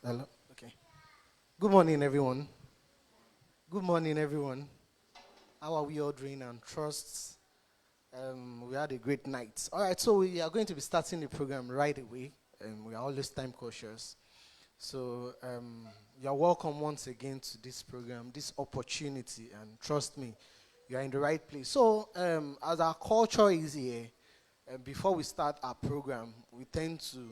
Hello. Okay. Good morning, everyone. Good morning, everyone. How are we all doing? And trust we had a great night. All right, so we are going to be starting the program right away. We are always time cautious. So you're welcome once again to this program, this opportunity, and trust me, you are in the right place. So as our culture is here, before we start our program, we tend to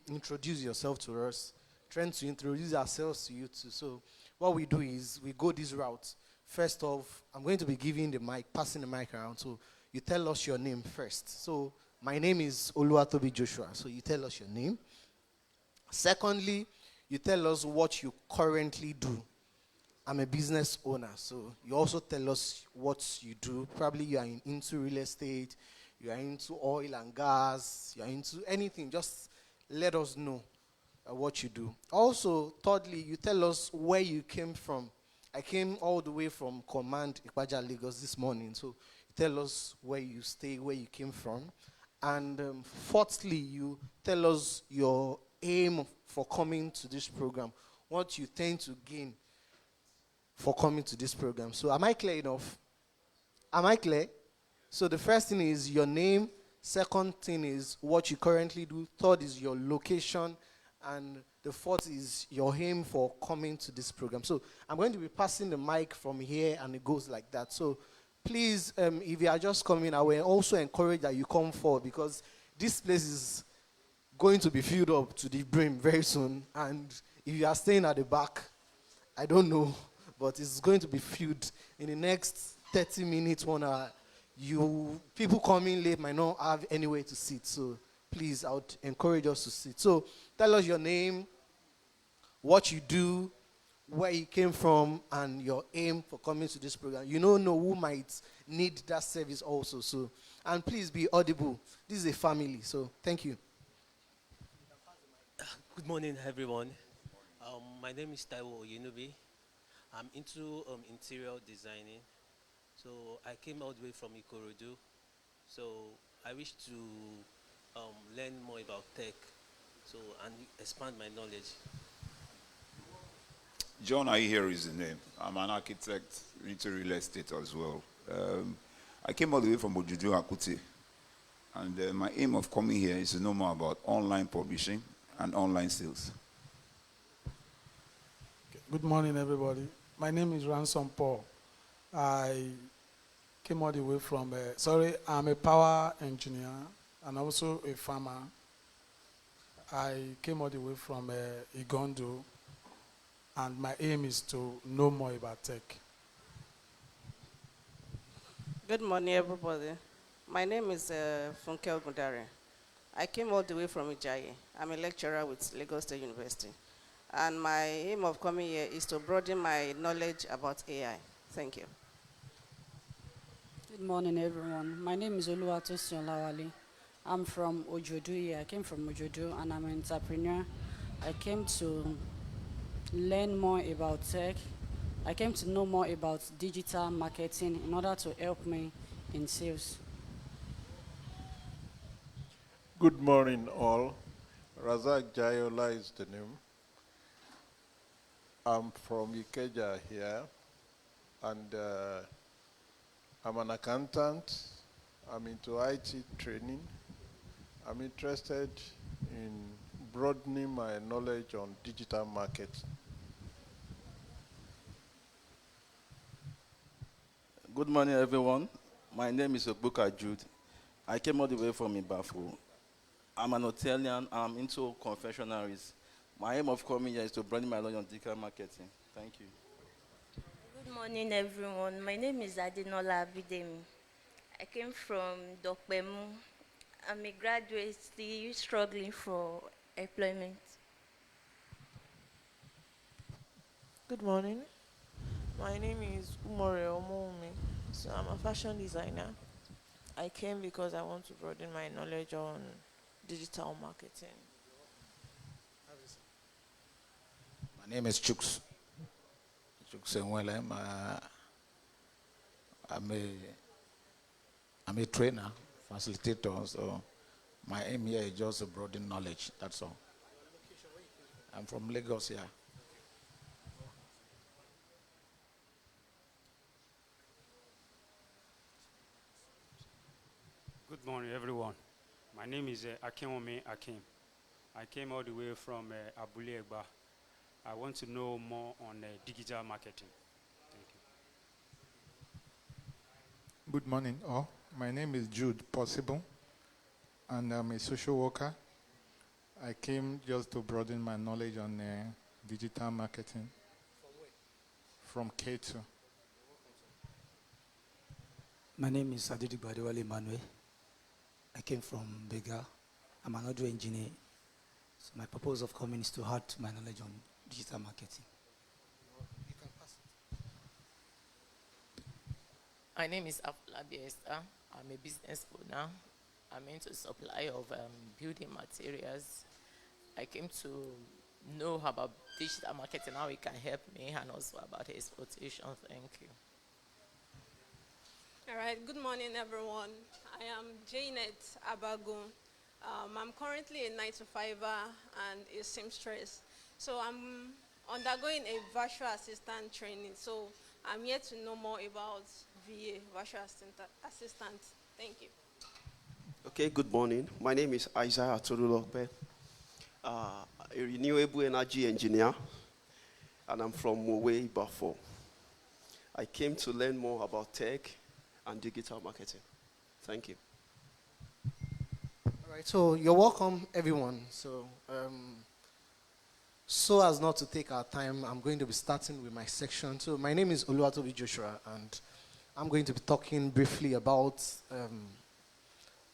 introduce yourself to us, trying to introduce ourselves to you too. So what we do is we go this route. First off, I'm going to be giving the mic, passing the mic around. So you tell us your name first. So my name is Oluwatobi Joshua. So you tell us your name. Secondly, you tell us what you currently do. I'm a business owner, so you also tell us what you do. Probably you are into real estate, you are into oil and gas, you are into anything. Just let us know what you do. Also, thirdly, you tell us where you came from. I came all the way from Command Ikpaja, Lagos this morning, so you tell us where you stay, where you came from. And fourthly, you tell us your aim for coming to this program, what you tend to gain for coming to this program. So am I clear enough? Am I clear? So the first thing is your name. Second thing is what you currently do. Third is your location. And the fourth is your aim for coming to this program. So I'm going to be passing the mic from here and it goes like that. So please, if you are just coming, I will also encourage that you come forward because this place is going to be filled up to the brim very soon. And if you are staying at the back, I don't know, but it's going to be filled in the next 30 minutes, 1 hour. You people coming late might not have anywhere to sit, so please, I would encourage us to sit. So tell us your name, what you do, where you came from, and your aim for coming to this program. You don't know who might need that service also. So, and please be audible. This is a family, so thank you. Good morning, everyone. My name is Taiwo Oyenubi. I'm into interior designing. So I came all the way from Ikorodu. So I wish to learn more about tech, so and expand my knowledge. John Ahier is the name. I'm an architect into real estate as well. I came all the way from Ojuju Akuti, and my aim of coming here is to know more about online publishing and online sales. Good morning, everybody. My name is Ransom Paul. I came all the way from, I'm a power engineer and also a farmer. I came all the way from Igondo, and my aim is to know more about tech. Good morning, everybody. My name is Funke Ogundare. I came all the way from Ijayi. I'm a lecturer with Lagos State University. And my aim of coming here is to broaden my knowledge about AI. Thank you. Good morning, everyone. My name is Oluwatosin Olawale. I'm from Ojodu here. I came from Ojodu, and I'm an entrepreneur. I came to learn more about tech. I came to know more about digital marketing in order to help me in sales. Good morning, all. Razak Jayola is the name. I'm from Ikeja here, and I'm an accountant. I'm into IT training. I'm interested in broadening my knowledge on digital marketing. Good morning, everyone. My name is Obuka Jude. I came all the way from Ibafu. I'm an Hotelian. I'm into confectionaries. My aim of coming here is to broaden my knowledge on digital marketing. Thank you. Good morning, everyone. My name is Adinola Abidemi. I came from Dokpemu. I'm a graduate still struggling for employment. Good morning. My name is Umore Omoumi. So I'm a fashion designer. I came because I want to broaden my knowledge on digital marketing. My name is Chuks. Chuks Enwele. I'm a trainer, facilitator. So my aim here is just to broaden knowledge. That's all. I'm from Lagos, yeah. Good morning, everyone. My name is Akinwumi Akim. I came all the way from Abule Egba. I want to know more on digital marketing. Thank you. Good morning, all. My name is Jude Possible, and I'm a social worker. I came just to broaden my knowledge on digital marketing. From K2. My name is Adidi Badewale Manuel. I came from Bega. I'm an audio engineer. So my purpose of coming is to add to my knowledge on digital marketing. You can pass it. My name is Afolabi Esther. I'm a business owner. I'm into supply of building materials. I came to know about digital marketing, how it can help me, and also about exportation. Thank you. All right, good morning, everyone. I am Janet Abago. I'm currently a 9-to-5er and a seamstress. So I'm undergoing a virtual assistant training. So I'm here to know more about VA, virtual assistant. Thank you. Okay, good morning. My name is Isaiah Atodulokpe, a renewable energy engineer, and I'm from Mowe, Bafo. I came to learn more about tech and digital marketing. Thank you. All right, so you're welcome, everyone. So as not to take our time, I'm going to be starting with my section. So my name is Oluwatobi Joshua, and I'm going to be talking briefly about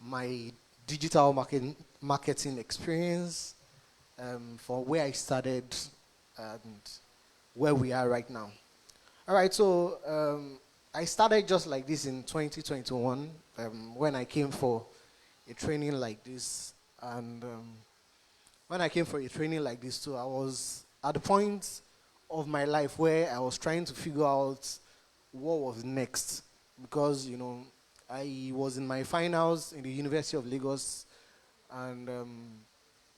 my digital marketing experience, for where I started and where we are right now. All right, so I started just like this in 2021 when I came for a training like this. And when I came for a training like this too, I was at the point of my life where I was trying to figure out what was next. Because, you know, I was in my finals in the University of Lagos. And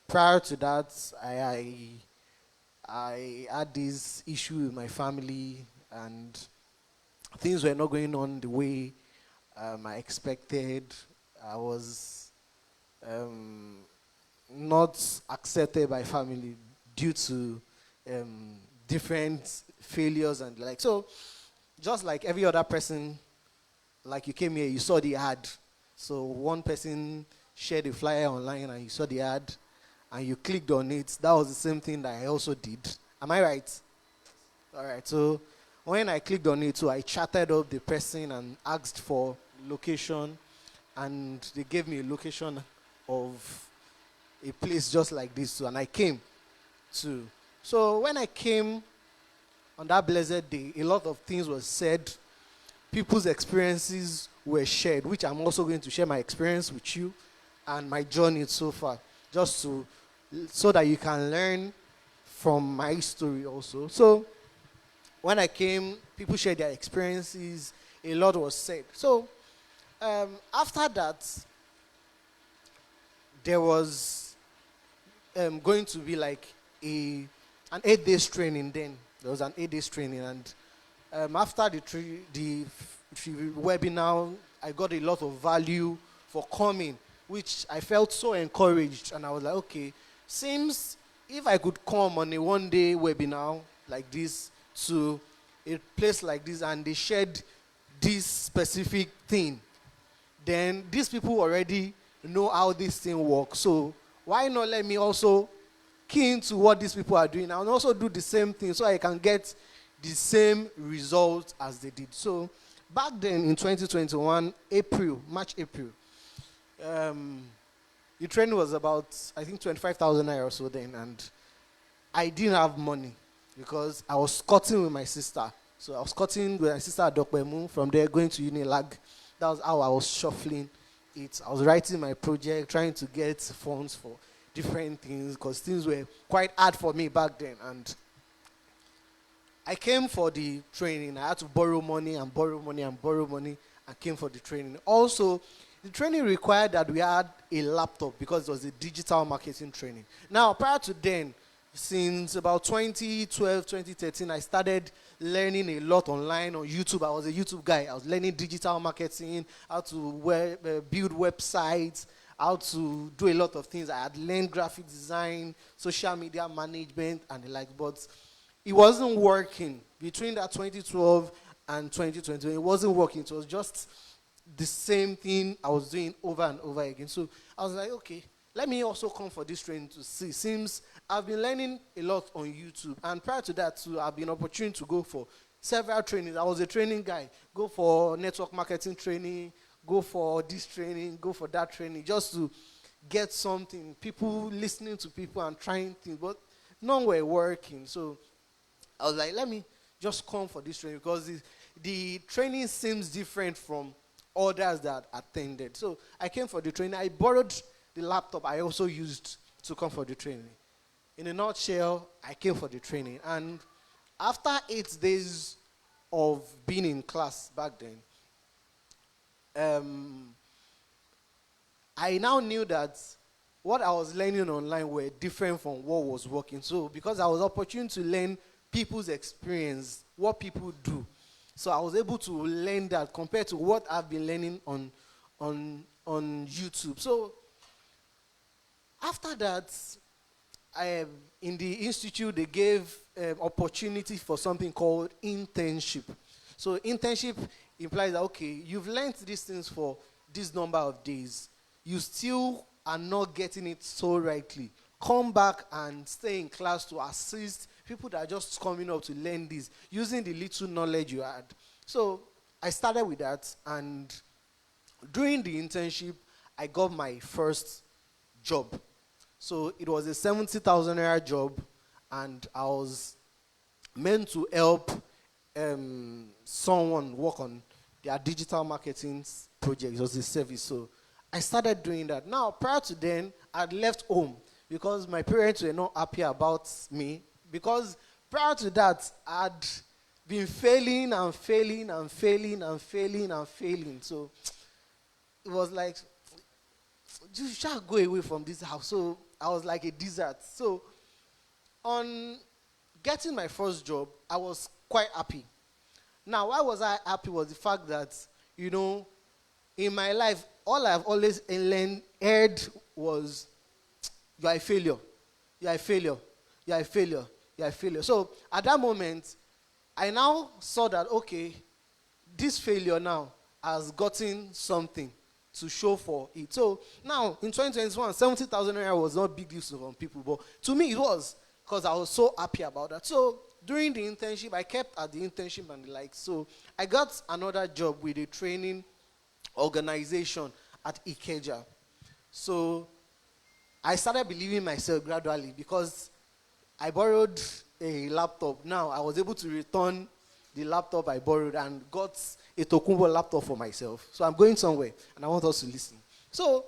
prior to that, I had this issue with my family, and things were not going on the way I expected. I was not accepted by family due to different failures and like. So, just like every other person, like you came here, you saw the ad. So one person shared a flyer online and you saw the ad and you clicked on it. That was the same thing that I also did. Am I right? All right. So when I clicked on it, so I chatted up the person and asked for location, and they gave me a location of a place just like this too, and I came too. So when I came on that blessed day, a lot of things were said. People's experiences were shared, which I'm also going to share my experience with you and my journey so far, just so that you can learn from my story also. So when I came, people shared their experiences. A lot was said. So after that, there was going to be like an 8 days training. Then there was an 8 days training, and after the webinar, I got a lot of value for coming, which I felt so encouraged, and I was like, okay, seems if I could come on a 1-day webinar like this to a place like this, and they shared this specific thing, then these people already know how this thing works. So why not let me also key into what these people are doing and also do the same thing so I can get the same result as they did. So back then in 2021, March, April, the training was about, I think, 25,000 naira or so then, and I didn't have money because I was cutting with my sister. So I was cutting with my sister at Dokpemu, from there going to Unilag. That was how I was shuffling it. I was writing my project, trying to get funds for different things because things were quite hard for me back then. And I came for the training. I had to borrow money and borrow money and borrow money. I came for the training. Also, the training required that we had a laptop because it was a digital marketing training. Now, prior to then, Since about 2012, 2013, I started learning a lot online on YouTube. I was a YouTube guy. I was learning digital marketing, how to build websites, how to do a lot of things. I had learned graphic design, social media management, and the like. But it wasn't working between that 2012 and 2020. It wasn't working. It was just the same thing I was doing over and over again. So I was like, okay, let me also come for this training to see. Since I've been learning a lot on YouTube, and prior to that too, I've been opportunity to go for several trainings. I was a training guy. Go for network marketing training, go for this training, go for that training, just to get something. People listening to people and trying things, but none were working. So I was like, let me just come for this training because the training seems different from others that attended. So I came for the training. I borrowed the laptop I also used to come for the training. In a nutshell, I came for the training. And after 8 days of being in class back then, I now knew that what I was learning online were different from what was working. So because I was opportune to learn people's experience, what people do. So I was able to learn that compared to what I've been learning on YouTube. So after that, in the institute, they gave opportunity for something called internship. So internship implies that, okay, you've learned these things for this number of days. You still are not getting it so rightly. Come back and stay in class to assist people that are just coming up to learn this, using the little knowledge you had. So I started with that, and during the internship, I got my first job. So it was a 70,000 naira job, and I was meant to help someone work on their digital marketing project. It was a service. So I started doing that. Now, prior to then, I'd left home because my parents were not happy about me. Because prior to that, I'd been failing and failing and failing and failing and failing. So it was like, you shall go away from this house. So I was like a desert. So on getting my first job, I was quite happy. Now, why was I happy was the fact that, in my life, all I've always heard was, you are a failure. You are a failure. You are a failure. You are a failure. So at that moment, I now saw that, okay, this failure now has gotten something to show for it. So now, in 2021, 70,000 naira was not a big deal to some people, but to me it was, because I was so happy about that. So during the internship, I kept at the internship and the like. So I got another job with a training organization at Ikeja. So I started believing myself gradually because I borrowed a laptop. Now I was able to return the laptop I borrowed and got a Tokumbo laptop for myself. So I'm going somewhere and I want us to listen. So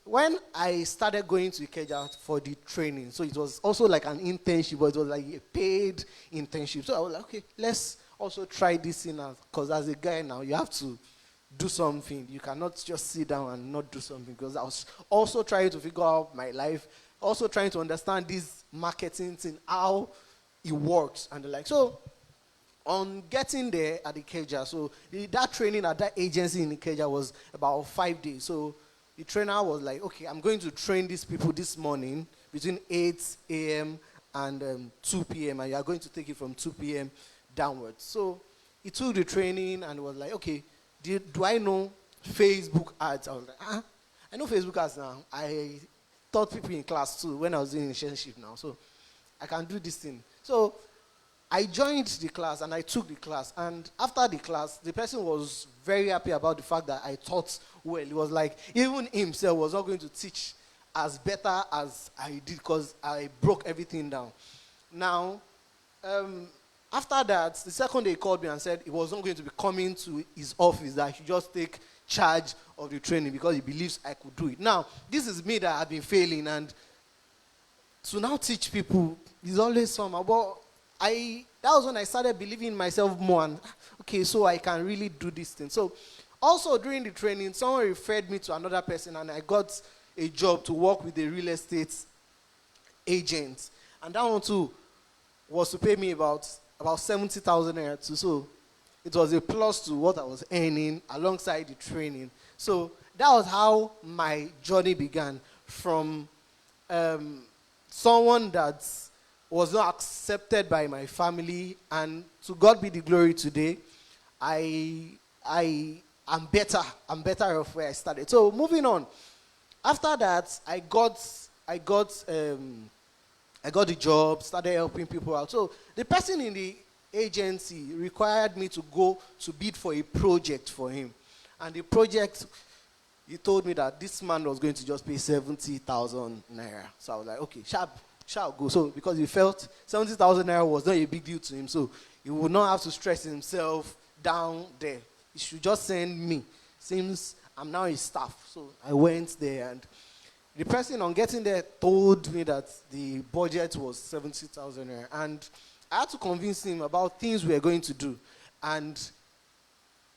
when I started going to Ikeja for the training, so it was also like an internship, but it was like a paid internship. So I was like, okay, let's also try this in, because as a guy now, you have to do something. You cannot just sit down and not do something, because I was also trying to figure out my life, also trying to understand this marketing thing, how it works and the like. So on getting there at Ikeja, so that training at that agency in Ikeja was about 5 days. So the trainer was like, okay, I'm going to train these people this morning between 8 a.m. and 2 p.m. and you are going to take it from 2 p.m. downwards. So he took the training and was like, okay, do I know Facebook ads? I was like, I know Facebook ads now. I taught people in class too when I was doing internship now. So I can do this thing. So I joined the class and I took the class. And after the class, the person was very happy about the fact that I taught well. It was like even himself was not going to teach as better as I did because I broke everything down. Now, after that, the second day he called me and said he was not going to be coming to his office, that I should just take charge of the training because he believes I could do it. Now, this is me that I've been failing, and to now teach people is always somehow. But that was when I started believing in myself more, and okay, so I can really do this thing. So also during the training, someone referred me to another person, and I got a job to work with a real estate agent. And that one too was to pay me about 70,000 naira too. So it was a plus to what I was earning alongside the training. So that was how my journey began, from someone that was not accepted by my family, and to God be the glory today. I'm better. I'm better off where I started. So moving on. After that, I got the job, started helping people out. So the person in the agency required me to go to bid for a project for him. And the project, he told me that this man was going to just pay 70,000 naira. So I was like, okay, shall go. So because he felt 70,000 naira was not a big deal to him, so he would not have to stress himself down there. He should just send me, since I'm now his staff. So I went there, and the person on getting there told me that the budget was 70,000 naira. And I had to convince him about things we were going to do. And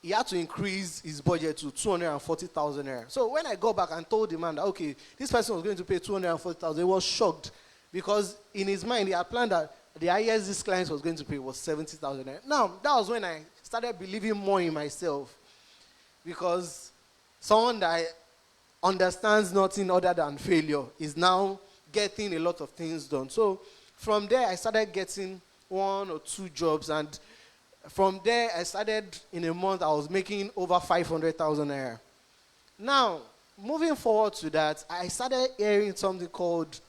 he had to increase his budget to 240,000 naira. So when I got back and told the man that, okay, this person was going to pay 240,000, he was shocked, because in his mind he had planned that the highest this client was going to pay was 70,000 naira. Now, that was when I started believing more in myself, because someone that understands nothing other than failure is now getting a lot of things done. So from there, I started getting 1 or 2 jobs, and from there, I started, in a month, I was making over 500,000 naira. Now, moving forward to that, I started hearing something called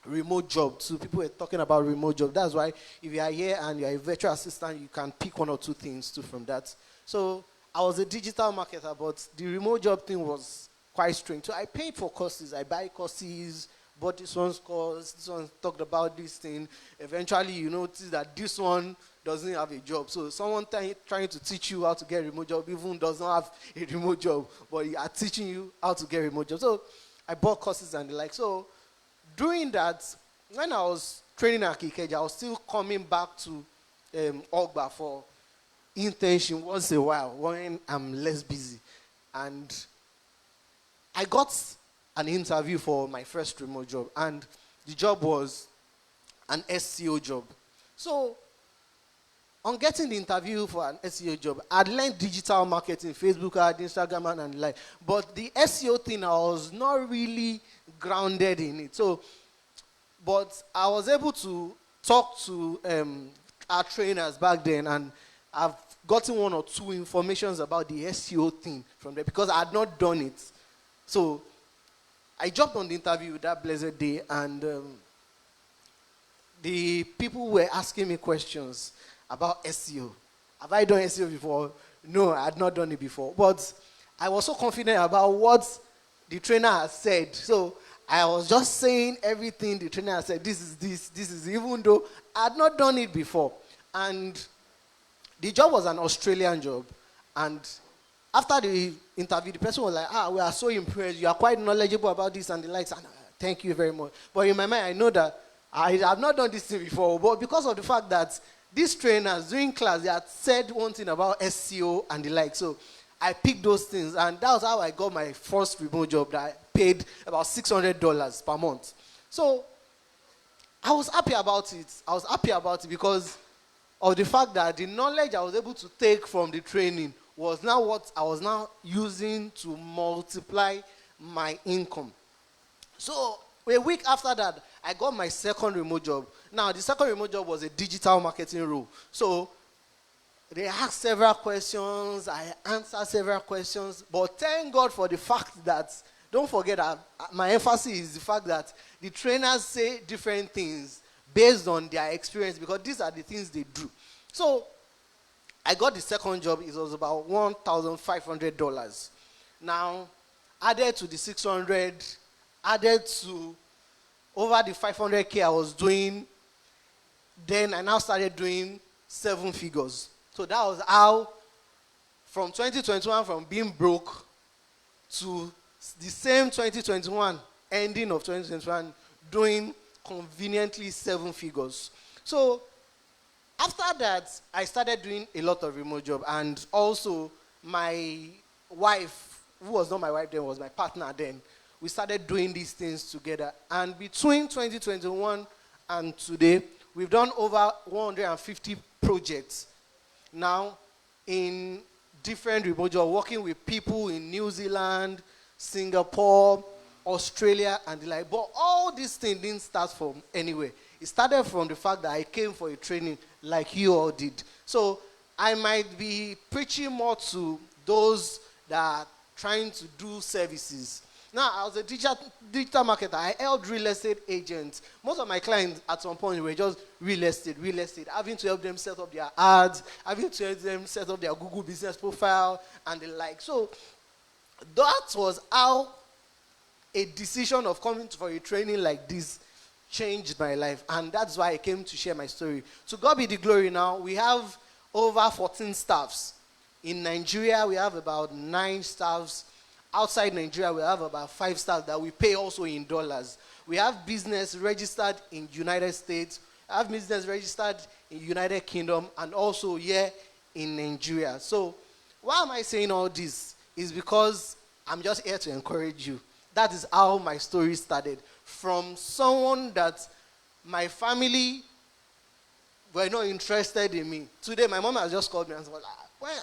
remote job. So people were talking about remote job. That's why if you are here and you are a virtual assistant, you can pick 1 or 2 things too from that. So I was a digital marketer, but the remote job thing was quite strange. So I paid for courses. I buy courses, bought this one's course, this one talked about this thing. Eventually, you notice that this one doesn't have a job. So someone trying to teach you how to get a remote job even doesn't have a remote job, but they are teaching you how to get a remote job. So I bought courses and the like. So doing that, when I was training at Kikeja, I was still coming back to Ogba for internship once in a while when I'm less busy. And I got an interview for my first remote job, and the job was an SEO job. So on getting the interview for an SEO job, I'd learned digital marketing, Facebook ad, Instagram ad, and the like. But the SEO thing, I was not really grounded in it. So, but I was able to talk to our trainers back then, and I've gotten 1 or 2 informations about the SEO thing from there, because I had not done it. So I jumped on the interview that blessed day, and the people were asking me questions about SEO. Have I done SEO before? No, I had not done it before. But I was so confident about what the trainer had said. So I was just saying everything the trainer had said. This is, even though I had not done it before. And the job was an Australian job. And after the interview, the person was like, we are so impressed. You are quite knowledgeable about this and the likes. And thank you very much. But in my mind, I know that I have not done this thing before. But because of the fact that these trainers during class, they had said one thing about SEO and the like. So I picked those things. And that was how I got my first remote job that I paid about $600 per month. So I was happy about it. I was happy about it because of the fact that the knowledge I was able to take from the training was now what I was now using to multiply my income. So a week after that, I got my second remote job. Now, the second remote job was a digital marketing role. So they asked several questions. I answered several questions. But thank God for the fact that, don't forget that my emphasis is the fact that the trainers say different things based on their experience, because these are the things they do. So I got the second job. It was about $1,500. Now, added to the 600, added to over the 500K I was doing, then I now started doing 7 figures. So that was how, from 2021, from being broke to the same 2021, ending of 2021, doing conveniently 7 figures. So after that, I started doing a lot of remote job, and also my wife, who was not my wife then, was my partner then, we started doing these things together. And between 2021 and today, we've done over 150 projects now in different remote jobs, working with people in New Zealand, Singapore, Australia, and the like. But all these things didn't start from anywhere. It started from the fact that I came for a training like you all did. So I might be preaching more to those that are trying to do services. Now, I was a digital marketer. I helped real estate agents. Most of my clients at some point were just real estate, having to help them set up their ads, having to help them set up their Google business profile, and the like. So that was how a decision of coming for a training like this changed my life. And that's why I came to share my story. To God be the glory now. We have over 14 staffs. In Nigeria, we have about 9 staffs. Outside Nigeria, we have about 5 staff that we pay also in dollars. We have business registered in United States. I have business registered in United Kingdom and also here in Nigeria. So why am I saying all this? Is because I'm just here to encourage you. That is how my story started. From someone that my family were not interested in me. Today, my mom has just called me and said,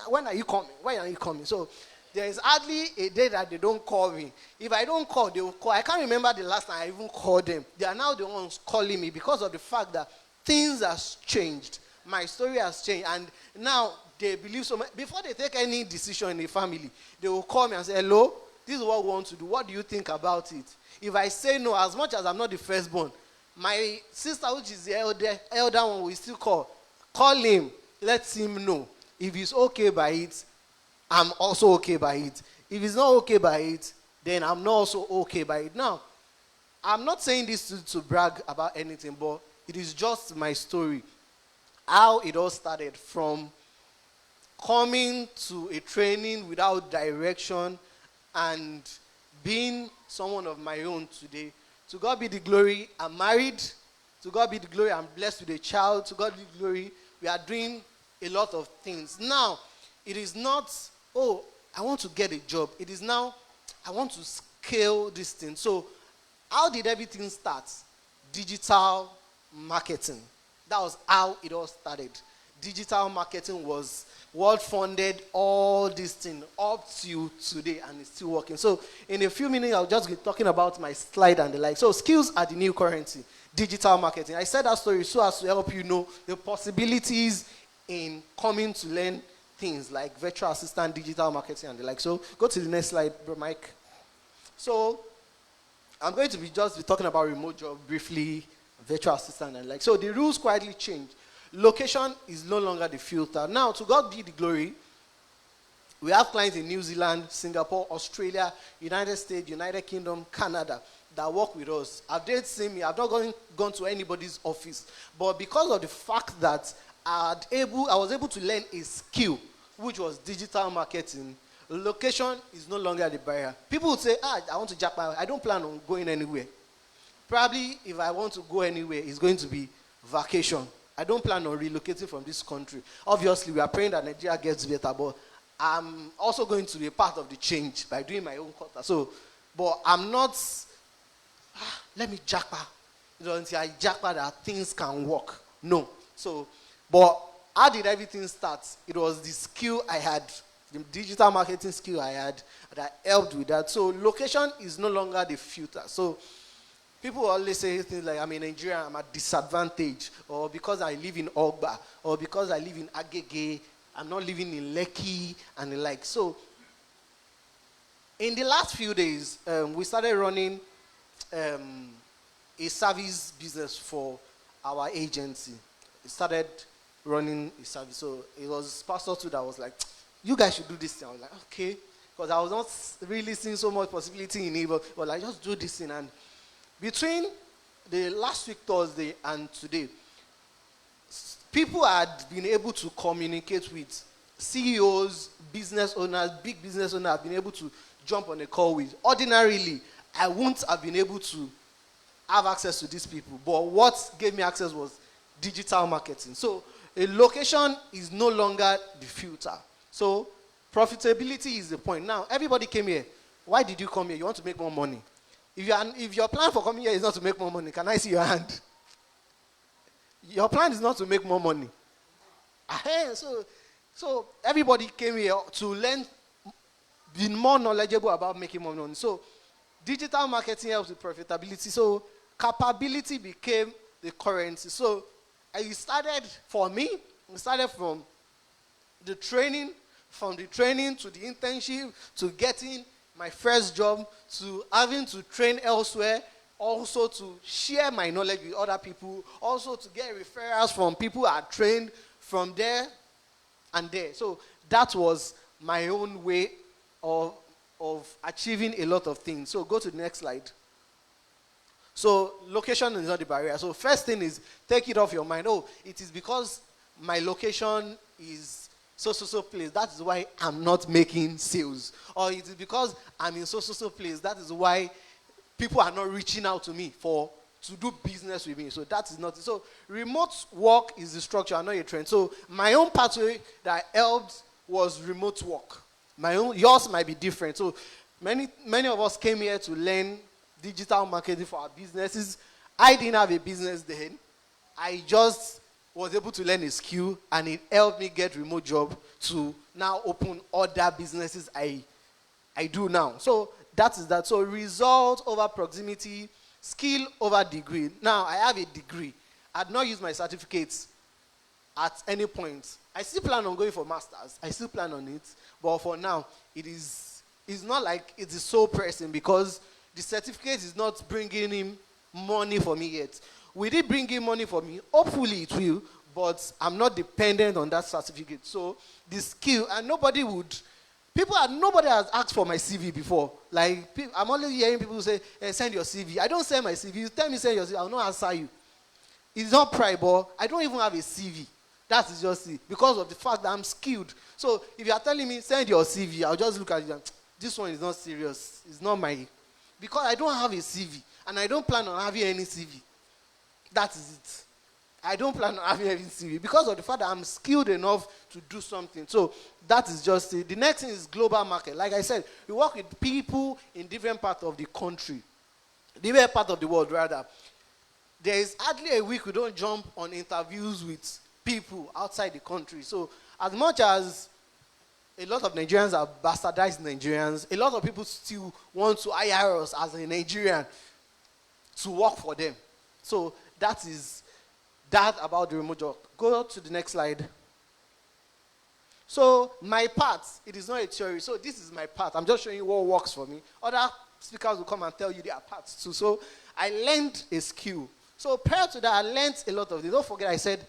when are you coming? When are you coming? So there is hardly a day that they don't call me. If I don't call, they will call. I can't remember the last time I even called them. They are now the ones calling me because of the fact that things have changed. My story has changed. And now they believe so much. Before they take any decision in the family, they will call me and say, hello, this is what we want to do. What do you think about it? If I say no, as much as I'm not the firstborn, my sister, which is the elder one, will still call. Call him. Let him know. If he's okay by it, I'm also okay by it. If he's not okay by it, then I'm not also okay by it. Now, I'm not saying this to brag about anything, but it is just my story. How it all started from coming to a training without direction and being someone of my own today. To God be the glory, I'm married. To God be the glory, I'm blessed with a child. To God be the glory, we are doing a lot of things. Now, it is not, oh, I want to get a job. It is now, I want to scale this thing. So, how did everything start? Digital marketing. That was how it all started. Digital marketing was world funded, all this thing up to today, and it's still working. So in a few minutes, I'll just be talking about my slide and the like. So skills are the new currency. Digital marketing. I said that story so as to help you know the possibilities in coming to learn things like virtual assistant, digital marketing, and the like. So go to the next slide, bro, Mike. So I'm going to be talking about remote job briefly, virtual assistant, and like. So the rules quietly changed. Location is no longer the filter. Now, to God be the glory, we have clients in New Zealand, Singapore, Australia, United States, United Kingdom, Canada that work with us. Have they seen me? I've not gone to anybody's office. But because of the fact that I was able to learn a skill, which was digital marketing, location is no longer the barrier. People would say, I want to Japan. I don't plan on going anywhere. Probably if I want to go anywhere, it's going to be vacation. I don't plan on relocating from this country. Obviously, we are praying that Nigeria gets better, but I'm also going to be a part of the change by doing my own quota. So, but I'm not, let me jackpot. Until I jackpot that things can work. No. So, but how did everything start? It was the skill I had, the digital marketing skill I had that helped with that. So location is no longer the filter. So people always say things like, I'm in Nigeria, I'm at disadvantage, or because I live in Ogba, or because I live in Agege, I'm not living in Lekki, and the like. So, in the last few days, we started running a service business for our agency. We started running a service. So, it was Pastor too that was like, you guys should do this thing. I was like, okay. Because I was not really seeing so much possibility in it, but like, just do this thing. And between the last week Thursday and today, people had been able to communicate with CEOs, business owners, big business owners have been able to jump on a call with. Ordinarily, I wouldn't have been able to have access to these people. But what gave me access was digital marketing. So a location is no longer the filter. So profitability is the point. Now, everybody came here. Why did you come here? You want to make more money. If your plan for coming here is not to make more money, can I see your hand? Your plan is not to make more money. So everybody came here to learn, be more knowledgeable about making more money. So digital marketing helps with profitability. So capability became the currency. So it started for me. It started from the training to the internship to getting my first job to having to train elsewhere, also to share my knowledge with other people, also to get referrals from people who are trained from there and there. So that was my own way of achieving a lot of things. So go to the next slide. So location is not the barrier. So first thing is take it off your mind. Oh, it is because my location is so place. That is why I'm not making sales. Or it is because I'm in so place. That is why people are not reaching out to me to do business with me. So that is not. So remote work is the structure, not a trend. So my own pathway that helped was remote work. Yours might be different. So many of us came here to learn digital marketing for our businesses. I didn't have a business then. I just was able to learn a skill, and it helped me get remote job to now open other businesses I do now. So that is that. So result over proximity, skill over degree. Now I have a degree. I'd not used my certificates at any point. I still plan on going for masters. I still plan on it. But for now, it's not like it is so pressing because the certificate is not bringing in money for me yet. Will it bring in money for me? Hopefully it will, but I'm not dependent on that certificate. So the skill, and nobody has asked for my CV before. Like, I'm only hearing people say, send your CV. I don't send my CV. You tell me send your CV, I'll not answer you. It's not pride, but I don't even have a CV. That is just it. Because of the fact that I'm skilled. So if you are telling me send your CV, I'll just look at it and this one is not serious. It's not my... Because I don't have a CV. And I don't plan on having any CV. That is it. I don't plan on having any CV because of the fact that I'm skilled enough to do something. So that is just it. The next thing is global market. Like I said, we work with people in different parts of the country. Different part of the world, rather. There is hardly a week we don't jump on interviews with people outside the country. So as much as a lot of Nigerians are bastardized Nigerians, a lot of people still want to hire us as a Nigerian to work for them. So that is that about the remote job. Go to the next slide. So my part, it is not a theory. So this is my part. I'm just showing you what works for me. Other speakers will come and tell you their parts too. So I learned a skill. So prior to that, I learned a lot of things. Don't forget I said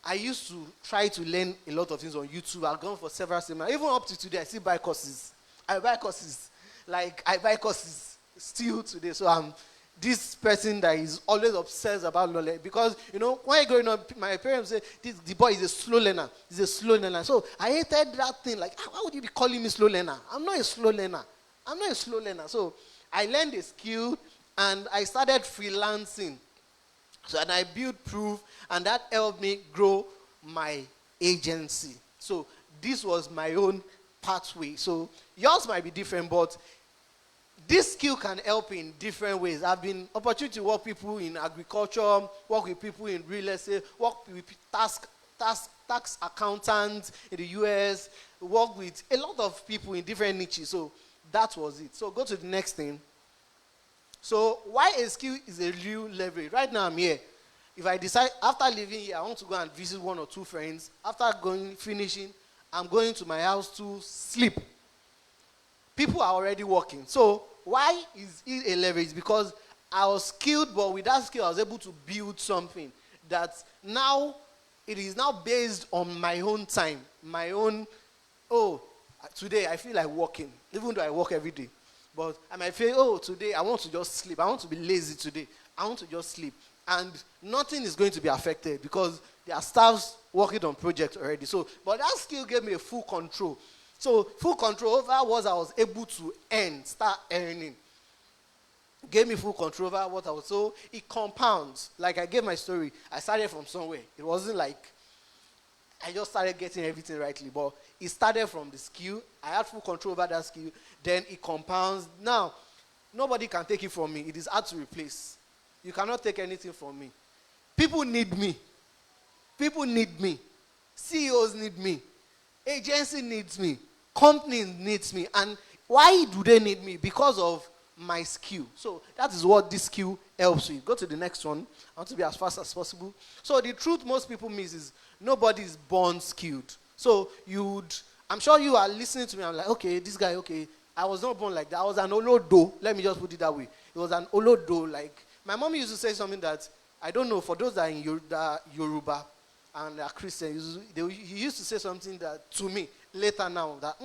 I used to try to learn a lot of things on YouTube. I've gone for several seminars. Even up to today, I still buy courses. I buy courses still today. So I'm this person that is always obsessed about knowledge. Because, when I growing up, my parents say, the boy is a slow learner. He's a slow learner. So I hated that thing. Like, why would you be calling me slow learner? I'm not a slow learner. So I learned a skill, and I started freelancing. So and I built proof, and that helped me grow my agency. So this was my own pathway. So yours might be different, but this skill can help in different ways. I've been opportunity to work with people in agriculture, work with people in real estate, work with tax accountants in the US, work with a lot of people in different niches. So that was it. So go to the next thing. So why a skill is a real leverage. Right now I'm here. If I decide after leaving here, I want to go and visit one or two friends. After finishing, I'm going to my house to sleep. People are already working. So why is it a leverage? Because I was skilled, but with that skill, I was able to build something that now, it is now based on my own time. My own, today I feel like working, even though I work every day. But I might feel, today I want to just sleep. I want to be lazy today. I want to just sleep. And nothing is going to be affected because there are staffs working on projects already. So, but that skill gave me a full control. So full control over what I was able to start earning. Gave me full control over what I was. So it compounds. Like I gave my story. I started from somewhere. It wasn't like I just started getting everything rightly. But it started from the skill. I had full control over that skill. Then it compounds. Now, nobody can take it from me. It is hard to replace. You cannot take anything from me. People need me. People need me. CEOs need me. Agency needs me. Company needs me. And why do they need me? Because of my skill. So that is what this skill helps with. Go to the next one. I want to be as fast as possible. So the truth most people miss is nobody is born skilled. So I'm sure you are listening to me. I'm like, okay, this guy, okay. I was not born like that. I was an olodo. Let me just put it that way. It was an olodo. Like, my mom used to say something that, I don't know, for those that are in Yoruba and are Christians, he used to say something that to me later now, that,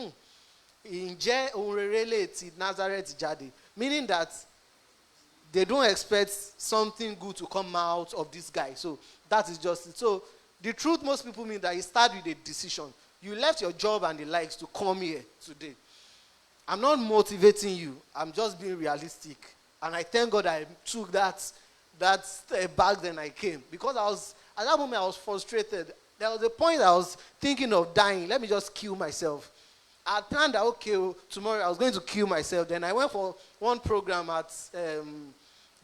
Inje orerele ti Nazareth jade, meaning that they don't expect something good to come out of this guy. So that is just it. So the truth most people mean that you start with a decision. You left your job and the likes to come here today. I'm not motivating you. I'm just being realistic. And I thank God I took that step back then I came. Because at that moment I was frustrated. There was a point I was thinking of dying. Let me just kill myself. I planned that, okay, tomorrow I was going to kill myself. Then I went for one program at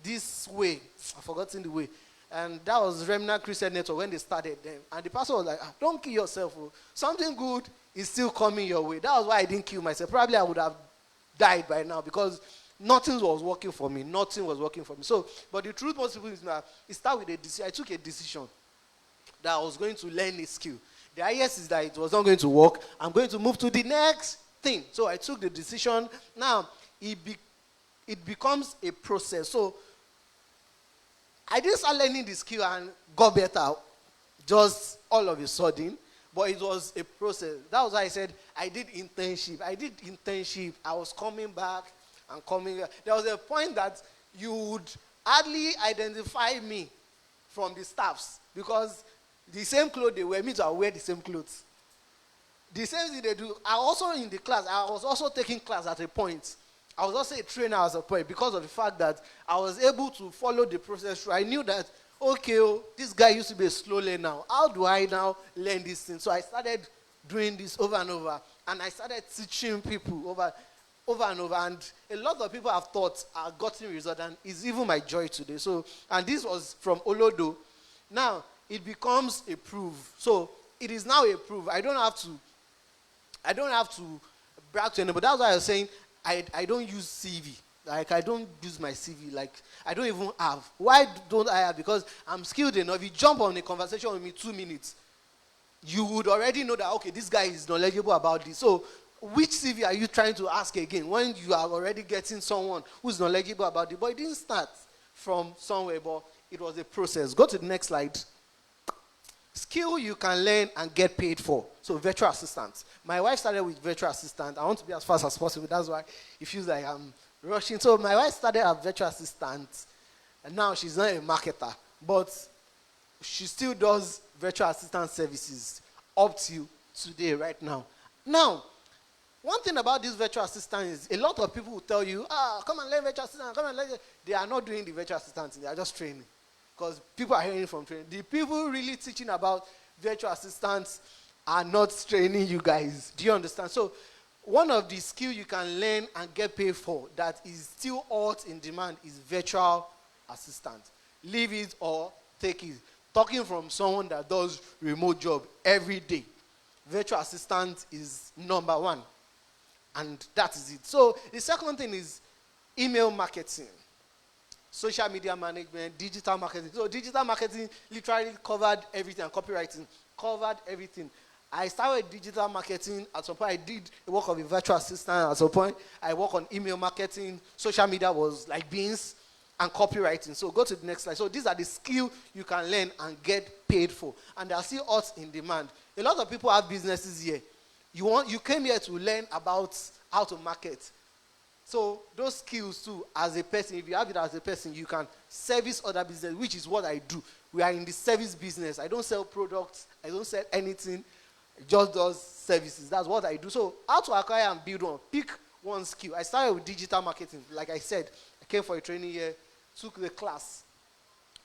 this way. I've forgotten the way. And that was Remnant Christian Network when they started them. And the pastor was like, don't kill yourself. Oh. Something good is still coming your way. That was why I didn't kill myself. Probably I would have died by now because nothing was working for me. Nothing was working for me. So, but the truth most people is that it started with a decision. I took a decision that I was going to learn a skill. The highest is that it was not going to work. I'm going to move to the next thing. So I took the decision. Now, it becomes a process. So I didn't start learning the skill and got better just all of a sudden. But it was a process. That was why I said I did internship. I was coming back and coming back. There was a point that you would hardly identify me from the staffs because the same clothes they wear, me too, I wear the same clothes. The same thing they do. I also in the class, I was also taking class at a point. I was also a trainer at a point because of the fact that I was able to follow the process through. I knew that, okay, this guy used to be a slow learner. How do I now learn this thing? So I started doing this over and over. And I started teaching people over and over. And a lot of people have thought I've gotten results. And it's even my joy today. So, and this was from Olodo. Now, it becomes a proof. So it is now a proof. I don't have to brag to anybody. That's why I was saying I don't use CV. Like, I don't use my CV. Like, I don't even have. Why don't I have? Because I'm skilled enough. If you jump on a conversation with me 2 minutes, you would already know that, okay, this guy is knowledgeable about this. So which CV are you trying to ask again when you are already getting someone who's knowledgeable about it? But it didn't start from somewhere, but it was a process. Go to the next slide. Skill you can learn and get paid for. So virtual assistants. My wife started with virtual assistant. I want to be as fast as possible. That's why it feels like I'm rushing. So my wife started as virtual assistant. And now she's not a marketer. But she still does virtual assistant services up to today, right now. Now, one thing about this virtual assistant is a lot of people will tell you, come and learn virtual assistant, come and learn. They are not doing the virtual assistant. They are just training. Because people are hearing from training. The people really teaching about virtual assistants are not training you guys. Do you understand? So one of the skills you can learn and get paid for that is still hot in demand is virtual assistant. Leave it or take it. Talking from someone that does remote job every day. Virtual assistant is number one. And that is it. So the second thing is email marketing. Social media management, digital marketing. So digital marketing literally covered everything, and copywriting covered everything. I started digital marketing. At some point, I did the work of a virtual assistant. At some point, I work on email marketing. Social media was like beans, and copywriting. So go to the next slide. So these are the skills you can learn and get paid for. And they are still hot in demand. A lot of people have businesses here. You came here to learn about how to market. So those skills too, as a person, if you have it as a person, you can service other business, which is what I do. We are in the service business. I don't sell products. I don't sell anything. I just does services. That's what I do. So how to acquire and build one? Pick one skill. I started with digital marketing. Like I said, I came for a training here, took the class.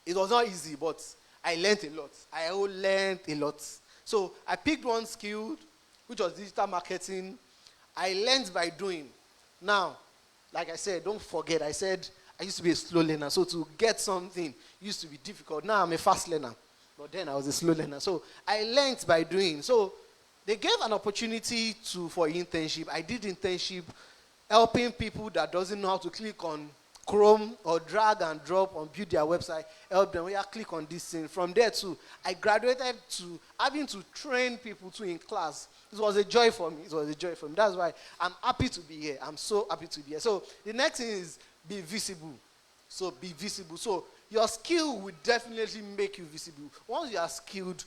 It was not easy, but I learned a lot. I learned a lot. So I picked one skill, which was digital marketing. I learned by doing. Now, like I said, don't forget, I said I used to be a slow learner. So to get something used to be difficult. Now I'm a fast learner. But then I was a slow learner. So I learned by doing. So they gave an opportunity for internship. I did internship helping people that doesn't know how to click on Chrome or drag and drop on build their website, help them, yeah, click on this thing. From there too, I graduated to having to train people too in class. It was a joy for me. It was a joy for me. That's why I'm happy to be here. I'm so happy to be here. So the next thing is be visible. So be visible. So your skill will definitely make you visible. Once you are skilled,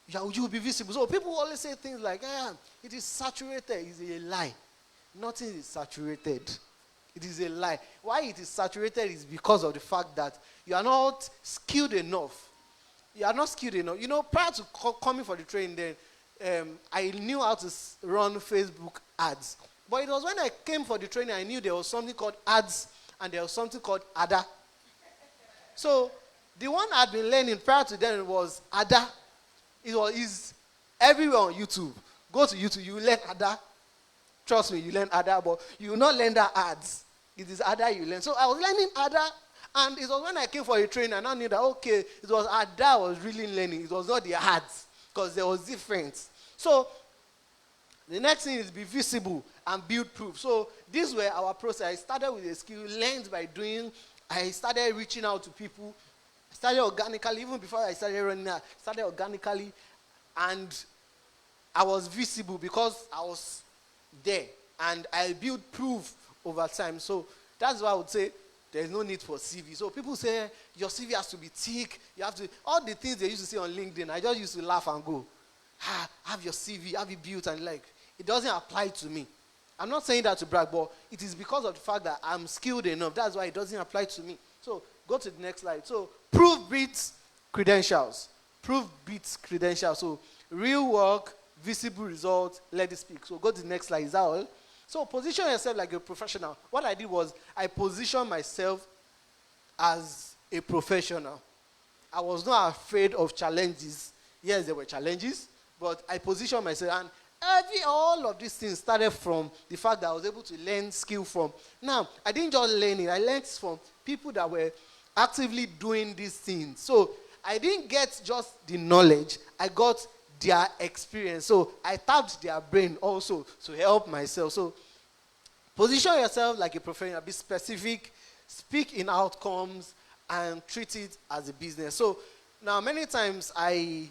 you will be visible. So people always say things like, it is saturated. It's a lie. Nothing is saturated. It is a lie. Why it is saturated is because of the fact that you are not skilled enough. You are not skilled enough. You know, prior to coming for the training, then I knew how to run Facebook ads. But it was when I came for the training, I knew there was something called ads and there was something called ADA. So the one I'd been learning prior to then was ADA. Is everywhere on YouTube. Go to YouTube, you learn ADA. Trust me, you learn ADA, but you will not learn that ads. It is ADA you learn. So I was learning ADA, and it was when I came for a training, and I knew that, okay, it was ADA I was really learning. It was not the ads, because there was difference. So the next thing is be visible and build proof. So this way our process. I started with a skill, learned by doing. I started reaching out to people. I started organically, even before I started running, I started organically, and I was visible because I was there, and I built proof over time. So that's why I would say there's no need for CV. So people say your CV has to be thick. You have to, all the things they used to say on LinkedIn, I just used to laugh and go, have your CV, have it built, and like, it doesn't apply to me. I'm not saying that to brag, but it is because of the fact that I'm skilled enough. That's why it doesn't apply to me. So go to the next slide. So proof beats credentials. Proof beats credentials. So real work, visible results, let it speak. So go to the next slide. Is that all? So position yourself like a professional. What I did was I positioned myself as a professional. I was not afraid of challenges. Yes, there were challenges, but I positioned myself, and all of these things started from the fact that I was able to learn skill from. Now, I didn't just learn it. I learned from people that were actively doing these things. So I didn't get just the knowledge. I got their experience. So I tapped their brain also to help myself. So position yourself like a professional. Be specific. Speak in outcomes and treat it as a business. So now many times I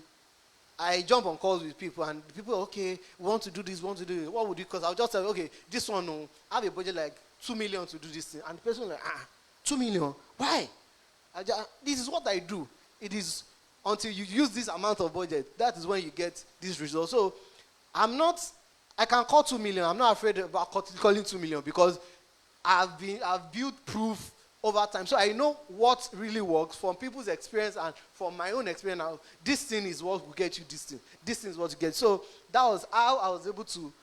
jump on calls with people, and people, okay, we want to do this, what would you, because I'll just say, okay, this one, I have a budget like 2 million to do this thing. And the person will like, 2 million? Why? This is what I do. It is until you use this amount of budget, that is when you get this result. So I can call 2 million. I'm not afraid about calling 2 million because I've built proof over time. So I know what really works from people's experience and from my own experience. Now, this thing is what will get you this thing. This thing is what you get. So that was how I was able to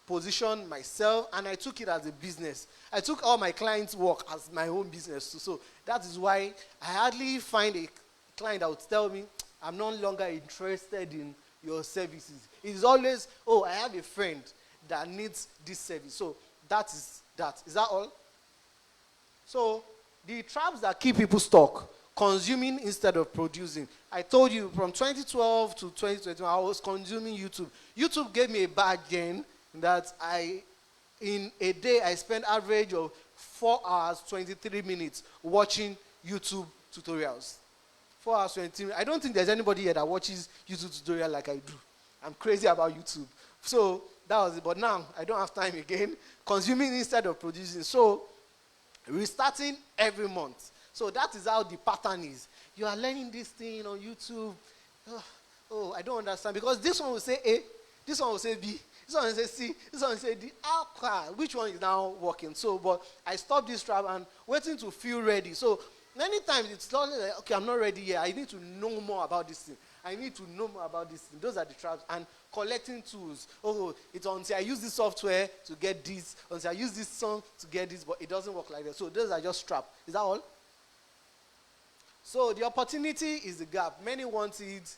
position myself, and I took it as a business. I took all my clients' work as my own business too. So that is why I hardly find a client that would tell me, I'm no longer interested in your services. It's always, I have a friend that needs this service. So that is that. Is that all? So the traps that keep people stuck, consuming instead of producing. I told you from 2012 to 2021, I was consuming YouTube. YouTube gave me a bad gain that in a day, I spent average of 4 hours, 23 minutes watching YouTube tutorials. 4 hours, 20 minutes. I don't think there's anybody here that watches YouTube tutorial like I do. I'm crazy about YouTube. So that was it. But now, I don't have time again. Consuming instead of producing. So restarting every month. So that is how the pattern is. You are learning this thing on YouTube. I don't understand. Because this one will say A, this one will say B, this one will say C, this one will say D. Which one is now working? So, but I stopped this trap and waiting to feel ready. So many times it's not like, okay, I'm not ready yet. I need to know more about this thing. I need to know more about this thing. Those are the traps. And collecting tools. It's until I use this software to get this, until I use this song to get this, but it doesn't work like that. So those are just traps. Is that all? So the opportunity is the gap. Many want it,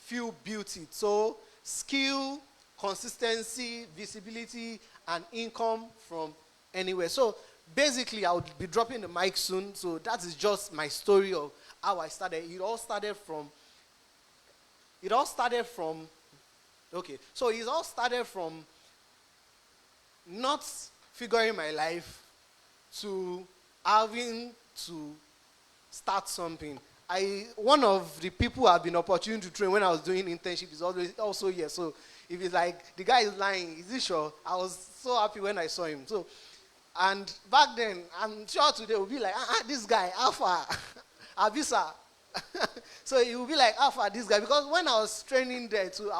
few built it. So skill, consistency, visibility, and income from anywhere. So basically, I would be dropping the mic soon. So that is just my story of how I started. It all started from, okay, so it all started from not figuring my life to having to start something. One of the people I've been opportune to train when I was doing internship is always also here. So if it's like the guy is lying, is he sure? I was so happy when I saw him. So, and back then, I'm sure today will be like, this guy, Alpha, Avisa. So it will be like Alpha, this guy, because when I was training there too, I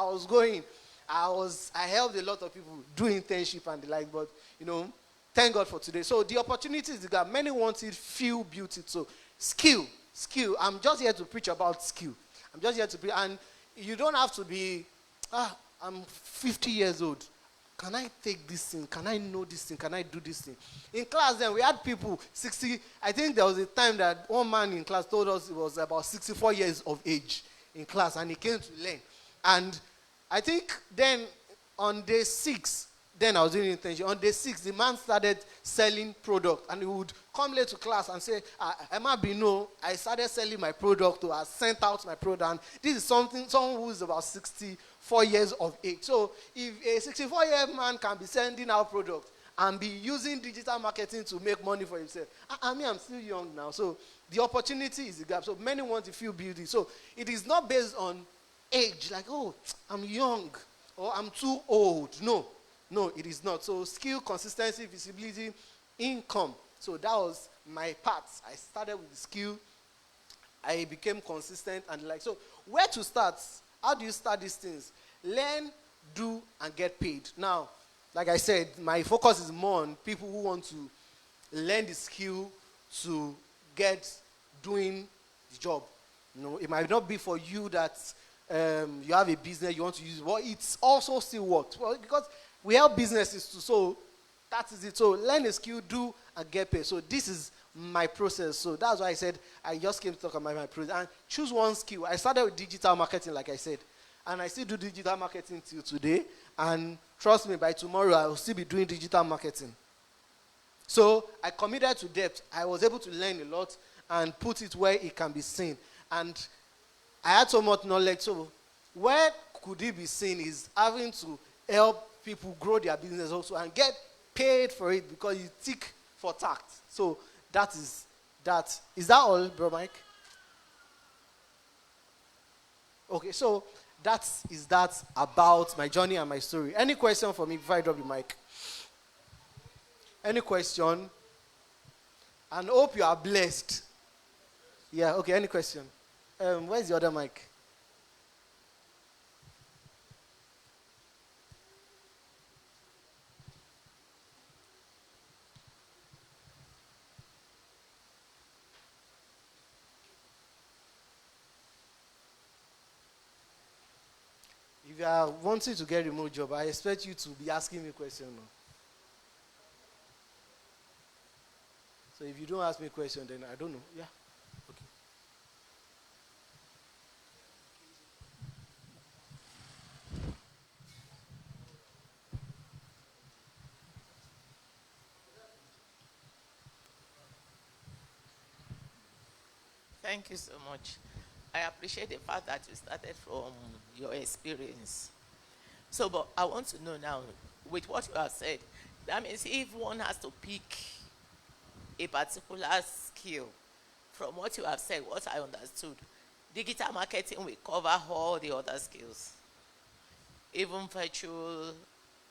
helped a lot of people do internship and the like, but thank God for today. So the opportunities you got, many want it, few built it. So skill. I'm just here to preach about skill. I'm just here to preach, and you don't have to be, I'm 50 years old. Can I take this thing? Can I know this thing? Can I do this thing? In class then, we had people 60, I think there was a time that one man in class told us he was about 64 years of age in class, and he came to learn. And I think then on day 6, then I was doing internship. On day 6, the man started selling product, and he would come late to class and say, Emma Bino, I started selling my product, or I sent out my product. And this is someone who is about 64 years of age. So if a 64-year man can be sending out product and be using digital marketing to make money for himself, I'm still young now. So the opportunity is the gap. So many want to feel beauty. So it is not based on age, like, oh, I'm young, or I'm too old. No, it is not. So skill, consistency, visibility, income. So that was my path. I started with the skill. I became consistent and like. So where to start? How do you start these things? Learn, do, and get paid. Now, like I said, my focus is more on people who want to learn the skill to get doing the job. It might not be for you that you have a business, you want to use it. Well, it's also still works. Well, because we help businesses too, so that is it. So learn a skill, do, and get paid. So this is my process. So that's why I said I just came to talk about my process. And choose one skill. I started with digital marketing, like I said. And I still do digital marketing till today. And trust me, by tomorrow, I will still be doing digital marketing. So I committed to depth. I was able to learn a lot and put it where it can be seen. And I had so much knowledge. So where could it be seen is having to help people grow their business also and get paid for it because you tick for tact. So that is that. Is that all, bro Mike? Okay, so that is that about my journey and my story. Any question for me before I drop the mic? Any question? And hope you are blessed. Yeah, okay, any question? Where's the other mic? If you are wanting to get a remote job, I expect you to be asking me questions. So if you don't ask me a question, then I don't know. Yeah. Okay. Thank you so much. I appreciate the fact that you started from your experience. So, but I want to know now, with what you have said, that means if one has to pick a particular skill, from what you have said, what I understood, digital marketing will cover all the other skills, even virtual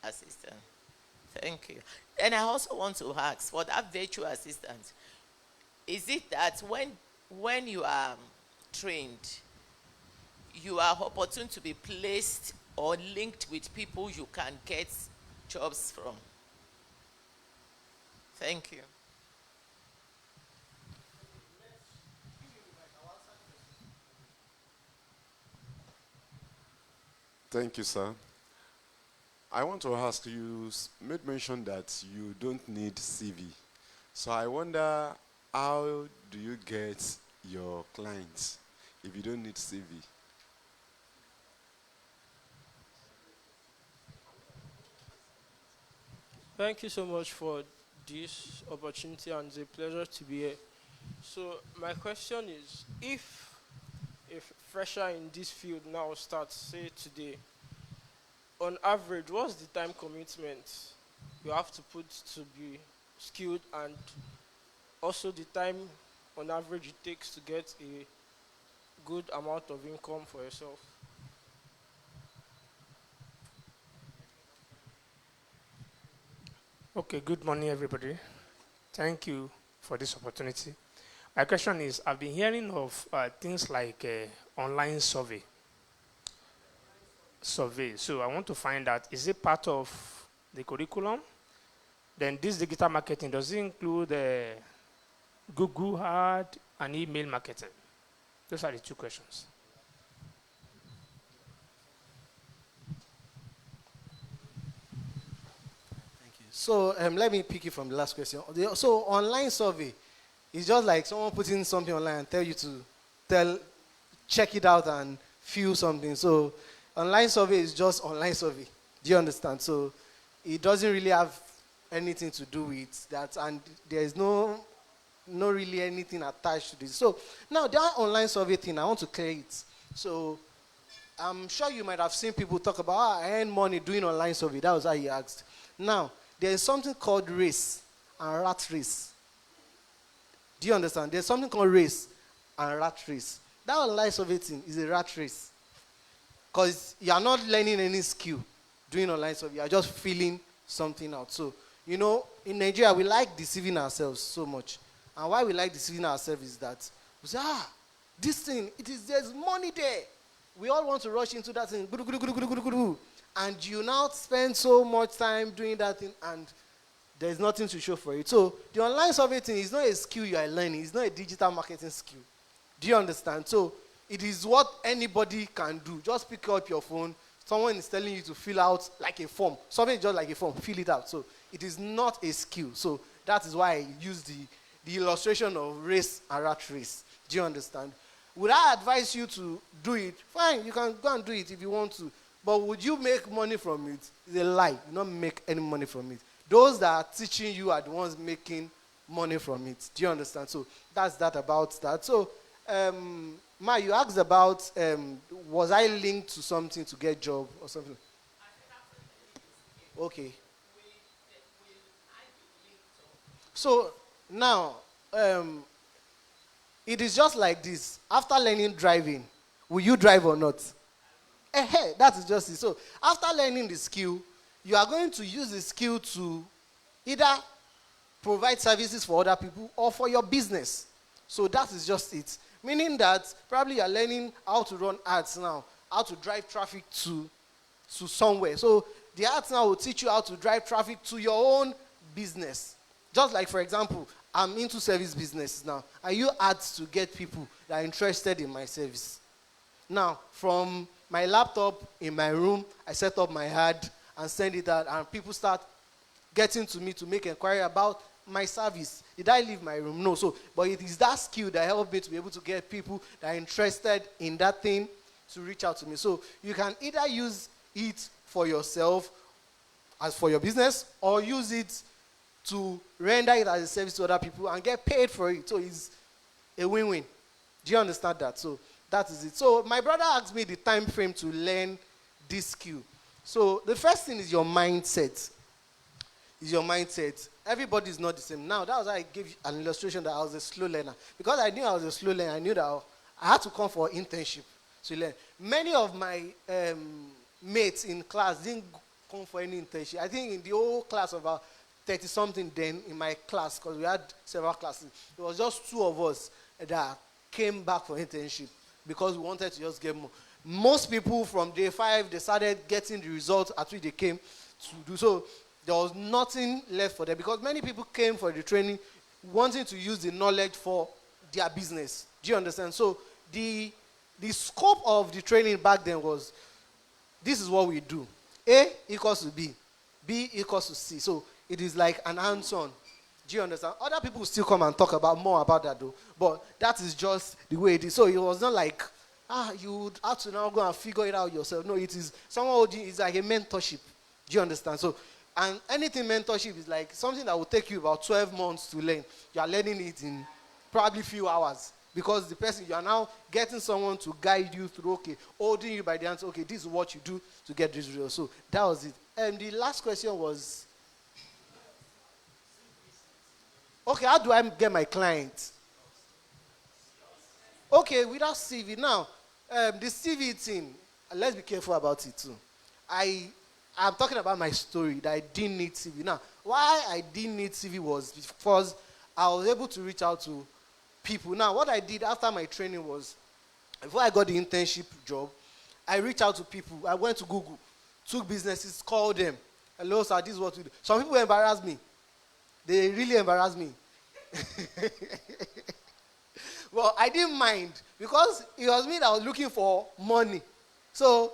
assistant. Thank you. And I also want to ask, for that virtual assistant, is it that when you are trained, you are opportune to be placed or linked with people you can get jobs from? Thank you. Thank you, sir. I want to ask you, made mention that you don't need CV. So I wonder, how do you get your clients if you don't need CV? Thank you so much for this opportunity, and it's a pleasure to be here. So my question is, if a fresher in this field now starts, say today, on average, what's the time commitment you have to put to be skilled, and also the time on average it takes to get a good amount of income for yourself? Okay, good morning, everybody. Thank you for this opportunity. My question is, I've been hearing of things like online survey. So I want to find out, is it part of the curriculum? Then this digital marketing, does it include Google Ad and email marketing? Those are the two questions. So let me pick it from the last question. So online survey is just like someone putting something online and tell you to check it out and fill something. So online survey is just online survey. Do you understand? So it doesn't really have anything to do with that, and there is no really anything attached to this. So now that online survey thing, I want to clear it. So I'm sure you might have seen people talk about, I earn money doing online survey. That was how you asked. Now, there is something called race and rat race. Do you understand? There's something called race and rat race. That online survey thing is a rat race. Because you are not learning any skill doing online survey. You are just filling something out. So, in Nigeria, we like deceiving ourselves so much. And why we like deceiving ourselves is that we say, this thing, there's money there. We all want to rush into that thing. And you now spend so much time doing that thing, and there's nothing to show for it. So the online survey thing is not a skill you are learning. It's not a digital marketing skill. Do you understand? So it is what anybody can do. Just pick up your phone. Someone is telling you to fill out like a form. Something is just like a form. Fill it out. So it is not a skill. So that is why I use the illustration of race and rat race. Do you understand? Would I advise you to do it? Fine, you can go and do it if you want to. But would you make money from it? It's a lie. You don't make any money from it. Those that are teaching you are the ones making money from it. Do you understand? So that's that about that. So, Ma, you asked about, was I linked to something to get job or something? Okay. So now, it is just like this. After learning driving, will you drive or not? Hey, that is just it. So after learning the skill, you are going to use the skill to either provide services for other people or for your business. So that is just it. Meaning that probably you are learning how to run ads now, how to drive traffic to somewhere. So the ads now will teach you how to drive traffic to your own business. Just like, for example, I'm into service business now. I use ads to get people that are interested in my service. Now, from my laptop in my room, I set up my ad and send it out, and people start getting to me to make inquiry about my service. Did I leave my room? No. So, but it is that skill that helped me to be able to get people that are interested in that thing to reach out to me. So you can either use it for yourself as for your business, or use it to render it as a service to other people and get paid for it. So it's a win-win. Do you understand that? So that is it. So my brother asked me the time frame to learn this skill. So the first thing is your mindset. Everybody is not the same. Now, that was why I gave an illustration that I was a slow learner. Because I knew I was a slow learner, I knew that I had to come for internship to learn. Many of my mates in class didn't come for any internship. I think in the whole class of about 30-something then in my class, because we had several classes, it was just 2 of us that came back for internship because we wanted to just get more. Most people from day 5, they started getting the results at which they came to do. So there was nothing left for them because many people came for the training wanting to use the knowledge for their business. Do you understand? So the scope of the training back then was, this is what we do. A equals to B. B equals to C. So it is like an hands-on. Do you understand? Other people will still come and talk about more about that though. But that is just the way it is. So it was not like, you would have to now go and figure it out yourself. No, it is someone it's like a mentorship. Do you understand? So, and anything mentorship is like something that will take you about 12 months to learn. You are learning it in probably few hours, because the person, you are now getting someone to guide you through, okay, holding you by the hands, okay, this is what you do to get this result. So that was it. And the last question was, okay, how do I get my client? Okay, without CV. Now, the CV thing, let's be careful about it too. I'm talking about my story that I didn't need CV. Now, why I didn't need CV was because I was able to reach out to people. Now, what I did after my training was, before I got the internship job, I reached out to people. I went to Google, took businesses, called them. Hello, sir, this is what we do. Some people embarrassed me. They really embarrassed me. Well, I didn't mind because it was me that was looking for money. So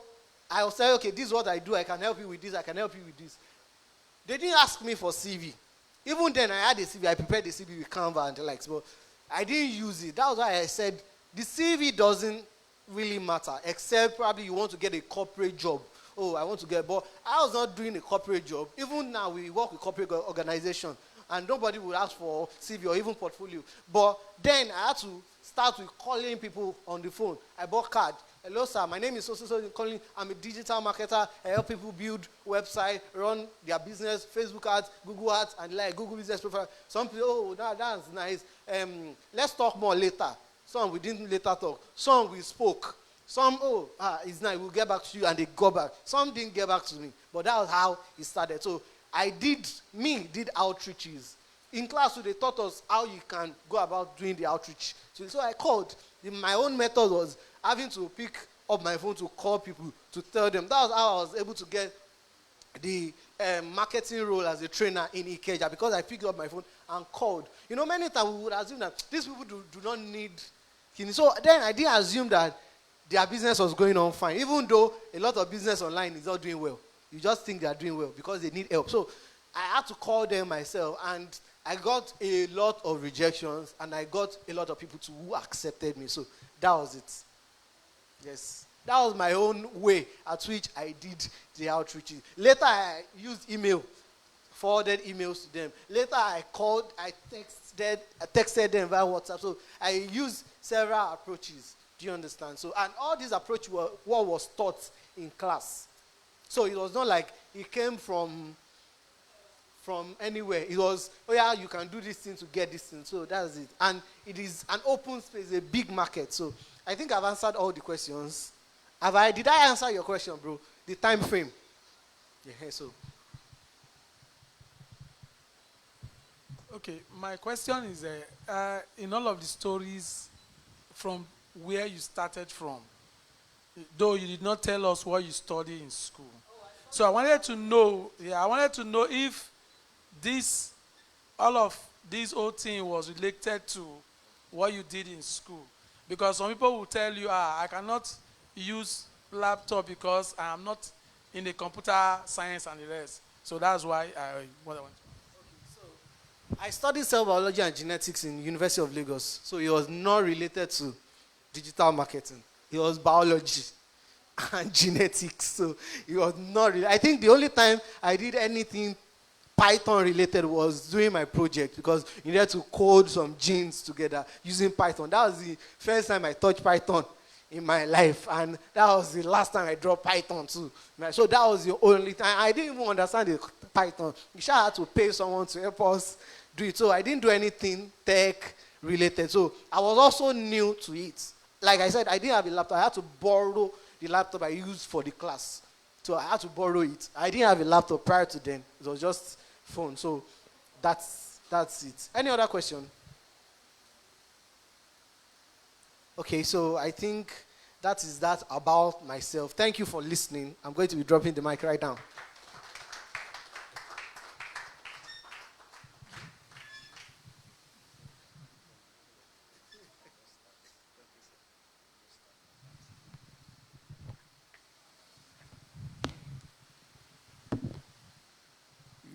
I was saying, okay, this is what I do. I can help you with this. I can help you with this. They didn't ask me for CV. Even then, I had a CV. I prepared the CV with Canva and the likes, but I didn't use it. That was why I said the CV doesn't really matter, except probably you want to get a corporate job. Oh, I want to get, but I was not doing a corporate job. Even now, we work with corporate organization, and nobody would ask for CV or even portfolio. But then I had to start with calling people on the phone. I bought card. Hello, sir. My name is so calling. I'm a digital marketer. I help people build website, run their business, Facebook ads, Google ads, and like Google business profile. Some people, oh, that's nice. Let's talk more later. Some we didn't later talk. Some we spoke. Some, it's nice. We'll get back to you, and they go back. Some didn't get back to me, but that was how it started. So I did outreaches. In class, so they taught us how you can go about doing the outreach. So I called. My own method was having to pick up my phone to call people to tell them. That was how I was able to get the marketing role as a trainer in Ikeja, because I picked up my phone and called. You know, many times we would assume that these people do not need. So then I didn't assume that their business was going on fine, even though a lot of business online is not doing well. You just think they are doing well because they need help. So I had to call them myself, and I got a lot of rejections, and I got a lot of people who accepted me. So that was it. Yes. That was my own way at which I did the outreach. Later, I used email, forwarded emails to them. Later, I called, I texted them via WhatsApp. So I used several approaches. Do you understand? So, and all these approaches were what was taught in class. So it was not like it came from anywhere. It was, oh yeah, you can do this thing to get this thing. So that's it. And it is an open space, a big market. So I think I've answered all the questions. Did I answer your question, bro? The time frame. Yeah, so. Okay, my question is, in all of the stories from where you started from, though you did not tell us what you studied in school. So I wanted to know if all of this whole thing was related to what you did in school. Because some people will tell you, I cannot use laptop because I am not in the computer science and the rest. So that's why what I want to. I studied cell biology and genetics in University of Lagos. So it was not related to digital marketing. It was biology and genetics. So it was not really. I think the only time I did anything Python related was doing my project, because you needed to code some genes together using Python. That was the first time I touched Python in my life, and that was the last time I dropped Python too. So that was the only time. I didn't even understand the Python. You should have to pay someone to help us do it. So I didn't do anything tech related. So I was also new to it. Like I said, I didn't have a laptop. I had to borrow the laptop I used for the class. So I had to borrow it. I didn't have a laptop prior to then. It was just phone. So that's it. Any other question? Okay, so I think that is that about myself. Thank you for listening. I'm going to be dropping the mic right now.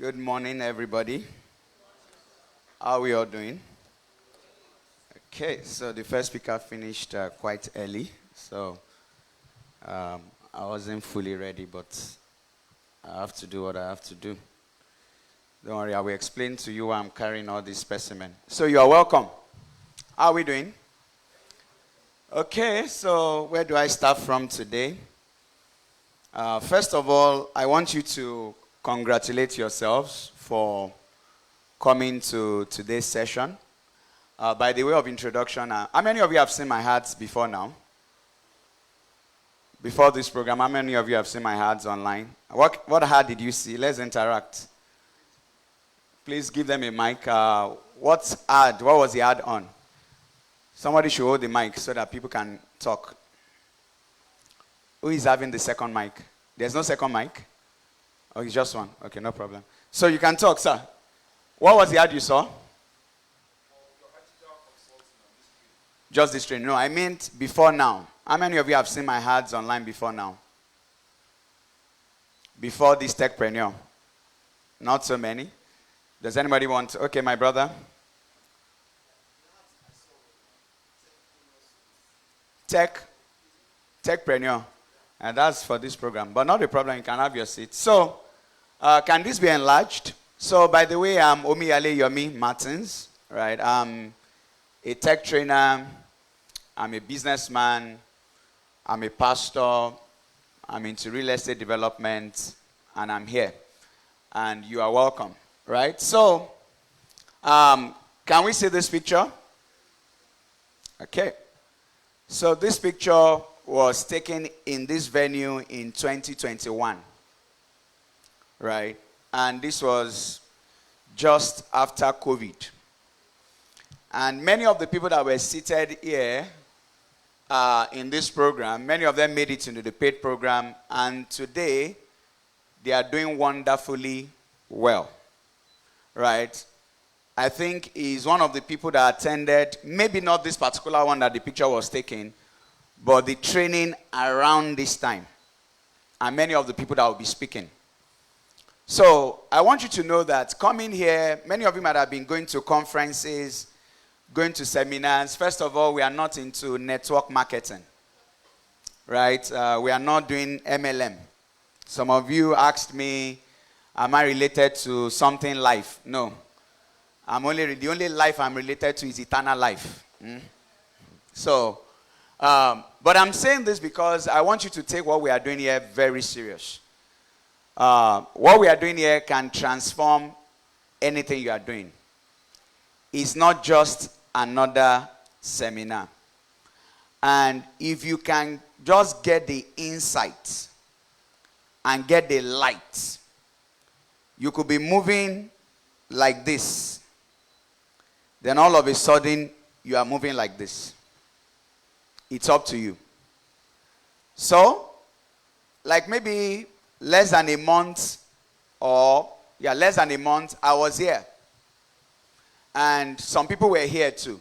Good morning, everybody. How are we all doing? Okay, so the first speaker finished quite early, so I wasn't fully ready, but I have to do what I have to do. Don't worry, I will explain to you why I'm carrying all this specimen. So you are welcome. How are we doing? Okay, so where do I start from today? First of all, I want you to congratulate yourselves for coming to today's session. By the way of introduction, how many of you have seen my ads before now? Before this program, how many of you have seen my ads online? What ad did you see? Let's interact. Please give them a mic. What was the ad on? Somebody should hold the mic so that people can talk. Who is having the second mic? There's no second mic? Oh, it's just one. Okay, no problem. So you can talk, sir. What was the ad you saw? Just this training. No, I meant before now. How many of you have seen my ads online before now? Before this Techpreneur? Not so many. Does anybody want? Okay, my brother. Techpreneur. And that's for this program. But not a problem. You can have your seat. So, can this be enlarged? So, by the way, I'm Omiyale Yomi Martins. Right? I'm a tech trainer. I'm a businessman. I'm a pastor. I'm into real estate development. And I'm here. And you are welcome. Right? So, can we see this picture? Okay. So this picture was taken in this venue in 2021. Right? And this was just after COVID. And many of the people that were seated here in this program, many of them made it into the paid program. And today, they are doing wonderfully well. Right? I think he's one of the people that attended, maybe not this particular one that the picture was taken, but the training around this time. And many of the people that will be speaking. So I want you to know that coming here, many of you might have been going to conferences, going to seminars. First of all, we are not into network marketing. Right? We are not doing MLM. Some of you asked me, am I related to something life? No. The only life I'm related to is eternal life. So, but I'm saying this because I want you to take what we are doing here very serious. What we are doing here can transform anything you are doing. It's not just another seminar. And if you can just get the insight and get the light, you could be moving like this. Then all of a sudden, you are moving like this. It's up to you. So, like maybe less than a month, I was here. And some people were here too.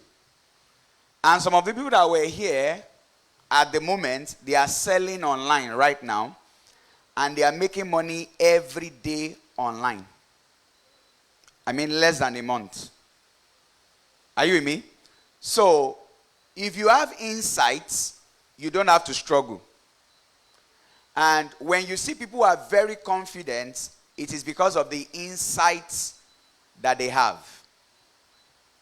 And some of the people that were here at the moment, they are selling online right now. And they are making money every day online. I mean, less than a month. Are you with me? So, if you have insights, you don't have to struggle. And when you see people who are very confident, it is because of the insights that they have.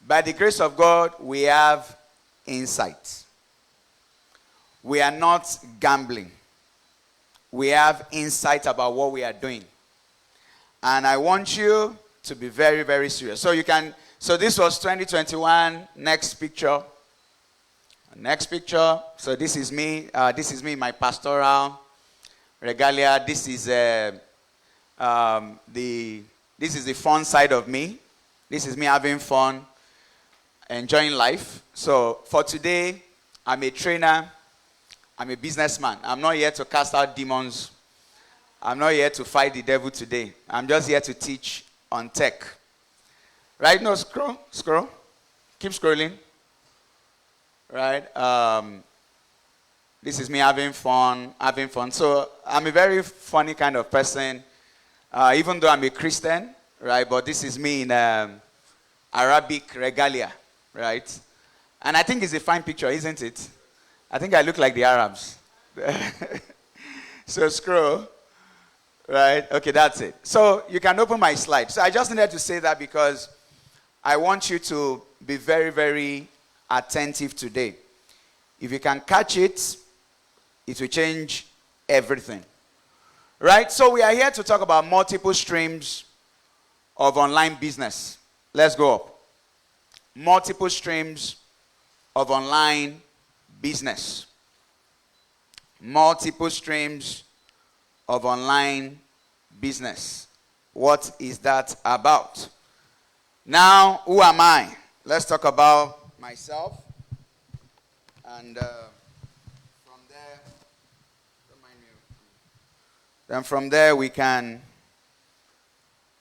By the grace of God, we have insights. We are not gambling. We have insight about what we are doing. And I want you to be very, very serious. So this was 2021. Next picture. Next picture. So this is me. This is me, my pastoral regalia. This is the fun side of me. This is me having fun, enjoying life. So for today, I'm a trainer. I'm a businessman. I'm not here to cast out demons. I'm not here to fight the devil today. I'm just here to teach on tech. Right? No, scroll. Keep scrolling. Right? This is me having fun. So I'm a very funny kind of person. Even though I'm a Christian, right? But this is me in Arabic regalia, right? And I think it's a fine picture, isn't it? I think I look like the Arabs. So scroll. Right? Okay, that's it. So you can open my slide. So I just needed to say that because I want you to be very, very attentive today. If you can catch it, it will change everything. Right? So we are here to talk about multiple streams of online business. Let's go up. Multiple streams of online business. Multiple streams of online business. What is that about? Now, who am I? Let's talk about myself. And from there we can.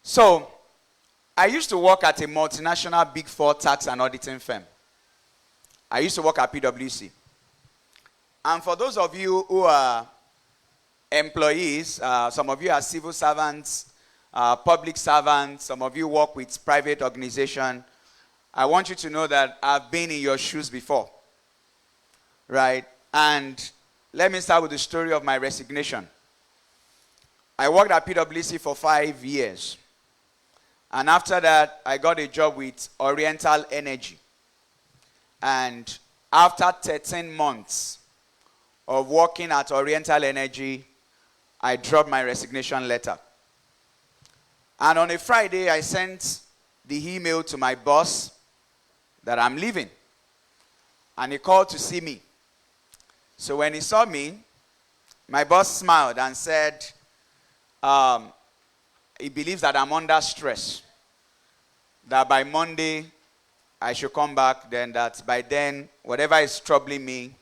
So, I used to work at a multinational Big Four tax and auditing firm. I used to work at PwC. And for those of you who are employees, some of you are civil servants, public servants, some of you work with private organization, I want you to know that I've been in your shoes before. Right? And let me start with the story of my resignation. I worked at PwC for 5 years. And after that, I got a job with Oriental Energy. And after 13 months of working at Oriental Energy, I dropped my resignation letter. And on a Friday, I sent the email to my boss that I'm leaving. And he called to see me. So when he saw me, my boss smiled and said, he believes that I'm under stress. That by Monday, I should come back. Then that by then, whatever is troubling me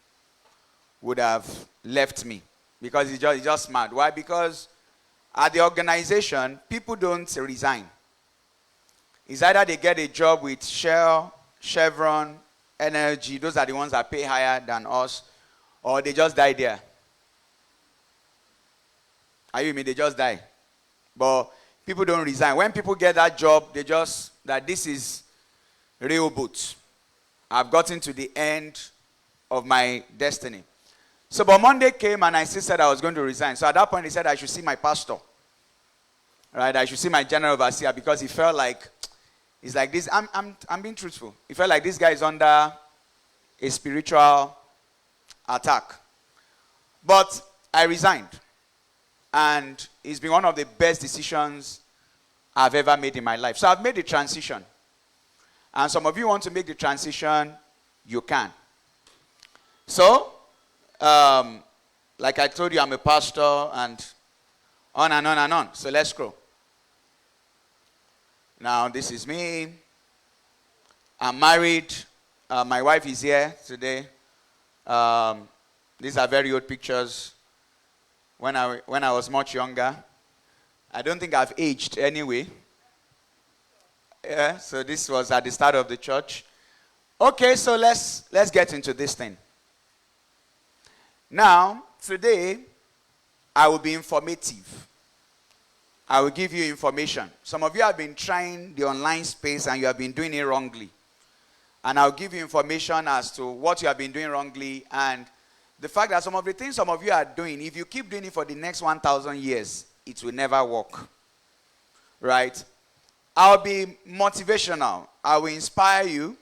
would have left me. Because he just smiled. Why? Because at the organization, people don't resign. It's either they get a job with Shell, Chevron, Energy, those are the ones that pay higher than us, or they just die there. Are you with me? They just die. But people don't resign. When people get that job, they just, that this is real boots. I've gotten to the end of my destiny. So, but Monday came and I still said I was going to resign. So at that point, he said I should see my pastor. Right? I should see my general overseer because he felt like, it's like this. I'm being truthful. He felt like this guy is under a spiritual attack. But I resigned. And it's been one of the best decisions I've ever made in my life. So I've made the transition. And some of you want to make the transition, you can. So, like I told you, I'm a pastor and on and on and on. So let's scroll. Now, this is me. I'm married. My wife is here today. These are very old pictures when I was much younger. I don't think I've aged anyway. Yeah, so this was at the start of the church. Okay, so let's get into this thing. Now, today, I will be informative. I will give you information. Some of you have been trying the online space and you have been doing it wrongly. And I'll give you information as to what you have been doing wrongly and the fact that some of the things some of you are doing, if you keep doing it for the next 1,000 years, it will never work. Right? I'll be motivational. I will inspire you.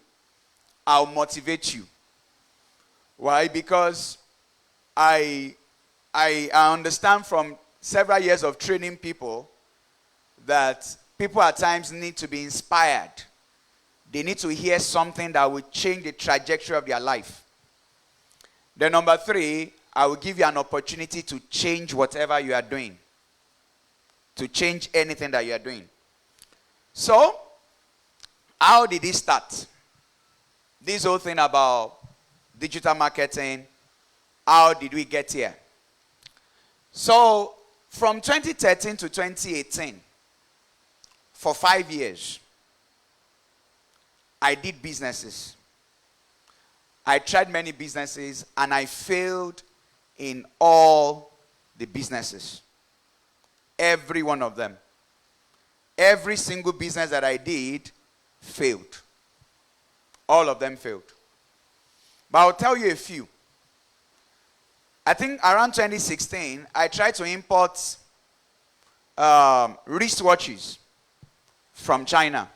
I'll motivate you. Why? Because I understand from several years of training people that people at times need to be inspired. They need to hear something that will change the trajectory of their life. Then number 3, I will give you an opportunity to change whatever you are doing. To change anything that you are doing. So, how did it start? This whole thing about digital marketing, how did we get here? So, from 2013 to 2018, for 5 years, I did businesses. I tried many businesses and I failed in all the businesses. Every one of them. Every single business that I did failed. All of them failed. But I'll tell you a few. I think around 2016, I tried to import wristwatches from China.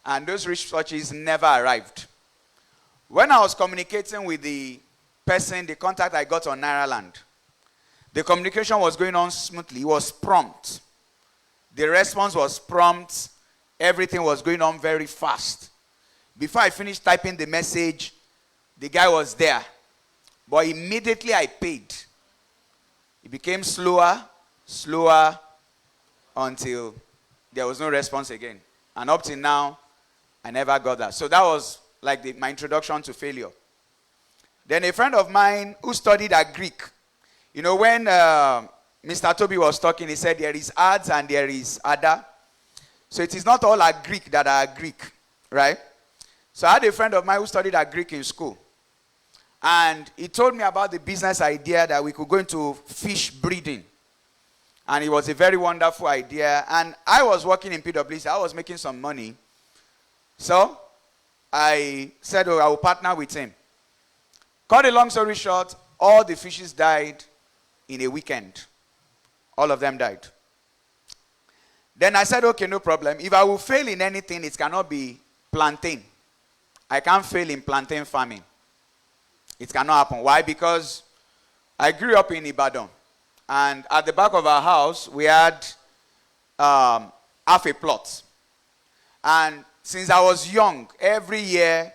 And those wristwatches never arrived. When I was communicating with the person, the contact I got on Nairaland, the communication was going on smoothly. It was prompt. The response was prompt. Everything was going on very fast. Before I finished typing the message, the guy was there. But immediately I paid. It became slower until there was no response again. And up till now, I never got that. So that was like my introduction to failure. Then a friend of mine who studied Greek, you know, when Mr. Toby was talking, he said there is ads and there is ada. So it is not all Greek that are Greek, right? So I had a friend of mine who studied Greek in school. And he told me about the business idea that we could go into fish breeding. And it was a very wonderful idea. And I was working in PwC. I was making some money. So I said, I will partner with him. Cut a long story short, all the fishes died in a weekend. All of them died. Then I said, okay, no problem. If I will fail in anything, it cannot be plantain. I can't fail in plantain farming. It cannot happen. Why? Because I grew up in Ibadan. And at the back of our house, we had half a plot. And since I was young, every year,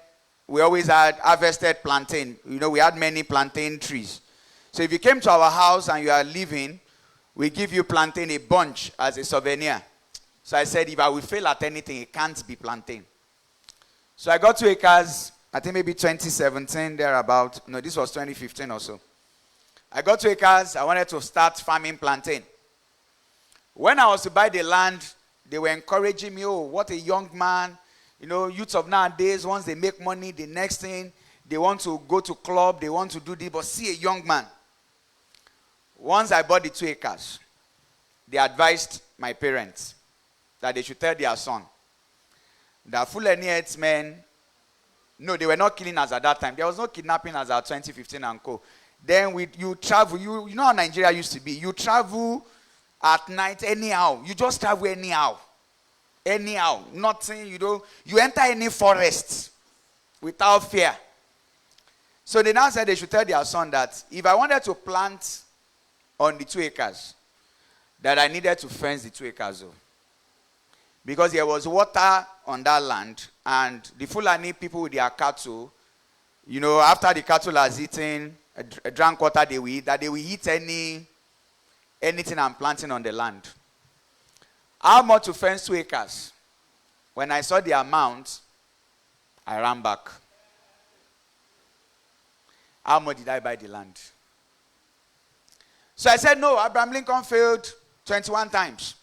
we always had harvested plantain. You know, we had many plantain trees. So if you came to our house and you are living, we give you plantain, a bunch, as a souvenir. So I said, if I will fail at anything, it can't be plantain. So I got 2 acres, I think maybe 2017, thereabout. No, this was 2015 or so. I got 2 acres. I wanted to start farming plantain. When I was to buy the land, they were encouraging me, oh, what a young man. You know, youths of nowadays, once they make money, the next thing, they want to go to club, they want to do this, but see a young man. Once I bought the 2 acres, they advised my parents that they should tell their son that Fulani herdsmen, no, they were not killing us at that time. There was no kidnapping as at 2015 and co. Then you travel, you know how Nigeria used to be. You travel at night anyhow. You just travel anyhow. Anyhow. Nothing, you enter any forest without fear. So they now said they should tell their son that if I wanted to plant on the 2 acres, that I needed to fence the 2 acres. Because there was water on that land, and the Fulani people with their cattle, you know, after the cattle has eaten, drank water, they will eat, that they will eat anything I'm planting on the land. How much to fence 2 acres? When I saw the amount, I ran back. How much did I buy the land? So I said, no, Abraham Lincoln failed 21 times.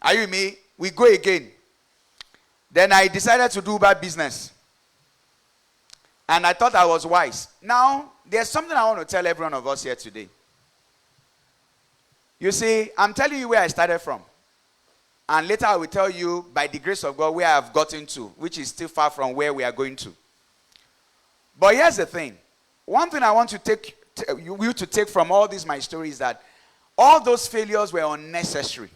Are you with me? We go again. Then I decided to do Uber business. And I thought I was wise. Now, there's something I want to tell every one of us here today. You see, I'm telling you where I started from. And later I will tell you, by the grace of God, where I have gotten to, which is still far from where we are going to. But here's the thing. One thing I want to take you to take from all these my stories is that all those failures were unnecessary.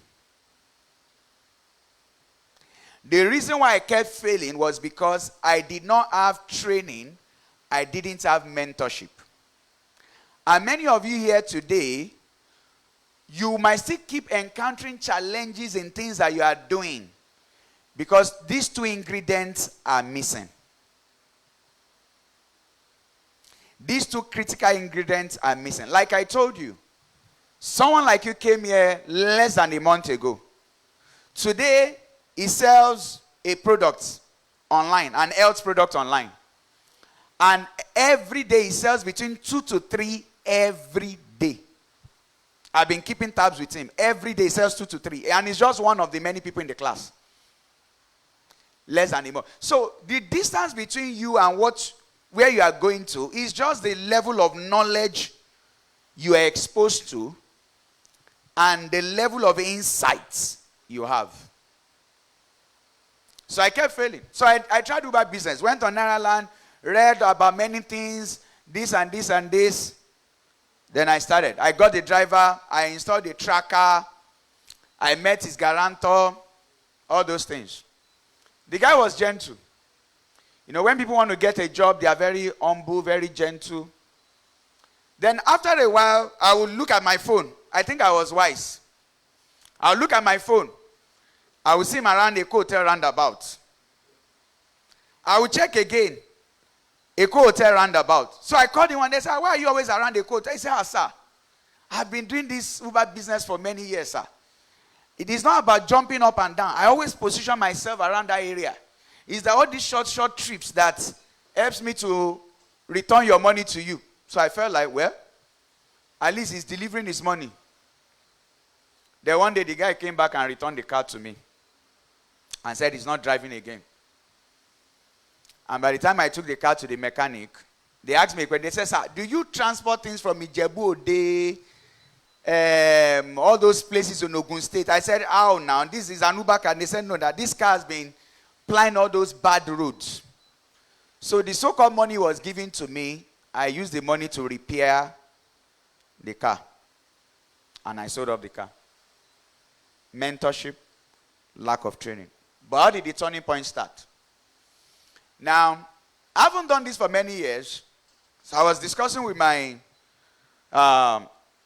The reason why I kept failing was because I did not have training. I didn't have mentorship. And many of you here today, you might still keep encountering challenges in things that you are doing because these 2 ingredients are missing. These 2 critical ingredients are missing. Like I told you, someone like you came here less than a month ago. Today, he sells a product online, an health product online. And every day he sells between 2 to 3 every day. I've been keeping tabs with him. Every day he sells 2 to 3. And he's just one of the many people in the class. Less than a month. So the distance between you and where you are going to is just the level of knowledge you are exposed to and the level of insights you have. So I kept failing. So I tried to do my business. Went on Nairaland, read about many things, this and this and this. Then I started. I got the driver. I installed the tracker. I met his guarantor. All those things. The guy was gentle. You know, when people want to get a job, they are very humble, very gentle. Then after a while, I would look at my phone. I think I was wise. I'll look at my phone. I will see him around a hotel roundabout. I will check again. A hotel roundabout. So I called him one day and said, why are you always around a hotel? He said, sir, I've been doing this Uber business for many years, sir. It is not about jumping up and down. I always position myself around that area. It's that all these short trips that helps me to return your money to you. So I felt like, well, at least he's delivering his money. Then one day the guy came back and returned the car to me and said he's not driving again. And by the time I took the car to the mechanic, they asked me a question. They said, sir, do you transport things from Ijebu Ode, all those places in Ogun State? I said, how now? This is an Uber car. And they said, no, that this car has been plying all those bad roads. So the so-called money was given to me. I used the money to repair the car. And I sold off the car. Mentorship, lack of training. But how did the turning point start? Now, I haven't done this for many years. So I was discussing with my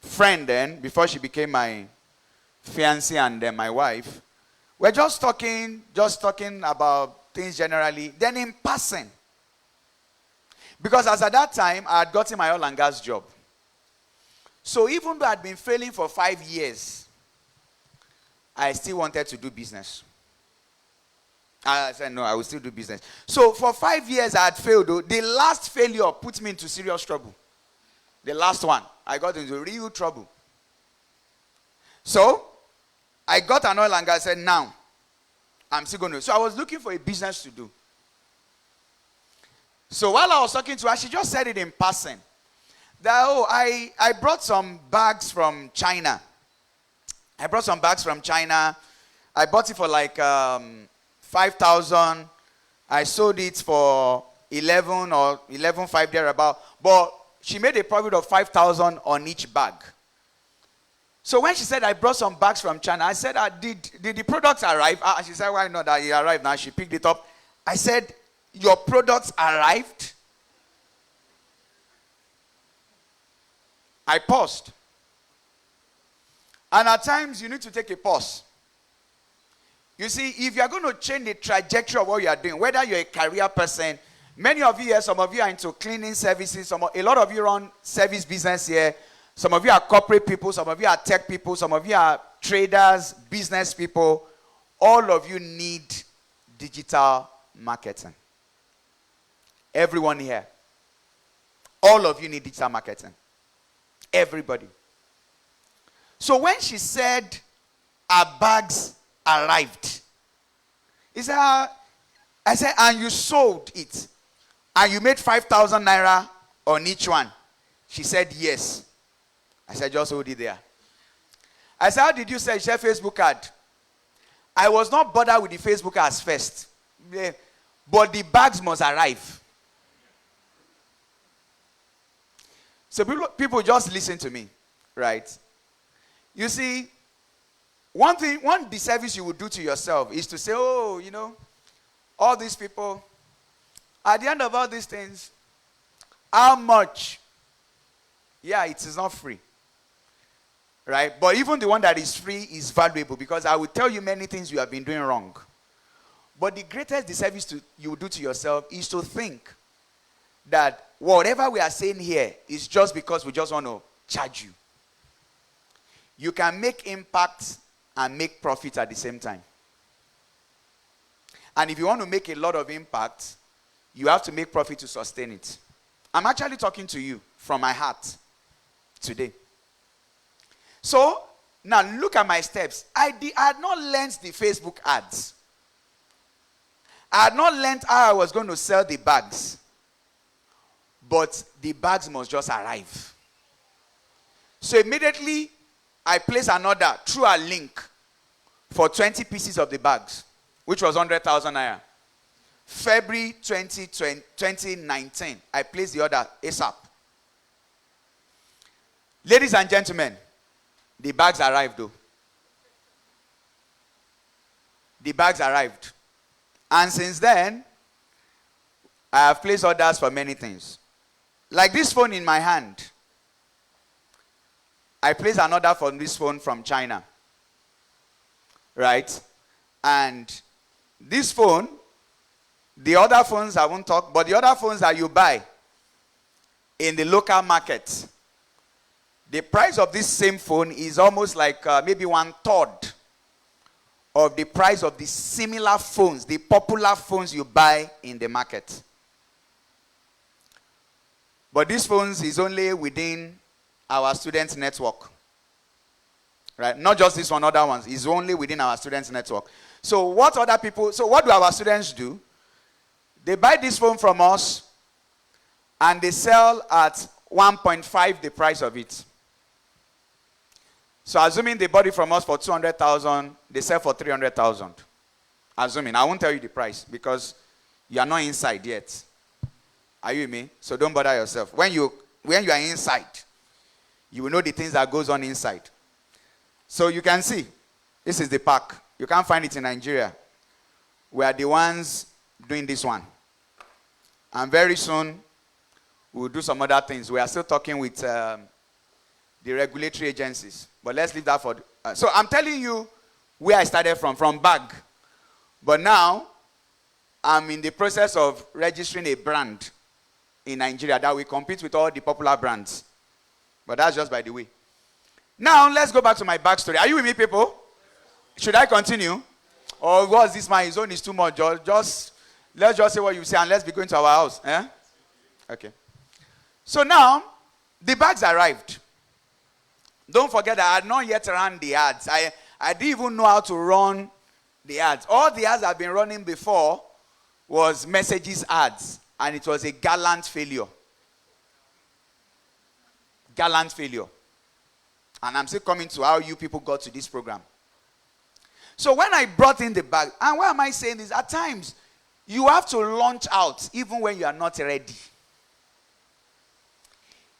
friend then, before she became my fiancée and then my wife. We're just talking about things generally. Then in passing, because as at that time, I had gotten my oil and gas job. So even though I'd been failing for 5 years, I still wanted to do business. I said, no, I will still do business. So for 5 years, I had failed. Though. The last failure put me into serious trouble. The last one, I got into real trouble. So I got an oil and gas. I said, now, I'm still going to. So I was looking for a business to do. So while I was talking to her, she just said it in passing. That, I brought some bags from China. I brought some bags from China. I bought it for like 5,000. I sold it for 11 or 11.5 thereabout. But she made a profit of 5,000 on each bag. So when she said I brought some bags from China, I said, did the products arrive? She said, why not? That it arrived now. She picked it up. I said, your products arrived? I paused. And at times, you need to take a pause. You see, if you are going to change the trajectory of what you are doing, whether you're a career person, many of you here, some of you are into cleaning services, a lot of you run service business here, some of you are corporate people, some of you are tech people, some of you are traders, business people. All of you need digital marketing. Everyone here. All of you need digital marketing. Everybody. So when she said our bags arrived, I said, and you sold it, and you made 5,000 naira on each one. She said, yes. I said, just hold it there. I said, how did you say? She said, Facebook ad. I was not bothered with the Facebook ads first. But the bags must arrive. So people just listen to me, right? You see, one disservice you would do to yourself is to say, oh, you know, all these people, at the end of all these things, how much? Yeah, it is not free. Right? But even the one that is free is valuable, because I will tell you many things you have been doing wrong. But the greatest disservice you will do to yourself is to think that whatever we are saying here is just because we just want to charge you. You can make impact and make profit at the same time. And if you want to make a lot of impact, you have to make profit to sustain it. I'm actually talking to you from my heart today. So, now look at my steps. I had not learned the Facebook ads. I had not learned how I was going to sell the bags. But the bags must just arrive. So immediately, I placed an order through a link for 20 pieces of the bags, which was 100,000 naira. February 2019, I placed the order ASAP. Ladies and gentlemen, the bags arrived though. The bags arrived. And since then, I have placed orders for many things. Like this phone in my hand. I placed an order for this phone from China. Right? And this phone, the other phones I won't talk, but the other phones that you buy in the local market, the price of this same phone is almost like maybe 1/3 of the price of the similar phones, the popular phones you buy in the market. But these phones is only within our student network. Right? Not just this one, other ones. It's only within our student network. So what do our students do? They buy this phone from us and they sell at 1.5 the price of it. So assuming they bought it from us for 200,000, they sell for 300,000. Assuming. I won't tell you the price because you are not inside yet. Are you with me? So don't bother yourself. When you are inside, you will know the things that goes on inside. So you can see, this is the pack. You can't find it in Nigeria. We are the ones doing this one. And very soon, we'll do some other things. We are still talking with the regulatory agencies. But let's leave that for... so I'm telling you where I started from bag. But now, I'm in the process of registering a brand in Nigeria that will compete with all the popular brands. But that's just by the way. Now, let's go back to my backstory. Are you with me, people? Should I continue? Or what's this man? His own is too much. Let's just say what you say and let's be going to our house. Eh? Okay. So now, the bags arrived. Don't forget that I had not yet run the ads. I didn't even know how to run the ads. All the ads I've been running before was messages ads. And it was a gallant failure. Gallant failure. And I'm still coming to how you people got to this program. So when I brought in the bag, and why am I saying this? At times, you have to launch out even when you are not ready.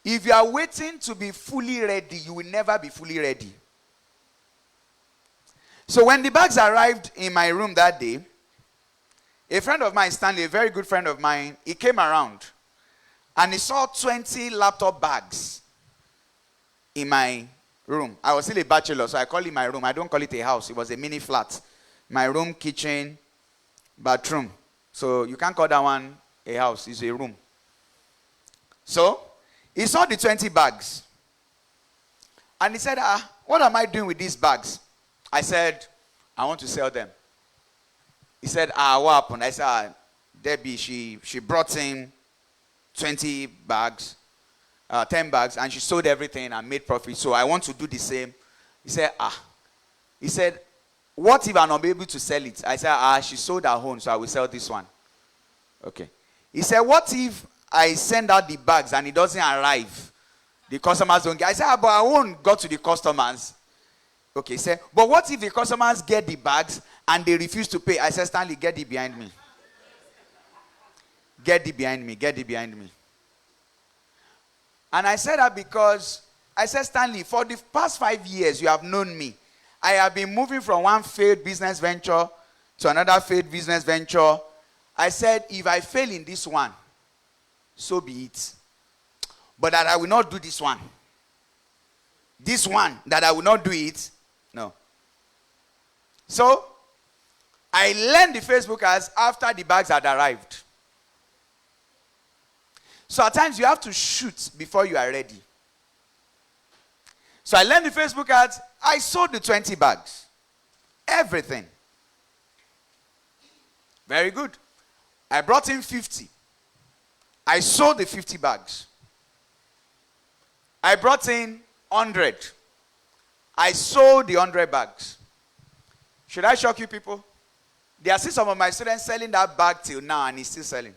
If you are waiting to be fully ready, you will never be fully ready. So when the bags arrived in my room that day, a friend of mine, Stanley, a very good friend of mine, he came around and he saw 20 laptop bags in my room. I was still a bachelor, so I call it my room. I don't call it a house. It was a mini flat. My room, kitchen, bathroom. So you can't call that one a house. It's a room. So he saw the 20 bags. And he said, what am I doing with these bags? I said, I want to sell them. He said, what happened? I said, Debbie, she brought in 20 bags. 10 bags, and she sold everything and made profit. So I want to do the same. He said, He said, what if I'm not able to sell it? I said, she sold her own, so I will sell this one. Okay. He said, what if I send out the bags and it doesn't arrive? The customers don't get. I said, but I won't go to the customers. Okay, he said, but what if the customers get the bags and they refuse to pay? I said, Stanley, get it behind me. Get it behind me. Get it behind me. And I said that because, I said, Stanley, for the past 5 years, you have known me. I have been moving from one failed business venture to another failed business venture. I said, if I fail in this one, so be it. But that I will not do this one. This one, that I will not do it, no. So, I learned the Facebook ads after the bags had arrived. So at times you have to shoot before you are ready. So I learned the Facebook ads. I sold the 20 bags. Everything. Very good. I brought in 50. I sold the 50 bags. I brought in 100. I sold the 100 bags. Should I shock you people? There are still some of my students selling that bag till now and he's still selling.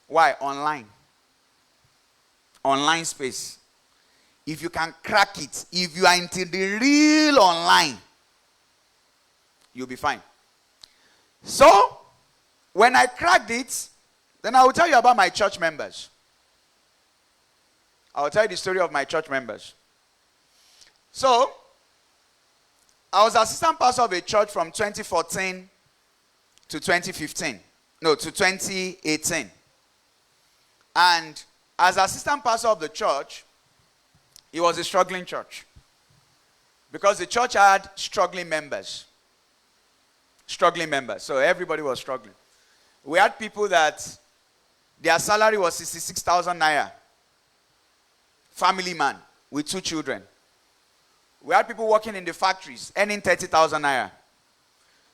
Why? Online. Online space. If you can crack it, if you are into the real online, you'll be fine. So, when I cracked it, then I will tell you about my church members. I will tell you the story of my church members. So, I was assistant pastor of a church from 2014 to 2015. No, to 2018. And as assistant pastor of the church, it was a struggling church. Because the church had struggling members. Struggling members. So everybody was struggling. We had people that their salary was 66,000 naira. Family man with 2 children. We had people working in the factories earning 30,000 naira.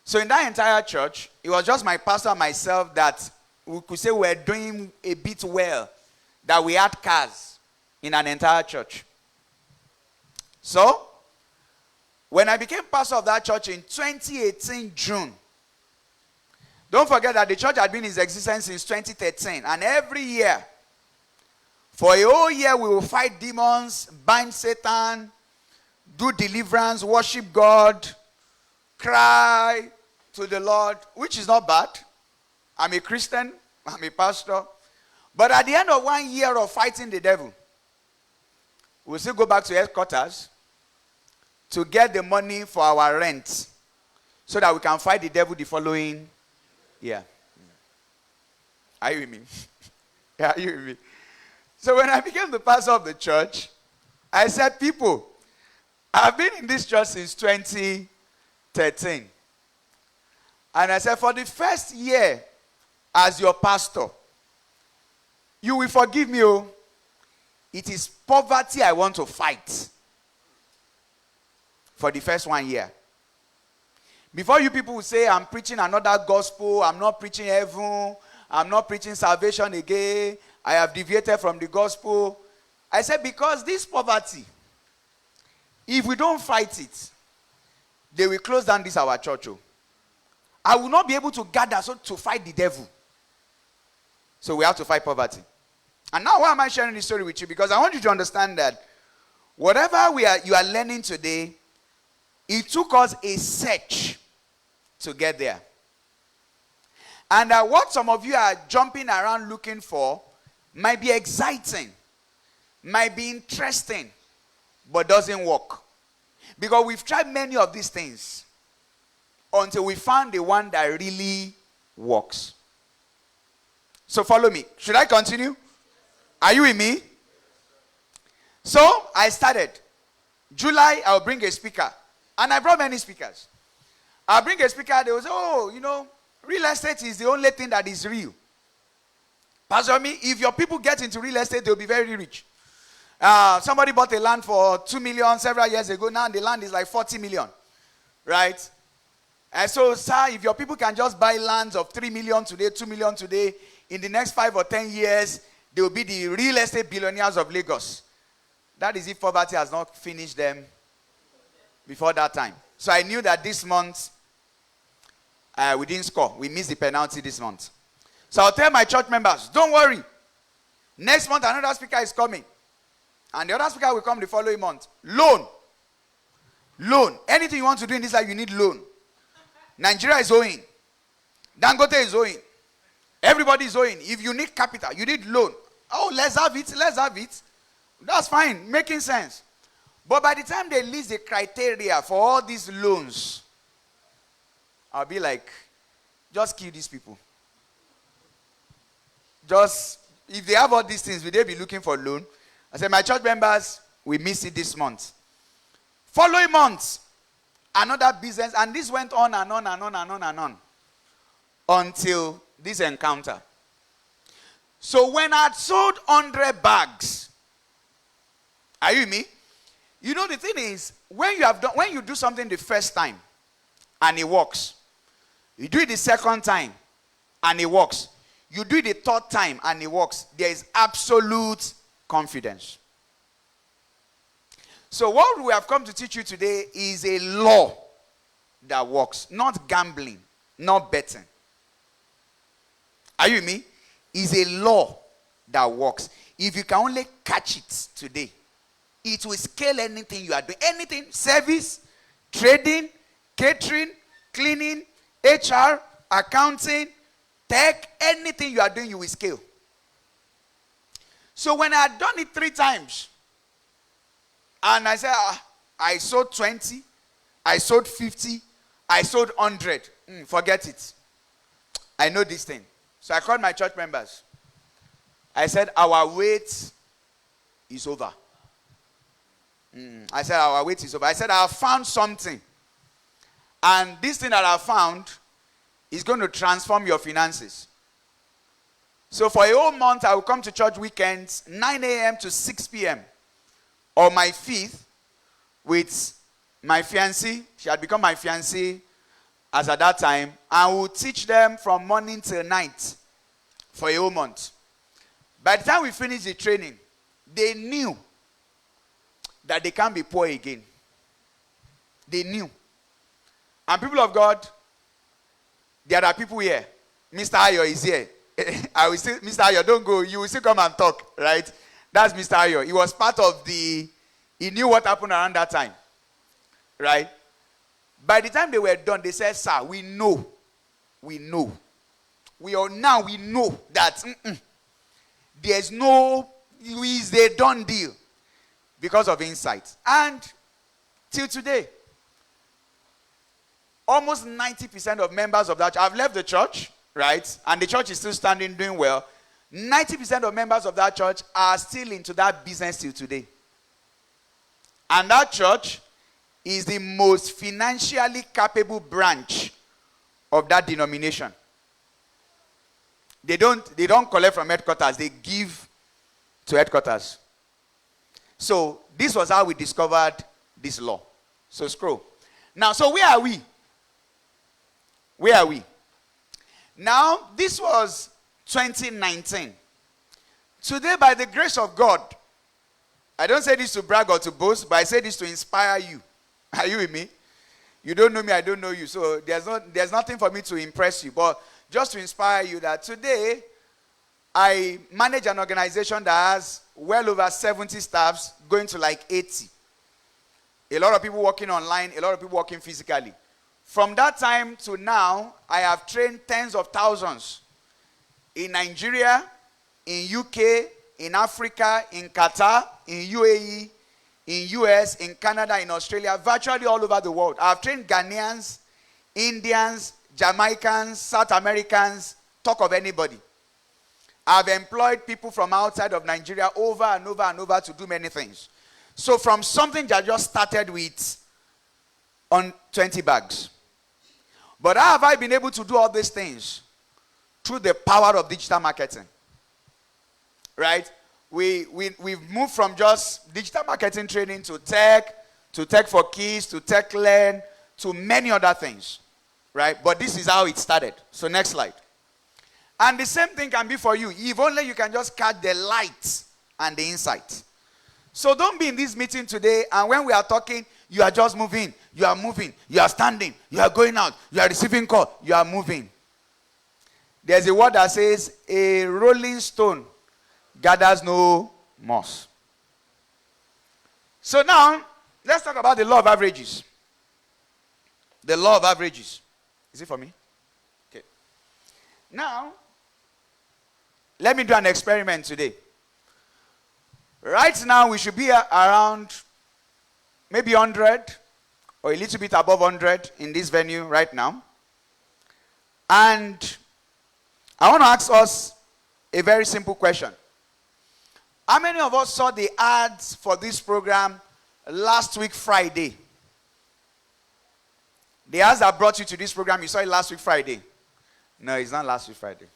So in that entire church, it was just my pastor and myself that we could say we were doing a bit well, that we had cars in an entire church. So, when I became pastor of that church in 2018 June, don't forget that the church had been in existence since 2013, and every year, for a whole year, we will fight demons, bind Satan, do deliverance, worship God, cry to the Lord, which is not bad. I'm a Christian, I'm a pastor. But at the end of 1 year of fighting the devil, we'll still go back to headquarters to get the money for our rent so that we can fight the devil the following year. Are you with me? Yeah, are you with me? So when I became the pastor of the church, I said, people, I've been in this church since 2013. And I said, for the first year as your pastor, you will forgive me, oh. It is poverty I want to fight for the first 1 year. Before you people will say, I'm preaching another gospel, I'm not preaching heaven, I'm not preaching salvation again, I have deviated from the gospel. I said, because this poverty, if we don't fight it, they will close down this our church. Oh. I will not be able to gather to fight the devil. So we have to fight poverty. And now why am I sharing this story with you? Because I want you to understand that whatever you are learning today, it took us a search to get there. And what some of you are jumping around looking for might be exciting, might be interesting, but doesn't work. Because we've tried many of these things until we found the one that really works. So follow me. Should I continue? Are you with me? So I started. July, I'll bring a speaker. And I brought many speakers. I'll bring a speaker, they will say, oh, you know, real estate is the only thing that is real. Pastor me, if your people get into real estate, they'll be very rich. Somebody bought a land for 2 million several years ago. Now the land is like 40 million. Right? And so, sir, if your people can just buy lands of 3 million today, 2 million today, in the next 5 or 10 years, they will be the real estate billionaires of Lagos. That is if poverty has not finished them before that time. So I knew that this month, we didn't score. We missed the penalty this month. So I'll tell my church members, don't worry. Next month, another speaker is coming. And the other speaker will come the following month. Loan. Loan. Anything you want to do in this life, you need loan. Nigeria is owing. Dangote is owing. Everybody is owing. If you need capital, you need loan. Oh, let's have it. Let's have it. That's fine. Making sense. But by the time they list the criteria for all these loans, I'll be like, just kill these people. Just, if they have all these things, will they be looking for loan? I said, my church members, we miss it this month. Following month, another business, and this went on and on and on and on and on until this encounter. So when I had sold 100 bags, are you with me? You know, the thing is, when you do something the first time and it works, you do it the second time and it works, you do it the third time and it works, there is absolute confidence. So what we have come to teach you today is a law that works, not gambling, not betting. Are you with me? Is a law that works. If you can only catch it today, it will scale anything you are doing. Anything, service, trading, catering, cleaning, HR, accounting, tech, anything you are doing, you will scale. So when I had done it 3 times, and I said, I sold 20, I sold 50, I sold 100. Forget it. I know this thing. So I called my church members. I said, our wait is over. I said, our wait is over. I said, I have found something. And this thing that I found is going to transform your finances. So for a whole month, I will come to church weekends, 9 a.m. to 6 p.m. on my 5th with my fiancée. She had become my fiancée as at that time. And we'll teach them from morning till night for a whole month. By the time we finished the training, they knew that they can't be poor again. They knew. And people of God, there are people here. Mr. Ayo is here. I will say, Mr. Ayo, don't go. You will still come and talk, right? That's Mr. Ayo. He was part of he knew what happened around that time, right? By the time they were done, they said, sir, we know. We know. We know that there's it's a done deal because of insight. And till today, almost 90% of members of that church have left the church, right? And the church is still standing, doing well. 90% of members of that church are still into that business till today. And that church is the most financially capable branch of that denomination. They don't collect from headquarters, they give to headquarters. So this was how we discovered this law. So scroll. Now, so where are we? Where are we? Now, this was 2019. Today, by the grace of God, I don't say this to brag or to boast, but I say this to inspire you. Are you with me? You don't know me, I don't know you. So there's nothing for me to impress you. But just to inspire you that today, I manage an organization that has well over 70 staffs, going to like 80. A lot of people working online, a lot of people working physically. From that time to now, I have trained tens of thousands in Nigeria, in UK, in Africa, in Qatar, in UAE, in US, in Canada, in Australia, virtually all over the world. I have trained Ghanaians, Indians, Jamaicans, South Americans, talk of anybody. I've employed people from outside of Nigeria over and over and over to do many things. So from something that just started with on 20 bags. But how have I been able to do all these things? Through the power of digital marketing. Right? We've moved from just digital marketing training to tech for kids, to tech learn, to many other things. Right? But this is how it started. So next slide. And the same thing can be for you. If only you can just catch the light and the insight. So don't be in this meeting today, and when we are talking, you are just moving, you are moving, you are standing, you are going out, you are receiving call, you are moving. There's a word that says, a rolling stone gathers no moss. So now, let's talk about the law of averages. The law of averages. Is it for me? Okay. Now, let me do an experiment today. Right now, we should be around maybe 100 or a little bit above 100 in this venue right now. And I want to ask us a very simple question. How many of us saw the ads for this program last week Friday? The ads that brought you to this program, you saw it last week Friday. No, it's not last week Friday.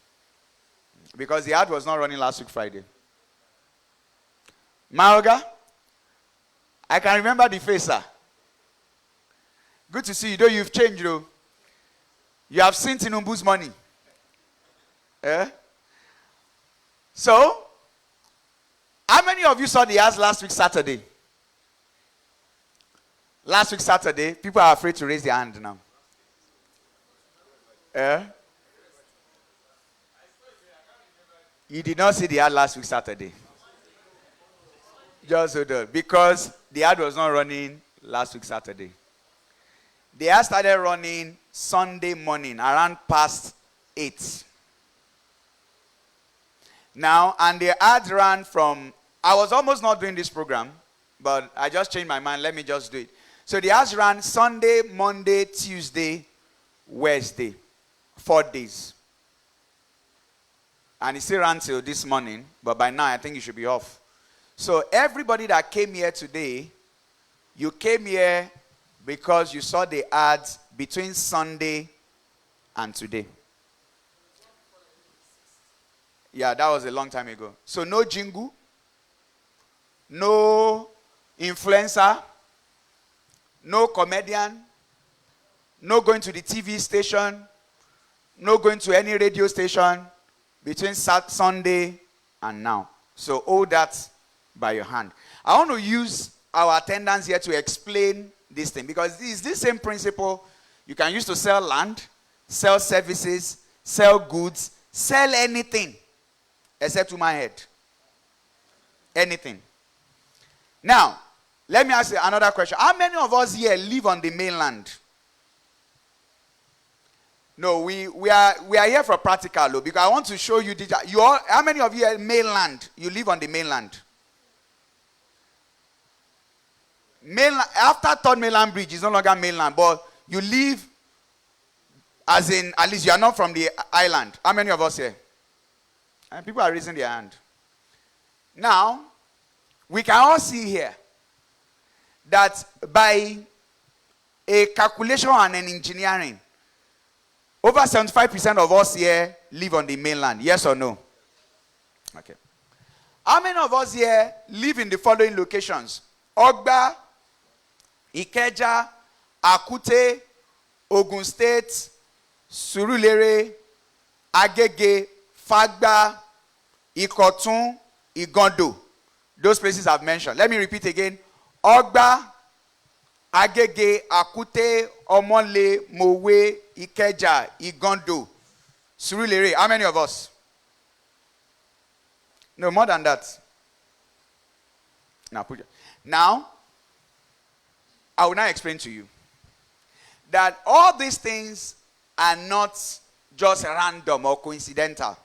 Because the ad was not running last week Friday. Maoga, I can remember the face, sir. Good to see you. Though you've changed, though. You have seen Tinubu's money. Eh? So, how many of you saw the ads last week Saturday? Last week Saturday, people are afraid to raise their hand now. Eh? You did not see the ad last week Saturday. Just hold on. Because the ad was not running last week Saturday. The ad started running Sunday morning around past 8. Now, and the ad ran from, I was almost not doing this program, but I just changed my mind. Let me just do it. So the ads ran Sunday, Monday, Tuesday, Wednesday. 4 days. And it still ran till this morning, but by now I think you should be off. So everybody that came here today, you came here because you saw the ads between Sunday and today. Yeah, that was a long time ago. So no jingle, no influencer, no comedian, no going to the TV station, no going to any radio station between Sunday and now. So hold that by your hand. I want to use our attendance here to explain this thing, because it's this same principle you can use to sell land, sell services, sell goods, sell anything except to my head. Anything. Now, let me ask you another question. How many of us here live on the mainland? No, we are here for practical, though, because I want to show you how many of you are mainland? You live on the mainland. Mainland, after Third Mainland Bridge, is no longer mainland, but you live as in, at least you are not from the island. How many of us here? And people are raising their hand. Now, we can all see here that by a calculation and an engineering, over 75% of us here live on the mainland. Yes or no? Okay. How many of us here live in the following locations? Ogba, Ikeja, Akute, Ogun State, Surulere, Agege, Fagba, Ikotun, Igondo. Those places I've mentioned. Let me repeat again. Ogba, Agege, Akute, Omole, Mowe, Ikeja, Igondo, Surulere. How many of us? No, more than that. Now, I will now explain to you that all these things are not just random or coincidental.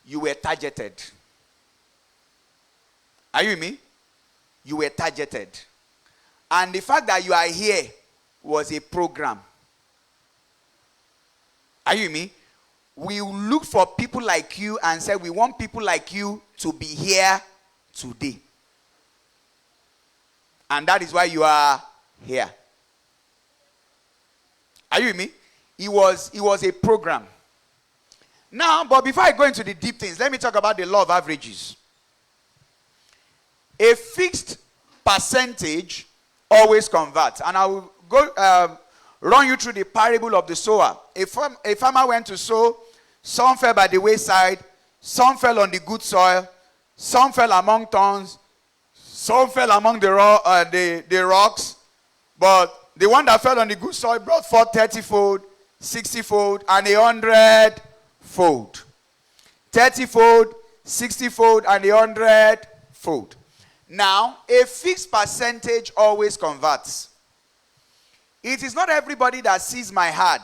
You were targeted. Are you with me? You were targeted. And the fact that you are here was a program. Are you with me? We look for people like you and said we want people like you to be here today. And that is why you are here. Are you with me? It was a program. Now, but before I go into the deep things, let me talk about the law of averages. A fixed percentage always converts. And I will go run you through the parable of the sower. A farmer went to sow. Some fell by the wayside. Some fell on the good soil. Some fell among thorns. Some fell among the rocks. But the one that fell on the good soil brought forth 30-fold, 60-fold, and 100-fold. 30-fold, 60-fold, and 100-fold. Now, a fixed percentage always converts. It is not everybody that sees my ad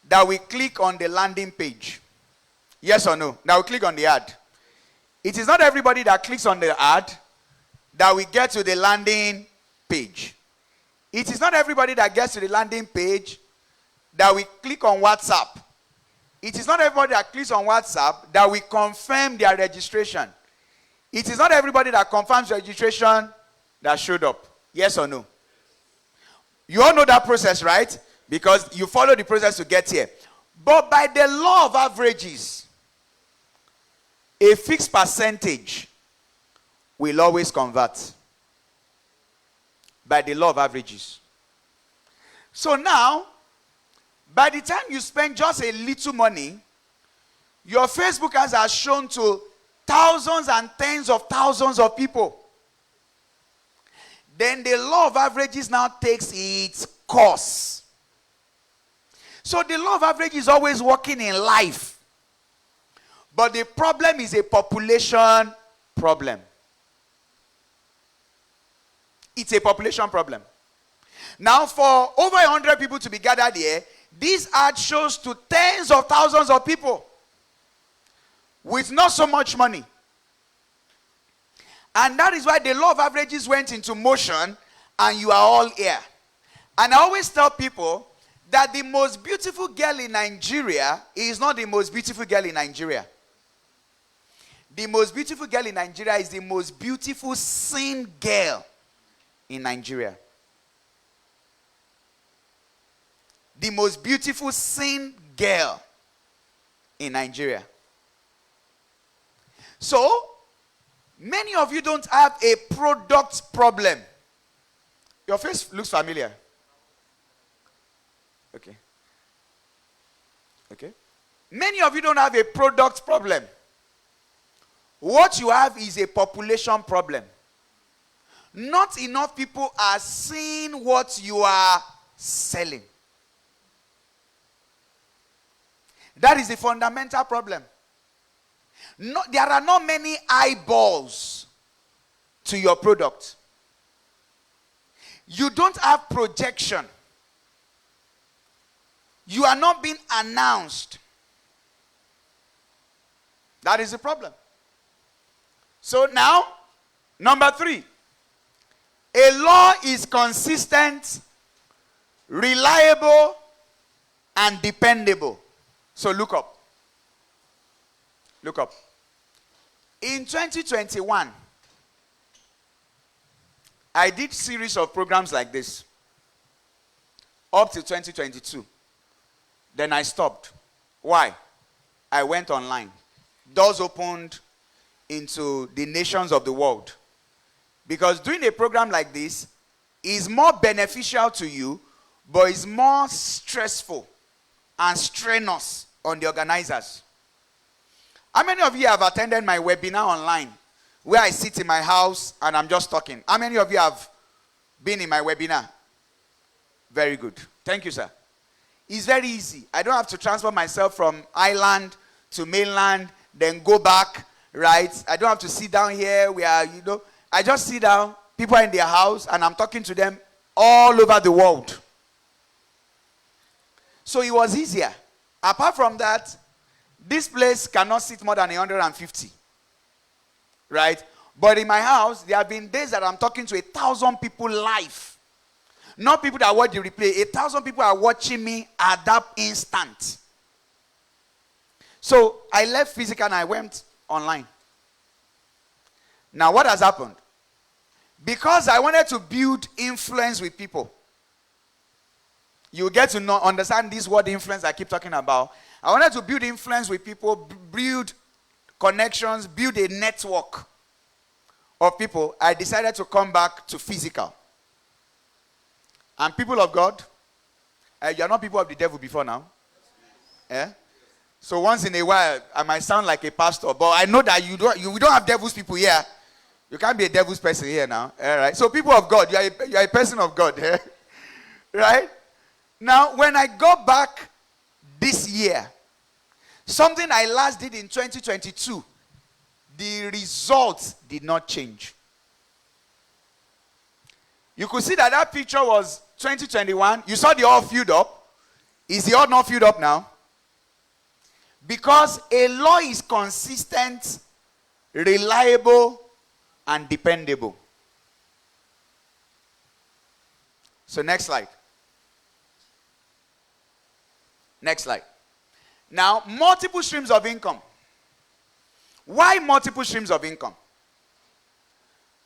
that will click on the landing page. Yes or no? That will click on the ad. It is not everybody that clicks on the ad that will get to the landing page. It is not everybody that gets to the landing page that will click on WhatsApp. It is not everybody that clicks on WhatsApp that will confirm their registration. It is not everybody that confirms registration that showed up. Yes or no? You all know that process, right? Because you follow the process to get here. But by the law of averages, a fixed percentage will always convert. By the law of averages. So now, by the time you spend just a little money, your Facebook ads are shown to thousands and tens of thousands of people. Then the law of averages now takes its course. So the law of average is always working in life. But the problem is a population problem. It's a population problem. Now, for over 100 people to be gathered here, this ad shows to tens of thousands of people with not so much money. And that is why the law of averages went into motion, and you are all here. And I always tell people that the most beautiful girl in Nigeria is not the most beautiful girl in Nigeria. The most beautiful girl in Nigeria is the most beautiful seen girl in Nigeria. The most beautiful seen girl in Nigeria. So, many of you don't have a product problem. Your face looks familiar. Okay. Okay. Many of you don't have a product problem. What you have is a population problem. Not enough people are seeing what you are selling. That is the fundamental problem. No, there are not many eyeballs to your product. You don't have projection. You are not being announced. That is the problem. So now, number 3. A law is consistent, reliable, and dependable. So look up. Look up. In 2021, I did series of programs like this up to 2022. Then I stopped. Why? I went online. Doors opened into the nations of the world. Because doing a program like this is more beneficial to you, but is more stressful and strenuous on the organizers. How many of you have attended my webinar online where I sit in my house and I'm just talking? How many of you have been in my webinar? Very good. Thank you, sir. It's very easy. I don't have to transfer myself from island to mainland, then go back, right? I don't have to sit down here where, I just sit down, people are in their house, and I'm talking to them all over the world. So it was easier. Apart from that, this place cannot sit more than 150. Right? But in my house, there have been days that I'm talking to 1,000 people live. Not people that watch the replay. 1,000 people are watching me at that instant. So I left physical and I went online. Now what has happened? Because I wanted to build influence with people. You get to understand this word influence I keep talking about. I wanted to build influence with people, build connections, build a network of people. I decided to come back to physical. And people of God, you are not people of the devil before now. Yeah? So once in a while, I might sound like a pastor, but I know that we don't have devil's people here. You can't be a devil's person here now. All right? So people of God, you are a person of God. Eh? Right? Now, when I got back this year, something I last did in 2022, the results did not change. You could see that that picture was 2021. You saw the all filled up. Is the all not filled up now? Because a law is consistent, reliable, and dependable. So next slide. Next slide. Now, multiple streams of income. Why multiple streams of income?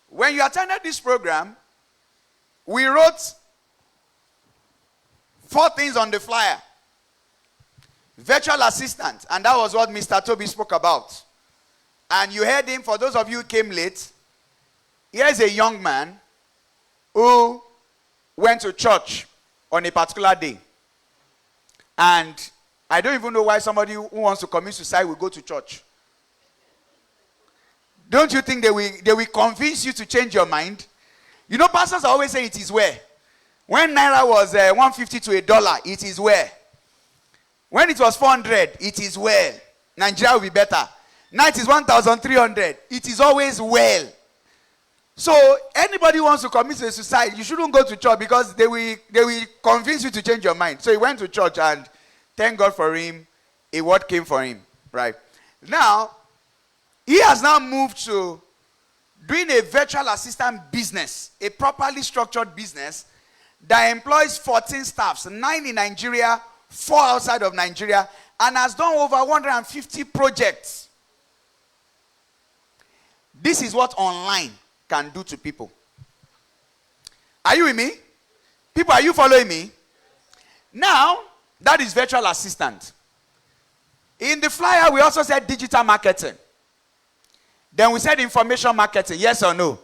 When you attended this program, we wrote 4 things on the flyer. Virtual assistant, and that was what Mr. Toby spoke about. And you heard him, for those of you who came late, here's a young man who went to church on a particular day. And I don't even know why somebody who wants to commit suicide will go to church. Don't you think they will convince you to change your mind? You know, pastors always say it is where. When Naira was 150 to $1, it is where. When it was 400, it is well. Nigeria will be better. Now it is 1,300. It is always well. So anybody who wants to commit suicide, you shouldn't go to church because they will convince you to change your mind. So he went to church and thank God for him, a word came for him. Right. Now, he has now moved to doing a virtual assistant business, a properly structured business that employs 14 staffs, 9 in Nigeria, 4 outside of Nigeria, and has done over 150 projects. This is what online can do to people. Are you with me? People, are you following me? Now, that is virtual assistant. In the flyer, we also said digital marketing. Then we said information marketing, yes or no?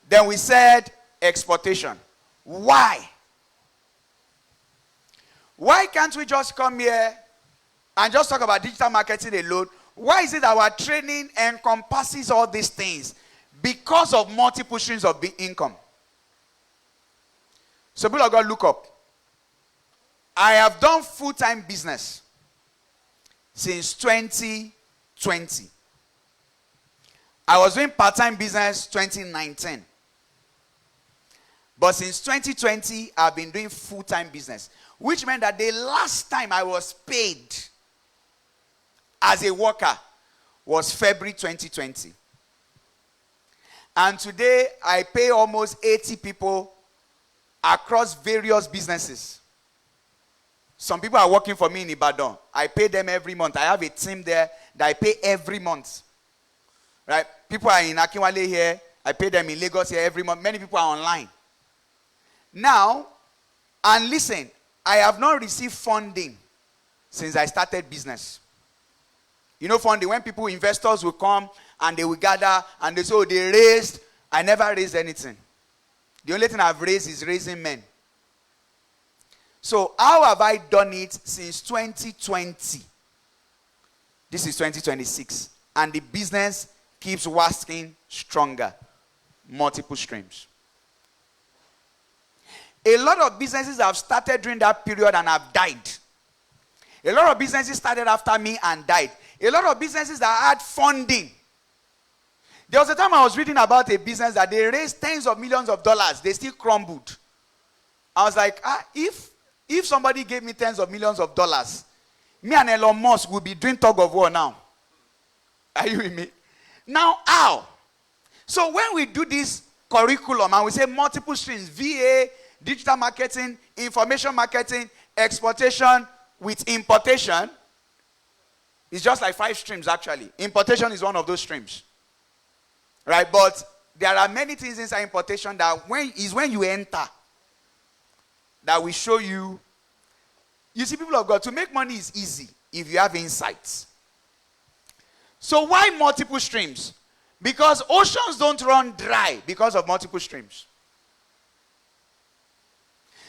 Then we said exportation. Why? Why can't we just come here and just talk about digital marketing alone? Why is it that our training encompasses all these things? Because of multiple streams of income. So people of God, look up. I have done full-time business since 2020. I was doing part-time business 2019. But since 2020, I've been doing full-time business. Which meant that the last time I was paid as a worker was February 2020. And today, I pay almost 80 people across various businesses. Some people are working for me in Ibadan. I pay them every month. I have a team there that I pay every month. Right? People are in Akinwale here. I pay them in Lagos here every month. Many people are online. Now, and listen, I have not received funding since I started business. You know funding, when people, investors will come and they will gather and they say, oh, they raised. I never raised anything. The only thing I've raised is raising men. So how have I done it since 2020? This is 2026. And the business keeps waxing stronger. Multiple streams. A lot of businesses have started during that period and have died. A lot of businesses started after me and died. A lot of businesses that had funding. There was a time I was reading about a business that they raised tens of millions of dollars. They still crumbled. I was like, if somebody gave me tens of millions of dollars, me and Elon Musk will be doing tug of war now. Are you with me? Now, how? So when we do this curriculum and we say multiple streams, VA, digital marketing, information marketing, exportation with importation, it's just like 5 streams actually. Importation is one of those streams. Right? But there are many things inside importation that when you enter, that will show you. You see, people of God, to make money is easy if you have insights. So why multiple streams? Because oceans don't run dry because of multiple streams.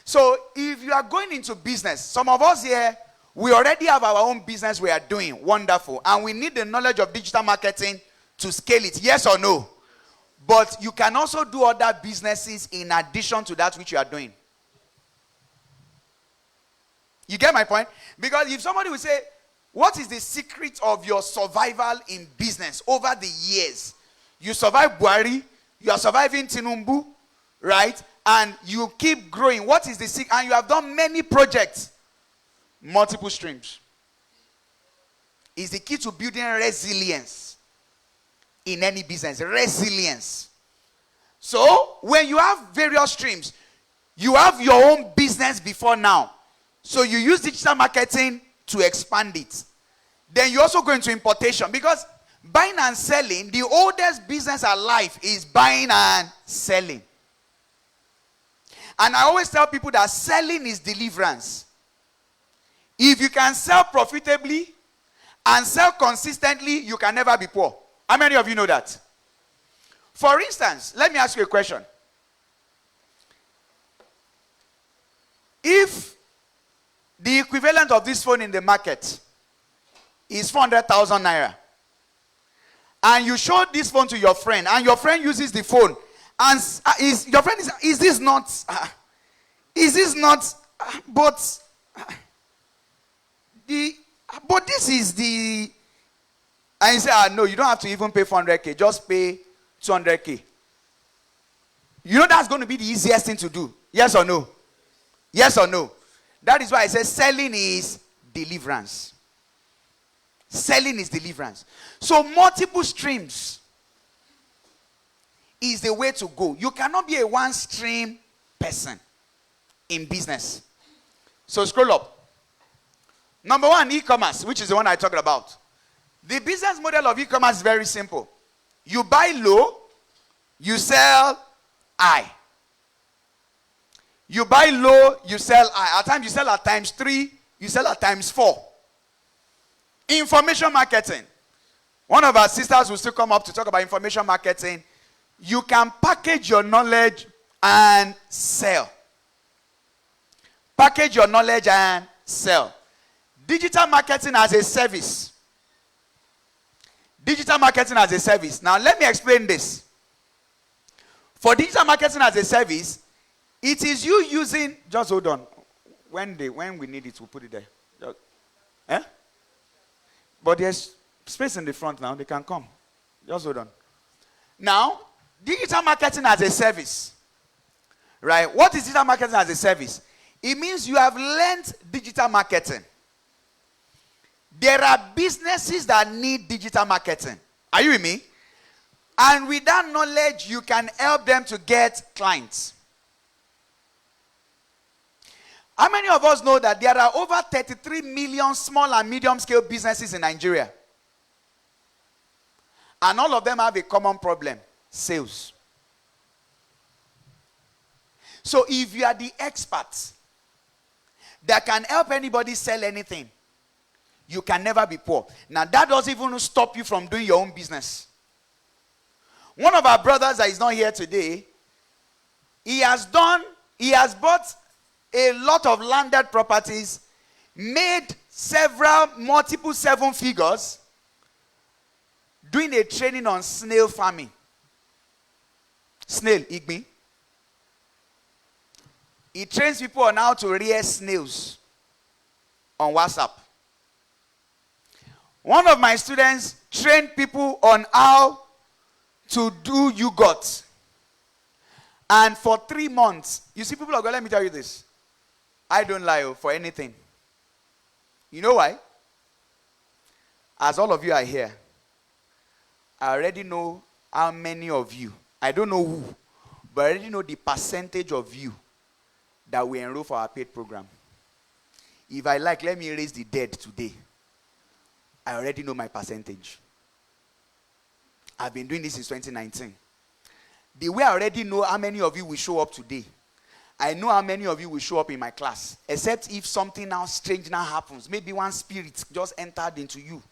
So if you are going into business, some of us here, we already have our own business we are doing. Wonderful. And we need the knowledge of digital marketing to scale it. Yes or no? But you can also do other businesses in addition to that which you are doing. You get my point? Because if somebody will say, what is the secret of your survival in business over the years? You survive Buhari, you are surviving Tinubu, right? And you keep growing. What is the secret? And you have done many projects. Multiple streams. Is the key to building resilience in any business. Resilience. So, when you have various streams, you have your own business before now. So, you use digital marketing to expand it. Then you also go into importation. Because buying and selling, the oldest business alive is buying and selling. And I always tell people that selling is deliverance. If you can sell profitably and sell consistently, you can never be poor. How many of you know that? For instance, let me ask you a question. If the equivalent of this phone in the market is 400,000 naira, and you show this phone to your friend, and your friend uses the phone, and your friend is this not, but this is the, and you say, no, you don't have to even pay 400k, just pay 200k. You know that's going to be the easiest thing to do. Yes or no? Yes or no? That is why I say selling is deliverance. Selling is deliverance. So multiple streams is the way to go. You cannot be a one-stream person. in business. So scroll up. Number one, e-commerce, which is the one I talked about. The business model of e-commerce is very simple. You buy low, you sell high. You buy low, you sell high. At times you sell at times 3, you sell at times 4. Information marketing. One of our sisters will still come up to talk about information marketing. You can package your knowledge and sell. Package your knowledge and sell. Digital marketing as a service. Digital marketing as a service. Now let me explain this. For digital marketing as a service, it is you using, just hold on. When we need it, we'll put it there. But there's space in the front now. They can come. Just hold on. Now, digital marketing as a service. Right? What is digital marketing as a service? It means you have learned digital marketing. There are businesses that need digital marketing. Are you with me? And with that knowledge, you can help them to get clients. How many of us know that there are over 33 million small and medium scale businesses in Nigeria? And all of them have a common problem: sales. So if you are the expert that can help anybody sell anything, you can never be poor. Now that doesn't even stop you from doing your own business. One of our brothers that is not here today, he has bought a lot of landed properties, made multiple 7 figures, doing a training on snail farming. Snail, Igbi. He trains people on how to rear snails on WhatsApp. One of my students trained people on how to do yogurt. And for 3 months, you see, people are going, let me tell you this. I don't lie for anything. You know why? As all of you are here, I already know how many of you, I don't know who, but I already know the percentage of you that we enroll for our paid program. If I like, let me raise the dead today. I already know my percentage. I've been doing this since 2019. The way I already know how many of you will show up today, I know how many of you will show up in my class. Except if something now strange now happens. Maybe one spirit just entered into you.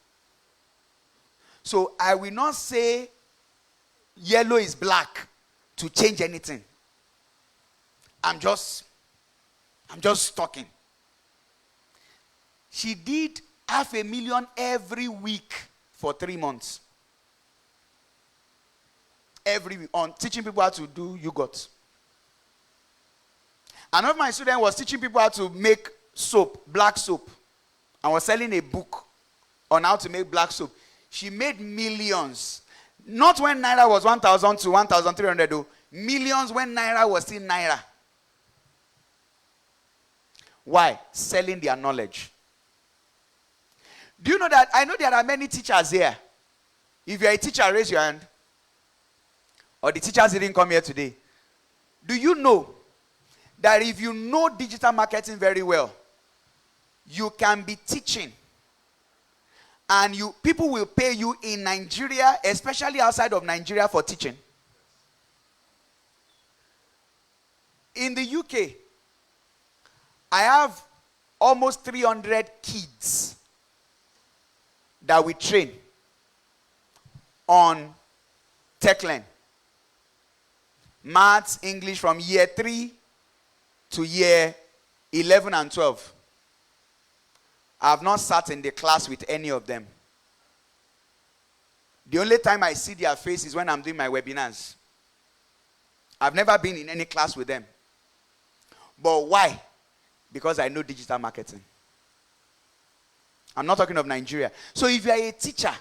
So I will not say yellow is black to change anything. I'm just talking. She did 500,000 every week for 3 months. Every week on teaching people how to do yogurt. Another of my students was teaching people how to make soap, black soap. And was selling a book on how to make black soap. She made millions. Not when Naira was 1,000 to 1,300 though. Millions when Naira was still Naira. Why? Selling their knowledge. Do you know that? I know there are many teachers here. If you're a teacher, raise your hand. Or the teachers didn't come here today. Do you know that if you know digital marketing very well, you can be teaching and people will pay you in Nigeria, especially outside of Nigeria, for teaching? In the UK, I have almost 300 kids that we train on Techpreneur. Maths, English from year 3 to year 11 and 12. I have not sat in the class with any of them. The only time I see their face is when I'm doing my webinars. I've never been in any class with them. But why? Because I know digital marketing. I'm not talking of Nigeria. So if you are a teacher,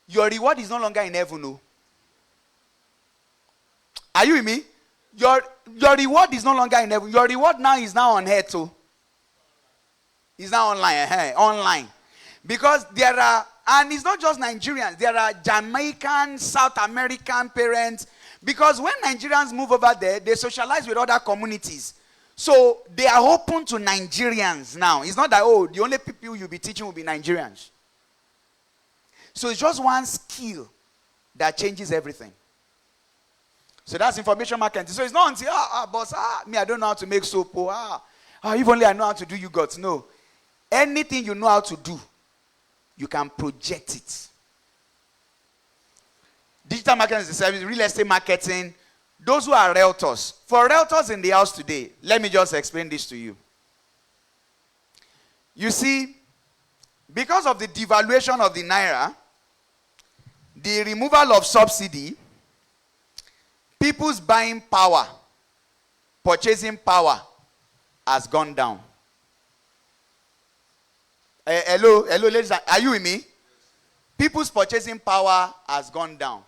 your reward is no longer in heaven. No. Are you with me? Your reward is no longer in heaven. Your reward now is now on earth too. It's now online. Online. Because there are, and it's not just Nigerians, there are Jamaican, South American parents. Because when Nigerians move over there, they socialize with other communities. So they are open to Nigerians now. It's not that, oh, the only people you'll be teaching will be Nigerians. So it's just one skill that changes everything. So that's information marketing. So it's not until, boss, me, I don't know how to make soap. If only I know how to do yogurt. No. Anything you know how to do, you can project it. Digital marketing is a service, real estate marketing. Those who are realtors. For realtors in the house today, let me just explain this to you. You see, because of the devaluation of the naira, the removal of subsidy, people's buying power, purchasing power has gone down. Hello, ladies, are you with me? People's purchasing power has gone down.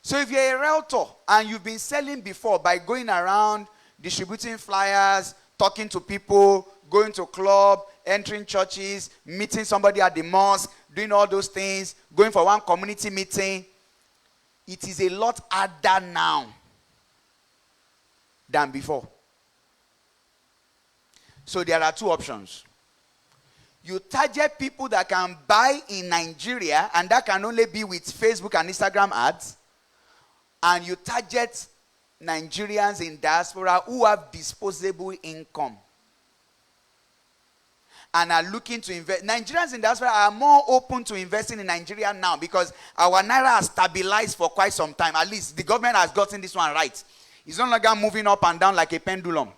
So if you're a realtor and you've been selling before by going around, distributing flyers, talking to people, going to club, entering churches, meeting somebody at the mosque, doing all those things, going for one community meeting, it is a lot harder now than before. So there are two options. You target people that can buy in Nigeria, and that can only be with Facebook and Instagram ads. And you target Nigerians in diaspora who have disposable income and are looking to invest. Nigerians in diaspora are more open to investing in Nigeria now because our naira has stabilized for quite some time. At least the government has gotten this one right. It's no longer moving up and down like a pendulum.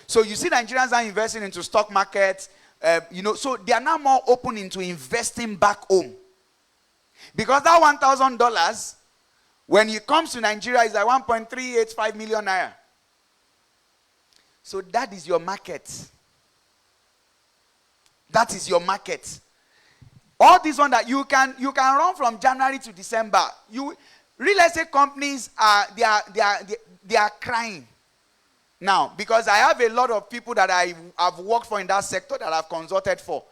So you see Nigerians are investing into stock markets, so they are now more open into investing back home. Because that $1,000, when it comes to Nigeria, is like 1.385 million naira. So that is your market. That is your market. All this one that you can run from January to December. Real estate companies they are crying now because I have a lot of people that I've worked for in that sector that I've consulted for.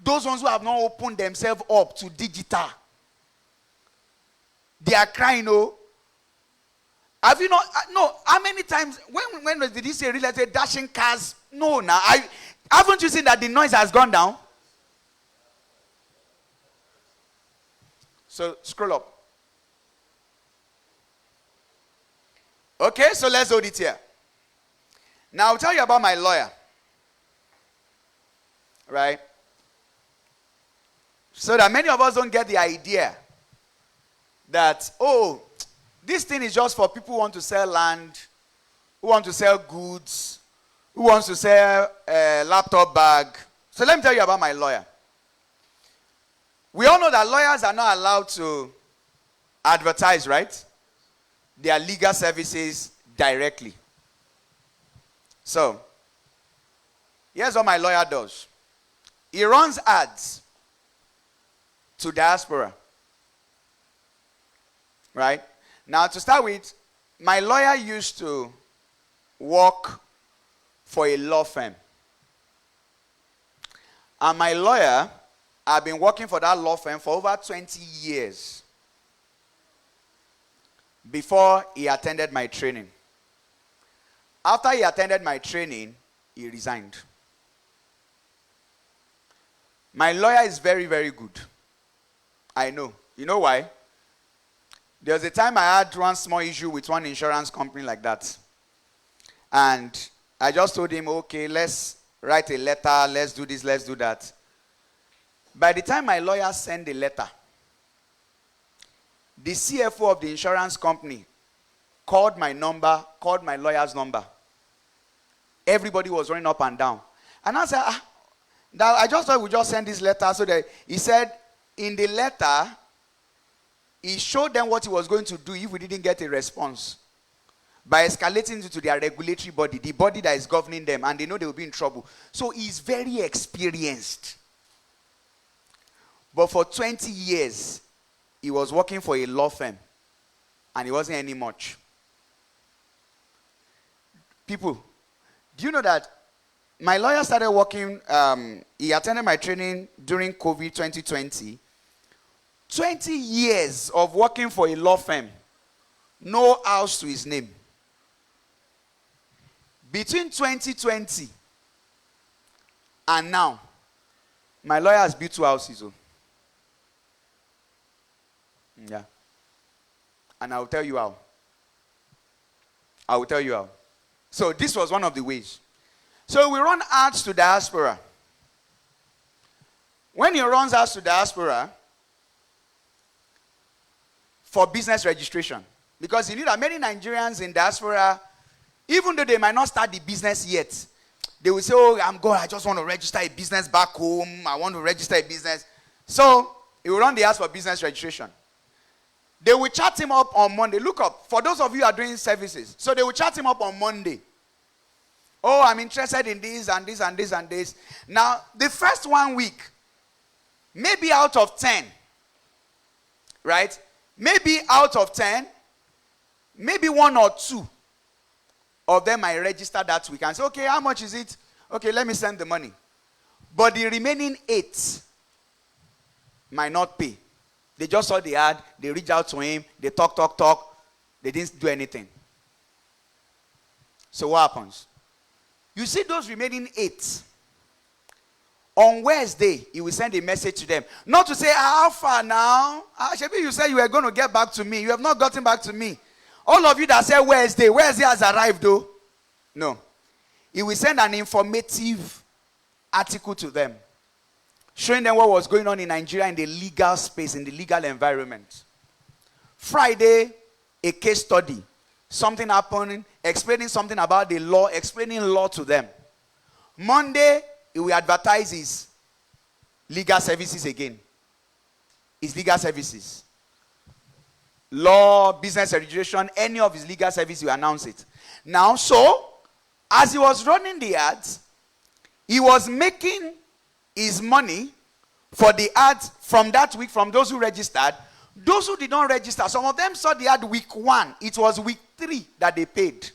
Those ones who have not opened themselves up to digital. They are crying, oh. Have you not? No. How many times? When did you say real estate dashing cars? No, now. Haven't you seen that the noise has gone down? So scroll up. Okay, so let's hold it here. Now I'll tell you about my lawyer. Right? So that many of us don't get the idea that, this thing is just for people who want to sell land, who want to sell goods, who wants to sell a laptop bag. So let me tell you about my lawyer. We all know that lawyers are not allowed to advertise, right? Their legal services directly. So, here's what my lawyer does. He runs ads to diaspora. Right? Now, to start with, my lawyer used to work for a law firm. And my lawyer had been working for that law firm for over 20 years before he attended my training. After he attended my training, he resigned. My lawyer is very, very good. I know. You know why? There was a time I had one small issue with one insurance company like that. And I just told him, okay, let's write a letter, let's do this, let's do that. By the time my lawyer sent the letter, the CFO of the insurance company called my number, called my lawyer's number. Everybody was running up and down. And I said, I just thought we just send this letter. So that he said, in the letter, he showed them what he was going to do if we didn't get a response. By escalating it to their regulatory body, the body that is governing them, and they know they will be in trouble. So he's very experienced. But for 20 years, he was working for a law firm, and he wasn't earning much. People, do you know that my lawyer started working, he attended my training during COVID 2020. 20 years of working for a law firm. No house to his name. Between 2020 and now, my lawyer has built 2 houses. Oh. Yeah. And I will tell you how. I will tell you how. So this was one of the ways. So we run ads to diaspora. When he runs ads to diaspora for business registration, because you know that many Nigerians in diaspora, even though they might not start the business yet, they will say, oh, I just want to register a business back home. I want to register a business. So he will run the ads for business registration. They will chat him up on Monday. Look up, for those of you who are doing services. So they will chat him up on Monday. Oh, I'm interested in this and this and this and this. Now, the first 1 week, maybe out of 10, right? Maybe out of 10, maybe 1 or 2 of them might register that week and say, okay, how much is it? Okay, let me send the money. But the remaining 8 might not pay. They just saw the ad, they reached out to him, they talk. They didn't do anything. So what happens? You see those remaining 8. On Wednesday, he will send a message to them. Not to say, how far now? Shebi, you said you were going to get back to me. You have not gotten back to me. All of you that said Wednesday has arrived though. No. He will send an informative article to them, showing them what was going on in Nigeria in the legal space, in the legal environment. Friday, a case study. Something happening, explaining something about the law, explaining law to them. Monday, he will advertise his legal services again. His legal services. Law, business registration, any of his legal services, he will announce it. Now, so, as he was running the ads, he was making his money for the ads from that week, from those who registered. Those who did not register, some of them saw the ad week 1. It was week 3 that they paid.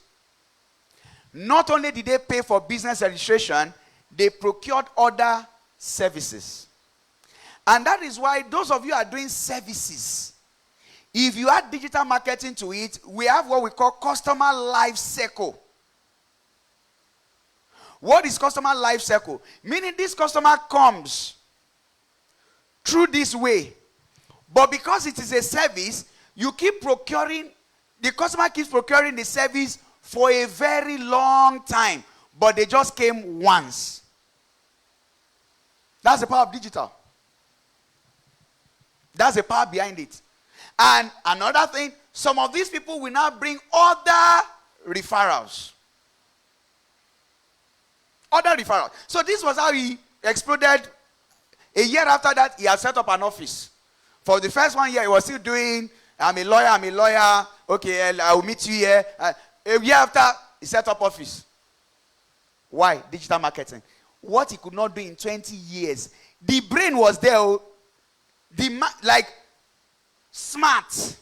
Not only did they pay for business registration, they procured other services. And that is why those of you who are doing services, if you add digital marketing to it, we have what we call customer life cycle. What is customer life cycle? Meaning this customer comes through this way. But because it is a service, you keep procuring, the customer keeps procuring the service for a very long time. But they just came once. That's the power of digital. That's the power behind it. And another thing, some of these people will now bring other referrals. Other referrals. So this was how he exploded. A year after that, he had set up an office. For the first 1 year, he was still doing, I'm a lawyer. Okay, I will meet you here. A year after, he set up office. Why? Digital marketing. What he could not do in 20 years. The brain was there. Smart.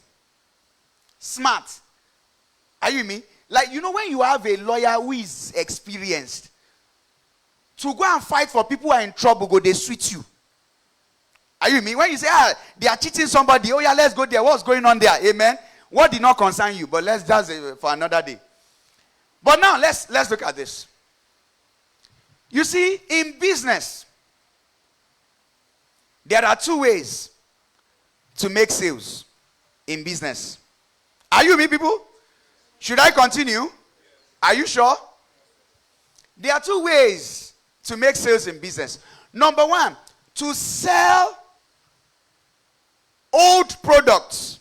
Are you with me? Like, you know, when you have a lawyer who is experienced, to go and fight for people who are in trouble, they sweet you. Are you with me? When you say, they are cheating somebody, oh yeah, let's go there. What's going on there? Amen. What did not concern you? But let's just for another day. But now let's look at this. You see, in business, there are 2 ways to make sales in business. Are you with me, people? Should I continue? Are you sure? There are 2 ways to make sales in business. Number 1, to sell old products.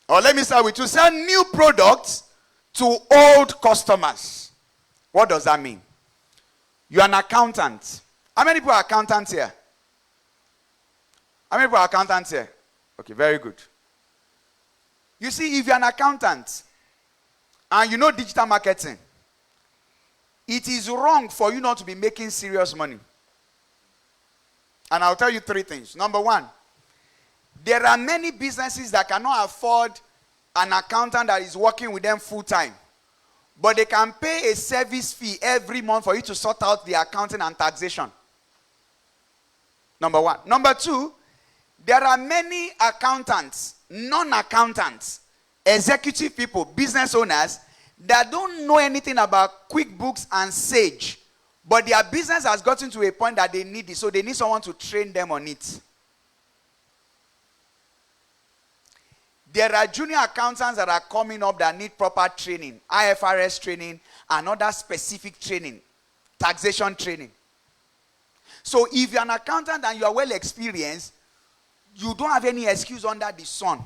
Or let me start with to sell new products to old customers. What does that mean? You're an accountant. How many people are accountants here? How many people are accountants here? Okay, very good. You see, if you're an accountant and you know digital marketing, it is wrong for you not to be making serious money. And I'll tell you 3 things. Number 1, there are many businesses that cannot afford an accountant that is working with them full time. But they can pay a service fee every month for you to sort out the accounting and taxation. Number 1. Number 2, there are many accountants, non-accountants, executive people, business owners that don't know anything about QuickBooks and Sage, but their business has gotten to a point that they need it, so they need someone to train them on it. There are junior accountants that are coming up that need proper training, IFRS training, and other specific training, taxation training. So if you're an accountant and you are well experienced, you don't have any excuse under the sun.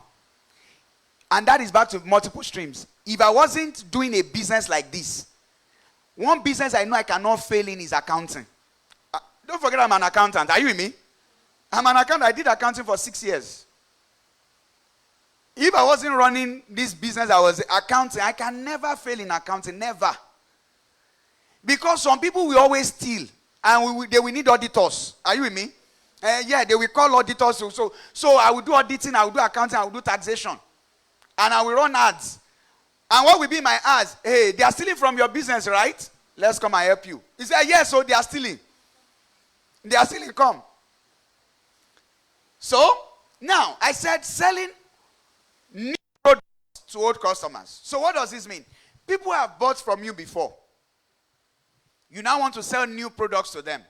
And that is back to multiple streams. If I wasn't doing a business like this, one business I know I cannot fail in is accounting. Don't forget I'm an accountant. Are you with me? I'm an accountant. I did accounting for 6 years. If I wasn't running this business, I was accounting. I can never fail in accounting. Never. Because some people will always steal. And they will need auditors. Are you with me? Yeah, they will call auditors. So I will do auditing, I will do accounting, I will do taxation. And I will run ads. And what will be my ads? Hey, they are stealing from your business, right? Let's come and help you. He said, yes, so they are stealing. They are stealing, come. So, now, I said selling new products to old customers. So what does this mean? People have bought from you before. You now want to sell new products to them.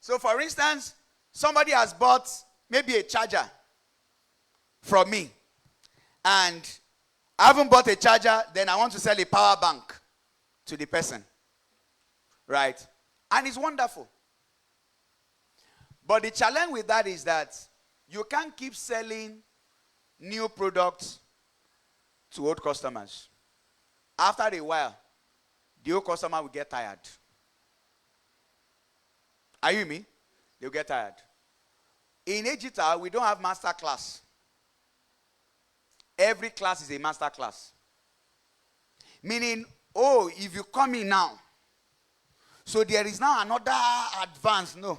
So for instance, somebody has bought maybe a charger from me. And I haven't bought a charger, then I want to sell a power bank to the person. Right? And it's wonderful. But the challenge with that is that you can't keep selling new products to old customers. After a while, the old customer will get tired. Are you with me? They'll get tired. In Digital, we don't have master class. Every class is a master class. Meaning, oh, if you come in now, so there is now another advance. No.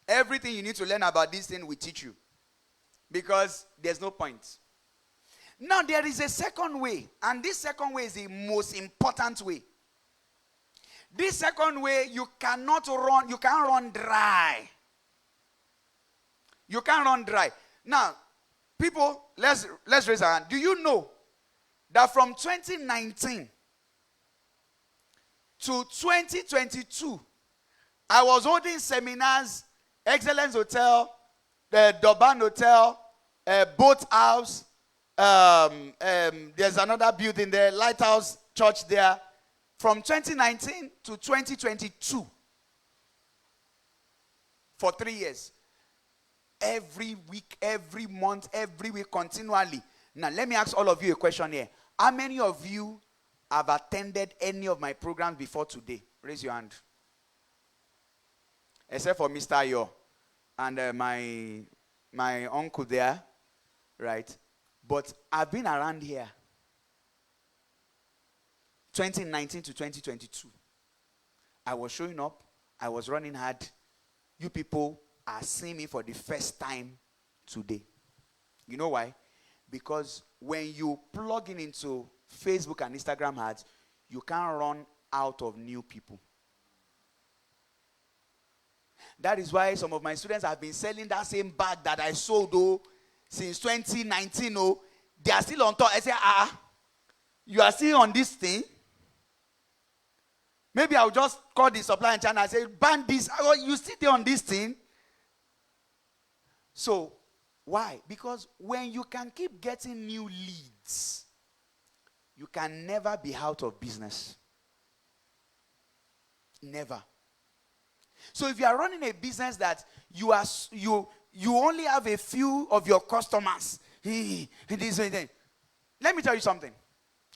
Everything you need to learn about this thing we teach you. Because there's no point. Now, there is a second way. And this second way is the most important way. This second way, you can't run dry. You can't run dry. Now, people, let's raise our hand. Do you know that from 2019 to 2022, I was holding seminars, Excellence Hotel, the Durban Hotel, Boat House, there's another building there, Lighthouse Church there, from 2019 to 2022 for 3 years. Every week, every month, every week, continually. Now, let me ask all of you a question here. How many of you have attended any of my programs before today? Raise your hand. Except for Mr. Ayo and my uncle there, right? But I've been around here 2019 to 2022. I was showing up. I was running hard. You people are seeing me for the first time today. You know why? Because when you plug into Facebook and Instagram ads, you can't run out of new people. That is why some of my students have been selling that same bag that I sold since 2019. They are still on top. I say, you are still on this thing? Maybe I'll just call the supply and channel and say, ban this. You still there on this thing? So, why? Because when you can keep getting new leads, you can never be out of business. Never. So if you are running a business that you only have a few of your customers, let me tell you something.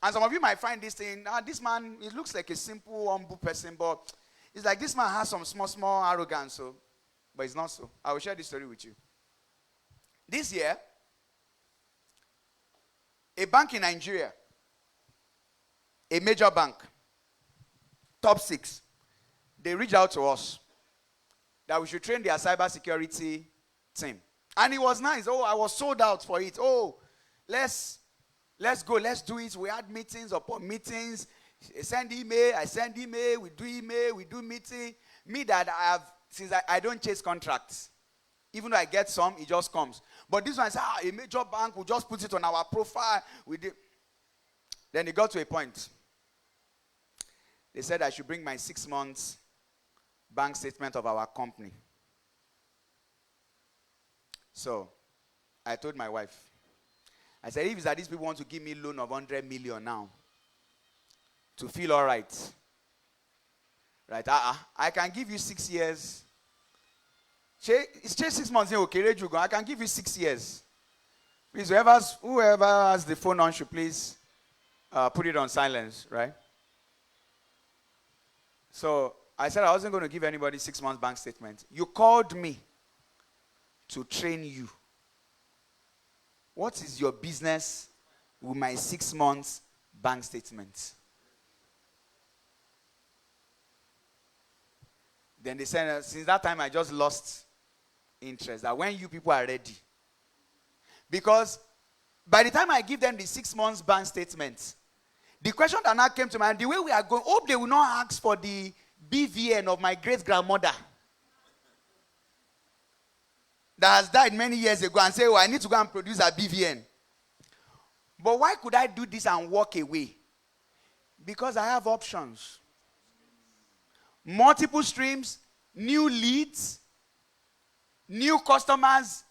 And some of you might find this thing, this man, it looks like a simple, humble person, but it's like this man has some small arrogance, but it's not so. I will share this story with you. This year, a bank in Nigeria, a major bank, top 6, they reached out to us that we should train their cybersecurity team. And it was nice. I was sold out for it. Let's go, let's do it. We had meetings upon meetings. Send email, I send email, we do meeting. Me that since I don't chase contracts. Even though I get some, it just comes. But this one is a major bank, we'll just put it on our profile. We did. Then it got to a point. They said I should bring my 6 months bank statement of our company. So I told my wife, I said, if it's that these people want to give me loan of 100 million now to feel all right, right? I can give you 6 years. It's just 6 months. Okay, I can give you 6 years. Please, whoever has the phone on should please put it on silence, right? So I said I wasn't going to give anybody 6 months bank statement. You called me to train you. What is your business with my 6 months bank statement? Then they said, since that time I just lost interest. That when you people are ready. Because by the time I give them the 6 months bank statement, the question that now came to mind, the way we are going, hope they will not ask for the BVN of my great-grandmother that has died many years ago and say, oh, I need to go and produce a BVN. But why could I do this and walk away? Because I have options. Multiple streams, new leads, new customers,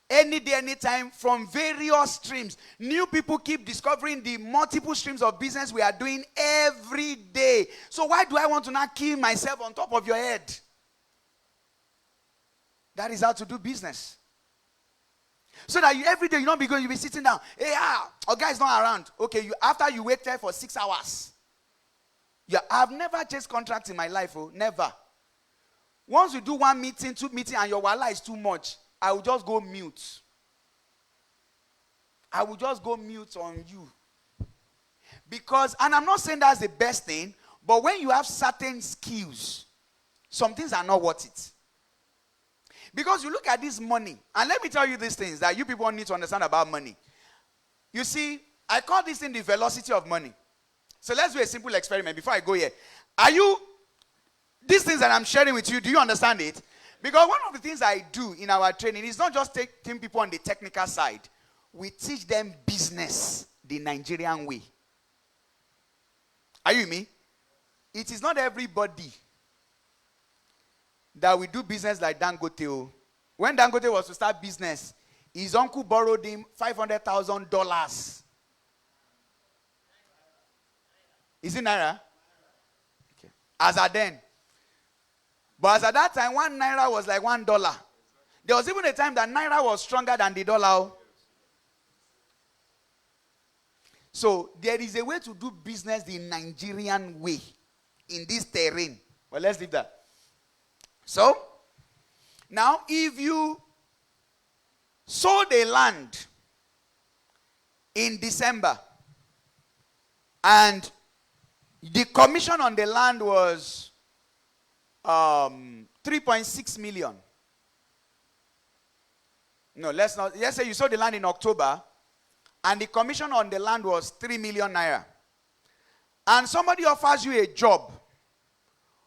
any day, anytime, from various streams. New people keep discovering the multiple streams of business we are doing every day. So why do I want to not kill myself on top of your head? That is how to do business. So that every day you'll be sitting down. Hey, our guy's not around. Okay, after you waited for 6 hours. I've never chased contracts in my life. Never. Once you do 1 meeting, 2 meetings, and your wala is too much, I will just go mute. I will just go mute on you. Because, and I'm not saying that's the best thing, but when you have certain skills, some things are not worth it. Because you look at this money, and let me tell you these things that you people need to understand about money. You see, I call this thing the velocity of money. So let's do a simple experiment before I go here. These things that I'm sharing with you, do you understand it? Because one of the things I do in our training is not just taking people on the technical side. We teach them business the Nigerian way. Are you with me? It is not everybody that we do business like Dangote. When Dangote was to start business, his uncle borrowed him $500,000. Is it Naira? Okay. As at then. But as at that time, 1 Naira was like $1. There was even a time that Naira was stronger than the dollar. So there is a way to do business the Nigerian way in this terrain. Well, let's leave that. So, now if you sold a land in December and the commission on the land was 3.6 million. No, let's say you sold the land in October and the commission on the land was 3 million naira. And somebody offers you a job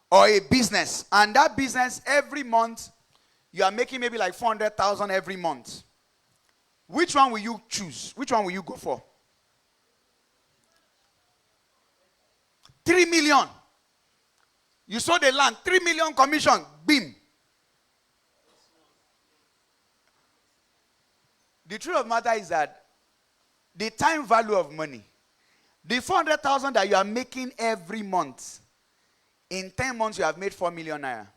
or a business, and that business every month you are making maybe like 400,000 every month. Which one will you choose? Which one will you go for? 3 million. You sold the land, 3 million commission, bim. The truth of the matter is that the time value of money, the 400,000 that you are making every month, in 10 months you have made 4 million naira.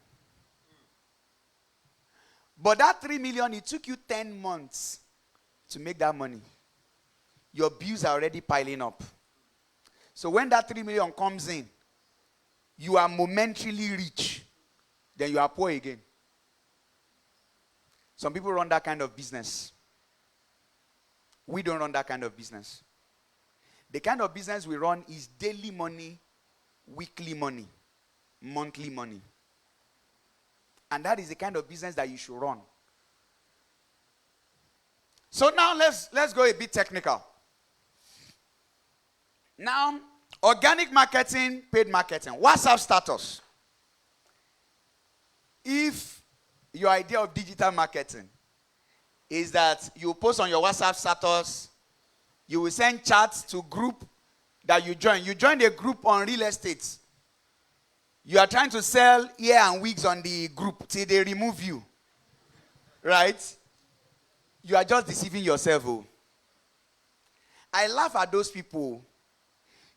But that 3 million, it took you 10 months to make that money. Your bills are already piling up. So when that 3 million comes in, you are momentarily rich. Then you are poor again. Some people run that kind of business. We don't run that kind of business. The kind of business we run is daily money, weekly money, monthly money. And that is the kind of business that you should run. So now let's go a bit technical. Now, organic marketing, paid marketing. WhatsApp status. If your idea of digital marketing is that you post on your WhatsApp status, you will send chats to group that you join. You joined a group on real estate. You are trying to sell hair and wigs on the group till they remove you. Right? You are just deceiving yourself. Oh. I laugh at those people.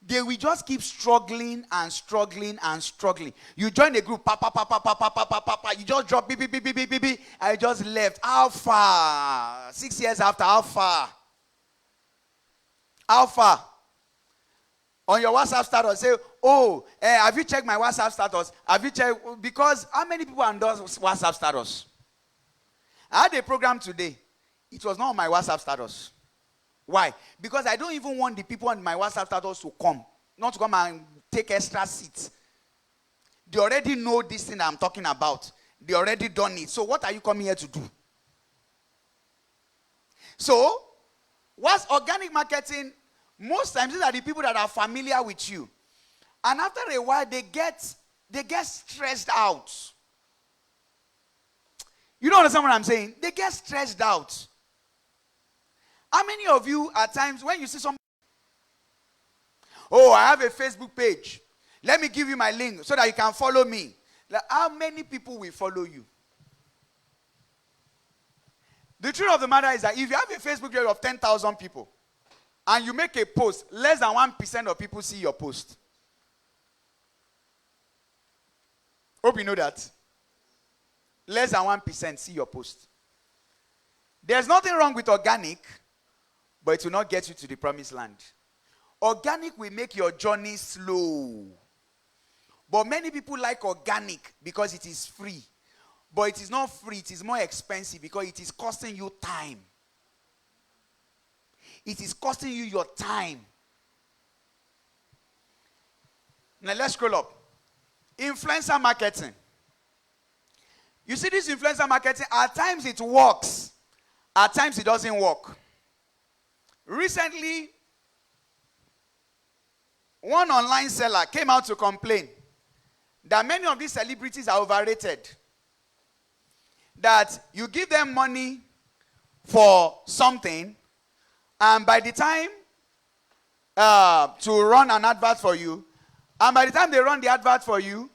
They will just keep struggling and struggling and struggling. You join a group, you just drop, beep, beep, beep, beep, beep, beep, beep. I just left. How far? 6 years after, how far? How far? On your WhatsApp status, say, oh, have you checked my WhatsApp status? Have you checked? Because how many people endorse WhatsApp status? I had a program today. It was not on my WhatsApp status. Why? Because I don't even want the people on my WhatsApp status to come. Not to come and take extra seats. They already know this thing I'm talking about. They already done it. So what are you coming here to do? So, what's organic marketing? Most times these are the people that are familiar with you. And after a while, they get stressed out. You don't understand what I'm saying? They get stressed out. How many of you at times when you see somebody, oh, I have a Facebook page. Let me give you my link so that you can follow me. Like, how many people will follow you? The truth of the matter is that if you have a Facebook page of 10,000 people and you make a post, less than 1% of people see your post. Hope you know that. Less than 1% see your post. There's nothing wrong with organic, but it will not get you to the promised land. Organic will make your journey slow. But many people like organic because it is free. But it is not free, it is more expensive because it is costing you time. It is costing you your time. Now let's scroll up. Influencer marketing. You see this influencer marketing, at times it works. At times it doesn't work. Recently, one online seller came out to complain that many of these celebrities are overrated. That you give them money for something, and by the time to run an advert for you, and by the time they run the advert for you,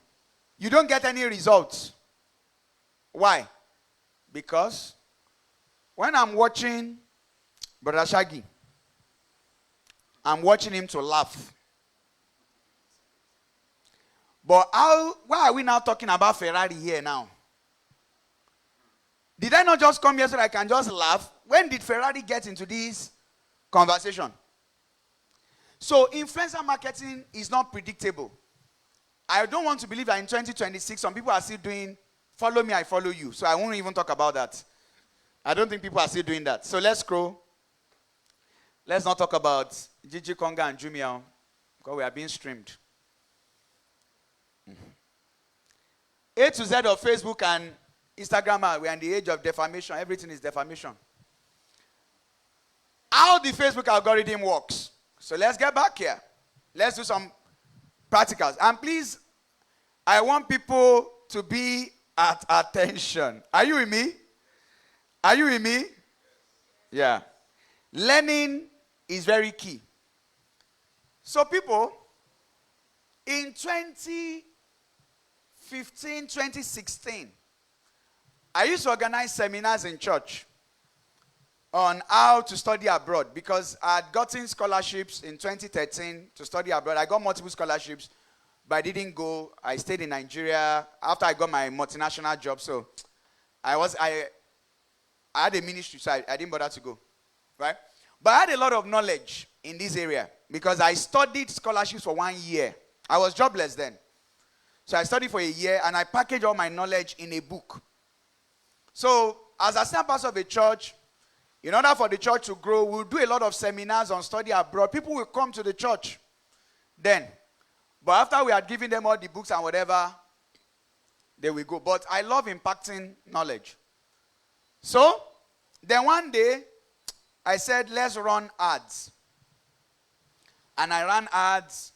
you don't get any results. Why? Because when I'm watching Brother Shaggy, I'm watching him to laugh. But why are we now talking about Ferrari here now? Did I not just come here so that I can just laugh? When did Ferrari get into this conversation? So influencer marketing is not predictable. I don't want to believe that in 2026 some people are still doing follow me, I follow you. So I won't even talk about that. I don't think people are still doing that. So let's scroll. Let's not talk about Gigi Konga and Jumia because we are being streamed. A to Z of Facebook and Instagram, we are in the age of defamation. Everything is defamation. How the Facebook algorithm works. So let's get back here. Let's do some practicals. And please, I want people to be at attention. Are you with me? Are you with me? Yeah. Learning is very key. So people, in 2015, 2016, I used to organize seminars in church on how to study abroad because I had gotten scholarships in 2013 to study abroad. I got multiple scholarships, but I didn't go. I stayed in Nigeria after I got my multinational job. So I had a ministry, so I didn't bother to go. Right? But I had a lot of knowledge in this area because I studied scholarships for 1 year. I was jobless then. So I studied for a year and I packaged all my knowledge in a book. So as a senior pastor of a church, in order for the church to grow, we'll do a lot of seminars on study abroad. People will come to the church then. But after we had given them all the books and whatever, they will go. But I love impacting knowledge. So, then one day, I said, let's run ads. And I ran ads.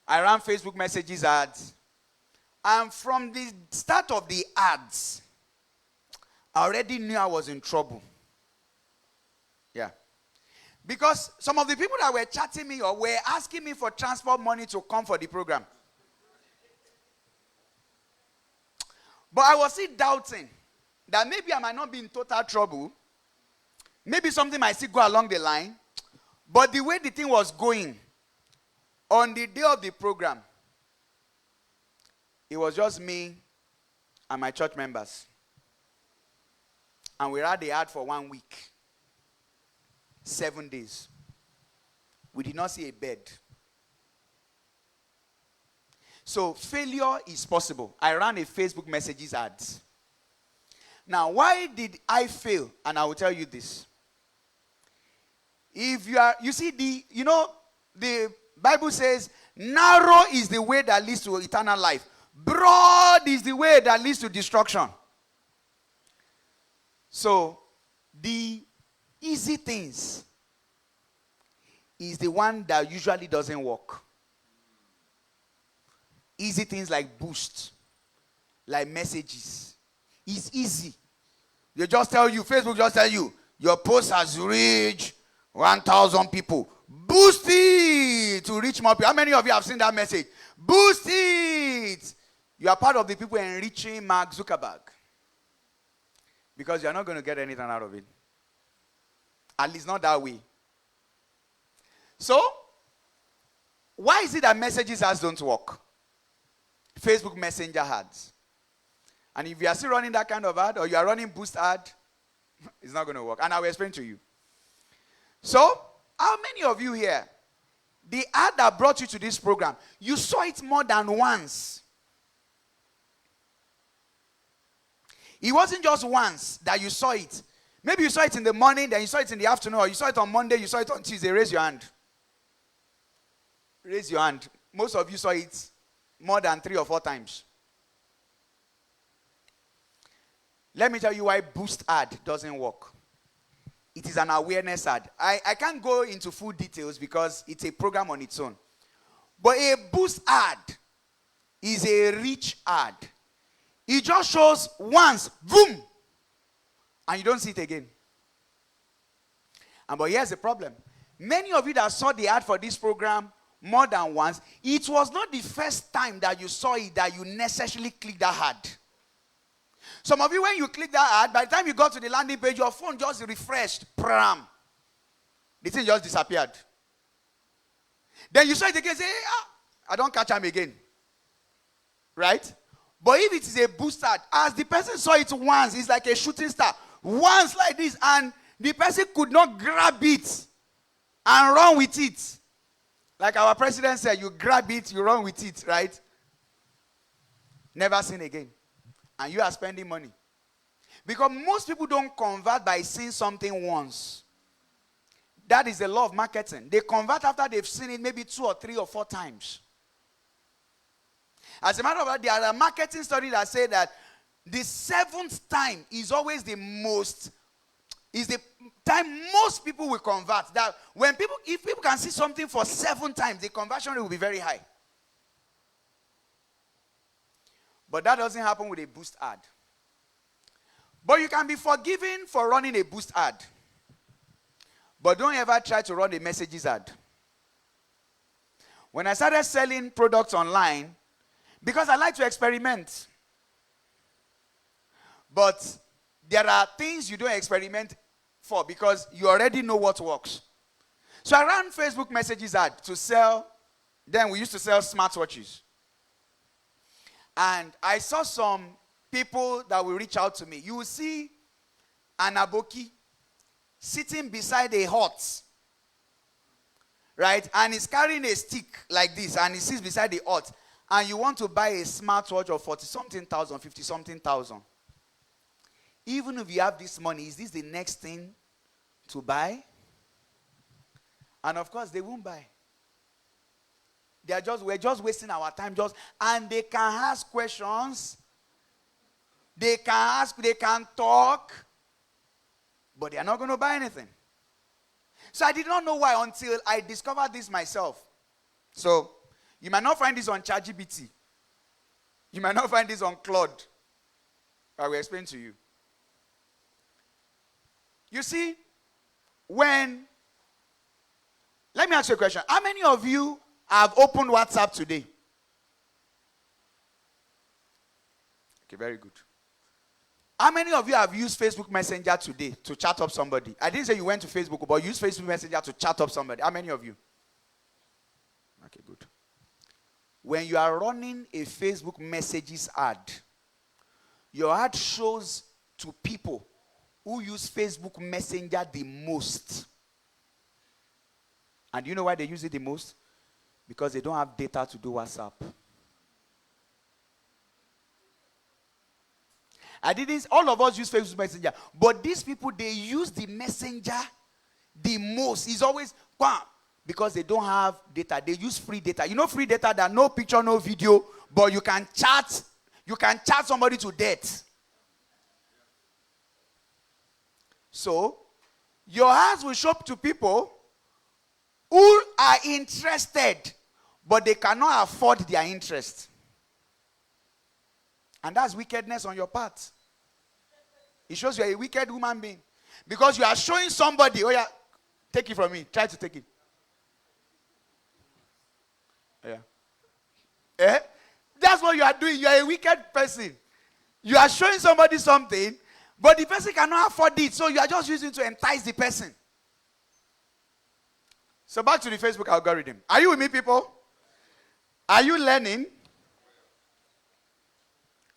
I ran Facebook messages ads. And from the start of the ads, I already knew I was in trouble. Yeah. Because some of the people that were chatting me or were asking me for transport money to come for the program. But I was still doubting that maybe I might not be in total trouble. Maybe something might still go along the line. But the way the thing was going, on the day of the program, it was just me and my church members. And we ran the ad for 1 week. 7 days. We did not see a bed. So failure is possible. I ran a Facebook messages ads. Now, why did I fail? And I will tell you this. If you see the Bible says, narrow is the way that leads to eternal life. Broad is the way that leads to destruction. So, the easy things is the one that usually doesn't work. Easy things like boost, like messages. It's easy. They just tell you, Facebook just tell you, your post has reached 1,000 people. Boost it to reach more people. How many of you have seen that message? Boost it. You are part of the people enriching Mark Zuckerberg. Because you are not going to get anything out of it. At least not that way. So, why is it that messages ads don't work? Facebook Messenger ads. And if you are still running that kind of ad, or you are running boost ad, it's not going to work. And I will explain to you. So, how many of you here, the ad that brought you to this program, you saw it more than once? It wasn't just once that you saw it. Maybe you saw it in the morning, then you saw it in the afternoon, or you saw it on Monday, you saw it on Tuesday. Raise your hand. Raise your hand. Most of you saw it more than 3 or 4 times. Let me tell you why boost ad doesn't work. It is an awareness ad. I can't go into full details because it's a program on its own. But a boost ad is a rich ad. It just shows once, boom, and you don't see it again. But here's the problem. Many of you that saw the ad for this program more than once, it was not the first time that you saw it that you necessarily clicked that ad. Some of you, when you click that ad, by the time you got to the landing page, your phone just refreshed. Pram. The thing just disappeared. Then you saw it again, say, I don't catch him again. Right? But if it is a boost ad, as the person saw it once, it's like a shooting star. Once like this, and the person could not grab it and run with it. Like our president said, you grab it, you run with it, right? Never seen again. And you are spending money. Because most people don't convert by seeing something once. That is the law of marketing. They convert after they've seen it maybe 2 or 3 or 4 times. As a matter of fact, there are marketing studies that say that the 7th time is always the time most people will convert. That if people can see something for 7 times, the conversion rate will be very high. But that doesn't happen with a boost ad. But you can be forgiven for running a boost ad. But don't ever try to run a messages ad. When I started selling products online, because I like to experiment. But there are things you don't experiment for because you already know what works. So I ran Facebook messages ad to sell. Then we used to sell smartwatches. And I saw some people that will reach out to me. You will see an aboki sitting beside a hut. Right? And he's carrying a stick like this. And he sits beside the hut. And you want to buy a smartwatch of 40-something thousand, 50-something thousand. Even if you have this money, is this the next thing to buy? And of course, they won't buy. We're just wasting our time. And they can ask questions. They can talk. But they are not going to buy anything. So I did not know why until I discovered this myself. So, you might not find this on ChatGPT. You might not find this on Claude. I will explain to you. You see, when Let me ask you a question. How many of you have opened WhatsApp today? Okay, very good. How many of you have used Facebook Messenger today to chat up somebody? I didn't say you went to Facebook, but you used Facebook Messenger to chat up somebody. How many of you? Okay, good. When you are running a Facebook messages ad, your ad shows to people who use Facebook Messenger the most. And you know why they use it the most? Because they don't have data to do WhatsApp. All of us use Facebook Messenger. But these people, they use the Messenger the most. It's always, because they don't have data. They use free data. You know free data that no picture, no video, but you can chat somebody to death. So, your ads will show up to people who are interested, but they cannot afford their interest. And that's wickedness on your part. It shows you're a wicked human being. Because you are showing somebody, oh yeah, take it from me. Try to take it. Yeah. Eh? That's what you are doing. You are a wicked person. You are showing somebody something, but the person cannot afford it. So you are just using it to entice the person. So back to the Facebook algorithm. Are you with me, people? Are you learning?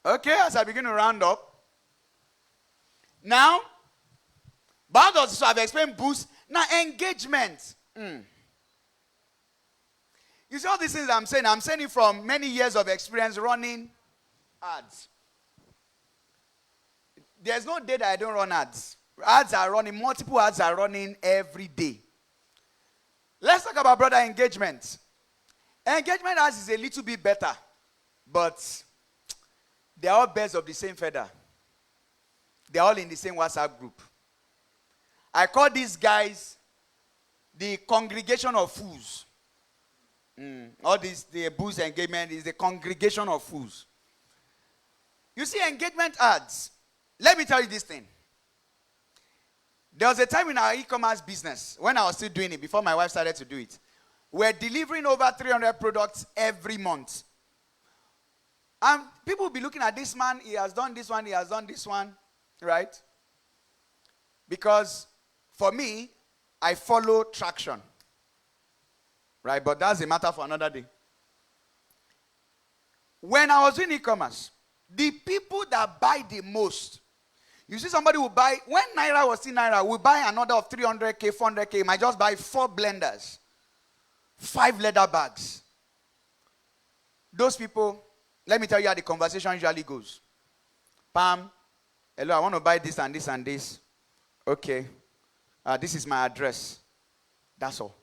Okay, as I begin to round up. Now, so I've explained boost. Now, engagement. You see all these things I'm saying it from many years of experience running ads. There's no day that I don't run ads. Multiple ads are running every day. Let's talk about brother engagement. Engagement ads is a little bit better, but they are all birds of the same feather. They're all in the same WhatsApp group. I call these guys the congregation of fools. All this, the boost engagement is the congregation of fools. You see, engagement ads. Let me tell you this thing. There was a time in our e-commerce business, when I was still doing it, before my wife started to do it, we're delivering over 300 products every month. And people will be looking at this man, he has done this one, he has done this one, right? Because for me, I follow traction. Right? But that's a matter for another day. When I was doing e-commerce, the people that buy the most, you see somebody will buy, when Naira was still Naira, will buy another of 300K, 400K, might just buy 4 blenders, 5 leather bags. Those people, let me tell you how the conversation usually goes. Pam, hello, I want to buy this and this and this. Okay. This is my address. That's all.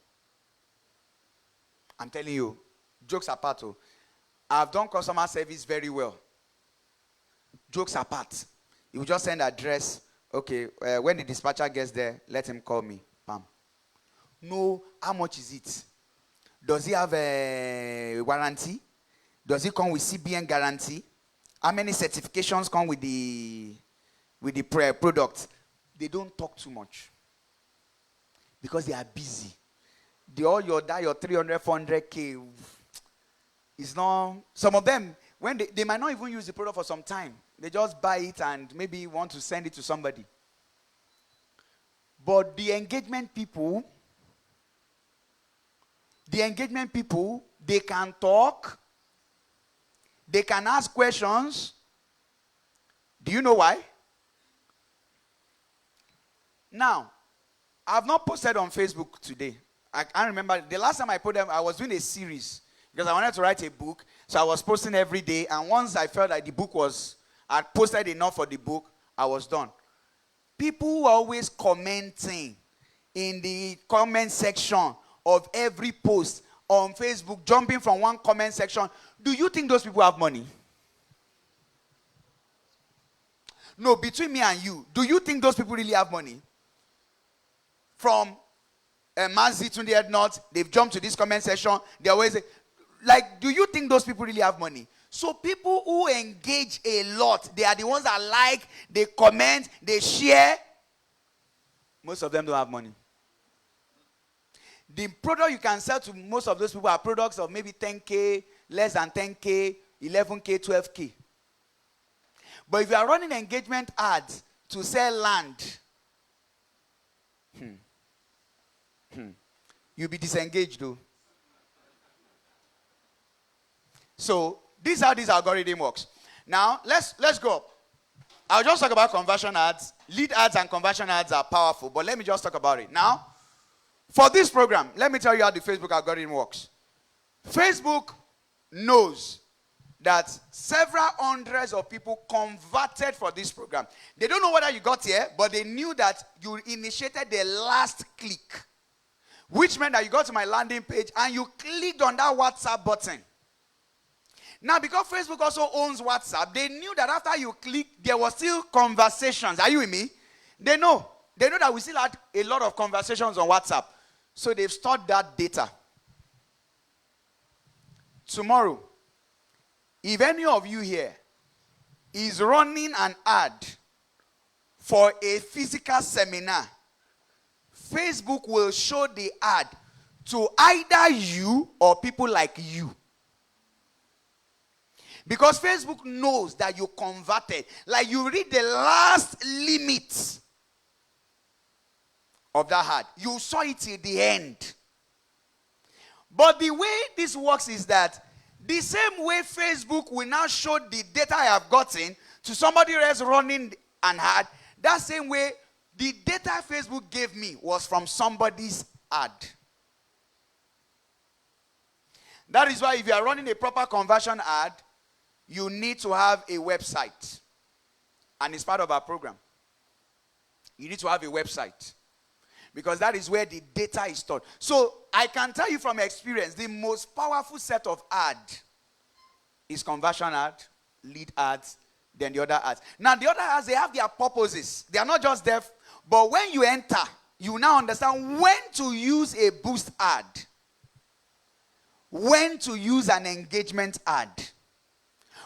I'm telling you, jokes apart, I've done customer service very well. Jokes apart. You will just send address. Okay, when the dispatcher gets there, let him call me. Pam. No, how much is it? Does he have a warranty? Does he come with CBN guarantee? How many certifications come with the product? They don't talk too much. Because they are busy. Your 300, 400K is not. Some of them, when they might not even use the product for some time. They just buy it and maybe want to send it to somebody. But the engagement people, they can talk. They can ask questions. Do you know why? Now, I've not posted on Facebook today. I can't remember. The last time I put them, I was doing a series because I wanted to write a book. So I was posting every day. And once I felt like the book I posted enough for the book, I was done. People who are always commenting in the comment section of every post on Facebook, jumping from one comment section. Do you think those people have money? No, between me and you, do you think those people really have money? From Mazi to the head north, they've jumped to this comment section. They always say, like, do you think those people really have money? So people who engage a lot, they are the ones that like, they comment, they share. Most of them don't have money. The product you can sell to most of those people are products of maybe 10K, less than 10K, 11K, 12K. But if you are running engagement ads to sell land, you'll be disengaged though. So this is how this algorithm works. Now let's go up. I'll just talk about conversion ads. Lead ads and conversion ads are powerful, but let me just talk about it. Now, for this program, let me tell you how the Facebook algorithm works. Facebook knows that several hundreds of people converted for this program. They don't know whether you got here, but they knew that you initiated the last click, which meant that you got to my landing page and you clicked on that WhatsApp button. Now, because Facebook also owns WhatsApp, they knew that after you click, there was still conversations. Are you with me? They know that we still had a lot of conversations on WhatsApp. So they've stored that data. Tomorrow, if any of you here is running an ad for a physical seminar, Facebook will show the ad to either you or people like you. Because Facebook knows that you converted. Like you read the last limit of that ad. You saw it till the end. But the way this works is that the same way Facebook will now show the data I have gotten to somebody else running an ad, that same way the data Facebook gave me was from somebody's ad. That is why if you are running a proper conversion ad, you need to have a website. And it's part of our program. You need to have a website. Because that is where the data is stored. So I can tell you from experience, the most powerful set of ad is conversion ad, lead ads, then the other ads. Now the other ads, they have their purposes. They are not just there. But when you enter, you now understand when to use a boost ad. When to use an engagement ad.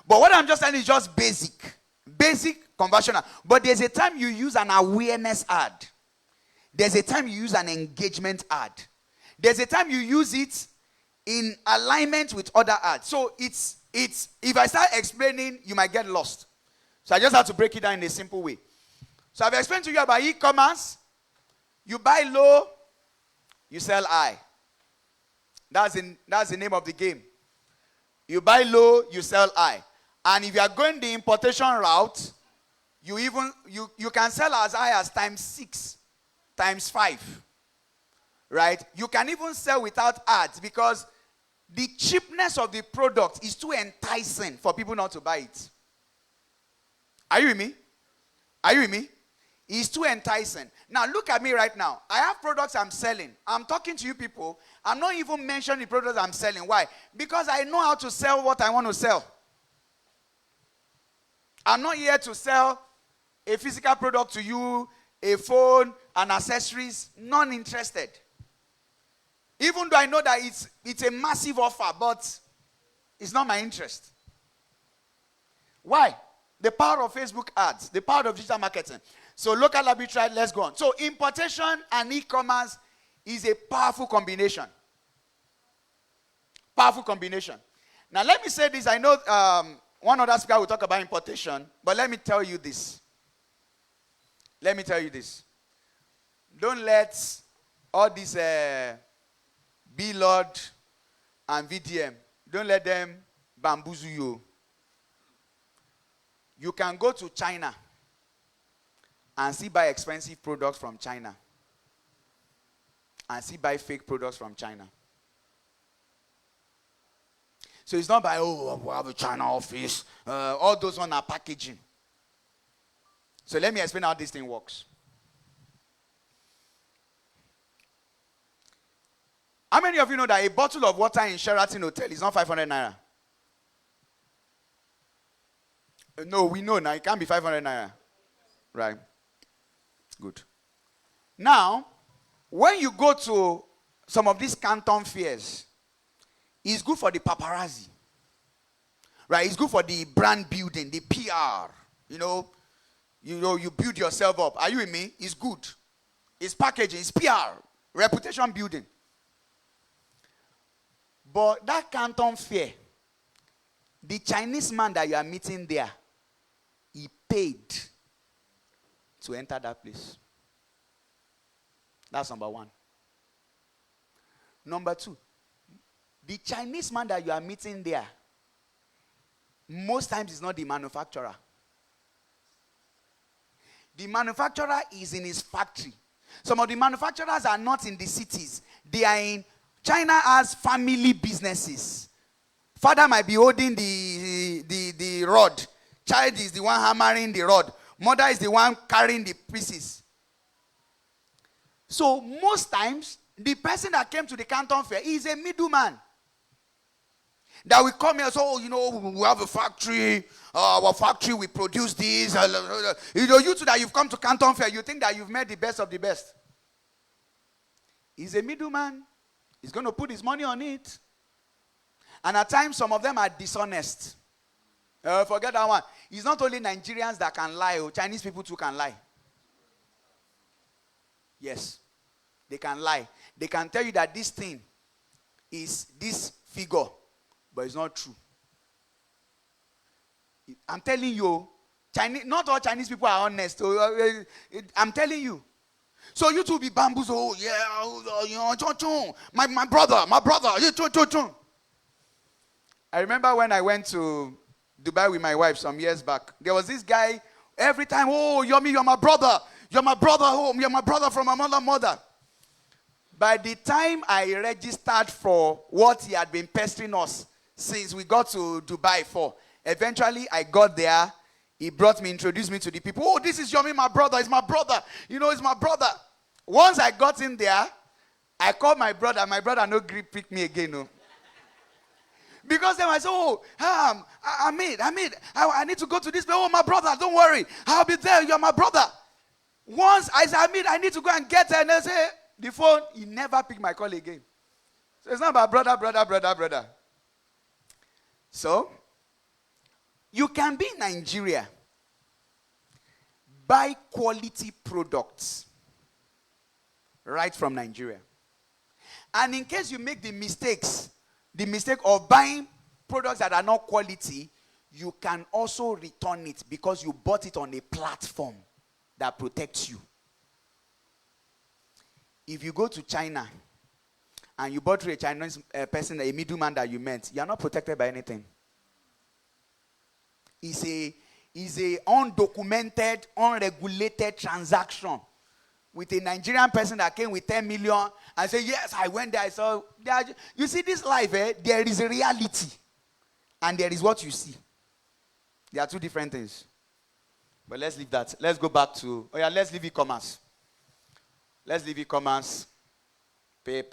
But what I'm just saying is just basic conversion ad. But there's a time you use an awareness ad. There's a time you use an engagement ad. There's a time you use it in alignment with other ads. So it's if I start explaining, you might get lost. So I just have to break it down in a simple way. So I've explained to you about e-commerce. You buy low, you sell high. That's the name of the game. You buy low, you sell high. And if you are going the importation route, you can sell as high as times 6, times 5. Right? You can even sell without ads because the cheapness of the product is too enticing for people not to buy it. Are you with me? Are you with me? It's too enticing. Now look at me right now. I have products I'm selling. I'm talking to you people. I'm not even mentioning the products I'm selling. Why? Because I know how to sell what I want to sell. I'm not here to sell a physical product to you, a phone, and accessories. None interested. Even though I know that it's a massive offer, but it's not my interest. Why? The power of Facebook ads, the power of digital marketing. So local arbitrage, let's go on. So importation and e-commerce is a powerful combination. Powerful combination. Now let me say this. I know one other speaker will talk about importation, but let me tell you this. Let me tell you this. Don't let all these B-Lord and VDM, don't let them bamboozle you. You can go to China and see buy expensive products from China. And see buy fake products from China. So it's not by, we have a China office. All those ones are packaging. So let me explain how this thing works. How many of you know that a bottle of water in Sheraton Hotel is not 500 naira? No, we know now. It can't be 500 naira. Right. Good. Now, when you go to some of these Canton fairs, it's good for the paparazzi. Right? It's good for the brand building, the PR. You build yourself up. Are you with me? It's good. It's packaging. It's PR. Reputation building. But that Canton Fair, the Chinese man that you are meeting there, he paid to enter that place. That's number one. Number two, the Chinese man that you are meeting there, most times is not the manufacturer. The manufacturer is in his factory. Some of the manufacturers are not in the cities. They are in, China has family businesses. Father might be holding the rod. Child is the one hammering the rod. Mother is the one carrying the pieces. So most times, the person that came to the Canton Fair is a middleman. That will come here, so, we have a factory. Our factory, we produce this. You two that you've come to Canton Fair, you think that you've met the best of the best. He's a middleman. He's going to put his money on it. And at times, some of them are dishonest. Forget that one. It's not only Nigerians that can lie. Chinese people too can lie. Yes. They can lie. They can tell you that this thing is this figure, but it's not true. I'm telling you, not all Chinese people are honest. I'm telling you. So you two be bamboozled. Oh, yeah, my brother. I remember when I went to Dubai with my wife some years back. There was this guy, every time, oh, Yomi, you're my brother. You're my brother home. You're my brother from another mother. By the time I registered for what he had been pestering us since we got to Dubai for, eventually I got there. He brought me, introduced me to the people. Oh, this is Yomi, my brother. It's my brother. It's my brother. Once I got in there, I called my brother. My brother no gree pick me again. No. Because then I said, oh, Ahmed, I need to go to this place. Oh, my brother, don't worry. I'll be there. You're my brother. Once I said, Ahmed, I need to go and get her. And I say, the phone, he never picked my call again. So it's not about brother. So, you can be in Nigeria, buy quality products right from Nigeria. And in case you make the mistake of buying products that are not quality, you can also return it because you bought it on a platform that protects you. If you go to China and you bought through a Chinese person, a middleman that you met, you are not protected by anything. It's a undocumented, unregulated transaction with a Nigerian person that came with 10 million and said, yes, I went there, I saw. You see, this life, there is a reality and there is what you see. There are two different things. But let's leave that. Let's go back to, let's leave e-commerce. Let's leave e-commerce. Pay.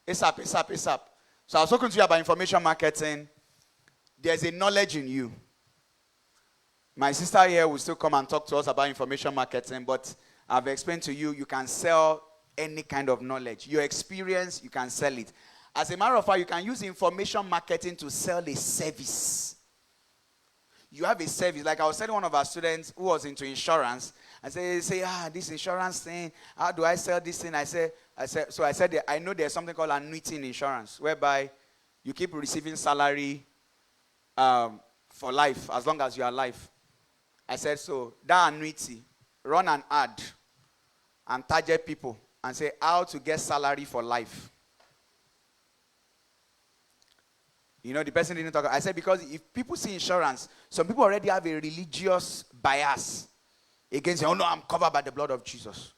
ASAP. So I was talking to you about information marketing. There's a knowledge in you. My sister here will still come and talk to us about information marketing, but I've explained to you, you can sell any kind of knowledge. Your experience, you can sell it. As a matter of fact, you can use information marketing to sell a service. You have a service. Like I was telling one of our students who was into insurance, I say, this insurance thing, how do I sell this thing? I said, I know there's something called annuity in insurance, whereby you keep receiving salary for life, as long as you are alive. I said, so that annuity, run an ad and target people and say how to get salary for life. The person didn't talk. I said, because if people see insurance, some people already have a religious bias against it. Oh no, I'm covered by the blood of Jesus.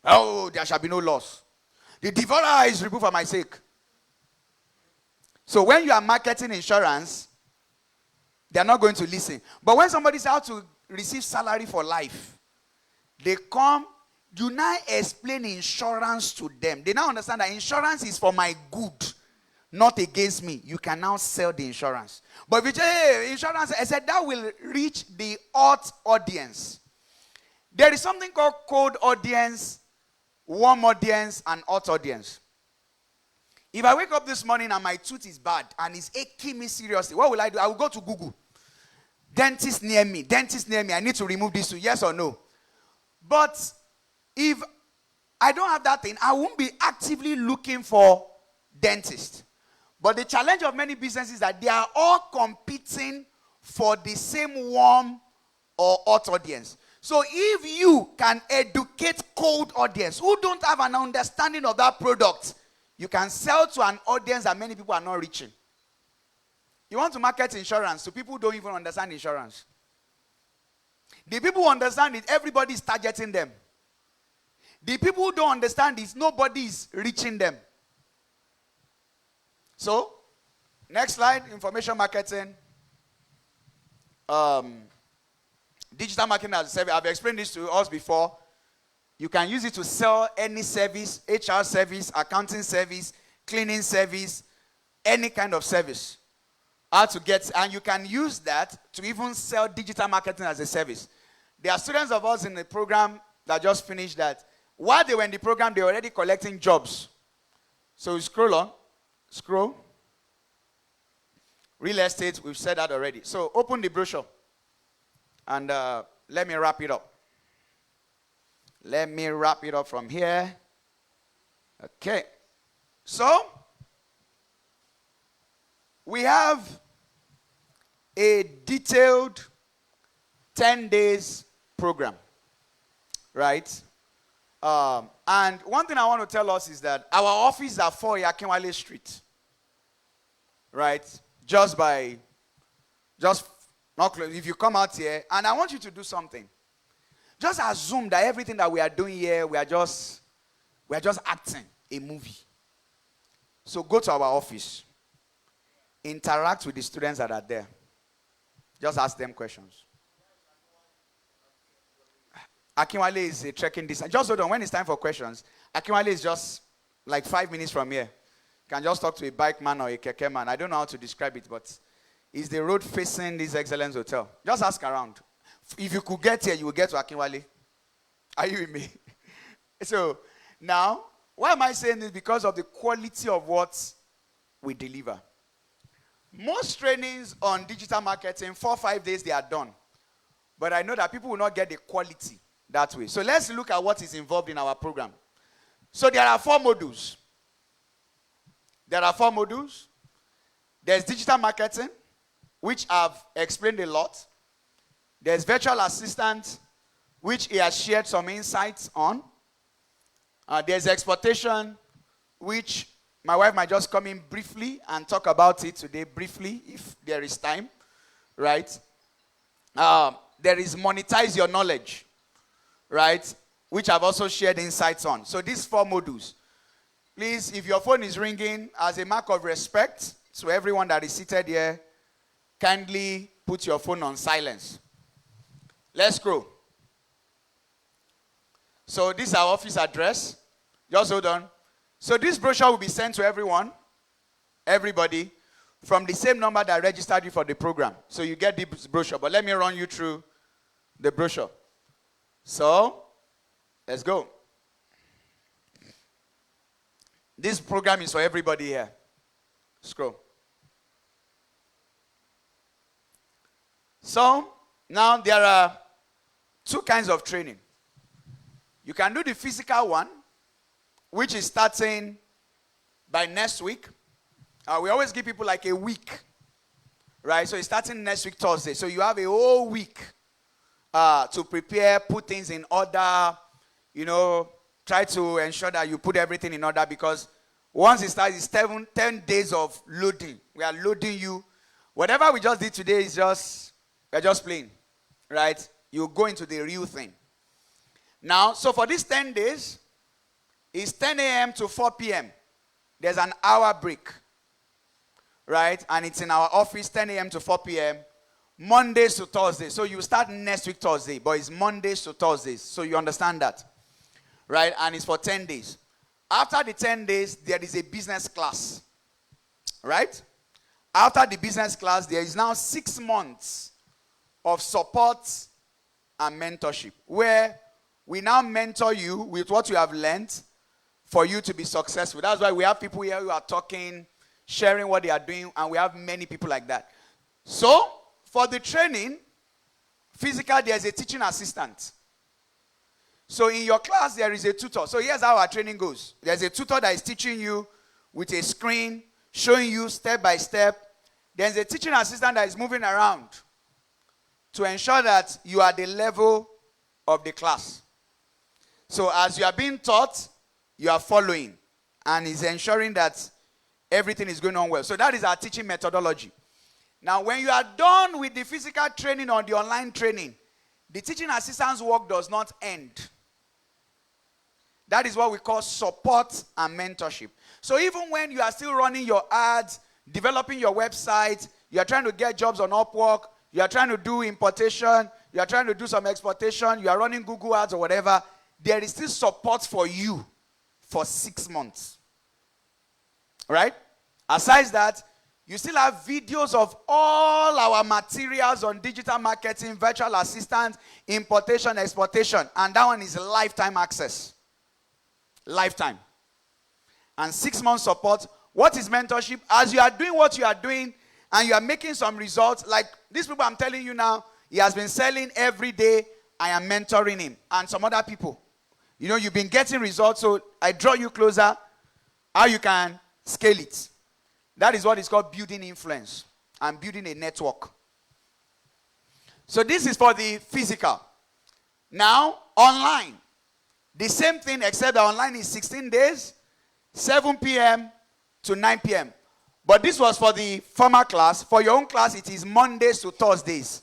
Oh, there shall be no loss. The devourer is removed for my sake. So when you are marketing insurance, they are not going to listen. But when somebody says how to receive salary for life, they come, you now explain insurance to them. They now understand that insurance is for my good, not against me. You can now sell the insurance. But if you say, hey, insurance, I said that will reach the hot audience. There is something called cold audience, warm audience, and hot audience. If I wake up this morning and my tooth is bad and it's aching me seriously, what will I do? I will go to Google. Dentist near me. I need to remove this tooth. Yes or no? But if I don't have that thing, I won't be actively looking for dentist. But the challenge of many businesses is that they are all competing for the same warm or hot audience. So if you can educate cold audience who don't have an understanding of that product, you can sell to an audience that many people are not reaching. You want to market insurance to people who don't even understand insurance. The people who understand it, everybody is targeting them. The people who don't understand it, nobody is reaching them. So, next slide, information marketing. Digital marketing as a service. I've explained this to us before. You can use it to sell any service, HR service, accounting service, cleaning service, any kind of service. And you can use that to even sell digital marketing as a service. There are students of us in the program that just finished that. While they were in the program, they were already collecting jobs. So you scroll on. Scroll. Real estate, we've said that already. So open the brochure. And let me wrap it up. Let me wrap it up from here. Okay. So, we have a detailed 10 days program. Right? And one thing I want to tell us is that our office is at 4 Yakinwale Street. Right? Not close. If you come out here, and I want you to do something. Just assume that everything that we are doing here, we are just acting a movie. So go to our office. Interact with the students that are there. Just ask them questions. Akinwale is a trekking distance. Just hold on. When it's time for questions, Akinwale is just like 5 minutes from here. You can just talk to a bike man or a keke man. I don't know how to describe it, but it's the road facing this Excellence Hotel. Just ask around. If you could get here, you will get to Akinwale. Are you with me? So, now, why am I saying this? Because of the quality of what we deliver. Most trainings on digital marketing, 4 or 5 days, they are done. But I know that people will not get the quality that way. So let's look at what is involved in our program. So there are 4 modules. There's digital marketing, which I've explained a lot. There's virtual assistant, which he has shared some insights on. There's exportation, which my wife might just come in briefly and talk about it today briefly, if there is time, right? There is monetize your knowledge, right? Which I've also shared insights on. So these 4 modules. Please, if your phone is ringing, as a mark of respect to everyone that is seated here, kindly put your phone on silence. Let's go. So this is our office address. Just hold on. So this brochure will be sent to everybody, from the same number that registered you for the program. So you get this brochure. But let me run you through the brochure. So, let's go. This program is for everybody here. Scroll. So, now there are 2 kinds of training. You can do the physical one, which is starting by next week. We always give people like a week, right? So it's starting next week, Thursday. So you have a whole week to prepare, put things in order, try to ensure that you put everything in order, because once it starts, it's 10 days of loading. We are loading you. Whatever we just did today is we're just playing, right? You go into the real thing. Now, so for these 10 days, it's 10 a.m. to 4 p.m. There's an hour break, right? And it's in our office, 10 a.m. to 4 p.m., Mondays to Thursdays. So you start next week Thursday, but it's Mondays to Thursdays. So you understand that, right? And it's for 10 days. After the 10 days, there is a business class, right? After the business class, there is now 6 months of support and mentorship, where we now mentor you with what you have learned for you to be successful. That's why we have people here who are talking, sharing what they are doing, and we have many people like that. So, for the training, physical, there's a teaching assistant. So in your class, there is a tutor. So here's how our training goes. There's a tutor that is teaching you with a screen, showing you step by step. There's a teaching assistant that is moving around to ensure that you are the level of the class. So as you are being taught, you are following, and is ensuring that everything is going on well. So that is our teaching methodology. Now, when you are done with the physical training or the online training, the teaching assistant's work does not end. That is what we call support and mentorship. So even when you are still running your ads, developing your website, you are trying to get jobs on Upwork, you are trying to do importation, you are trying to do some exportation, you are running Google ads or whatever, there is still support for you for 6 months. Right? Aside that, you still have videos of all our materials on digital marketing, virtual assistant, importation, exportation, and that one is lifetime access. Lifetime. And 6 months support. What is mentorship? As you are doing what you are doing and you are making some results, like these people I'm telling you now, he has been selling every day. I am mentoring him and some other people. You know, you've been getting results, so I draw you closer, how you can scale it. That is what is called building influence and building a network. So this is for the physical. Now, online. The same thing, except that online is 16 days, 7 p.m. to 9 p.m. But this was for the former class. For your own class, it is Mondays to Thursdays,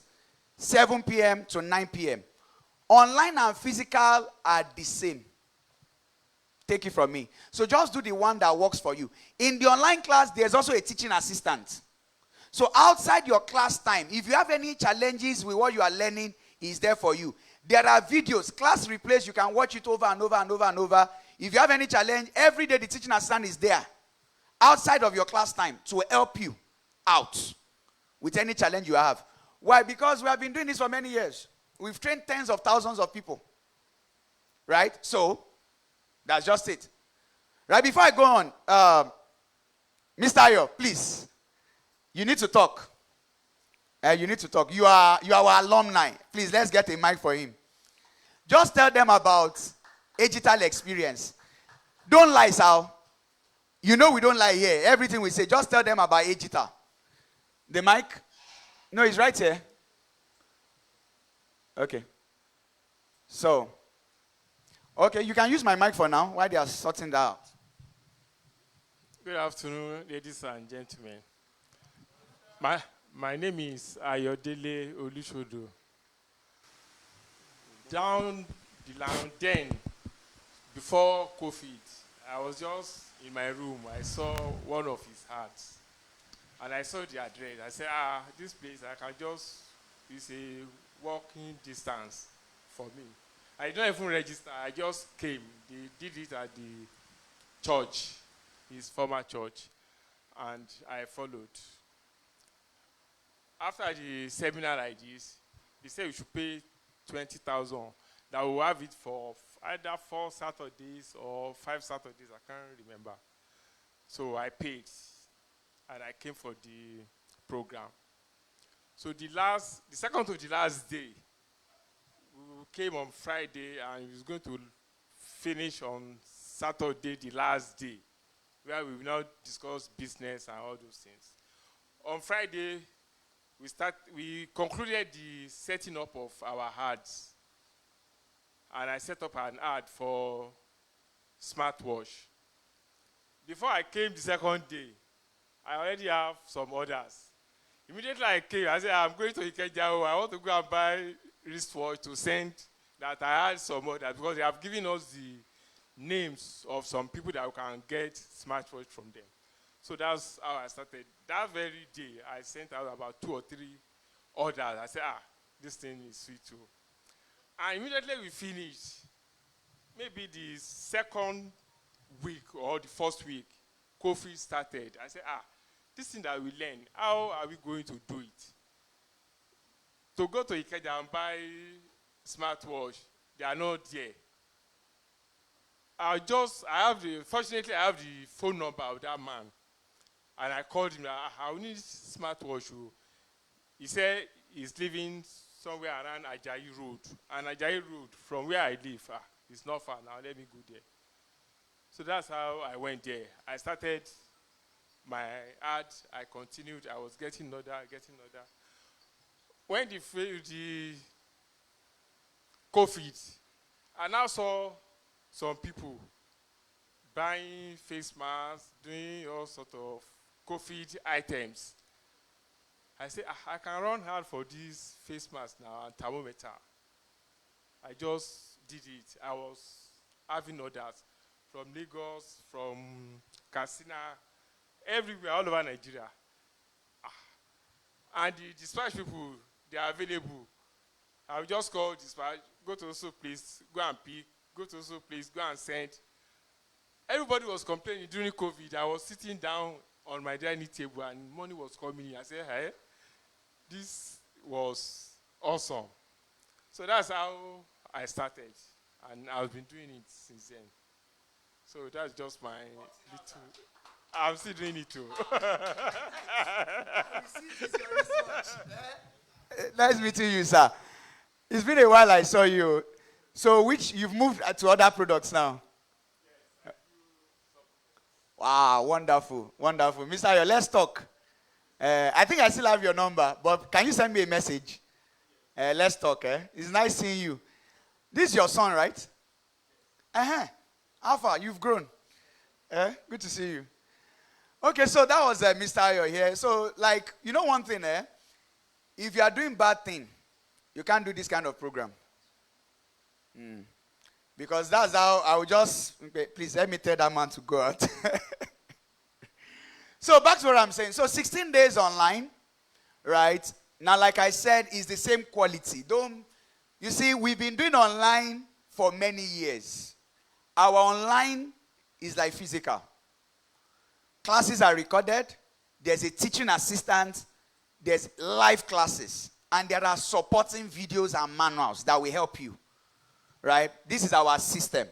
7 p.m. to 9 p.m. Online and physical are the same. Take it from me. So just do the one that works for you. In the online class, there's also a teaching assistant. So outside your class time, if you have any challenges with what you are learning, he's there for you. There are videos, class replays, you can watch it over and over and over and over. If you have any challenge, every day the teaching assistant is there outside of your class time to help you out with any challenge you have. Why? Because we have been doing this for many years. We've trained tens of thousands of people. Right? So, that's just it. Right? Before I go on, Mr. Ayo, please, you need to talk. You need to talk. You are our alumni. Please, let's get a mic for him. Just tell them about digital experience. Don't lie, Sal. You know we don't lie here. Everything we say, just tell them about digital. The mic? No, it's right here. Okay. So, okay, you can use my mic for now while they are sorting that out. Good afternoon, ladies and gentlemen. My name is Ayodele Olushodo. Down the line then, before COVID, I was just in my room. I saw one of his ads. And I saw the address. I said, this place, I can just, it's a walking distance for me. I didn't even register. I just came. They did it at the church, his former church, and I followed. After the seminar like this, they said we should pay 20,000. That we'll have it for either 4 Saturdays or 5 Saturdays. I can't remember. So I paid, and I came for the program. So the second to the last day, we came on Friday, and it was going to finish on Saturday, the last day, where we will now discuss business and all those things. On Friday, we concluded the setting up of our ads. And I set up an ad for smartwatch. Before I came the second day, I already have some orders. Immediately I came, I said, I'm going to Ikeja. I want to go and buy wristwatch to send that I had some orders because they have given us the names of some people that we can get smartwatch from them. So that's how I started. That very day, I sent out about 2 or 3 orders. I said, this thing is sweet too. And immediately we finished. Maybe the second week or the first week, COVID started. I said, this thing that we learned, how are we going to do it? To go to Ikeja and buy smartwatch, they are not there. Fortunately, I have the phone number of that man. And I called him, I need smartwatch. He said he's living somewhere around Ajayi Road. And Ajayi Road, from where I live, it's not far now. Let me go there. So that's how I went there. I started my ad, I continued. I was getting another. When the COVID, I now saw some people buying face masks, doing all sort of COVID items. I said, I can run hard for these face masks now and thermometer. I just did it. I was having orders from Lagos, from Katsina, everywhere, all over Nigeria. And the dispatch people, they are available. I will just call dispatch, go to also place, go and pick, go to also place, go and send. Everybody was complaining during COVID. I was sitting down on my dining table and money was coming in. I said, hey, this was awesome. So that's how I started. And I've been doing it since then. So that's just my little... I'm still doing it too. Nice meeting you, sir. It's been a while I saw you. So you've moved to other products now? Wow, wonderful, wonderful. Mr. Ayo, let's talk. I think I still have your number, but can you send me a message? Let's talk. It's nice seeing you. This is your son, right? How far? You've grown. Good to see you. Okay, so that was Mr. Ayo here. So, you know one thing, if you are doing bad thing, you can't do this kind of program. Because that's how I will just, please let me tell that man to go out. So back to what I'm saying. So 16 days online, right? Now, like I said, it's the same quality. You see, we've been doing online for many years. Our online is like physical. Classes are recorded. There's a teaching assistant. There's live classes. And there are supporting videos and manuals that will help you. Right? This is our system.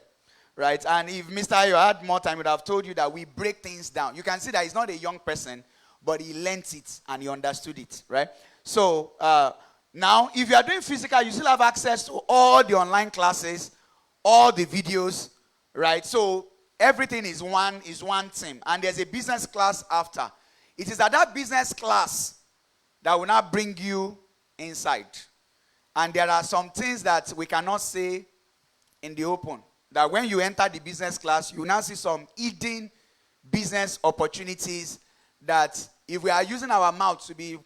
Right? And if Mr. Ayo had more time, he would have told you that we break things down. You can see that he's not a young person, but he learned it and he understood it. Right? So, now, if you are doing physical, you still have access to all the online classes, all the videos. Right? So, everything is one team. And there's a business class after. It is at that business class that will now bring you inside. And there are some things that we cannot say in the open. That when you enter the business class, you now see some hidden business opportunities that if we are using our mouth to be we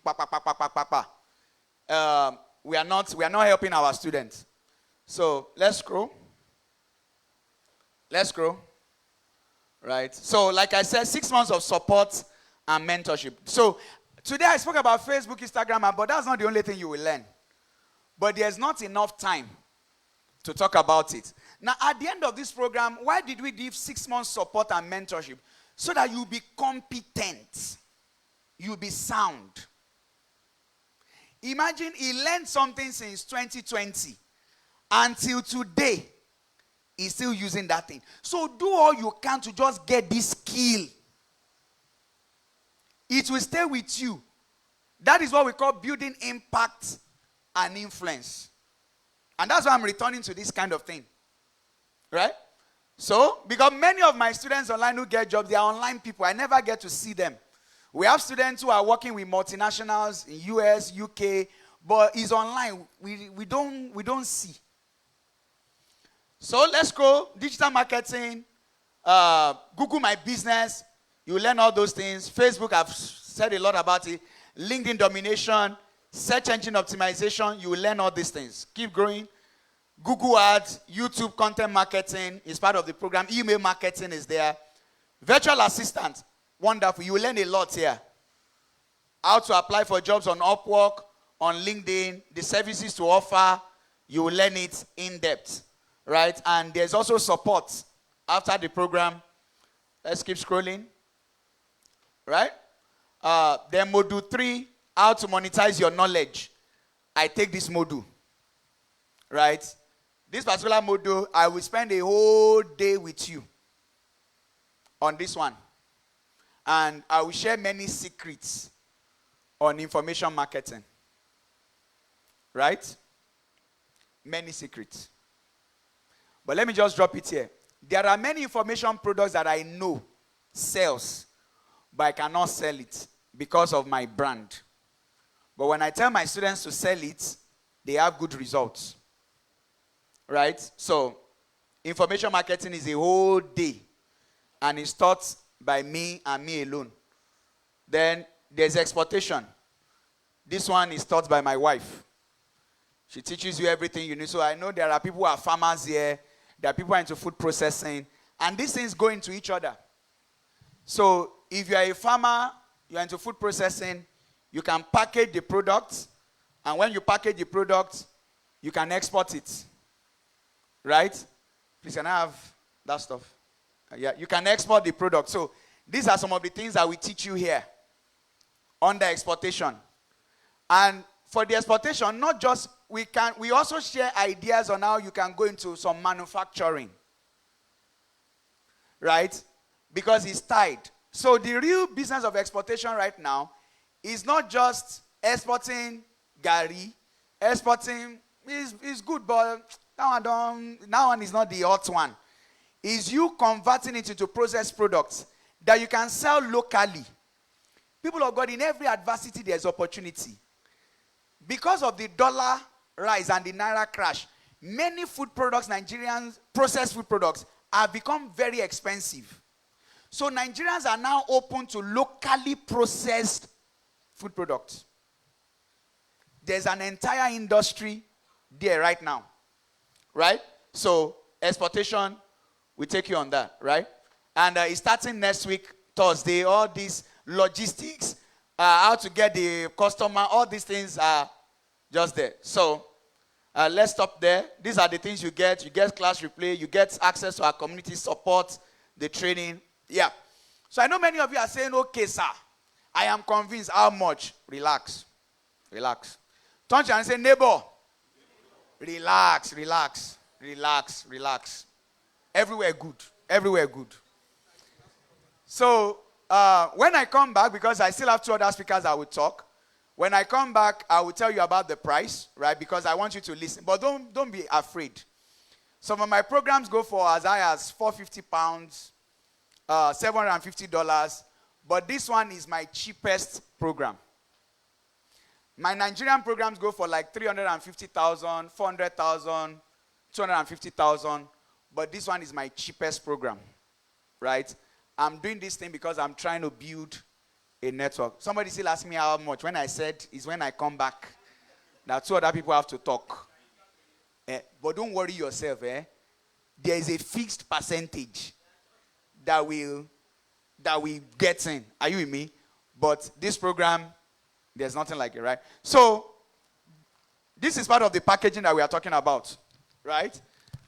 are not helping our students. So let's scroll. Right. So like I said, 6 months of support and mentorship. So today I spoke about Facebook, Instagram, but that's not the only thing you will learn. But there's not enough time to talk about it. Now, at the end of this program, why did we give 6 months support and mentorship? So that you'll be competent. You'll be sound. Imagine he learned something since 2020. Until today, he's still using that thing. So do all you can to just get this skill. It will stay with you. That is what we call building impact and influence. And that's why I'm returning to this kind of thing. Right? So, because many of my students online who get jobs, they are online people. I never get to see them. We have students who are working with multinationals in US, UK, but it's online. We don't see. So let's go. Digital marketing, Google My Business. You learn all those things. Facebook, I've said a lot about it. LinkedIn domination, search engine optimization. You will learn all these things. Keep growing. Google Ads, YouTube content marketing is part of the program. Email marketing is there. Virtual assistant, wonderful. You will learn a lot here. How to apply for jobs on Upwork, on LinkedIn, the services to offer. You will learn it in depth. Right? And there's also support after the program. Let's keep scrolling. Right? Then module 3, how to monetize your knowledge. I take this module. Right? This particular module, I will spend a whole day with you on this one. And I will share many secrets on information marketing. Right? Many secrets. But let me just drop it here. There are many information products that I know sells, but I cannot sell it because of my brand. But when I tell my students to sell it, they have good results. Right? So, information marketing is a whole day, and it's taught by me and me alone. Then there's exportation. This one is taught by my wife. She teaches you everything you need. So I know there are people who are farmers here, there are people who are into food processing, and these things go into each other. So if you are a farmer, you are into food processing, you can package the product, and when you package the product, you can export it. Right? Please, can I have that stuff? Yeah, you can export the product. So these are some of the things that we teach you here under exportation. And for the exportation, not just we also share ideas on how you can go into some manufacturing. Right? Because it's tied. So the real business of exportation right now is not just exporting gari. Exporting is good, but that one is not the hot one. Is you converting it into processed products that you can sell locally. People of God, in every adversity, there's opportunity. Because of the dollar rise and the naira crash, many food products, Nigerians, processed food products, have become very expensive. So Nigerians are now open to locally processed food products. There's an entire industry there right now. Right? So exportation, we take you on that. Right? And it's starting next week, Thursday. All these logistics, how to get the customer, all these things are just there. So let's stop there. These are the things you get. You get class replay. You get access to our community support, the training. Yeah. So I know many of you are saying, okay, sir, I am convinced. How much? Relax. Relax. Turn to you and say, neighbor, relax, relax, relax, relax. Everywhere good. Everywhere good. So when I come back, because I still have 2 other speakers I will talk. When I come back, I will tell you about the price, right? Because I want you to listen. But don't be afraid. Some of my programs go for as high as £450, $750. But this one is my cheapest program. My Nigerian programs go for like 350,000, 400,000, 250,000. But this one is my cheapest program, right? I'm doing this thing because I'm trying to build a network. Somebody still asked me how much. When I said, is when I come back. Now 2 other people have to talk. But don't worry yourself. There is a fixed percentage that we get in. Are you with me? But this program, there's nothing like it, right? So, this is part of the packaging that we are talking about, right?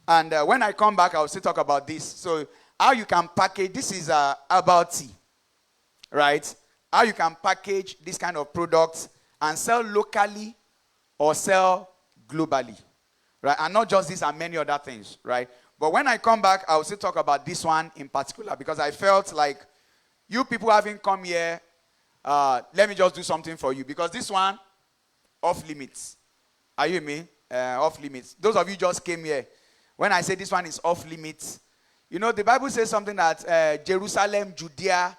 And when I come back, I'll still talk about this. So, how you can package, this is about tea, right? How you can package this kind of products and sell locally or sell globally, right? And not just this and many other things, right? But when I come back, I'll still talk about this one in particular because I felt like you people haven't come here, let me just do something for you because this one, off limits. Are you with me? Off limits. Those of you just came here. When I say this one is off limits, you know, the Bible says something that Jerusalem, Judea,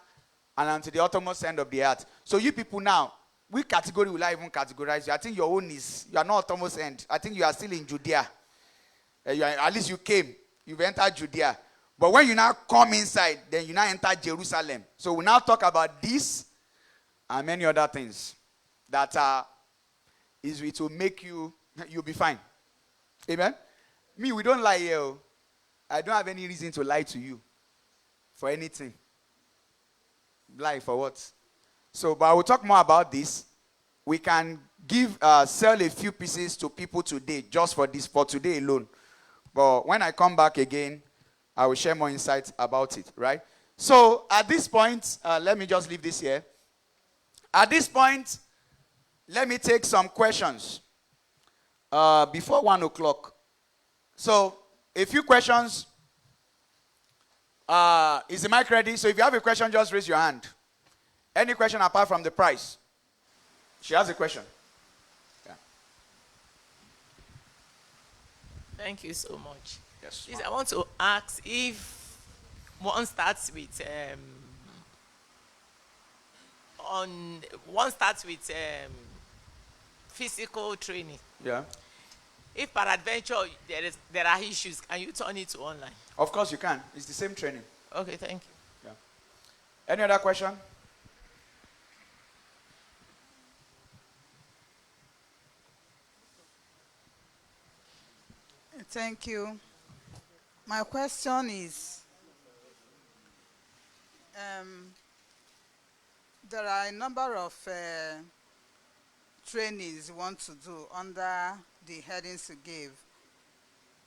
and unto the uttermost end of the earth. So you people now, which category will I even categorize you? I think your own is, you are not uttermost end. I think you are still in Judea. At least you came. You've entered Judea. But when you now come inside, then you now enter Jerusalem. So we now talk about this and many other things that it will make you, you'll be fine. Amen? Me, we don't lie here. I don't have any reason to lie to you for anything. Lie for what? So, but I will talk more about this. We can sell a few pieces to people today, just for this, for today alone. But when I come back again, I will share more insights about it, right? So, at this point, let me just leave this here. At this point, let me take some questions before 1 o'clock. So, a few questions. Is the mic ready? So if you have a question, just raise your hand. Any question apart from the price? She has a question. Yeah. Thank you so much. Yes. Please, I want to ask if one starts with on one starts with physical training. Yeah. If peradventure there are issues, can you turn it to online? Of course you can. It's the same training. Okay, thank you. Yeah. Any other question? Thank you. My question is, there are a number of trainings you want to do under the headings you gave.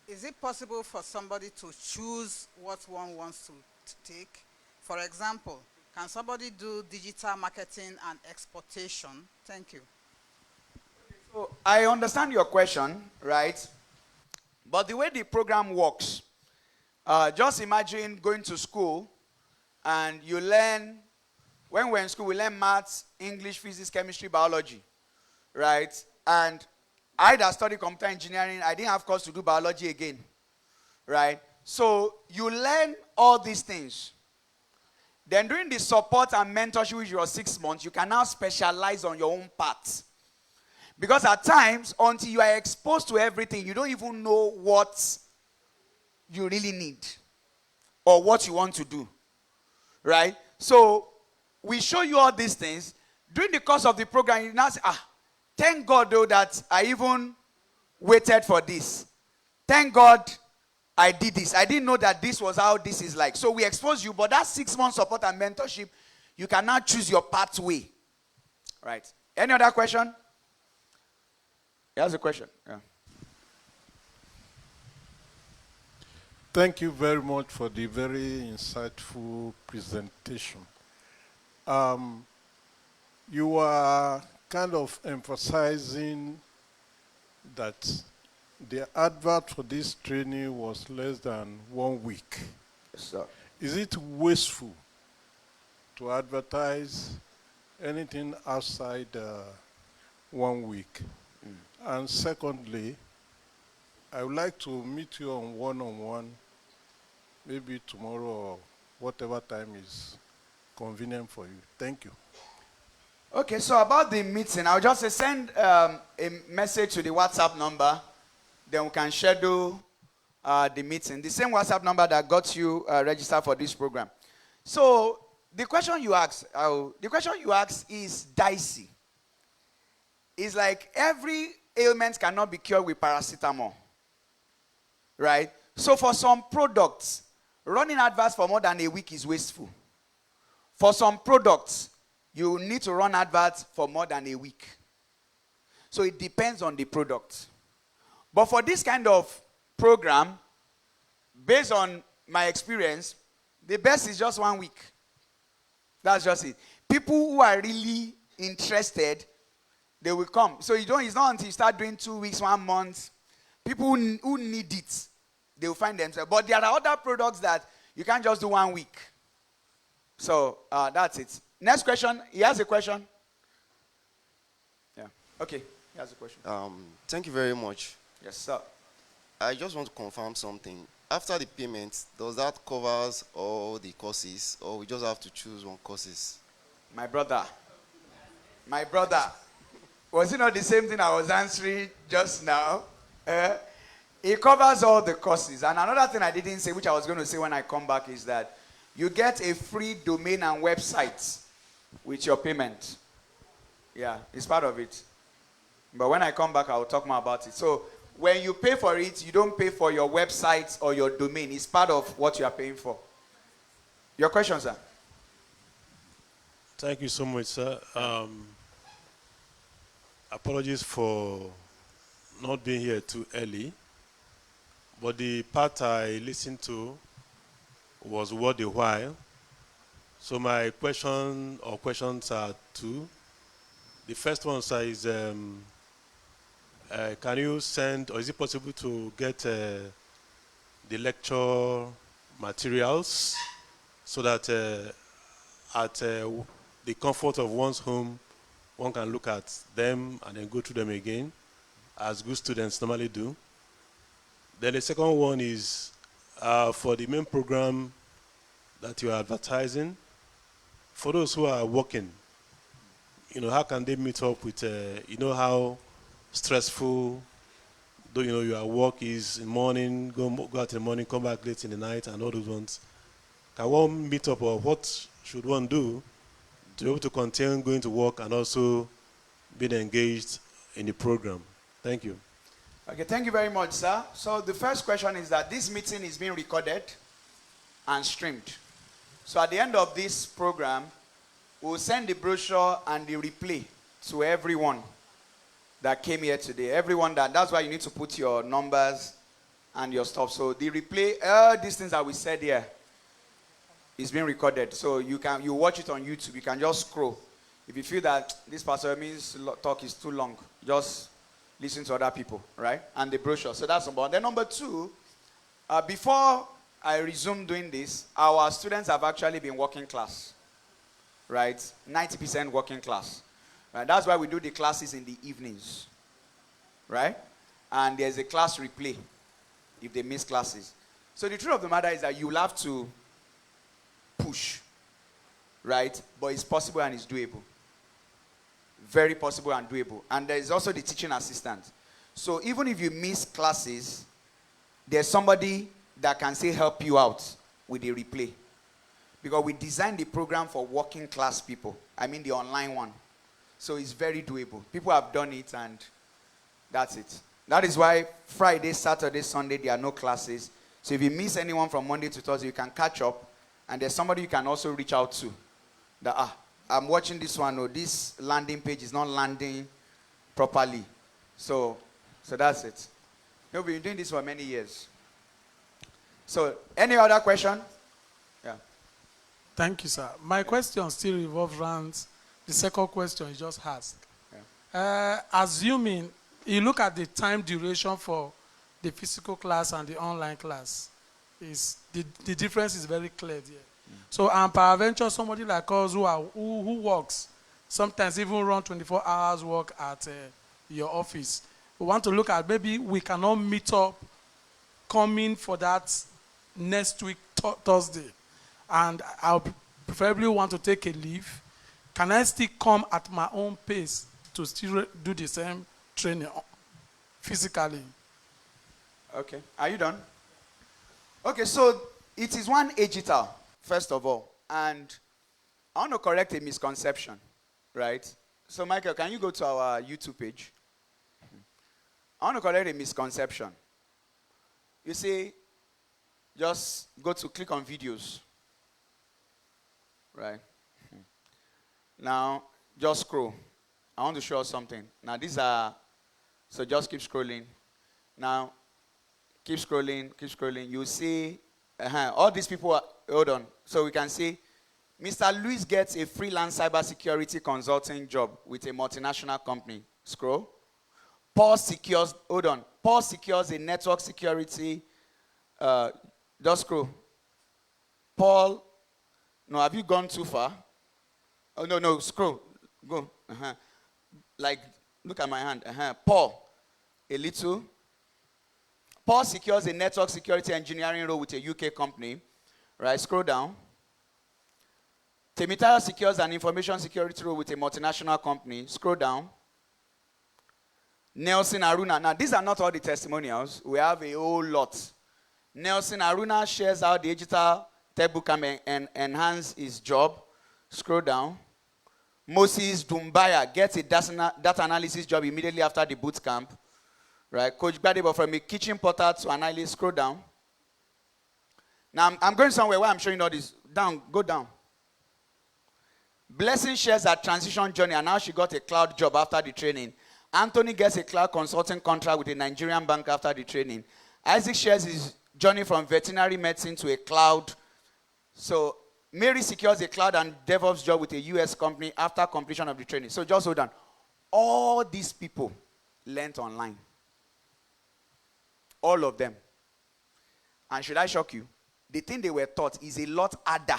Is it possible for somebody to choose what one wants to take? For example, can somebody do digital marketing and exportation? Thank you. So I understand your question, right? But the way the program works, just imagine going to school and you learn, when we're in school, we learn maths, English, physics, chemistry, biology, right? And I that studied computer engineering, I didn't have course to do biology again, right? So you learn all these things. Then during the support and mentorship, which was 6 months, you can now specialize on your own path. Because at times, until you are exposed to everything, you don't even know what you really need or what you want to do, right? So we show you all these things. During the course of the program, you now say, thank God though that I even waited for this. Thank God I did this. I didn't know that this was how this is like. So we expose you, but that 6 months support and mentorship, you can now choose your pathway, right? Any other question? Here's a question. Yeah. Thank you very much for the very insightful presentation. You are kind of emphasizing that the advert for this training was less than 1 week. Yes, sir. Is it wasteful to advertise anything outside 1 week? And secondly, I would like to meet you on one-on-one, maybe tomorrow or whatever time is convenient for you. Thank you. Okay, so about the meeting, I'll just say send a message to the WhatsApp number, then we can schedule the meeting. The same WhatsApp number that got you registered for this program. So the question you ask is dicey. It's like every ailment cannot be cured with paracetamol, right? So for some products, running adverts for more than a week is wasteful. For some products, you need to run adverts for more than a week. So it depends on the product. But for this kind of program, based on my experience, the best is just 1 week. That's just it. People who are really interested, they will come. So it's not until you start doing 2 weeks, 1 month. People who need it, they will find themselves. But there are other products that you can't just do 1 week. So that's it. Next question. He has a question. Yeah. Okay. He has a question. Thank you very much. Yes, sir. I just want to confirm something. After the payment, does that covers all the courses, or we just have to choose one courses? My brother, was it not the same thing I was answering just now? It covers all the courses. And another thing I didn't say, which I was going to say when I come back, is that you get a free domain and website with your payment. Yeah, it's part of it. But when I come back, I will talk more about it. So when you pay for it, you don't pay for your website or your domain. It's part of what you are paying for. Your question, sir? Thank you so much, sir. Apologies for not being here too early, but the part I listened to was worth a while. So my question or questions are two. The first one, sir, is can you send, or is it possible to get the lecture materials so that at the comfort of one's home, one can look at them and then go through them again, as good students normally do? Then the second one is for the main program that you are advertising, for those who are working, how can they meet up with, how stressful, though, your work is in the morning, go out in the morning, come back late in the night, and all those ones. Can one meet up, or what should one do to be able to continue going to work and also being engaged in the program? Thank you. Okay, thank you very much, sir. So the first question is that this meeting is being recorded and streamed. So at the end of this program, we'll send the brochure and the replay to everyone that came here today. That's why you need to put your numbers and your stuff. So the replay, all these things that we said here is being recorded. So you watch it on YouTube. You can just scroll. If you feel that this Pastor Emi's talk is too long, just listen to other people, right? And the brochure. So that's number one. Then number two, before I resume doing this, our students have actually been working class, right? 90% working class. Right? That's why we do the classes in the evenings, right? And there's a class replay if they miss classes. So the truth of the matter is that you'll have to push, right? But it's possible and it's doable. Very possible and doable. And there is also the teaching assistant. So even if you miss classes, there's somebody that can say help you out with the replay. Because we designed the program for working class people. I mean the online one. So it's very doable. People have done it and that's it. That is why Friday, Saturday, Sunday, there are no classes. So if you miss anyone from Monday to Thursday, you can catch up. And there's somebody you can also reach out to. That, I'm watching this one, or this landing page is not landing properly. So that's it. We've been doing this for many years. So, any other question? Yeah. Thank you, sir. My question still revolves around the second question you just asked. Yeah. Assuming you look at the time duration for the physical class and the online class, the difference is very clear there. So, peradventure, somebody like us who works, sometimes even run 24 hours work at your office, we want to look at maybe we cannot meet up coming for that next week, Thursday. And I'll preferably want to take a leave. Can I still come at my own pace to still do the same training physically? Okay. Are you done? Okay, so it is one digital. First of all, and I want to correct a misconception, right? So, Michael, can you go to our YouTube page? I want to correct a misconception. You see, just click on videos, right? Now, just scroll. I want to show you something. Now, so just keep scrolling. Now, keep scrolling. You see, all these people hold on. So we can see Mr. Luis gets a freelance cybersecurity consulting job with a multinational company. Scroll. Paul secures a network security. Just scroll. Paul, no, have you gone too far? Oh, no, scroll. Go. Like, look at my hand. Paul, a little. Paul secures a network security engineering role with a UK company. Right, scroll down. Temitara secures an information security role with a multinational company. Scroll down. Nelson Aruna. Now, these are not all the testimonials. We have a whole lot. Nelson Aruna shares how the digital textbook can enhance his job. Scroll down. Moses Dumbaya gets a data analysis job immediately after the boot camp. Right, Coach Gbadebo from a kitchen porter to an analyst. Scroll down. Now, I'm going somewhere where I'm showing all this. Go down. Blessing shares her transition journey, and now she got a cloud job after the training. Anthony gets a cloud consulting contract with a Nigerian bank after the training. Isaac shares his journey from veterinary medicine to a cloud. So, Mary secures a cloud and DevOps job with a US company after completion of the training. So, just hold on. All these people learned online. All of them. And should I shock you? The thing they were taught is a lot harder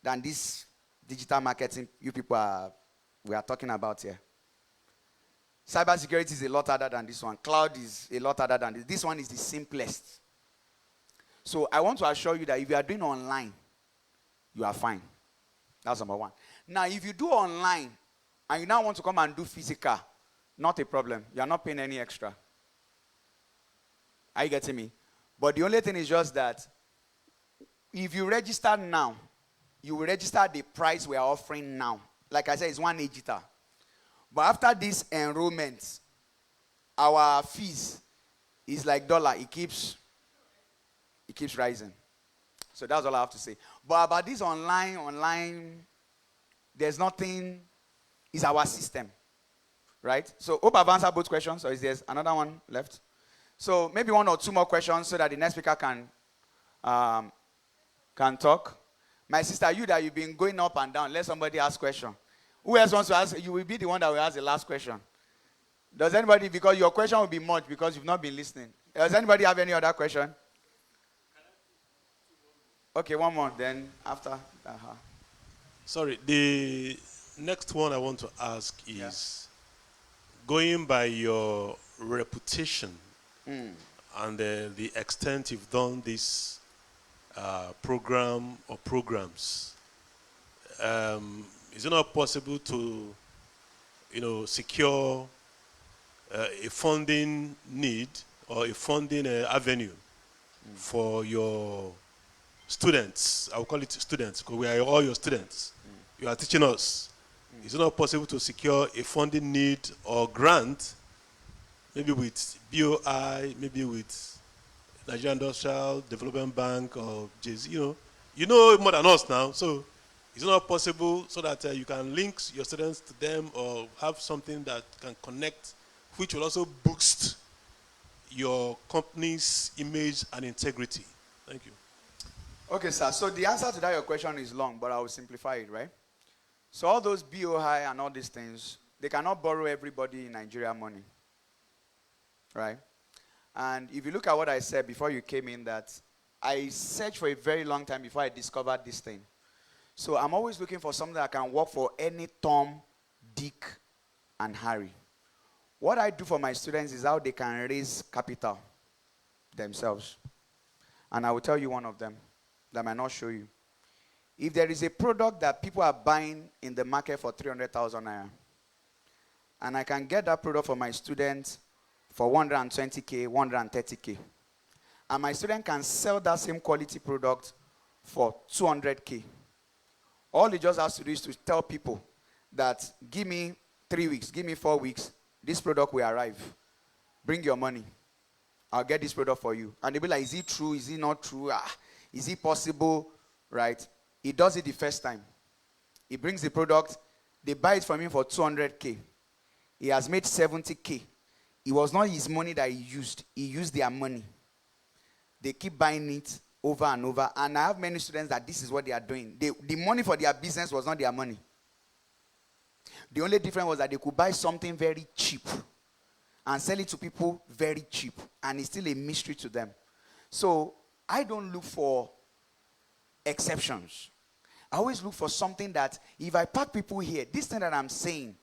than this digital marketing we are talking about here. Cybersecurity is a lot harder than this one. Cloud is a lot harder than this. This one is the simplest. So I want to assure you that if you are doing online, you are fine. That's number one. Now, if you do online and you now want to come and do physical, not a problem. You are not paying any extra. Are you getting me? But the only thing is just that if you register now, you will register the price we are offering now. Like I said, it's 1 AGTA. But after this enrollment, our fees is like dollar. It keeps rising. So that's all I have to say. But about this online, there's nothing. It's our system, right? So hope I've answered both questions. Or is there another one left? So maybe 1 or 2 more questions so that the next speaker can talk. My sister, you've been going up and down. Let somebody ask question. Who else wants to ask? You will be the one that will ask the last question. Does anybody, because your question will be much because you've not been listening. Does anybody have any other question? Okay, 1 more, then after. Sorry, the next one I want to ask is, going by your reputation and the extent you've done this program or programs, is it not possible to, secure a funding need or a funding avenue for your students? I will call it students because we are all your students. You are teaching us. Is it not possible to secure a funding need or grant, maybe with BOI, maybe with Nigerian Industrial Development Bank or JZ? You know more than us now. So is it not possible so that you can link your students to them or have something that can connect, which will also boost your company's image and integrity? Thank you. Okay, sir. So the answer to that your question is long, but I will simplify it, right? So all those BOI and all these things, they cannot borrow everybody in Nigeria money, right? And if you look at what I said before you came in, that I searched for a very long time before I discovered this thing. So I'm always looking for something that can work for any Tom, Dick, and Harry. What I do for my students is how they can raise capital themselves. And I will tell you one of them that I might not show you. If there is a product that people are buying in the market for 300,000 naira, and I can get that product for my students for 120K, 130K, and my student can sell that same quality product for 200K, all he just has to do is to tell people that give me 3 weeks, give me 4 weeks, this product will arrive. Bring your money. I'll get this product for you. And they'll be like, is it true? Is it not true? Is it possible? Right? He does it the first time. He brings the product. They buy it from him for 200K. He has made 70K. It was not his money that he used. He used their money. They keep buying it over and over. And I have many students that this is what they are doing. The money for their business was not their money. The only difference was that they could buy something very cheap and sell it to people very cheap. And it's still a mystery to them. So I don't look for exceptions. I always look for something that if I pack people here, this thing that I'm saying,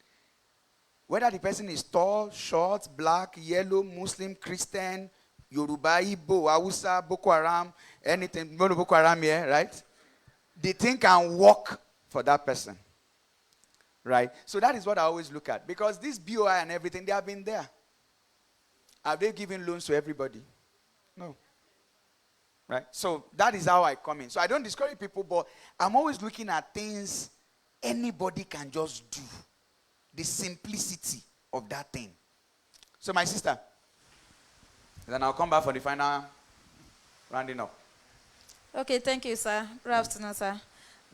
whether the person is tall, short, black, yellow, Muslim, Christian, Yoruba, Igbo, Hausa, Boko Haram, anything, no Boko Haram here, right? The thing can work for that person. Right? So that is what I always look at. Because this BOI and everything, they have been there. Have they given loans to everybody? No. Right? So that is how I come in. So I don't discourage people, but I'm always looking at things anybody can just do. The simplicity of that thing. So my sister, then I'll come back for the final rounding up. Okay, thank you, sir. Good afternoon, sir.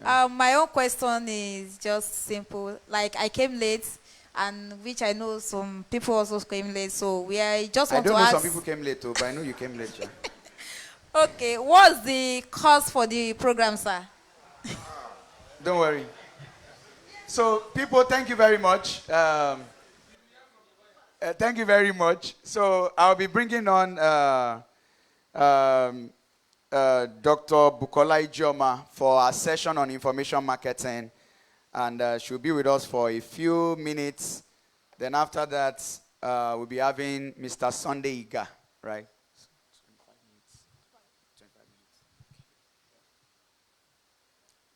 My own question is just simple. Like, I came late, and which I know some people also came late, so I just want to ask. I don't know some people came late too, but I know you came late, yeah. Okay, what's the cost for the program, sir? Don't worry. So, people, thank you very much. Thank you very much. So, I'll be bringing on Dr. Bukola Ijoma for a session on information marketing. And she'll be with us for a few minutes. Then after that, we'll be having Mr. Sunday Iga, right? 25 minutes. 25 minutes.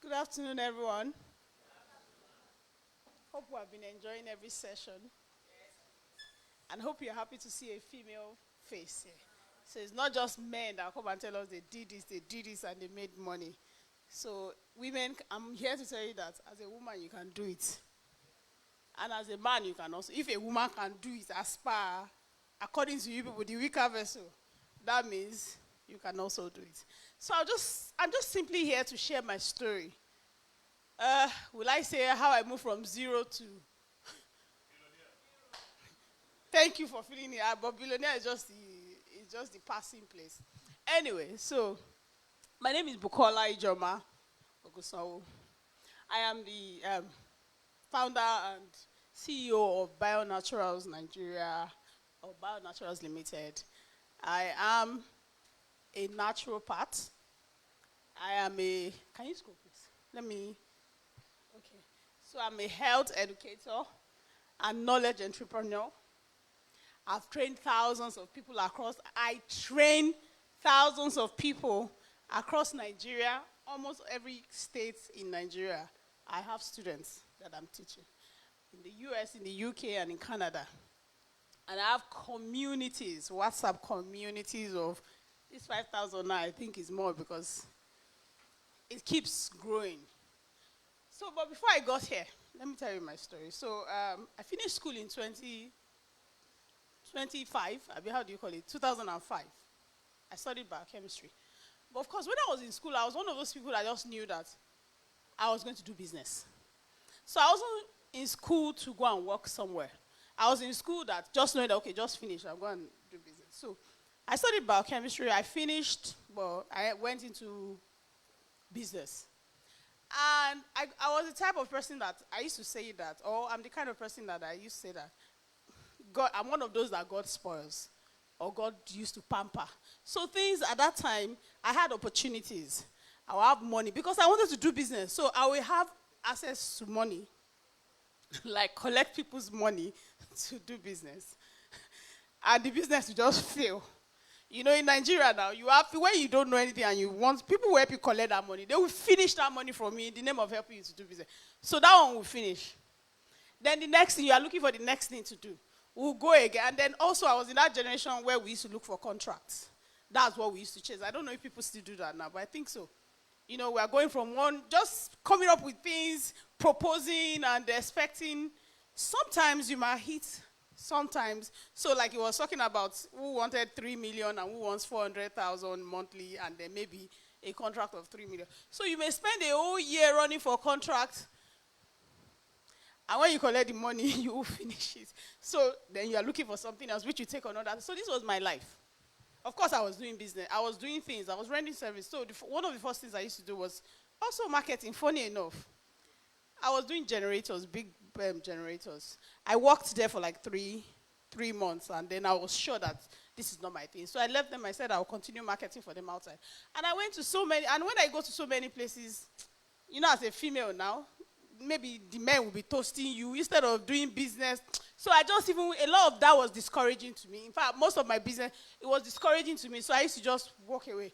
Good afternoon, everyone. Hope we have been enjoying every session. And hope you're happy to see a female face here. So it's not just men that come and tell us they did this, and they made money. So women, I'm here to tell you that as a woman, you can do it. And as a man, you can also. If a woman can do it as per, according to you people, the weaker vessel, that means you can also do it. So I'm just simply here to share my story. Will I say how I moved from zero to... Thank you for filling it out, but billionaire is just the passing place. Anyway, so my name is Bukola Ijoma Ogusawo. I am the founder and CEO of BioNaturals Nigeria, or BioNaturals Limited. I am a naturopath. I am a... Can you scroll, please? Let me... Okay. So I'm a health educator and knowledge entrepreneur. I've trained thousands of people across... I train thousands of people across Nigeria, almost every state in Nigeria. I have students that I'm teaching in the US, in the UK, and in Canada. And I have communities, WhatsApp communities of... This 5,000 now, I think, is more because it keeps growing. So, but before I got here, let me tell you my story. So, I finished school in 2005, how do you call it? 2005. I studied biochemistry. But of course, when I was in school, I was one of those people that just knew that I was going to do business. So I wasn't in school to go and work somewhere. I was in school that just knowing that, okay, just finish, I'm going to do business. So I studied biochemistry, I finished, but I went into business. And I was the type of person that I used to say that, or I'm the kind of person that I used to say that, God, I'm one of those that God spoils, or God used to pamper. So things at that time, I had opportunities. I will have money because I wanted to do business. So I will have access to money, like collect people's money to do business. And the business will just fail. You know, in Nigeria now, you have, when you don't know anything and you want, people will help you collect that money. They will finish that money from me in the name of helping you to do business. So that one will finish. Then the next thing, you are looking for the next thing to do. We'll go again. And then also, I was in that generation where we used to look for contracts. That's what we used to chase. I don't know if people still do that now, but I think so. You know, we are going from one, just coming up with things, proposing and expecting. Sometimes you might hit, sometimes. So like he was talking about who wanted 3 million and who wants 400,000 monthly, and then maybe a contract of 3 million. So you may spend a whole year running for a contract, and when you collect the money, you will finish it. So then you are looking for something else, which you take another. So this was my life. Of course, I was doing business. I was doing things. I was rendering service. So one of the first things I used to do was also marketing, funny enough. I was doing generators, big generators. I worked there for like three months, and then I was sure that this is not my thing. So I left them. I said I'll continue marketing for them outside. And I went to so many, and when I go to so many places, you know, as a female now, maybe the men will be toasting you instead of doing business. So I just a lot of that was discouraging to me. In fact, most of my business, it was discouraging to me. So I used to just walk away.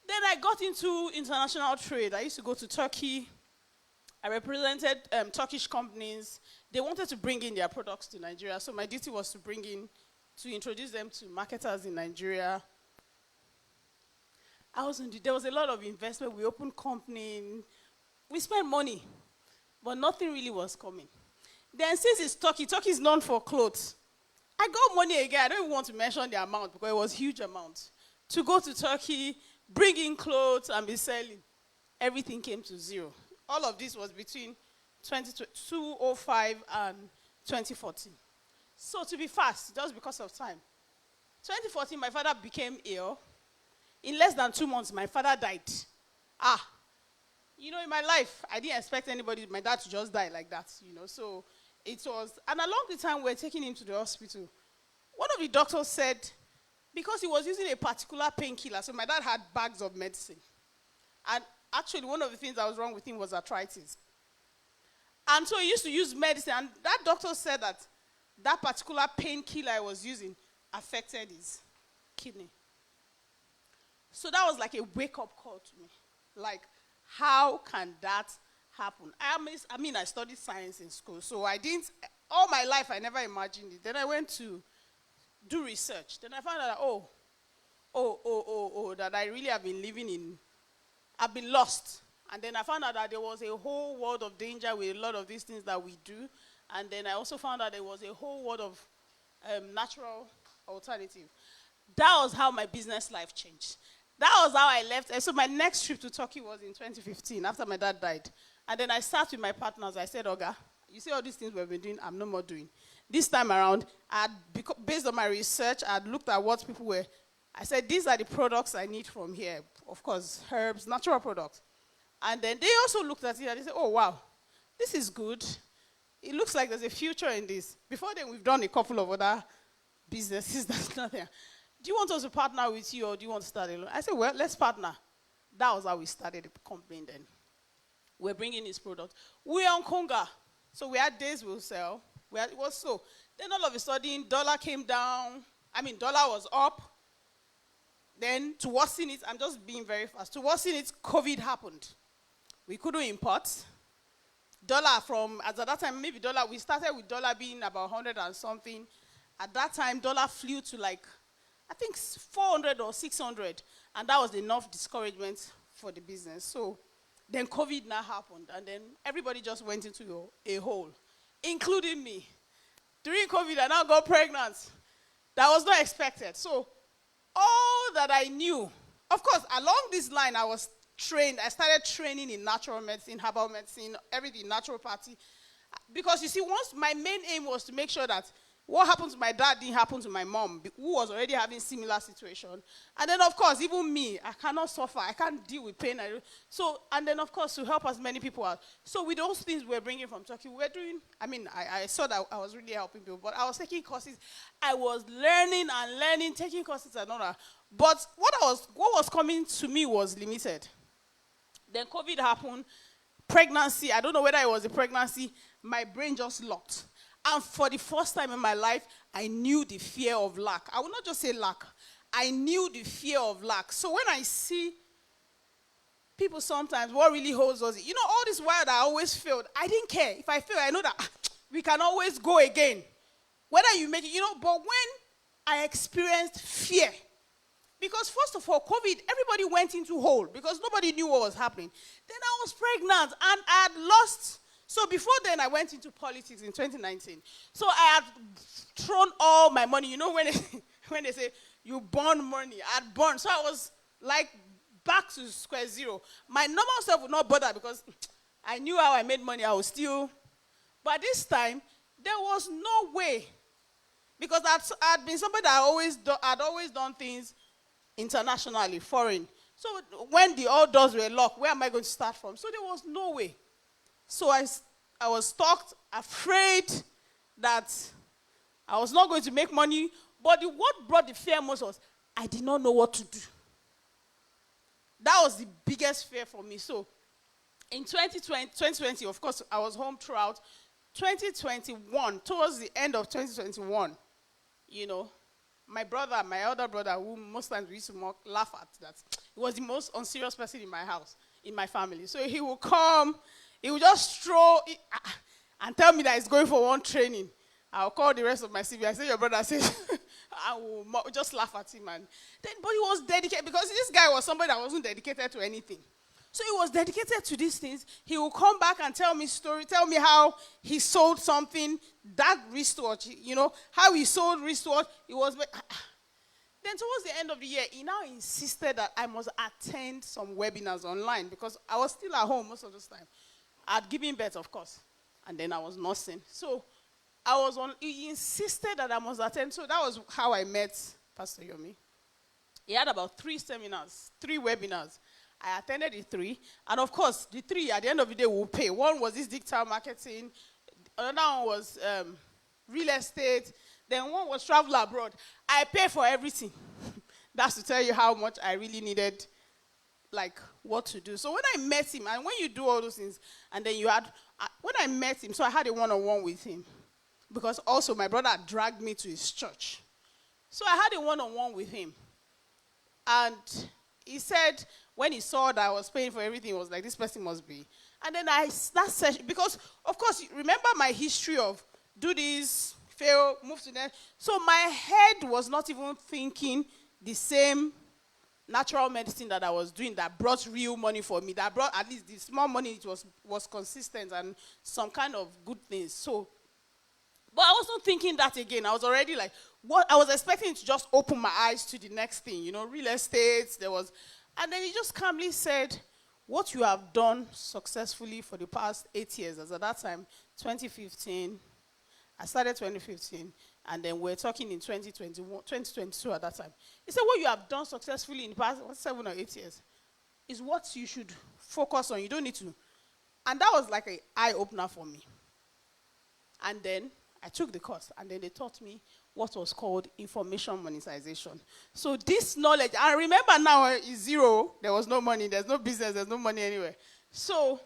Then I got into international trade. I used to go to Turkey. I represented Turkish companies. They wanted to bring in their products to Nigeria. So my duty was to introduce them to marketers in Nigeria. There was a lot of investment. We opened company. We spent money. But nothing really was coming. Then since it's Turkey is known for clothes. I got money again. I don't even want to mention the amount because it was a huge amount. To go to Turkey, bring in clothes and be selling. Everything came to zero. All of this was between 2005 and 2014. So to be fast, just because of time. 2014, my father became ill. In less than 2 months, my father died. You know, in my life, I didn't expect my dad to just die like that, you know. So it was, and along the time we were taking him to the hospital, one of the doctors said, because he was using a particular painkiller, so my dad had bags of medicine. And actually, one of the things that was wrong with him was arthritis. And so he used to use medicine, and that doctor said that that particular painkiller I was using affected his kidney. So that was like a wake-up call to me. Like, how can that happened. I studied science in school, so I didn't, all my life I never imagined it. Then I went to do research. Then I found out that, that I really have been living in, I've been lost. And then I found out that there was a whole world of danger with a lot of these things that we do. And then I also found out there was a whole world of natural alternative. That was how my business life changed. That was how I left. And so my next trip to Turkey was in 2015 after my dad died. And then I sat with my partners. I said, Oga, you see all these things we've been doing, I'm no more doing. This time around, based on my research, I had looked at what people were. I said, these are the products I need from here. Of course, herbs, natural products. And then they also looked at it and they said, oh, wow, this is good. It looks like there's a future in this. Before then, we've done a couple of other businesses that's not there. Do you want us to partner with you or do you want to start alone? I said, well, let's partner. That was how we started the company then. We're bringing these products. We're on Conga. So we had days we'll sell. It was so. Then all of a sudden, dollar came down. Dollar was up. Then to worsen it, I'm just being very fast. To worsen it, COVID happened. We couldn't import. Dollar at that time, maybe dollar, we started with dollar being about 100 and something. At that time, dollar flew to I think 400 or 600. And that was enough discouragement for the business. So then COVID now happened. And then everybody just went into a hole, including me. During COVID, I now got pregnant. That was not expected. So all that I knew, of course, along this line, I was trained. I started training in natural medicine, herbal medicine, everything, naturopathy. Because you see, once my main aim was to make sure that what happened to my dad didn't happen to my mom, who was already having similar situation. And then, of course, even me, I cannot suffer. I can't deal with pain. And then, of course, to help as many people out. So with those things we're bringing from Turkey, we're doing, I saw that I was really helping people, but I was taking courses. I was learning, taking courses and all that. But what was coming to me was limited. Then COVID happened, pregnancy, I don't know whether it was a pregnancy, my brain just locked. And for the first time in my life, I knew the fear of lack. I will not just say lack. I knew the fear of lack. So when I see people sometimes, what really holds us, all this while that I always failed, I didn't care. If I fail, I know that we can always go again. Whether you make it, but when I experienced fear, because first of all, COVID, everybody went into hole because nobody knew what was happening. Then I was pregnant and I had lost. So before then, I went into politics in 2019. So I had thrown all my money. When they say you burn money, I had burned. So I was back to square zero. My normal self would not bother because I knew how I made money. I was still. But this time, there was no way. Because I'd been somebody that I'd always done things internationally, foreign. So when all doors were locked, where am I going to start from? So there was no way. So I was stuck, afraid that I was not going to make money. But what brought the fear most was I did not know what to do. That was the biggest fear for me. So in 2020, of course, I was home throughout. 2021, towards the end of 2021, my elder brother, who most times we used to laugh at, that he was the most unserious person in my house, in my family. So he would come. He would just stroll and tell me that he's going for one training. I'll call the rest of my CV. I say, your brother says, I will just laugh at him. But he was dedicated because this guy was somebody that wasn't dedicated to anything. So he was dedicated to these things. He will come back and tell me tell me how he sold something, that wristwatch, how he sold wristwatch. Then towards the end of the year, he now insisted that I must attend some webinars online because I was still at home most of this time. I'd given birth, of course, and then I was nursing. So he insisted that I must attend. So that was how I met Pastor Yomi. He had about 3 webinars. I attended the 3. And of course, the 3, at the end of the day, will pay. One was this digital marketing. Another one was real estate. Then one was travel abroad. I pay for everything. That's to tell you how much I really needed, what to do. So when I met him, and when you do all those things, and then when I met him, so I had a one-on-one with him. Because also my brother dragged me to his church. So I had a one-on-one with him. And he said, when he saw that I was paying for everything, he was like, this person must be. And then that session, because of course, remember my history of do this, fail, move to that. So my head was not even thinking the same natural medicine that I was doing that brought real money for me, that brought at least the small money, it was consistent and some kind of good things. So, but I wasn't thinking that again. I was already like, what I was expecting to just open my eyes to the next thing, real estate, and then he just calmly said, what you have done successfully for the past 8 years, as at that time, 2015, I started 2015, and then we're talking in 2021, 2022 at that time. He said, what you have done successfully in the past 7 or 8 years is what you should focus on. You don't need to. And that was like an eye-opener for me. And then I took the course, and then they taught me what was called information monetization. So this knowledge, I remember now is zero. There was no money, there's no business, there's no money anywhere. So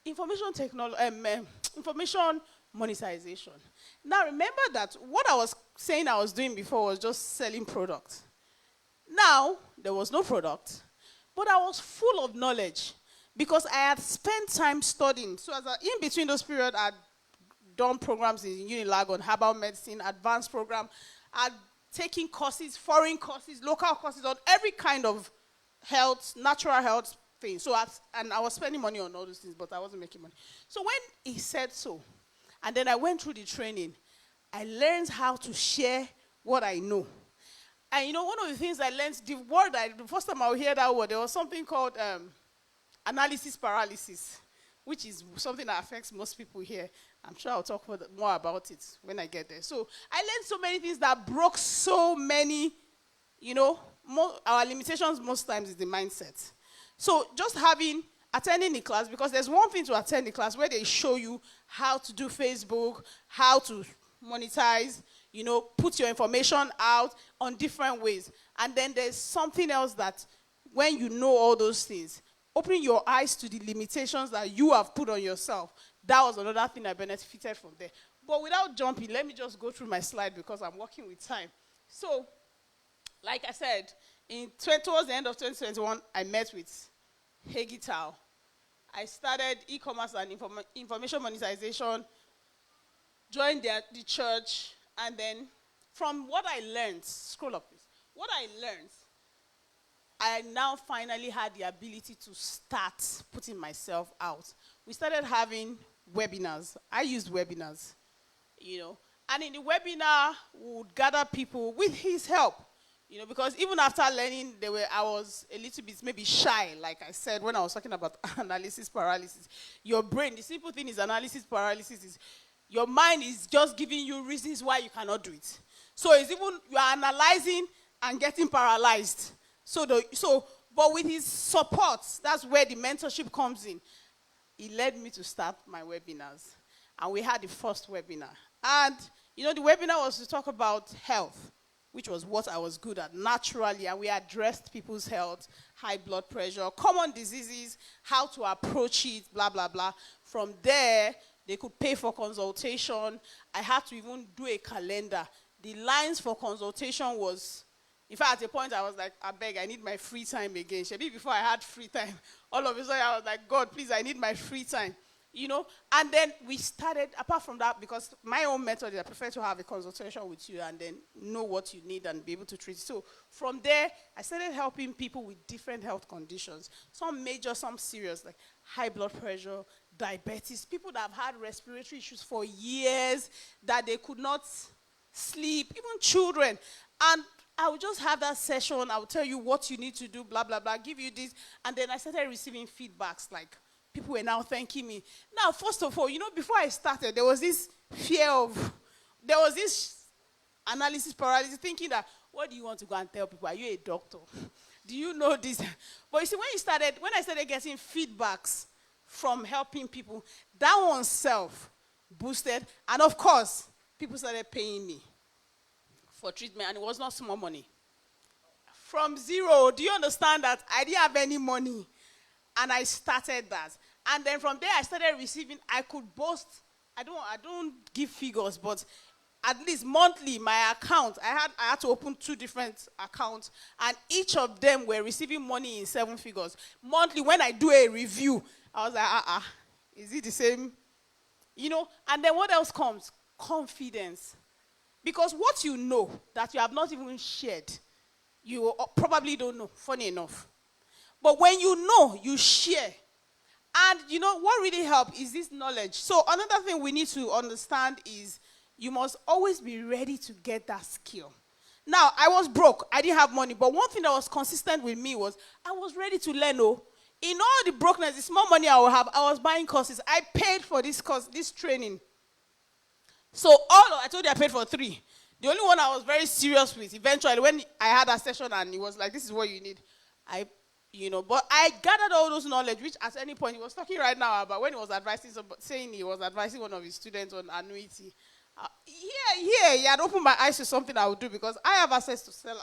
information monetization. Now remember that what I was saying I was doing before was just selling products. Now there was no product, but I was full of knowledge because I had spent time studying. So in between those periods, I'd done programs in Unilag on herbal medicine, advanced program. I'd taken courses, foreign courses, local courses on every kind of health, natural health thing. So I was spending money on all those things, but I wasn't making money. So when he said so, and then I went through the training, I learned how to share what I know. And one of the things I learned, the first time I would hear that word, there was something called analysis paralysis, which is something that affects most people here. I'm sure I'll talk more about it when I get there. So I learned so many things that broke so many, our limitations most times is the mindset. So just attending the class, because there's one thing to attend the class where they show you how to do Facebook, how to monetize, put your information out on different ways. And then there's something else that when you know all those things, opening your eyes to the limitations that you have put on yourself, that was another thing I benefited from there. But without jumping, let me just go through my slide because I'm working with time. So, like I said, towards the end of 2021, I met with Hegital. I started e-commerce and information monetization, joined the church, and then from what I learned, scroll up please, what I learned, I now finally had the ability to start putting myself out. We started having webinars. I used webinars, And in the webinar, we would gather people with his help, because even after learning, I was a little bit maybe shy, like I said, when I was talking about analysis paralysis. Your brain, the simple thing is analysis paralysis is your mind is just giving you reasons why you cannot do it. So it's even, you are analyzing and getting paralyzed. But with his support, that's where the mentorship comes in. He led me to start my webinars. And we had the first webinar. And, the webinar was to talk about health, which was what I was good at naturally. And we addressed people's health, high blood pressure, common diseases, how to approach it, blah, blah, blah. From there, they could pay for consultation. I had to even do a calendar. The lines for consultation was, in fact, at a point I was like, I beg, I need my free time again. Shebi, before I had free time, all of a sudden I was like, God, please, I need my free time. And then we started, apart from that, because my own method is I prefer to have a consultation with you and then know what you need and be able to treat it. So from there, I started helping people with different health conditions. Some major, some serious, like high blood pressure, diabetes, people that have had respiratory issues for years, that they could not sleep, even children. And I would just have that session. I would tell you what you need to do, blah, blah, blah, give you this. And then I started receiving feedbacks, like people were now thanking me. Now, first of all, before I started, there was this there was this analysis paralysis, thinking that, what do you want to go and tell people? Are you a doctor? Do you know this? But you see, when I started getting feedbacks from helping people, that one self boosted. And of course, people started paying me for treatment, and it was not small money. From zero, do you understand that I didn't have any money? And I started that. And then from there, I started receiving, I could boast, I don't give figures, but at least monthly, my account, I had to open 2 different accounts, and each of them were receiving money in 7 figures. Monthly, when I do a review, I was like, is it the same? You know, and then what else comes? Confidence. Because what you know that you have not even shared, you probably don't know, funny enough. But when you know, you share. And you know, what really helps is this knowledge. So another thing we need to understand is you must always be ready to get that skill. Now, I was broke. I didn't have money. But one thing that was consistent with me was I was ready to learn. Oh, in all the brokenness, the small money I will have, I was buying courses. I paid for this course, this training. So I told you I paid for 3. The only one I was very serious with, eventually, when I had a session and he was like, this is what you need, but I gathered all those knowledge, which at any point, he was talking right now about when he was advising, saying he was advising one of his students on annuity. He had opened my eyes to something I would do because I have access to sell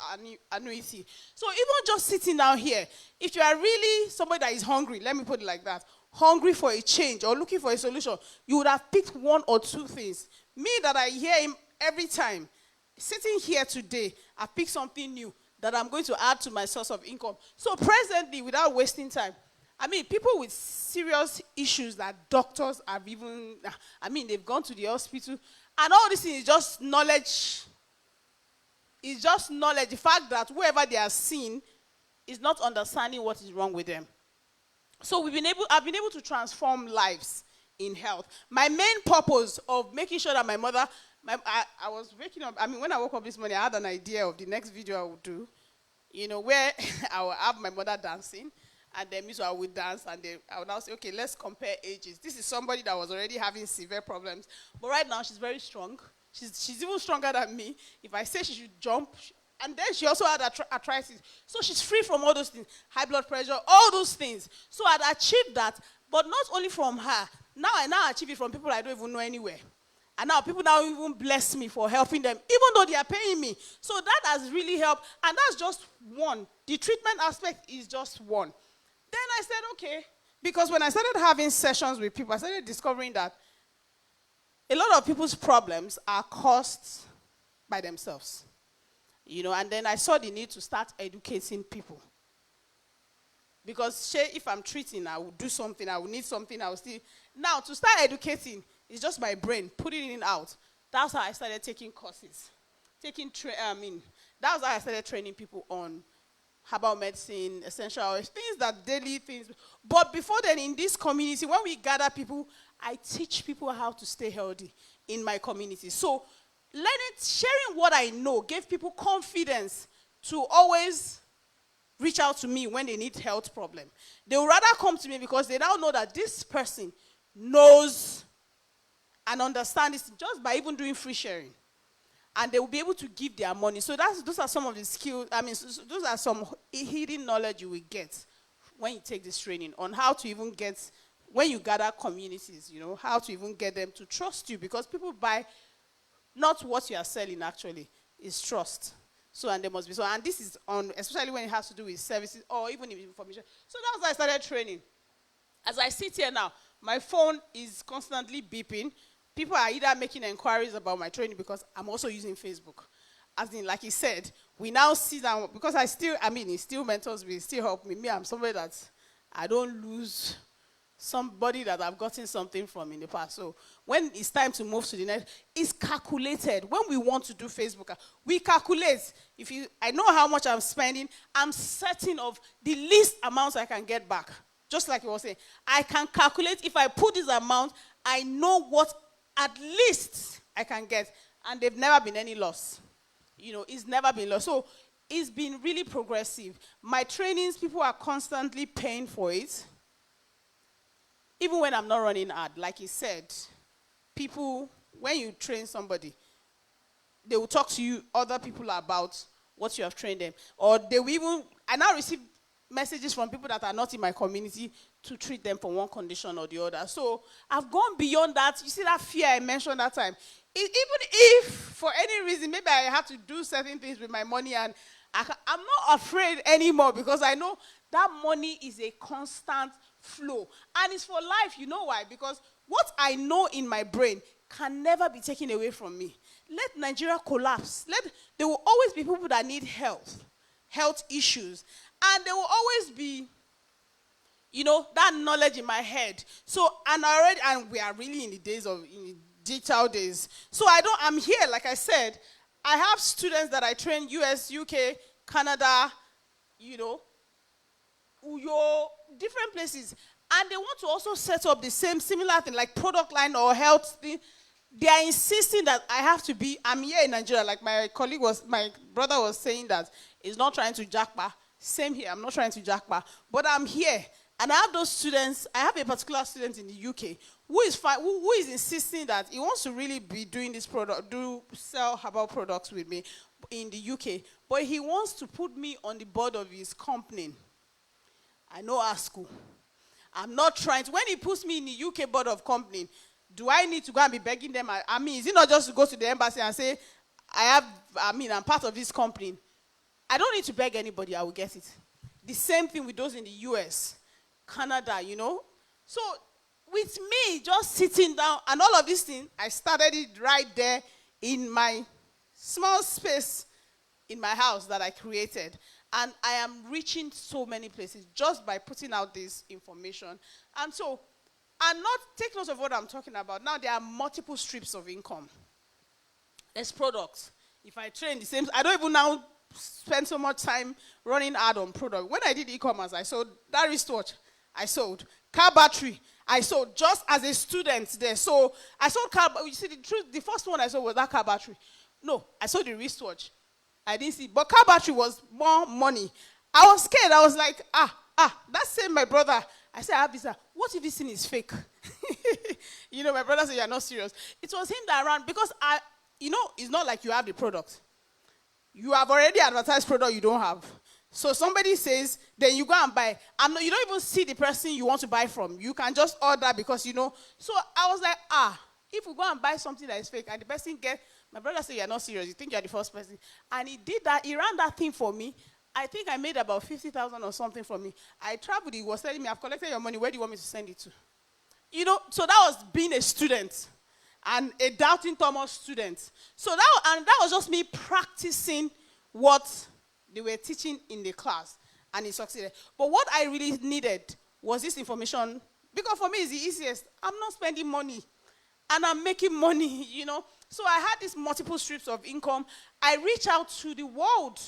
annuity. So even just sitting down here, if you are really somebody that is hungry, let me put it like that, hungry for a change or looking for a solution, you would have picked 1 or 2 things. Me that I hear him every time, sitting here today, I picked something new that I'm going to add to my source of income. So presently, without wasting time, people with serious issues that doctors have even, they've gone to the hospital, and all this is just knowledge. It's just knowledge. The fact that whoever they are seeing is not understanding what is wrong with them. So I've been able to transform lives in health. My main purpose of making sure that my mother, I was waking up, when I woke up this morning, I had an idea of the next video I would do, where I will have my mother dancing, and then I would dance, and then I would now say, okay, let's compare ages. This is somebody that was already having severe problems, but right now she's very strong. She's even stronger than me. If I say she should jump, and then she also had arthritis. So she's free from all those things, high blood pressure, all those things. So I'd achieved that, but not only from her. Now I achieve it from people I don't even know anywhere. And now people now even bless me for helping them, even though they are paying me. So that has really helped. And that's just one. The treatment aspect is just one. Then I said, okay, because when I started having sessions with people, I started discovering that a lot of people's problems are caused by themselves. And then I saw the need to start educating people. Because if I'm treating, I will do something, I will need something, I will still. Now, to start educating, it's just my brain, putting it out. That's how I started taking courses. That's how I started training people on herbal medicine, essential oils, daily things. But before then, in this community, when we gather people, I teach people how to stay healthy in my community. So, sharing what I know gave people confidence to always reach out to me when they need health problem. They would rather come to me because they now know that this person knows and understands this just by even doing free sharing. And they will be able to give their money. So those are some of the skills, those are some hidden knowledge you will get when you take this training on how to even get, when you gather communities, how to even get them to trust you. Because people buy not what you are selling actually, is trust. So, and there must be so, and this is on, especially when it has to do with services or even information. So that's why I started training. As I sit here now, my phone is constantly beeping. People are either making inquiries about my training because I'm also using Facebook. As in, like he said, we now sit down, because he still mentors me, still help me. Me, I'm somebody that I don't lose somebody that I've gotten something from in the past. So when it's time to move to the next, it's calculated. When we want to do Facebook, we calculate. I know how much I'm spending, I'm certain of the least amounts I can get back. Just like you were saying, I can calculate if I put this amount, I know what at least I can get. And there've never been any loss. It's never been lost. So it's been really progressive. My trainings, people are constantly paying for it. Even when I'm not running ad, like he said, people, when you train somebody, they will talk to you, other people, about what you have trained them. Or they will even, I now receive messages from people that are not in my community to treat them for one condition or the other. So I've gone beyond that. You see that fear I mentioned that time? Even if, for any reason, maybe I have to do certain things with my money, and I'm not afraid anymore because I know that money is a constant flow. And it's for life. You know why? Because what I know in my brain can never be taken away from me. Let Nigeria collapse. There will always be people that need health issues. And there will always be, that knowledge in my head. So, and we are really in the digital days. So I'm here, like I said, I have students that I train US, UK, Canada, Uyo, different places. And they want to also set up the similar thing, like product line or health thing. They are insisting that I'm here in Nigeria, like my brother was saying that he's not trying to jackpot. Same here, I'm not trying to jackpot. But I'm here, and I have those students, I have a particular student in the UK who is insisting that he wants to really be doing this product, sell herbal products with me in the UK. But he wants to put me on the board of his company. I know ASCO. I'm not trying to. When he puts me in the UK board of company, do I need to go and be begging them? I mean, is it not just to go to the embassy and say, I'm part of this company? I don't need to beg anybody. I will get it. The same thing with those in the US, Canada, So with me just sitting down and all of these things, I started it right there in my small space in my house that I created. And I am reaching so many places just by putting out this information. And take note of what I'm talking about. Now there are multiple streams of income. There's products. If I train the same, I don't even now spend so much time running ad on product. When I did e-commerce, I sold that wristwatch. I sold car battery. I sold just as a student there. So I sold car. You see, the truth, the first one I sold was that car battery. No, I sold the wristwatch. I didn't see, but car battery was more money. I was scared. I was like, that's same my brother. I said, I have this. What if this thing is fake? My brother said, you're not serious. It was him that ran, because it's not like you have the product. You have already advertised product you don't have. So somebody says, then you go and buy. You don't even see the person you want to buy from. You can just order because So I was like, if we go and buy something that is fake and the person my brother said, you're not serious. You think you're the first person. And he did that. He ran that thing for me. I think I made about 50,000 or something from me. I traveled. He was telling me, I've collected your money. Where do you want me to send it to? So that was being a student and a doubting Thomas student. So that was just me practicing what they were teaching in the class. And he succeeded. But what I really needed was this information. Because for me, it's the easiest. I'm not spending money. And I'm making money, So I had these multiple streams of income. I reach out to the world.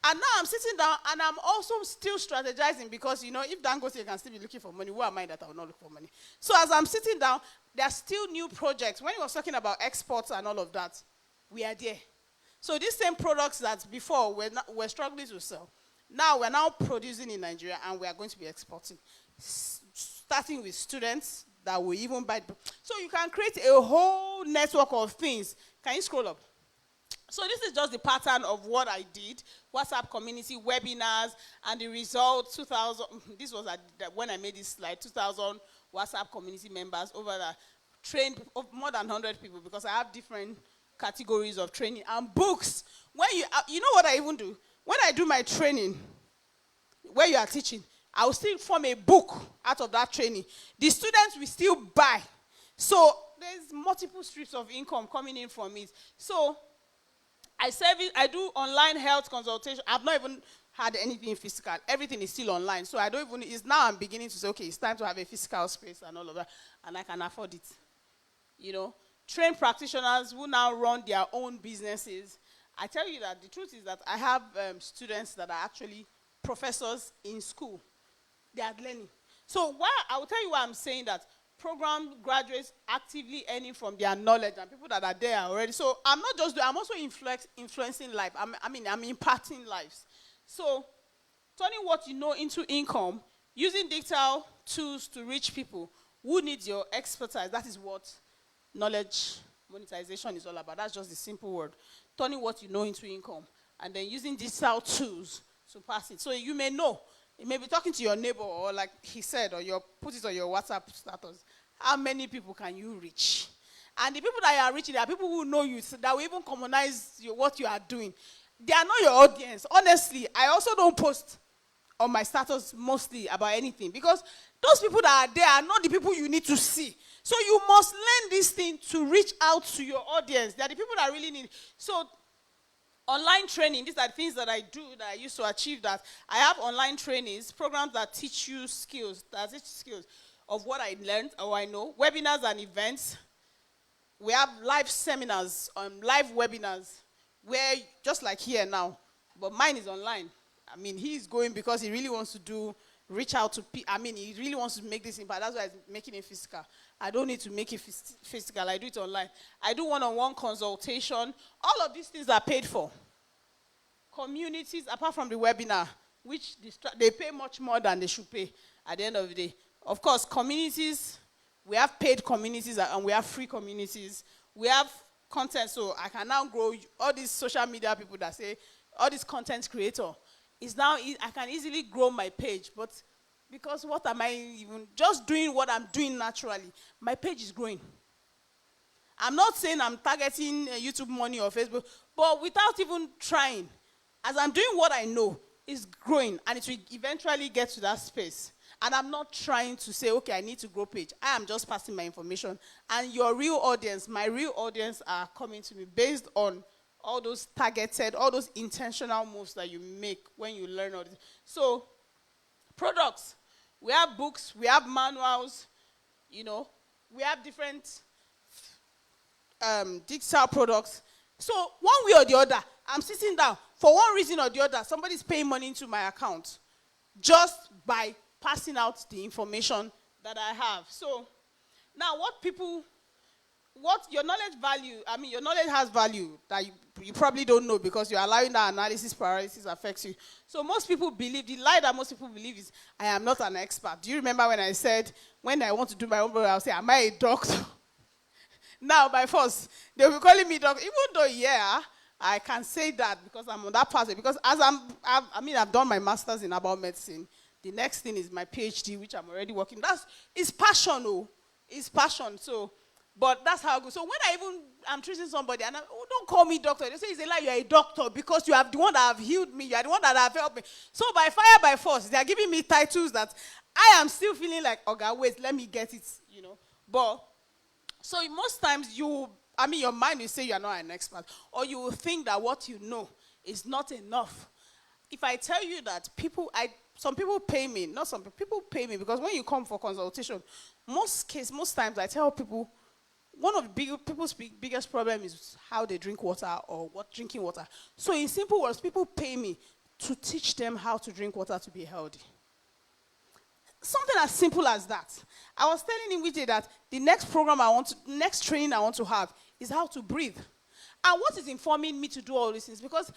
And now I'm sitting down and I'm also still strategizing because, if Dangote can still be looking for money, who am I that I will not look for money? So as I'm sitting down, there are still new projects. When he was talking about exports and all of that, we are there. So these same products that before we're struggling to sell, now we're now producing in Nigeria and we are going to be exporting. Starting with students that will even buy. So you can create a whole network of things. Can you scroll up? So this is just the pattern of what I did. WhatsApp community, webinars, and the result, 2,000. This was when I made this slide, 2,000 WhatsApp community members over there. Trained more than 100 people because I have different categories of training and books. When you know what I even do? When I do my training, where you are teaching, I will still form a book out of that training. The students will still buy. So there's multiple streams of income coming in from it. So I do online health consultation. I've not even had anything physical. Everything is still online. So it's now I'm beginning to say, okay, it's time to have a physical space and all of that. And I can afford it. Trained practitioners who now run their own businesses. I tell you that the truth is that I have students that are actually professors in school. They are learning. So I will tell you why I'm saying that. Program graduates actively earning from their knowledge and people that are there already. So I'm not just doing, I'm also influencing life. I'm imparting lives. So turning what you know into income, using digital tools to reach people who need your expertise. That is what knowledge monetization is all about. That's just the simple word. Turning what you know into income and then using digital tools to pass it. So you may know. You may be talking to your neighbor or like he said, or put it on your WhatsApp status. How many people can you reach? And the people that you are reaching, there are people who know you, that will even commonize what you are doing. They are not your audience. Honestly, I also don't post on my status mostly about anything because those people that are there are not the people you need to see. So you must learn this thing to reach out to your audience. They are the people that really need it. So online training, these are the things that I do that I used to achieve that. I have online trainings, programs that teach you skills, of what I learned or I know, webinars and events. We have live seminars, live webinars, where, just like here now, but mine is online. I mean, he's going because he really wants to reach out to people. I mean, he really wants to make this impact. That's why he's making it physical. I don't need to make it physical. I do it online. I do one-on-one consultation. All of these things are paid for. Communities, apart from the webinar, which they pay much more than they should pay at the end of the day. Of course, communities, we have paid communities and we have free communities. We have content, so I can now grow all these social media people that say, all these content creator. Is now, I can easily grow my page, but because what am I even, just doing what I'm doing naturally, my page is growing. I'm not saying I'm targeting YouTube money or Facebook, but without even trying, as I'm doing what I know, it's growing, and it will eventually get to that space. And I'm not trying to say, okay, I need to grow page. I am just passing my information. And your real audience, my real audience are coming to me based on all those targeted, all those intentional moves that you make when you learn all this. So, products. We have books, we have manuals, we have different digital products. So, one way or the other, I'm sitting down. For one reason or the other, somebody's paying money into my account just by passing out the information that I have. So, now what your knowledge value, your knowledge has value that you probably don't know because you're allowing that analysis paralysis affects you. So most people believe, the lie that most people believe is, I am not an expert. Do you remember when I said, when I want to do my own program, I'll say, am I a doctor? Now, by force, they'll be calling me doctor. Even though, I can say that because I'm on that pathway. Because as I've done my master's in about medicine. The next thing is my PhD, which I'm already working. It's passion, It's passion. So, but that's how I go. So when I'm treating somebody, and don't call me doctor. They say, it's a lie, you're a doctor because you are the one that have healed me. You are the one that have helped me. So by fire, by force, they are giving me titles that I am still feeling like, okay, wait, let me get it, But, so most times your mind will say you are not an expert. Or you will think that what you know is not enough. If I tell you that some people pay me, not some people pay me because when you come for consultation, most times I tell people, one of people's biggest problem is how they drink water or drinking water. So in simple words, people pay me to teach them how to drink water to be healthy. Something as simple as that. I was telling him that the next next training I want to have is how to breathe. And what is informing me to do all these things? Because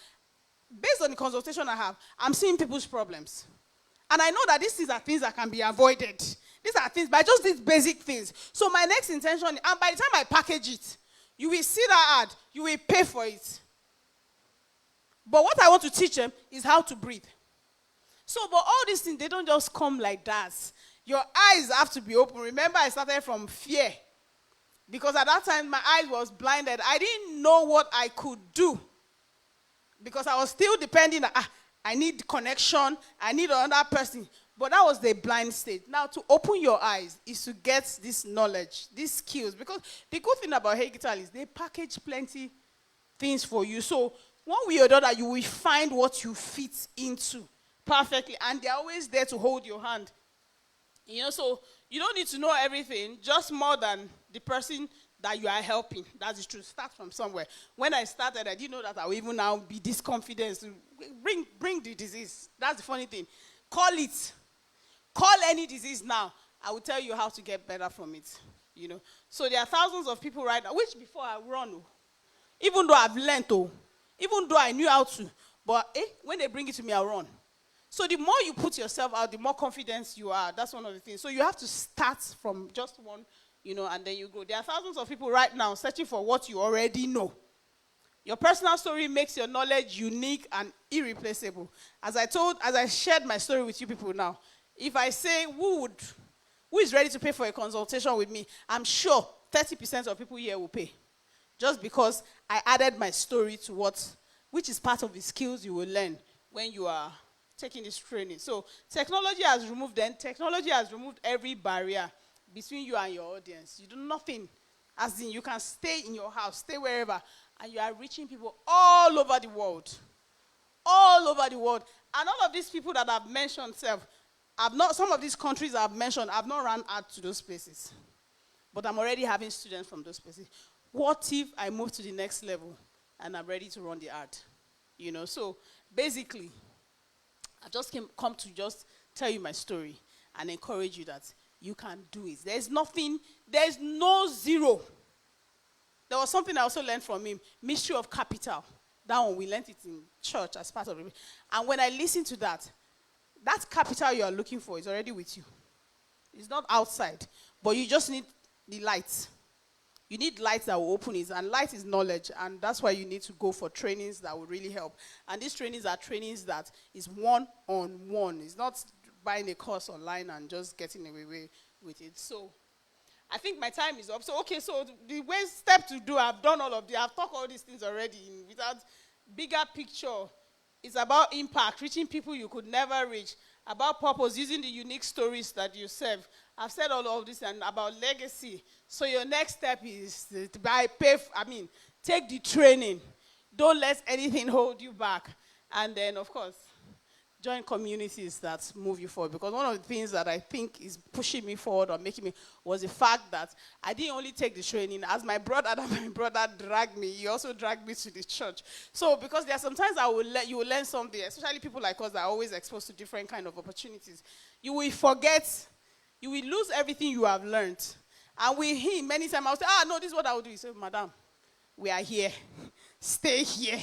based on the consultation I have, I'm seeing people's problems. And I know that these are things that can be avoided. These are things, by just these basic things. So my next intention, and by the time I package it, you will see that ad, you will pay for it. But what I want to teach them is how to breathe. So, but all these things, they don't just come like that. Your eyes have to be open. Remember, I started from fear. Because at that time, my eyes was blinded. I didn't know what I could do. Because I was still depending on, I need connection, I need another person. But that was the blind state. Now, to open your eyes is to get this knowledge, these skills. Because the good thing about Hegital is they package plenty things for you. So, one way or the other, you will find what you fit into perfectly. And they're always there to hold your hand. So you don't need to know everything, just more than the person that you are helping. That's the truth. Start from somewhere. When I started, I didn't know that I would even now be this confident to bring the disease. That's the funny thing. Call it. Call any disease now. I will tell you how to get better from it. So there are thousands of people right now, which before I run, even though I've learned, even though I knew how to, but when they bring it to me, I'll run. So the more you put yourself out, the more confident you are. That's one of the things. So you have to start from just one, and then you go. There are thousands of people right now searching for what you already know. Your personal story makes your knowledge unique and irreplaceable. As I shared my story with you people now, if I say who is ready to pay for a consultation with me, I'm sure 30% of people here will pay. Just because I added my story to which is part of the skills you will learn when you are taking this training. So technology has removed every barrier between you and your audience. You do nothing. As in, you can stay in your house, stay wherever, and you are reaching people all over the world. All over the world. And all of these people that I've mentioned, some of these countries I've mentioned, I've not run ad to those places. But I'm already having students from those places. What if I move to the next level and I'm ready to run the ad? You know, so basically, I just come to just tell you my story and encourage you that you can do it. There's no zero. There was something I also learned from him, mystery of capital. That one, we learned it in church as part of it. And when I listen to that capital you are looking for is already with you. It's not outside, but you just need the light. You need light that will open it, and light is knowledge, and that's why you need to go for trainings that will really help. And these trainings are trainings that is one-on-one. It's not buying a course online and just getting away with it. So I think my time is up. So the step to do, I've done all of this. I've talked all these things already without bigger picture. It's about impact, reaching people you could never reach, about purpose, using the unique stories that you serve. I've said all of this, and about legacy. So your next step is take the training. Don't let anything hold you back. And then, of course, join communities that move you forward. Because one of the things that I think is pushing me forward or making me was the fact that I didn't only take the training. As my brother dragged me, he also dragged me to the church. So because there are sometimes you will learn something, especially people like us that are always exposed to different kind of opportunities. You will forget, you will lose everything you have learned. And with him, many times I'll say, no, this is what I will do. He said, madam, we are here. Stay here.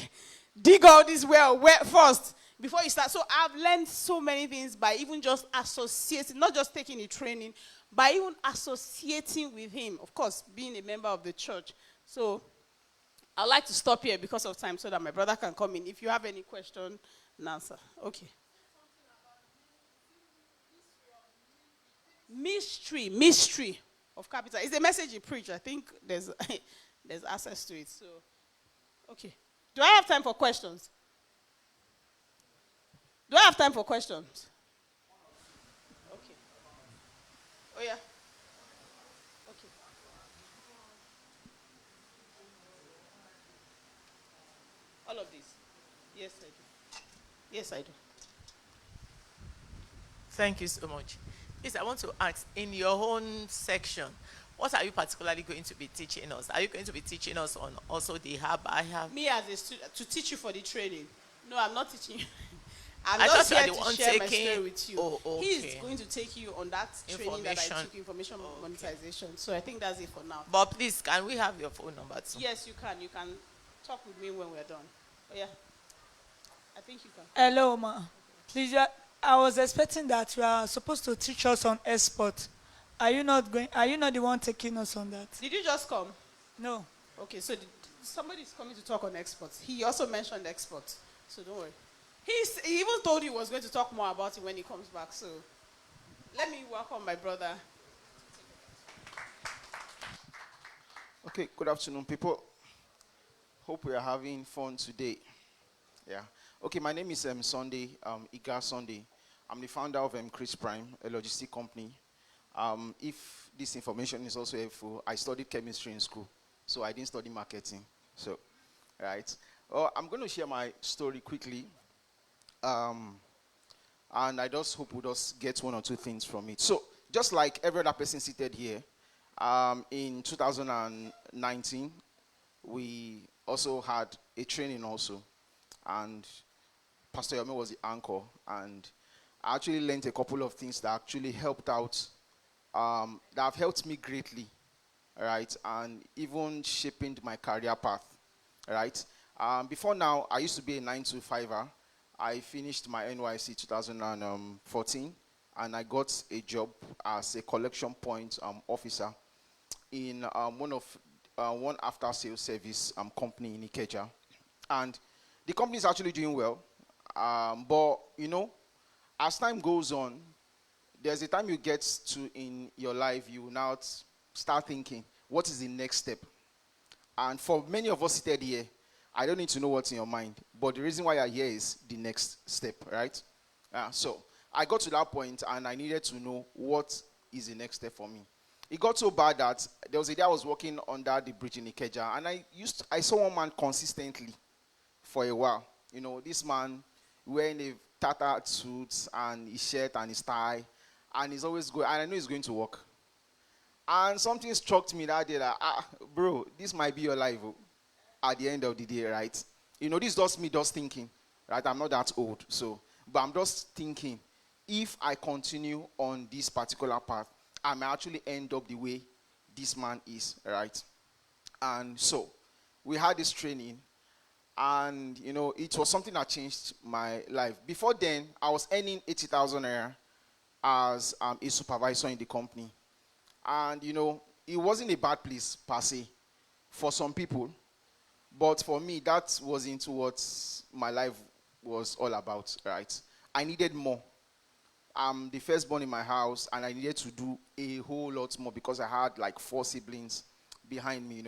Dig all this well first before you start. So I've learned so many things by even just associating, not just taking the training, by even associating with him. Of course, being a member of the church. So I'd like to stop here because of time so that my brother can come in. If you have any question and answer. Okay. Mystery of capital. It's a message he preached. I think there's access to it. So, okay. Do I have time for questions? Do I have time for questions? Okay. Oh, yeah. Okay. All of these? Yes, I do. Yes, I do. Thank you so much. Please, I want to ask, in your own section, what are you particularly going to be teaching us? Are you going to be teaching us on also the hub I have? Me as a student, to teach you for the training. No, I'm not teaching you. I'm I just thought here you to were share my taking- story with you. Oh, okay. He's going to take you on that training that I Information. took, information monetization. So I think that's it for now. But please, can we have your phone number too? Yes, you can. You can talk with me when we're done. Oh, yeah. I think you can. Hello, ma. Please, I was expecting that you are supposed to teach us on export. Are you not the one taking us on that? Did you just come? No. Okay, so somebody's coming to talk on exports. He also mentioned exports, so don't worry. He even told you he was going to talk more about it when he comes back, so let me welcome my brother. Okay, good afternoon, people. Hope we are having fun today. Yeah. Okay, my name is Sunday, Iga Sunday. I'm the founder of Chris Prime, a logistic company. If this information is also helpful, I studied chemistry in school, so I didn't study marketing. So, right. I'm going to share my story quickly. And I just hope we'll just get one or two things from it. So, just like every other person seated here, in 2019, we also had a training also. And Pastor Yomi was the anchor. And I actually learned a couple of things that actually helped out, that have helped me greatly, right? And even shaping my career path, right? Before now, I used to be a 9-to-5er. I finished my NYC 2014, and I got a job as a collection point officer in one after-sales service company in Ikeja. And the company is actually doing well, but you know, as time goes on, there's a time you get to in your life, you now start thinking, what is the next step? And for many of us seated here, I don't need to know what's in your mind, but the reason why you're here is the next step, right? So I got to that point and I needed to know what is the next step for me. It got so bad that there was a day I was walking under the bridge in Ikeja, and I saw one man consistently for a while. This man wearing a tattered suit and his shirt and his tie, and he's always going, and I know he's going to work. And something struck me that day that, bro, this might be your life at the end of the day, right? This just me just thinking, right? I'm not that old, but I'm just thinking, if I continue on this particular path, I may actually end up the way this man is, right? And so, we had this training, and it was something that changed my life. Before then, I was earning 80,000 naira as a supervisor in the company. And it wasn't a bad place per se for some people, but for me, that wasn't what my life was all about, right? I needed more. I'm the firstborn in my house, and I needed to do a whole lot more because I had like 4 siblings behind me.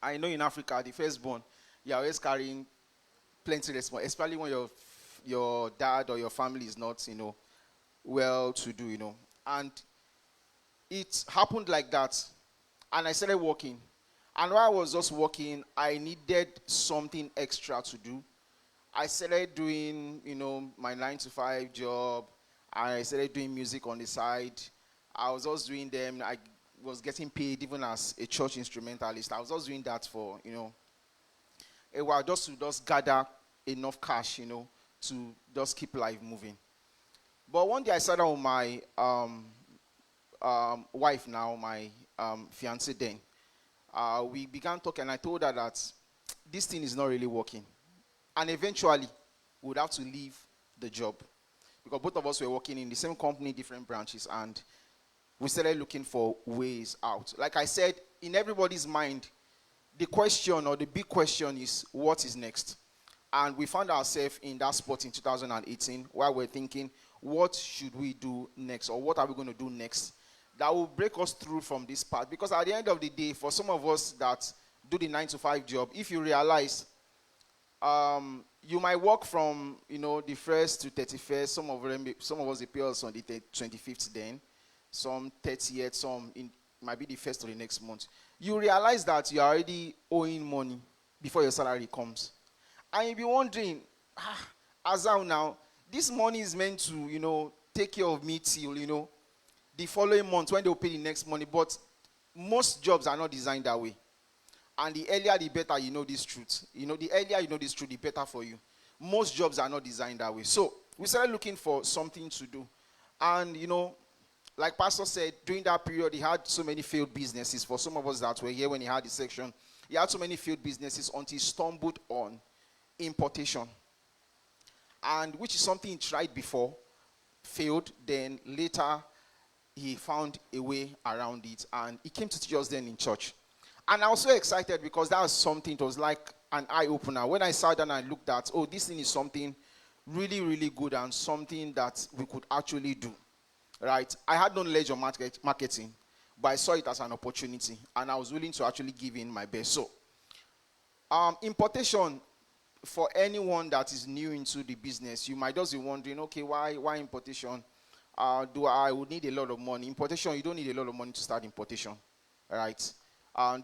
I know in Africa, the firstborn, you're always carrying plenty of responsibility, especially when your dad or your family is not, well to do, And it happened like that, and I started working. And while I was just working, I needed something extra to do. I started doing, my 9-to-5 job. I started doing music on the side. I was just doing them. I was getting paid even as a church instrumentalist. I was just doing that for, a while, just to gather enough cash, to just keep life moving. But one day I sat down with my wife now, my fiancée then. We began talking, and I told her that this thing is not really working. And eventually, we would have to leave the job. Because both of us were working in the same company, different branches, and we started looking for ways out. Like I said, in everybody's mind, the question or the big question is, what is next? And we found ourselves in that spot in 2018 where we're thinking, what should we do next? Or what are we going to do next that will break us through from this path? Because at the end of the day, for some of us that do the 9-to-5 job, if you realize you might work from the 1st to 31st. Some of us, they pay us on the 25th then. Some 30th, some might be the 1st or the next month. You realize that you're already owing money before your salary comes. And you'll be wondering, Azal now, this money is meant to, take care of me till, the following month when they'll pay the next money. But most jobs are not designed that way. And the earlier, the better you know this truth. The earlier you know this truth, the better for you. Most jobs are not designed that way. So we started looking for something to do. And, like Pastor said, during that period, he had so many failed businesses. For some of us that were here when he had the section, he had so many failed businesses until he stumbled on importation. And which is something he tried before, failed, then later he found a way around it. And he came to teach us then in church. And I was so excited because that was something, it was like an eye-opener. When I sat down and I looked at, this thing is something really, really good and something that we could actually do, right? I had no knowledge of marketing, but I saw it as an opportunity, and I was willing to actually give in my best. So, importation, for anyone that is new into the business, you might just be wondering, okay, why importation? I would need a lot of money. Importation, you don't need a lot of money to start importation, right?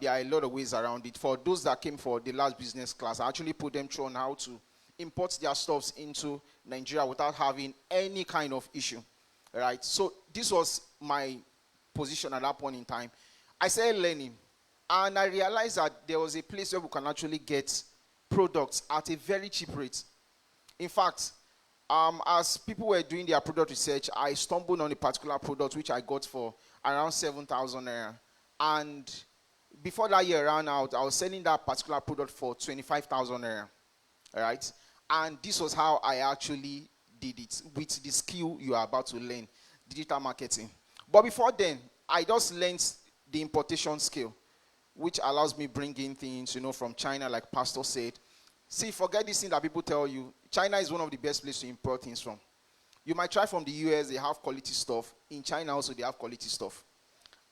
There are a lot of ways around it. For those that came for the last business class, I actually put them through on how to import their stuffs into Nigeria without having any kind of issue, right? So this was my position at that point in time. I started learning, and I realized that there was a place where we can actually get products at a very cheap rate. In fact, as people were doing their product research, I stumbled on a particular product which I got for around 7,000 naira. And before that year ran out, I was selling that particular product for 25,000 naira, right? And this was how I actually did it with the skill you are about to learn, digital marketing. But before then, I just learned the importation skill, which allows me bring in things, from China, like Pastor said. See, forget this thing that people tell you. China is one of the best places to import things from. You might try from the US, they have quality stuff. In China also, they have quality stuff.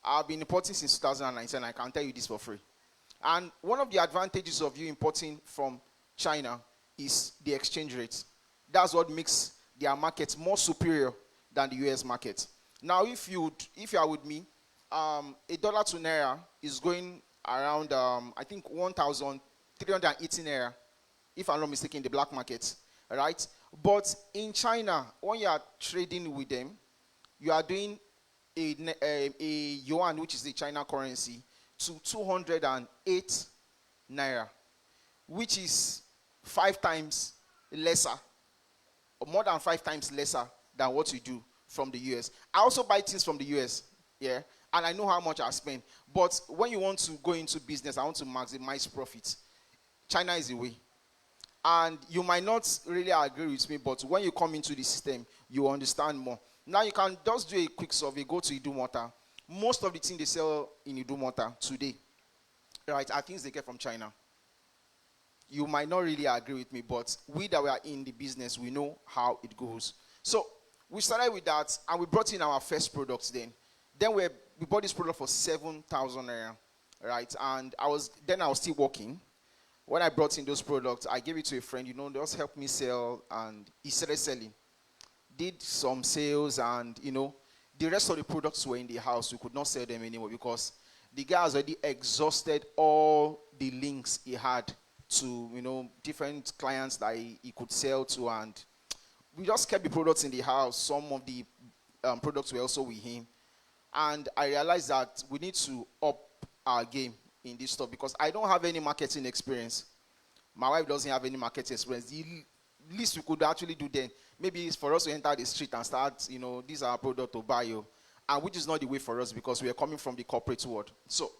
I've been importing since 2019, and I can tell you this for free. And one of the advantages of you importing from China is the exchange rate. That's what makes their market more superior than the US market. Now, if you are with me, a dollar to naira is going around, I think, 1,380 naira, if I'm not mistaken, in the black market, right? But in China, when you are trading with them, you are doing a yuan, which is the China currency, to 208 naira, which is 5 times lesser, or more than 5 times lesser than what you do from the US. I also buy things from the US, yeah, and I know how much I spend. But when you want to go into business, I want to maximize profits. China is the way. And you might not really agree with me, but when you come into the system, you understand more. Now you can just do a quick survey, go to Idumota. Most of the things they sell in Idumota today, right, are things they get from China. You might not really agree with me, but we that were in the business, we know how it goes. So we started with that, and we brought in our first products then. Then we bought this product for 7,000 naira, right? And I was still working. When I brought in those products, I gave it to a friend, just help me sell, and he started selling. Did some sales, and, the rest of the products were in the house. We could not sell them anymore because the guy has already exhausted all the links he had to, different clients that he could sell to, and we just kept the products in the house. Some of the products were also with him. And I realized that we need to up our game in this stuff because I don't have any marketing experience. My wife doesn't have any marketing experience. The least we could actually do then, maybe is for us to enter the street and start, these are our product to buy you. And which is not the way for us because we are coming from the corporate world. So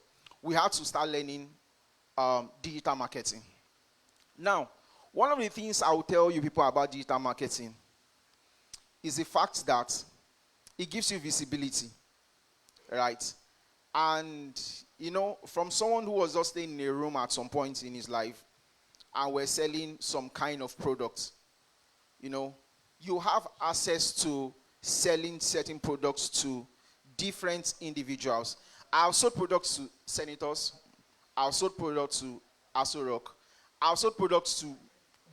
we had to start learning digital marketing. Now, one of the things I will tell you people about digital marketing is the fact that it gives you visibility, right? And, from someone who was just staying in a room at some point in his life and we're selling some kind of product, you have access to selling certain products to different individuals. I've sold products to senators. I've sold products to Aso Rock. I've sold products to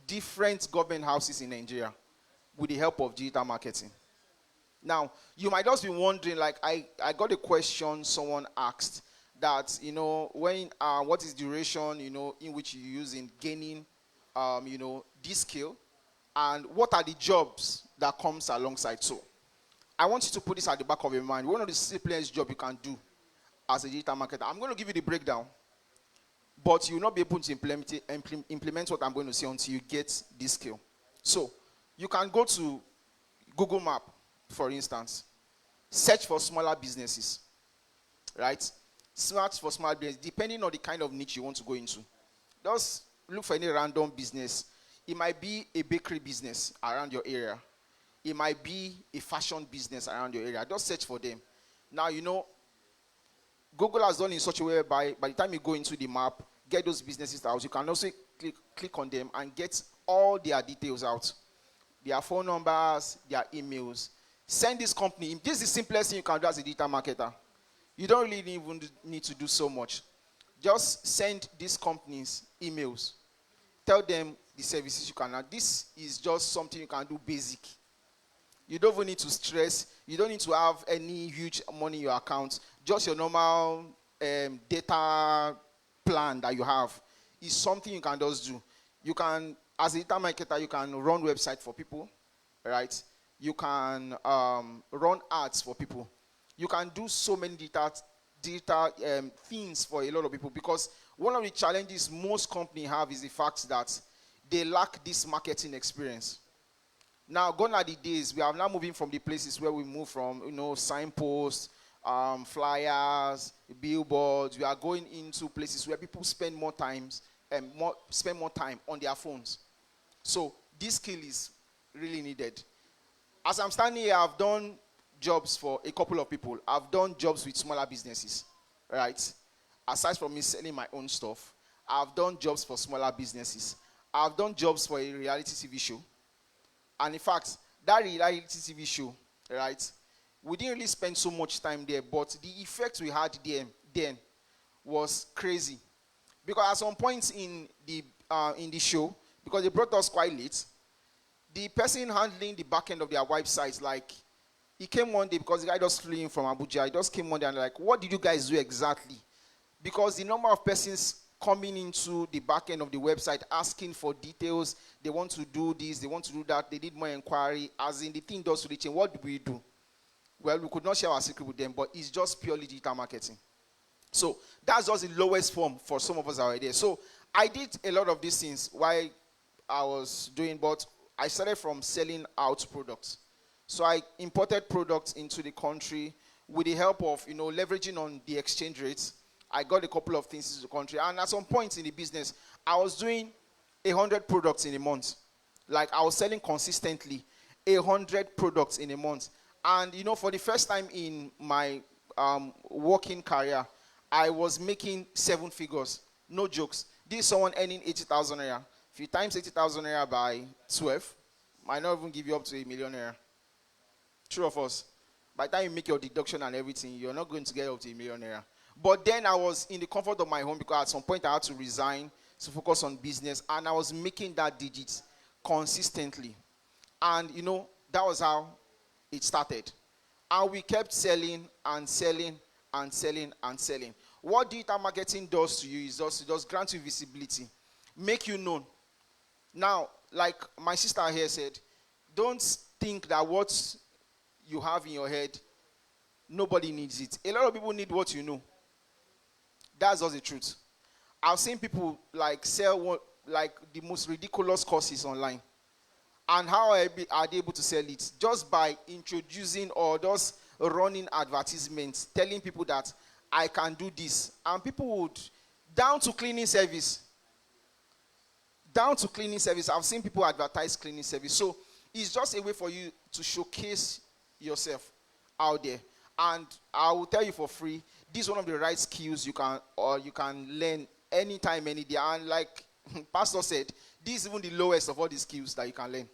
different government houses in Nigeria with the help of digital marketing. Now, you might just be wondering, like, I got a question someone asked that, what is duration, in which you use in gaining, this skill, and what are the jobs that comes alongside. So, I want you to put this at the back of your mind. One of the simplest jobs you can do as a digital marketer. I'm going to give you the breakdown, but you will not be able to implement what I'm going to say until you get this skill. So, you can go to Google Map, for instance, search for smaller businesses, right? Search for small business, depending on the kind of niche you want to go into. Just look for any random business. It might be a bakery business around your area. It might be a fashion business around your area. Just search for them. Now, Google has done in such a way by the time you go into the map, get those businesses out, you can also click on them and get all their details out. Their phone numbers, their emails. Send this company. This is the simplest thing you can do as a digital marketer. You don't really even need to do so much. Just send these companies emails. Tell them the services you can. Now, this is just something you can do basic. You don't even need to stress. You don't need to have any huge money in your account. Just your normal data plan that you have is something you can just do. You can, as a digital marketer, you can run website for people, right? You can run ads for people. You can do so many digital things for a lot of people because one of the challenges most companies have is the fact that they lack this marketing experience. Now, gone are the days, we are now moving from the places where we move from, signposts, flyers, billboards. We are going into places where people spend more time on their phones. So this skill is really needed. As I'm standing here, I've done jobs for a couple of people. I've done jobs with smaller businesses, right? Aside from me selling my own stuff, I've done jobs for smaller businesses. I've done jobs for a reality TV show. And in fact, that reality TV show, right, we didn't really spend so much time there, but the effect we had there then was crazy. Because at some point in the show, because they brought us quite late, the person handling the back end of their website, like, He came one day because the guy just flew in from Abuja. He just came one day and like, what did you guys do exactly? Because the number of persons coming into the back end of the website asking for details, they want to do this, they want to do that, they need more inquiry, as in the thing does to the chain. What do we do? Well, we could not share our secret with them, but it's just purely digital marketing. So that's just the lowest form for some of us already. So I did a lot of these things while I was doing, but I started from selling out products. So I imported products into the country with the help of, leveraging on the exchange rates. I got a couple of things into the country. And at some point in the business, I was doing 100 products in a month. Like I was selling consistently 100 products in a month. And, for the first time in my working career, I was making 7 figures. No jokes. This is someone earning 80,000 naira. If you times 80,000 naira by 12, might not even give you up to 1 million naira. True of us. By the time you make your deduction and everything, you're not going to get up to 1 million naira. But then I was in the comfort of my home because at some point I had to resign to focus on business, and I was making that digits consistently. And, that was how it started. And we kept selling and selling and selling and selling. What digital marketing does to you is it does grant you visibility, make you known. Now, like my sister here said, don't think that what you have in your head, nobody needs it. A lot of people need what you know. That's just the truth. I've seen people sell the most ridiculous courses online. And how are they able to sell it? Just by introducing or just running advertisements, telling people that I can do this. And people would, down to cleaning service. Down to cleaning service. I've seen people advertise cleaning service. So it's just a way for you to showcase yourself out there. And I will tell you for free, this is one of the right skills you can learn anytime, any day. And like Pastor said, this is even the lowest of all the skills that you can learn.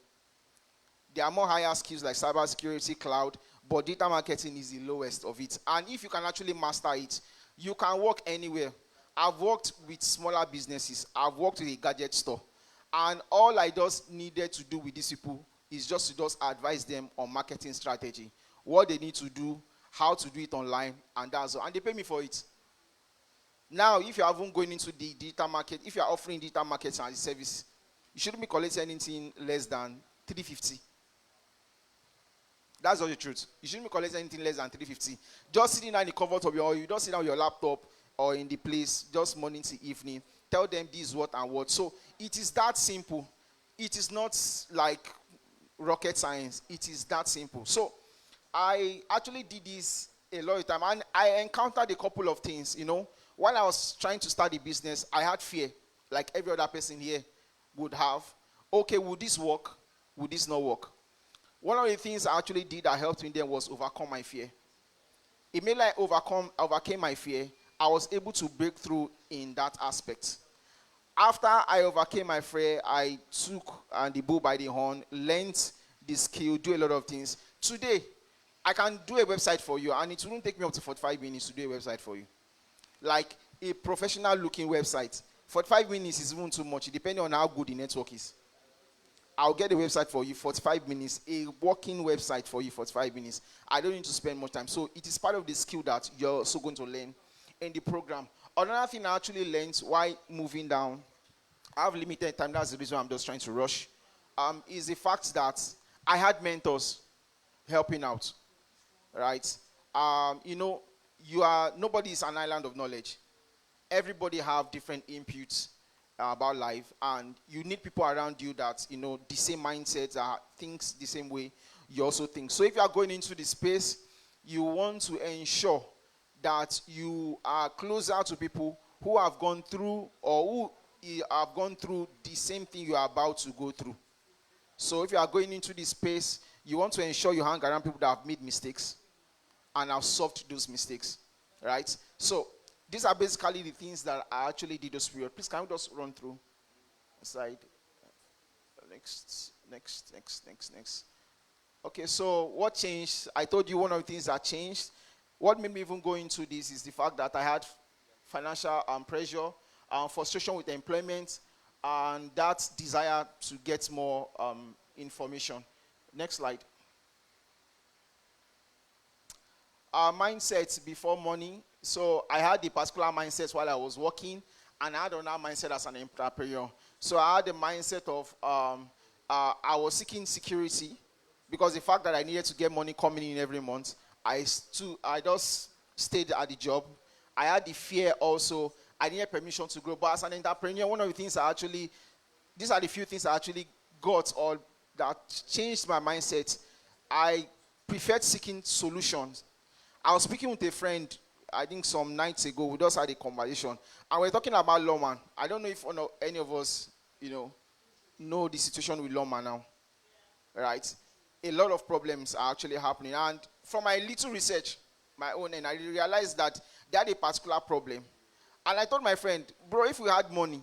There are more higher skills like cybersecurity, cloud, but data marketing is the lowest of it. And if you can actually master it, you can work anywhere. I've worked with smaller businesses. I've worked with a gadget store. And all I just needed to do with these people is just to advise them on marketing strategy, what they need to do, how to do it online, and that's all. And they pay me for it. Now, if you haven't going into the digital market, if you are offering digital marketing as a service, you shouldn't be collecting anything less than 350. That's all the truth. You shouldn't be collecting anything less than 350. Just sitting down in the comfort of you don't sit down on your laptop or in the place, just morning to evening. Tell them this, what, and what. So it is that simple. It is not like rocket science. It is that simple. So I actually did this a lot of time, and I encountered a couple of things, While I was trying to start the business, I had fear, like every other person here would have. Okay, would this work? Would this not work? One of the things I actually did that helped me then was overcome my fear. Immediately I overcame my fear, I was able to break through in that aspect. After I overcame my fear, I took the bull by the horn, learned the skill, do a lot of things. Today, I can do a website for you, and it wouldn't take me up to 45 minutes to do a website for you. Like a professional looking website. 45 minutes is even too much, depending on how good the network is. I'll get a website for you, 45 minutes, a working website for you, 45 minutes. I don't need to spend much time. So it is part of the skill that you're also going to learn in the program. Another thing I actually learned while moving down, I have limited time, that's the reason I'm just trying to rush, is the fact that I had mentors helping out, right? Nobody is an island of knowledge. Everybody have different inputs about life, and you need people around you that the same mindset, that thinks the same way you also think. So if you are going into the space, you want to ensure that you are closer to people who have gone through or who have gone through the same thing you are about to go through. So if you are going into this space, you want to ensure you hang around people that have made mistakes and have solved those mistakes, right? So these are basically the things that I actually did this period. Please, can we just run through slide? Next. Okay, so what changed? I told you one of the things that changed. What made me even go into this is the fact that I had financial pressure, frustration with employment, and that desire to get more information. Next slide. mindset before money. So I had the particular mindset while I was working, and I had another mindset as an entrepreneur. So I had the mindset of I was seeking security, because the fact that I needed to get money coming in every month, I just stayed at the job. I had the fear also. I needed permission to grow. But as an entrepreneur, one of the things these are the few things I actually got, or that changed my mindset. I preferred seeking solutions. I was speaking with a friend, I think some nights ago. We just had a conversation, and we're talking about lawman. I don't know if any of us, know the situation with lawman now, right? A lot of problems are actually happening, and from my little research, my own, and I realized that they had a particular problem. And I told my friend, bro, if we had money,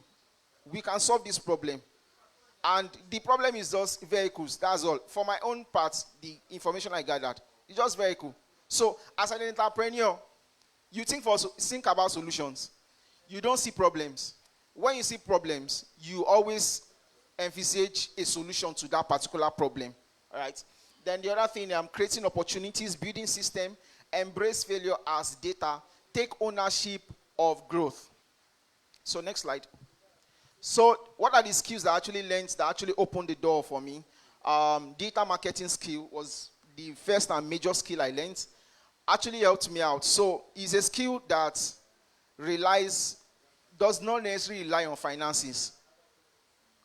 we can solve this problem. And the problem is just vehicles. That's all. For my own part, the information I gathered, it's just vehicle. So as an entrepreneur, you think about solutions. You don't see problems. When you see problems, you always envisage a solution to that particular problem. All right. Then the other thing, I'm creating opportunities, building system, embrace failure as data, take ownership of growth. So next slide. So what are the skills that I actually learned that actually opened the door for me? Data marketing skill was the first and major skill I learned. Actually helped me out. So it's a skill that does not necessarily rely on finances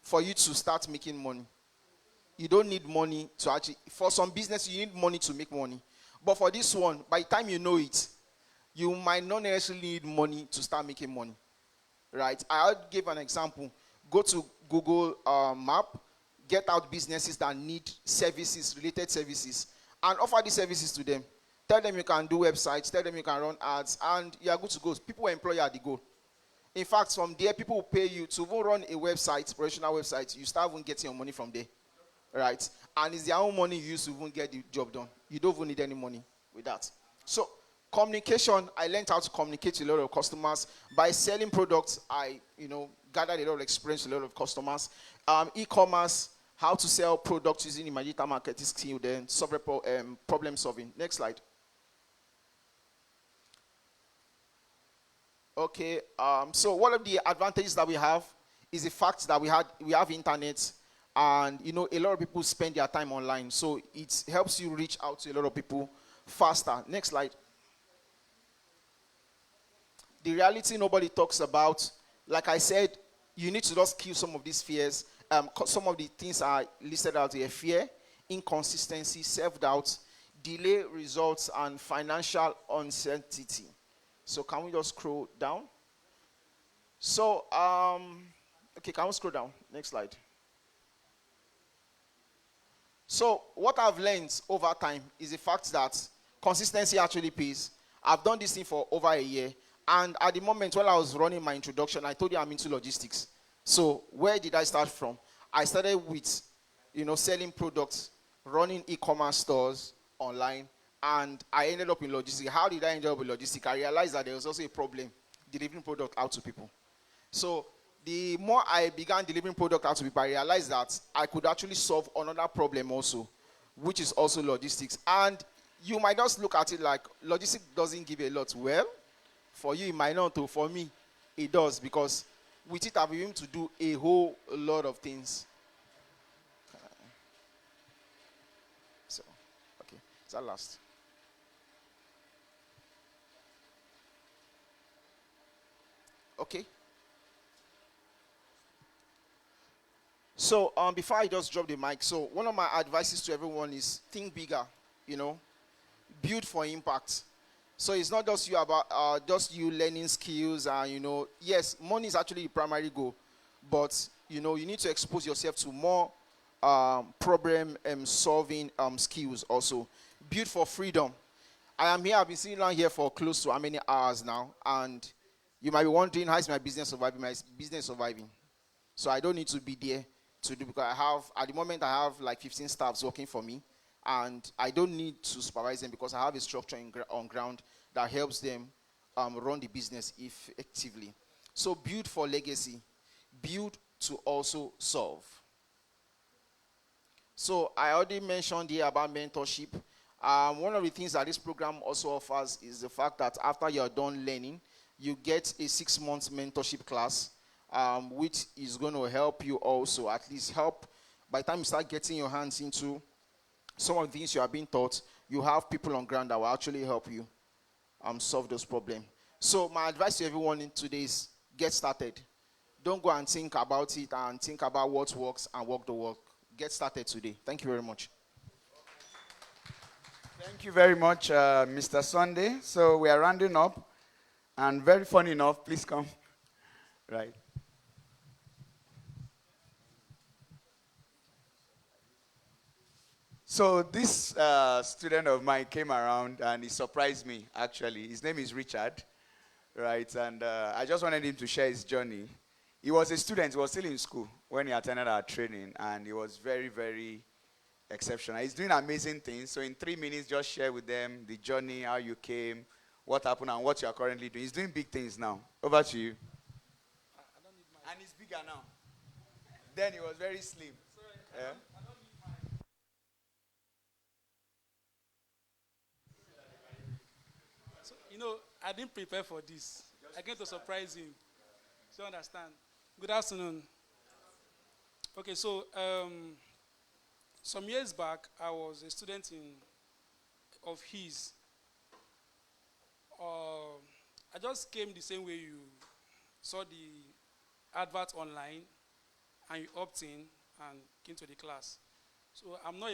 for you to start making money. You don't need money to actually, for some business, you need money to make money. But for this one, by the time you know it, you might not necessarily need money to start making money. Right? I'll give an example. Go to Google Map, get out businesses that need services, related services, and offer these services to them. Tell them you can do websites, tell them you can run ads, and you are good to go. People will employ you at the goal. In fact, from there, people will pay you to even run a website, professional website. You start even getting your money from there. Right? And it's their own money you use to even get the job done. You don't even need any money with that. So, communication, I learned how to communicate to a lot of customers. By selling products, I, gathered a lot of experience with a lot of customers. E-commerce, how to sell products using my digital marketing skill, then problem solving. Next slide. Okay, so one of the advantages that we have is the fact that we have internet, and a lot of people spend their time online, so it helps you reach out to a lot of people faster. Next slide. The reality nobody talks about, like I said, you need to just kill some of these fears. Some of the things are listed out here: fear, inconsistency, self-doubt, delay results, and financial uncertainty. So can we just scroll down? So, okay, can we scroll down? Next slide. So what I've learned over time is the fact that consistency actually pays. I've done this thing for over a year. And at the moment when I was running my introduction, I told you I'm into logistics. So where did I start from? I started with, selling products, running e-commerce stores online, and I ended up in logistics. How did I end up in logistics? I realized that there was also a problem delivering product out to people. So the more I began delivering product out to people, I realized that I could actually solve another problem also, which is also logistics. And you might just look at it like logistics doesn't give a lot. Well, for you, it might not. For me, it does, because with it, I've been able to do a whole lot of things. So, okay, is that last? Okay. So, before I just drop the mic, so one of my advices to everyone is think bigger, build for impact. So it's not just you learning skills and, yes, money is actually the primary goal, but, you need to expose yourself to more problem solving skills also. Build for freedom. I've been sitting down here for close to how many hours now, and you might be wondering, how is my business surviving? My business surviving. So I don't need to be there to do, because at the moment I have like 15 staffs working for me, and I don't need to supervise them because I have a structure on ground that helps them run the business effectively. So build for legacy. Build to also solve. So I already mentioned here about mentorship. One of the things that this program also offers is the fact that after you're done learning, you get a 6-month mentorship class, which is going to help you also, at least help by the time you start getting your hands into some of the things you are being taught, you have people on ground that will actually help you solve those problems. So my advice to everyone in today is get started. Don't go and think about it and think about what works and work the work. Get started today. Thank you very much. Thank you very much, Mr. Sunday. So we are rounding up. And very funny enough, please come. Right. So this student of mine came around and he surprised me, actually. His name is Richard, right? And I just wanted him to share his journey. He was a student. He was still in school when he attended our training, and he was very, very exceptional. He's doing amazing things. So in 3 minutes, just share with them the journey, how you came, what happened, and what you are currently doing. He's doing big things now. Over to you. And he's bigger now. Then he was very slim. Yeah? So, I didn't prepare for this. I came to surprise him. So you understand. Good afternoon. Okay, so some years back, I was a student of his. I just came the same way you saw the advert online, and you opt in and came to the class. So I'm not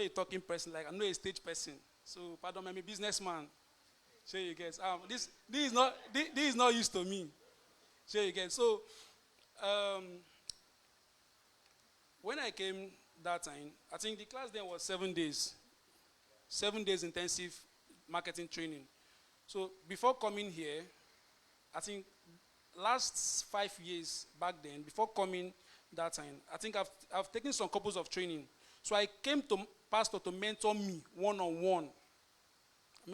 a talking person, like I'm not a stage person. So pardon me, I'm a businessman. Sure you get. This is not used to me. Sure you get. So when I came that time, I think the class then was 7 days. 7 days intensive marketing training. So before coming here, I think last 5 years back then, before coming that time, I think I've taken some couples of training. So I came to Pastor to mentor me one-on-one.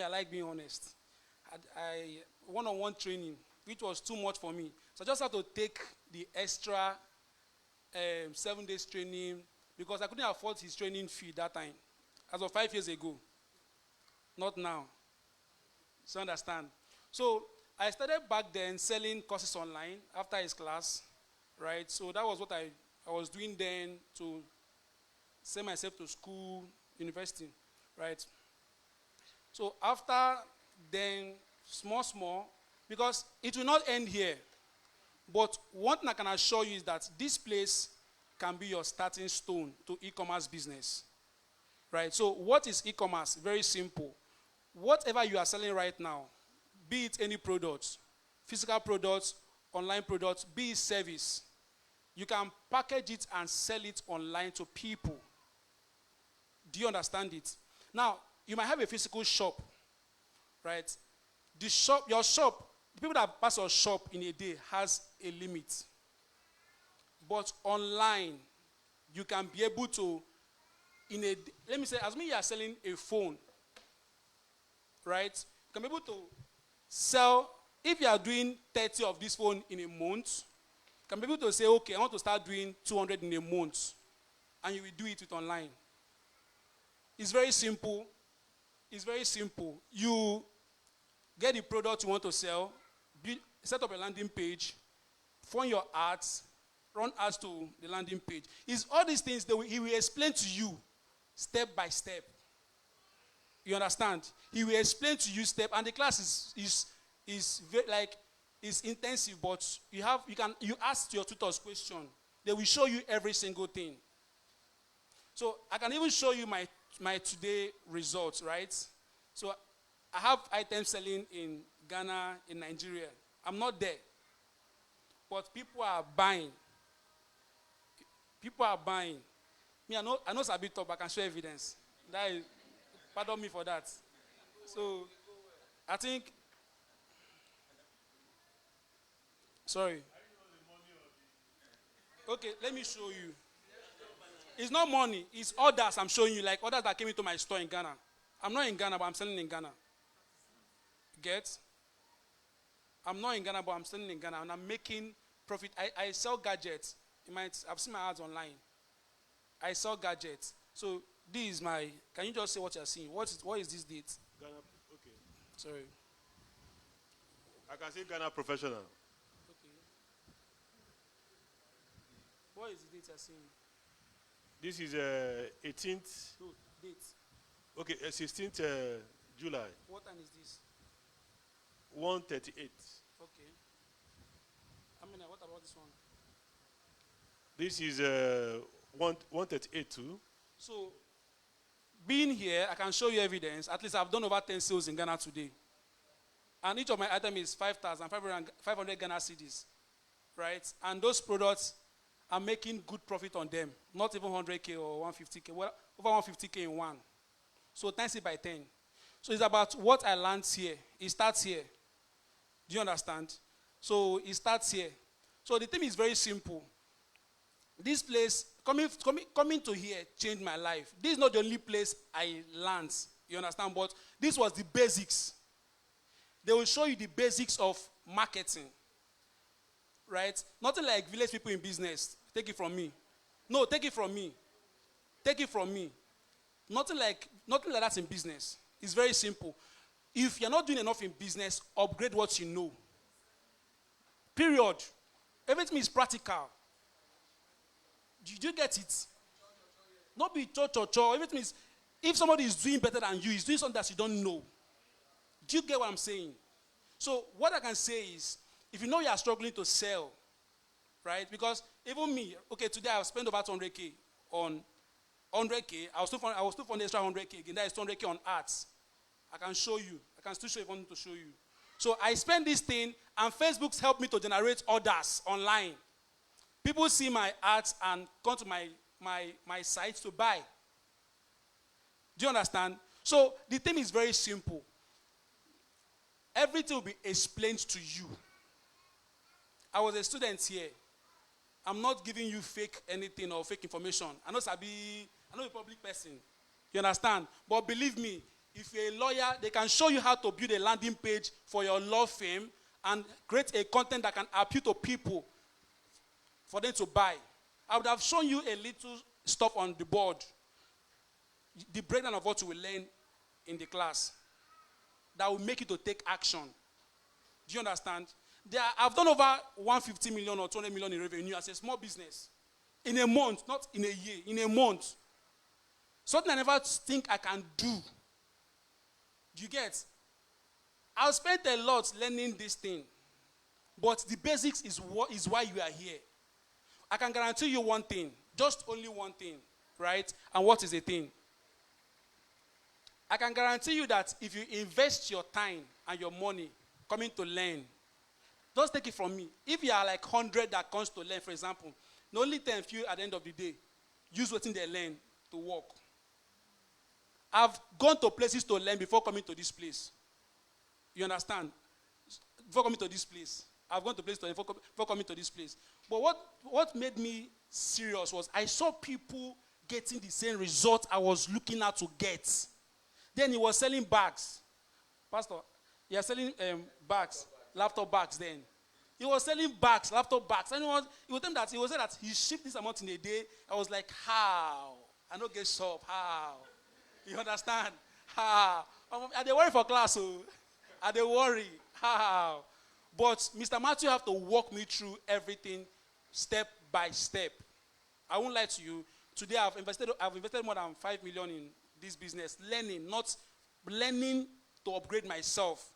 I like being honest. I one-on-one training, which was too much for me. So I just had to take the extra 7 days training because I couldn't afford his training fee that time. As of 5 years ago. Not now. So understand. So I started back then selling courses online after his class, right? So that was what I was doing then to send myself to school, university, right? So after then, small, because it will not end here. But one thing I can assure you is that this place can be your starting stone to e-commerce business, right? So what is e-commerce? Very simple. Whatever you are selling right now, be it any products, physical products, online products, be it service, you can package it and sell it online to people. Do you understand it? Now, you might have a physical shop, right? Your shop, the people that pass your shop in a day has a limit. But online, you can be able to, let me say, as me you are selling a phone, right? You can be able to sell, if you are doing 30 of this phone in a month, you can be able to say, okay, I want to start doing 200 in a month. And you will do it with online. It's very simple. It's very simple. You get the product you want to sell, set up a landing page, fund your ads, run ads to the landing page. It's all these things that he will explain to you step by step. You understand? He will explain to you step, and the class is very, is intensive, but you ask your tutors question. They will show you every single thing. So I can even show you my today results, right? So I have items selling in Ghana, in Nigeria. I'm not there. But people are buying. People are buying. Me, I know Sabi talk, but I can show evidence. Pardon me for that. So I think, sorry. Okay, let me show you. It's not money, it's orders I'm showing you, like orders that came into my store in Ghana. I'm not in Ghana, but I'm selling in Ghana. Get? I'm not in Ghana, but I'm selling in Ghana, and I'm making profit. I sell gadgets. You might have seen my ads online. I sell gadgets. So This is my. Can you just say what you're seeing? What is this date? Ghana, okay. Sorry. I can say Ghana professional. Okay. What is the date you're seeing? This is 18th. No, date. Okay, 16th July. What time is this? 1:38. Okay. What about this one? This is 1:38 too. So, being here, I can show you evidence. At least I've done over 10 sales in Ghana today. And each of my items is 500 Ghana cedis. Right? And those products, I'm making good profit on them. Not even 100K or 150K. Well, over 150K in one. So times it by 10. So it's about what I learned here. It starts here. Do you understand? So it starts here. So the thing is very simple. This place, coming to here, changed my life. This is not the only place I learned. You understand? But this was the basics. They will show you the basics of marketing. Right? Nothing like village people in business. Take it from me. No, take it from me. Take it from me. Nothing like that in business. It's very simple. If you're not doing enough in business, upgrade what you know. Period. Everything is practical. Did you get it? Not be cho. Everything is, if somebody is doing better than you, he's doing something that you don't know. Do you get what I'm saying? So what I can say is, if you know you are struggling to sell, right? Because even me, okay, today I've spent over 200K on 100K. I was still for the extra 100K again. That is 200K on ads. I can show you. I can still show you if I want to show you. So I spend this thing, and Facebook's helped me to generate orders online. People see my ads and come to my site to buy. Do you understand? So the thing is very simple. Everything will be explained to you. I was a student here. I'm not giving you fake anything or fake information. I know a public person. You understand? But believe me, if you're a lawyer, they can show you how to build a landing page for your law firm and create a content that can appeal to people for them to buy. I would have shown you a little stuff on the board, the breakdown of what you will learn in the class that will make you to take action. Do you understand? I've done over 150 million or 200 million in revenue as a small business. In a month, not in a year, in a month. Something I never think I can do. Do you get? I've spent a lot learning this thing. But the basics is why you are here. I can guarantee you one thing. Just only one thing. Right? And what is the thing? I can guarantee you that if you invest your time and your money coming to learn, just take it from me. If you are like 100 that comes to learn, for example, the only 10 few at the end of the day, use what they learn to work. I've gone to places to learn before coming to this place. You understand? Before coming to this place. I've gone to places to learn before coming to this place. But what made me serious was I saw people getting the same result I was looking at to get. Then he was selling bags. Pastor, he was selling bags, laptop bags then. He was selling bags, laptop bags. And he was saying that he shipped this amount in a day. I was like, how? I don't get shop, how? You understand? How? Are they worried for class? So? Are they worried? How? But Mr. Matthew have to walk me through everything step by step. I won't lie to you. Today I've invested more than 5 million in this business. Not learning to upgrade myself.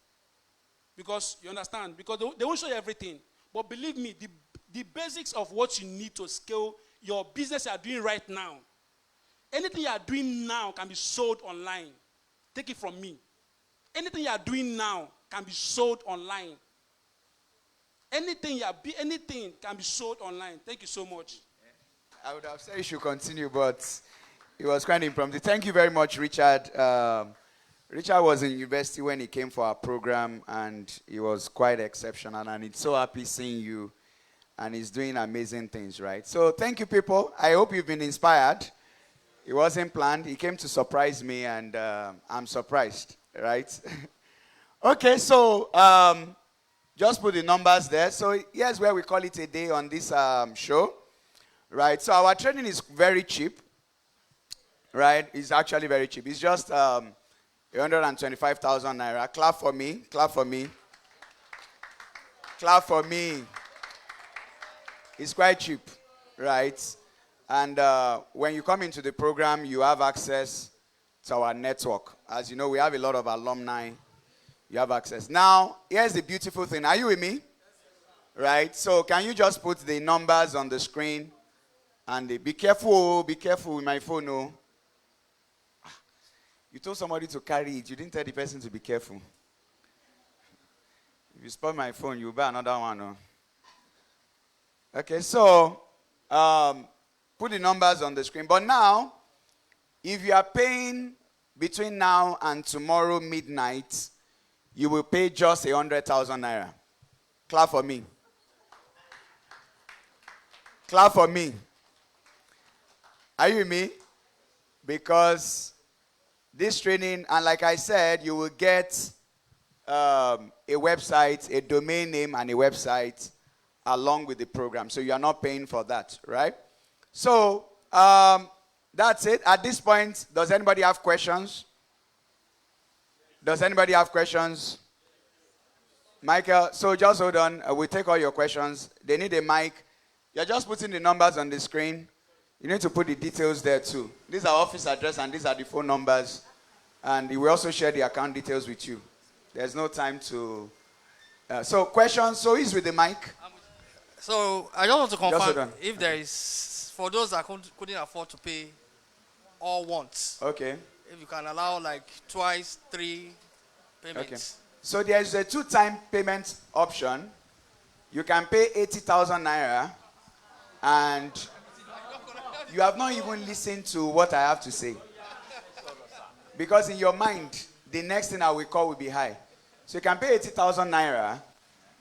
Because, you understand? Because they won't show you everything. But believe me, the basics of what you need to scale your business you are doing right now. Anything you are doing now can be sold online. Take it from me. Anything you are doing now can be sold online. Anything can be sold online. Thank you so much. I would have said you should continue, but it was quite impromptu. Thank you very much, Richard. Richard was in university when he came for our program, and he was quite exceptional, and it's so happy seeing you, and he's doing amazing things, right? So thank you, people. I hope you've been inspired. It wasn't planned. He came to surprise me, and I'm surprised, right? Okay, so just put the numbers there. So here's where we call it a day on this show, right? So our training is very cheap, right? It's actually very cheap. It's just 125,000 naira. Clap for me. Clap for me. Clap for me. It's quite cheap, right? And when you come into the program, you have access to our network. As you know, we have a lot of alumni. You have access. Now, here's the beautiful thing. Are you with me? Right? So can you just put the numbers on the screen? And be careful with my phone. Oh. You told somebody to carry it. You didn't tell the person to be careful. If you spoil my phone, you'll buy another one. Oh. Okay, so put the numbers on the screen. But now, if you are paying between now and tomorrow midnight, you will pay just 100,000 naira. Clap for me. Clap for me. Are you with me? Because this training, and like I said, you will get a website, a domain name, and a website along with the program. So you are not paying for that, right? So that's it. At this point, does anybody have questions? Does anybody have questions? Michael, so just hold on. We'll take all your questions. They need a mic. You're just putting the numbers on the screen. You need to put the details there too. This is our office address and these are the phone numbers. And we will also share the account details with you. There's no time to... so questions. So who's with the mic? So I just want to Just hold confirm on. if there is, for those that couldn't afford to pay all once. Okay. If you can allow like twice, 3 payments. Okay. So there's a 2-time payment option. You can pay 80,000 naira and you have not even listened to what I have to say. Because in your mind, the next thing I will call will be high. So you can pay 80,000 naira,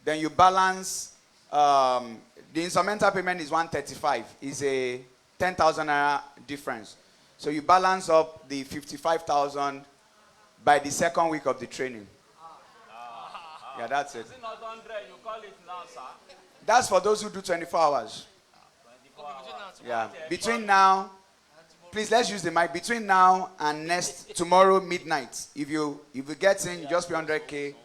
then you balance, the instrumental payment is 135, is a 10,000 naira difference. So you balance up the 55,000 by the second week of the training. Yeah, that's it. That's for those who do 24 hours. Yeah. Between now, please let's use the mic. Between now and tomorrow midnight, if you get in, you just pay 100K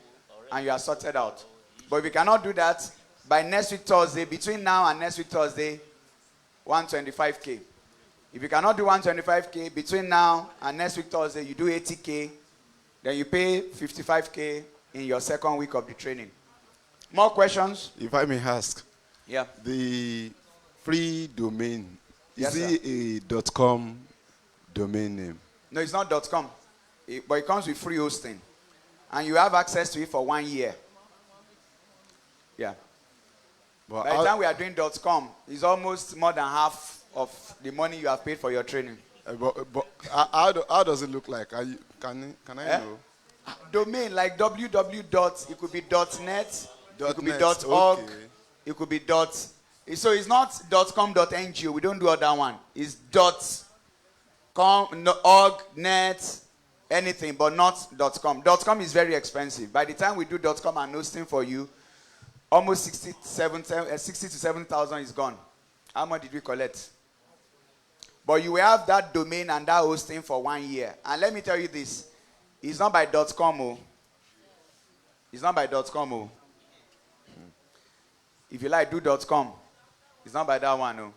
and you are sorted out. But if you cannot do that, by next week Thursday, between now and next week Thursday, 125K. If you cannot do 125K, between now and next week Thursday, you do 80K, then you pay 55K in your second week of the training. More questions? If I may ask. Yeah. The free domain, Yes, is it a .com domain name? No, it's not .com. But it comes with free hosting. And you have access to it for 1 year. Yeah. But By the time we are doing .com, it's almost more than half of the money you have paid for your training. But how does it look like? Can I know? Domain like www. It could be .net. It could be .net, .org. okay. It could be So it's not .com.ng. We don't do that one. It's .com, .org, net, anything, but not .com. .com is very expensive. By the time we do .com and hosting for you, almost 60 to 7,000 is gone. How much did we collect? But you will have that domain and that hosting for 1 year. And let me tell you this. It's not by .com. Oh. It's not by .com. Oh. If you like, do .com. It's not by that one. Oh.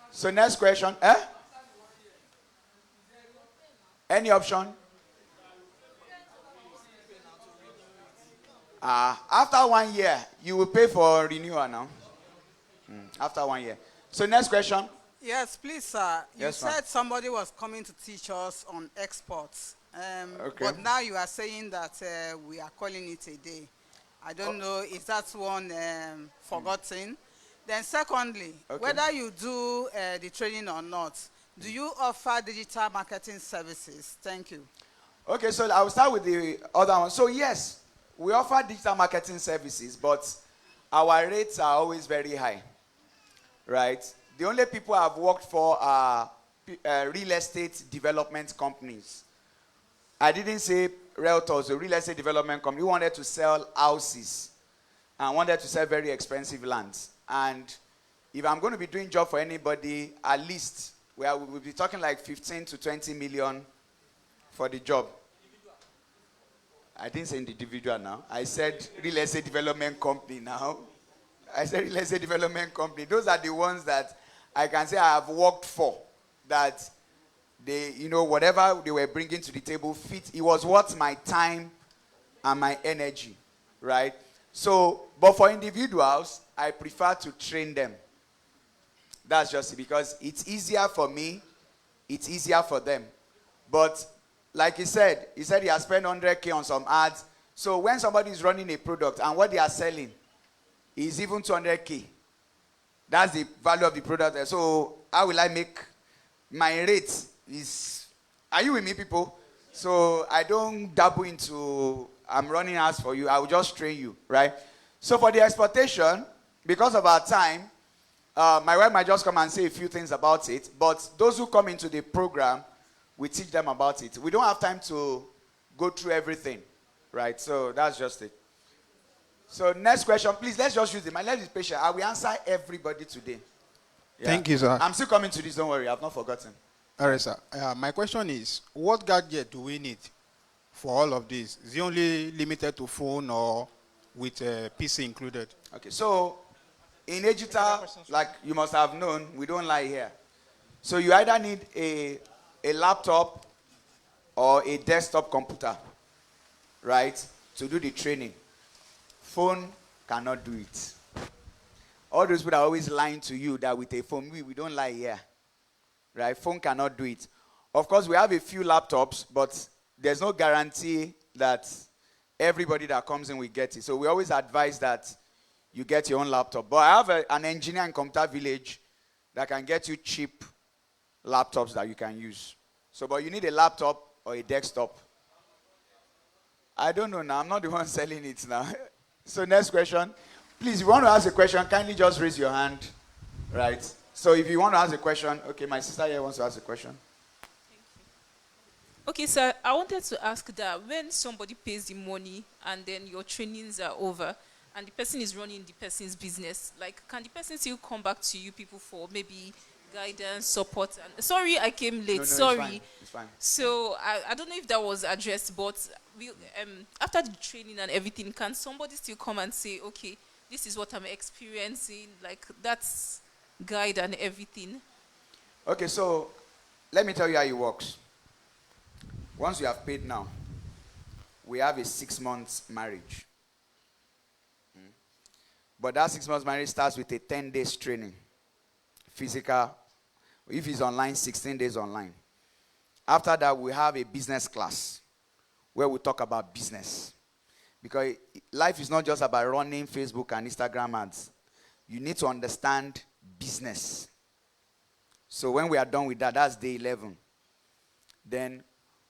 So next question. Any option? After 1 year, you will pay for renewal now. After 1 year. So next question. Yes, please, sir. You Yes, ma'am. said somebody was coming to teach us on exports. Okay. But now you are saying that we are calling it a day. I don't know if that's one forgotten. Then secondly, whether you do the training or not, do you offer digital marketing services? Thank you. Okay, so I will start with the other one. So yes, we offer digital marketing services, but our rates are always very high, right? The only people I've worked for are real estate development companies. I didn't say realtors, a real estate development company who wanted to sell houses and wanted to sell very expensive lands. And if I'm going to be doing job for anybody, at least we'll be talking like 15 to 20 million for the job. I didn't say individual now. I said real estate development company now. I said real estate development company. Those are the ones that I can say I have worked for. That they, whatever they were bringing to the table fit. It was worth my time and my energy, right? So, but for individuals, I prefer to train them. That's just it, because it's easier for me, it's easier for them. But like he said he has spent 100K on some ads. So when somebody is running a product and what they are selling is even 200K, that's the value of the product. So how will I make my rate? Are you with me, people? So I don't dabble into, I'm running ads for you. I will just train you, right? So for the exportation, because of our time, my wife might just come and say a few things about it. But those who come into the program, we teach them about it. We don't have time to go through everything, right? So that's just it. So next question, please, let's just use the mic. Let's be patient. I will answer everybody today. Yeah. Thank you, sir. I'm still coming to this, don't worry. I've not forgotten. All right, sir. My question is, what gadget do we need for all of this? Is it only limited to phone or with PC included? Okay, so in digital, like you must have known, we don't lie here. So you either need a laptop or a desktop computer, right, to do the training. Phone cannot do it. All those people are always lying to you that with a phone, we don't lie here, right? Phone cannot do it. Of course, we have a few laptops, but there's no guarantee that everybody that comes in will get it. So we always advise that you get your own laptop. But I have an engineer in Computer Village that can get you cheap laptops that you can use. So, but you need a laptop or a desktop. I don't know now. I'm not the one selling it now. So next question. Please, if you want to ask a question, kindly just raise your hand. Right? So if you want to ask a question, okay, my sister here wants to ask a question. Okay, sir, I wanted to ask that when somebody pays the money and then your trainings are over and the person is running the person's business, like, can the person still come back to you people for maybe guidance, support? And sorry, I came late. No, Sorry. It's fine. So I don't know if that was addressed, but we, after the training and everything, can somebody still come and say, okay, this is what I'm experiencing, like that's guide and everything? Okay, so let me tell you how it works. Once you have paid now, we have a 6 months marriage. But that 6 months marriage starts with a 10 days training. Physical. If it's online, 16 days online. After that, we have a business class where we talk about business. Because life is not just about running Facebook and Instagram ads. You need to understand business. So when we are done with that, that's day 11. Then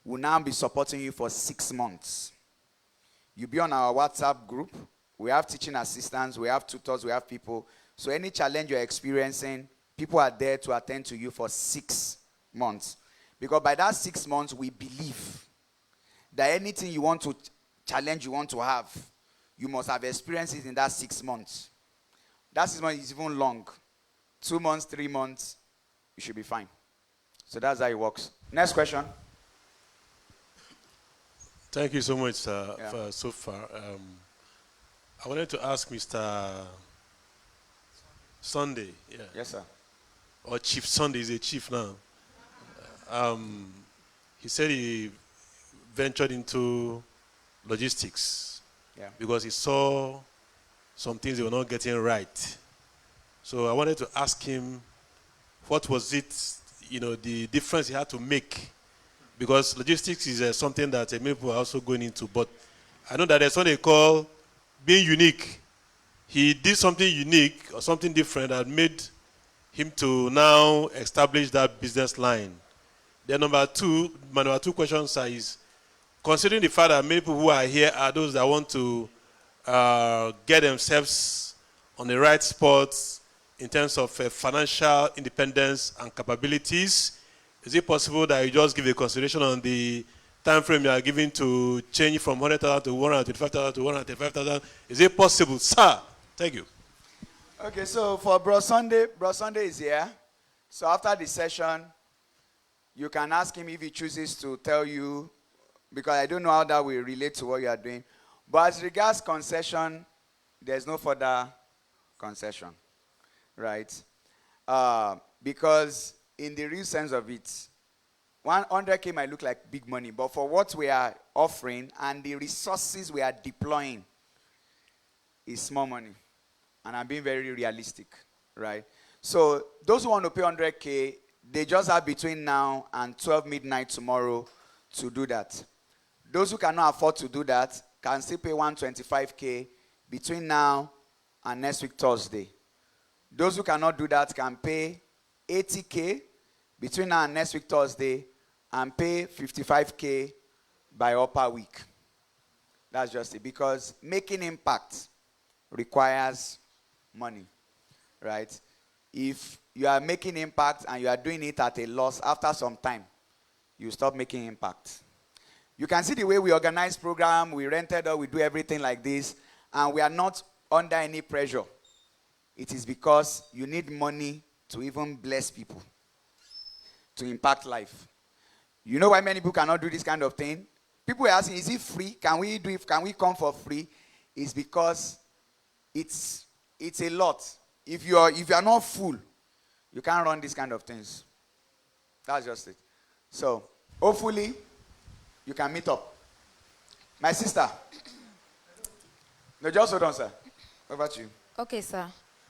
we'll now be supporting you for 6 months. You'll be on our WhatsApp group. We have teaching assistants, we have tutors, we have people. So any challenge you're experiencing, people are there to attend to you for 6 months. Because by that 6 months, we believe that anything you want to challenge, you want to have, you must have experienced it in that 6 months. That 6 months is even long. 2 months, 3 months, you should be fine. So that's how it works. Next question. Thank you so much, sir, for so far. I wanted to ask Mr. Sunday. Yeah. Yes, sir. Or Chief Sunday is a chief now. He said he ventured into logistics because he saw some things they were not getting right. So I wanted to ask him, what was it, the difference he had to make? Because logistics is something that many people are also going into. But I know that there's what they call being unique. He did something unique or something different that made him to now establish that business line. Then my number two questions is, considering the fact that many people who are here are those that want to get themselves on the right spots in terms of financial independence and capabilities, is it possible that you just give a consideration on the time frame you are giving to change from 100,000 to 125,000 to 135,000? Is it possible, sir? Thank you. Okay, so for Bro Sunday is here. So after the session, you can ask him if he chooses to tell you, because I don't know how that will relate to what you are doing. But as regards concession, there's no further concession, right? Because in the real sense of it, 100K might look like big money, but for what we are offering and the resources we are deploying is small money. And I'm being very realistic, right? So those who want to pay 100K, they just have between now and 12 midnight tomorrow to do that. Those who cannot afford to do that can still pay 125K between now and next week Thursday. Those who cannot do that can pay 80K between now and next week Thursday and pay 55K by upper week. That's just it. Because making impact requires money, right? If you are making impact and you are doing it at a loss, after some time, you stop making impact. You can see the way we organize program, we rented or we do everything like this, and we are not under any pressure. It is because you need money to even bless people, to impact life. You know why many people cannot do this kind of thing? People are asking, is it free? Can we do it? Can we come for free? It's because it's a lot. If you are not full, you can't run these kind of things. That's just it. So hopefully you can meet up. My sister. No, just hold on, sir. What about you? Okay, sir.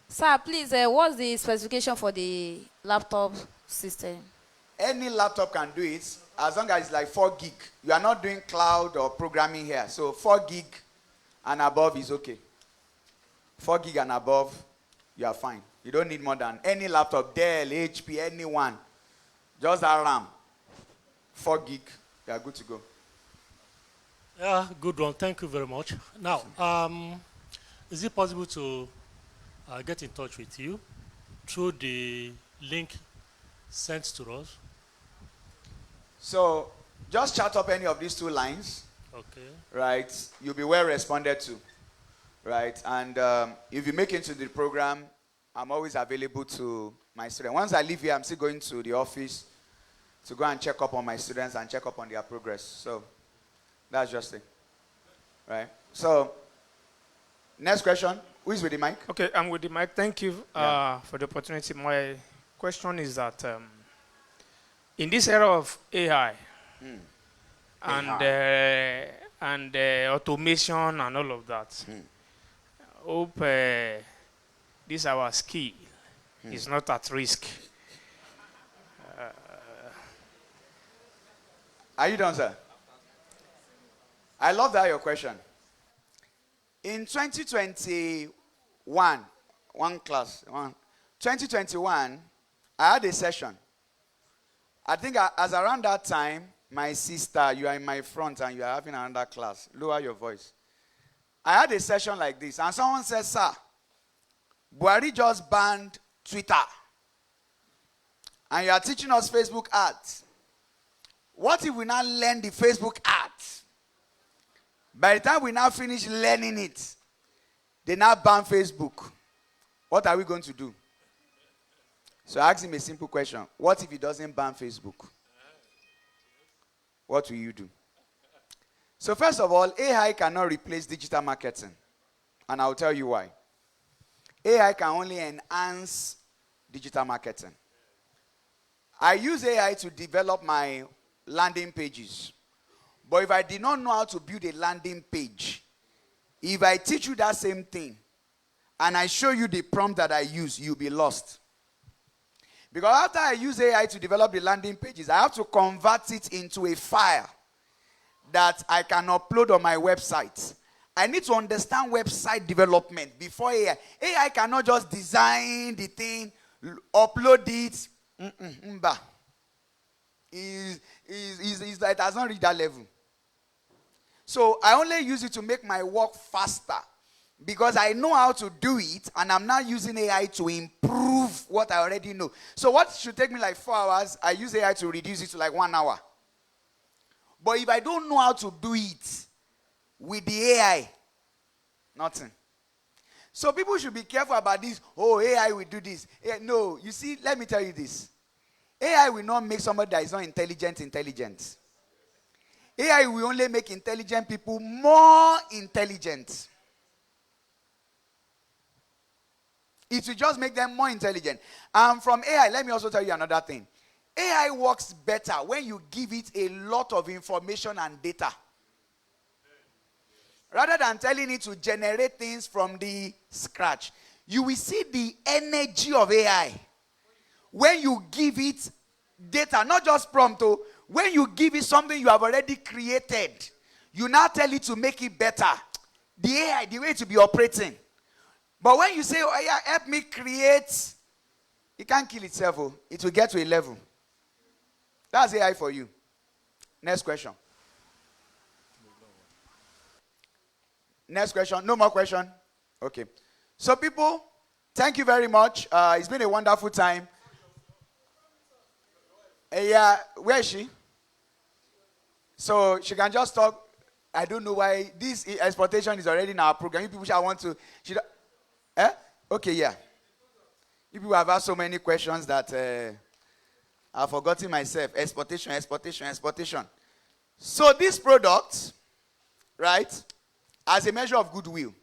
Sir, please, what's the specification for the laptop system? Any laptop can do it as long as it's like 4 gig. You are not doing cloud or programming here. So 4 gig and above is okay. 4 gig and above, you are fine. You don't need more than any laptop, Dell, HP, anyone. Just that RAM. 4 gig, you are good to go. Yeah, good one. Thank you very much. Now, is it possible to get in touch with you through the link sent to us? So just chat up any of these 2 lines. Okay. Right? You'll be well responded to. Right? And if you make it into the program, I'm always available to my students. Once I leave here, I'm still going to the office to go and check up on my students and check up on their progress. So that's just it. Right? So, next question. Who is with the mic? Okay, I'm with the mic. Thank you for the opportunity. My question is that in this era of AI and automation and all of that, hope this our skill is not at risk. Are you done, sir? I love that your question. In 2021, 2021, I had a session. I think as around that time, my sister, you are in my front and you are having another class. Lower your voice. I had a session like this, and someone said, sir, Buhari just banned Twitter. And you are teaching us Facebook ads. What if we now learn the Facebook ads? By the time we now finish learning it, they now ban Facebook. What are we going to do? So I asked him a simple question. What if he doesn't ban Facebook? What will you do? So first of all, AI cannot replace digital marketing. And I'll tell you why. AI can only enhance digital marketing. I use AI to develop my landing pages. But if I did not know how to build a landing page, if I teach you that same thing, and I show you the prompt that I use, you'll be lost. Because after I use AI to develop the landing pages, I have to convert it into a file that I can upload on my website. I need to understand website development before AI. AI cannot just design the thing, upload it. It has not reached that level. So I only use it to make my work faster because I know how to do it, and I'm now using AI to improve what I already know. So what should take me like 4 hours, I use AI to reduce it to like 1 hour. But if I don't know how to do it with the AI, nothing. So people should be careful about this. Oh, AI will do this. No, you see, let me tell you this. AI will not make somebody that is not intelligent intelligent. AI will only make intelligent people more intelligent. It will just make them more intelligent. And from AI, let me also tell you another thing. AI works better when you give it a lot of information and data. Rather than telling it to generate things from the scratch. You will see the energy of AI when you give it data, not just prompt. When you give it something you have already created, you now tell it to make it better. The AI, the way to be operating. But when you say, oh yeah, help me create, it can't kill itself. Oh. It will get to a level. That's AI for you. Next question. Next question. No more question? Okay. So people, thank you very much. It's been a wonderful time. Yeah, where is she? So she can just talk. I don't know why this exportation is already in our program. You people shall want to. Okay, yeah. You people have asked so many questions that I've forgotten myself. Exportation, exportation, exportation. So this product, right, as a measure of goodwill.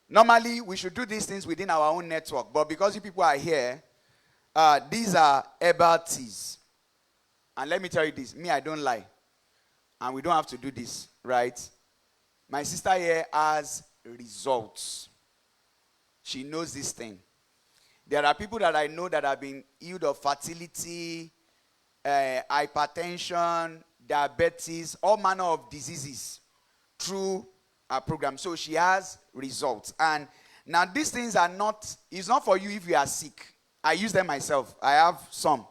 Normally, we should do these things within our own network. But because you people are here, these are herbal teas. And let me tell you this. Me, I don't lie. And we don't have to do this, right? My sister here has results. She knows this thing. There are people that I know that have been healed of fertility, hypertension, diabetes, all manner of diseases through our program. So she has results. And now these things are not, it's not for you if you are sick. I use them myself. I have some.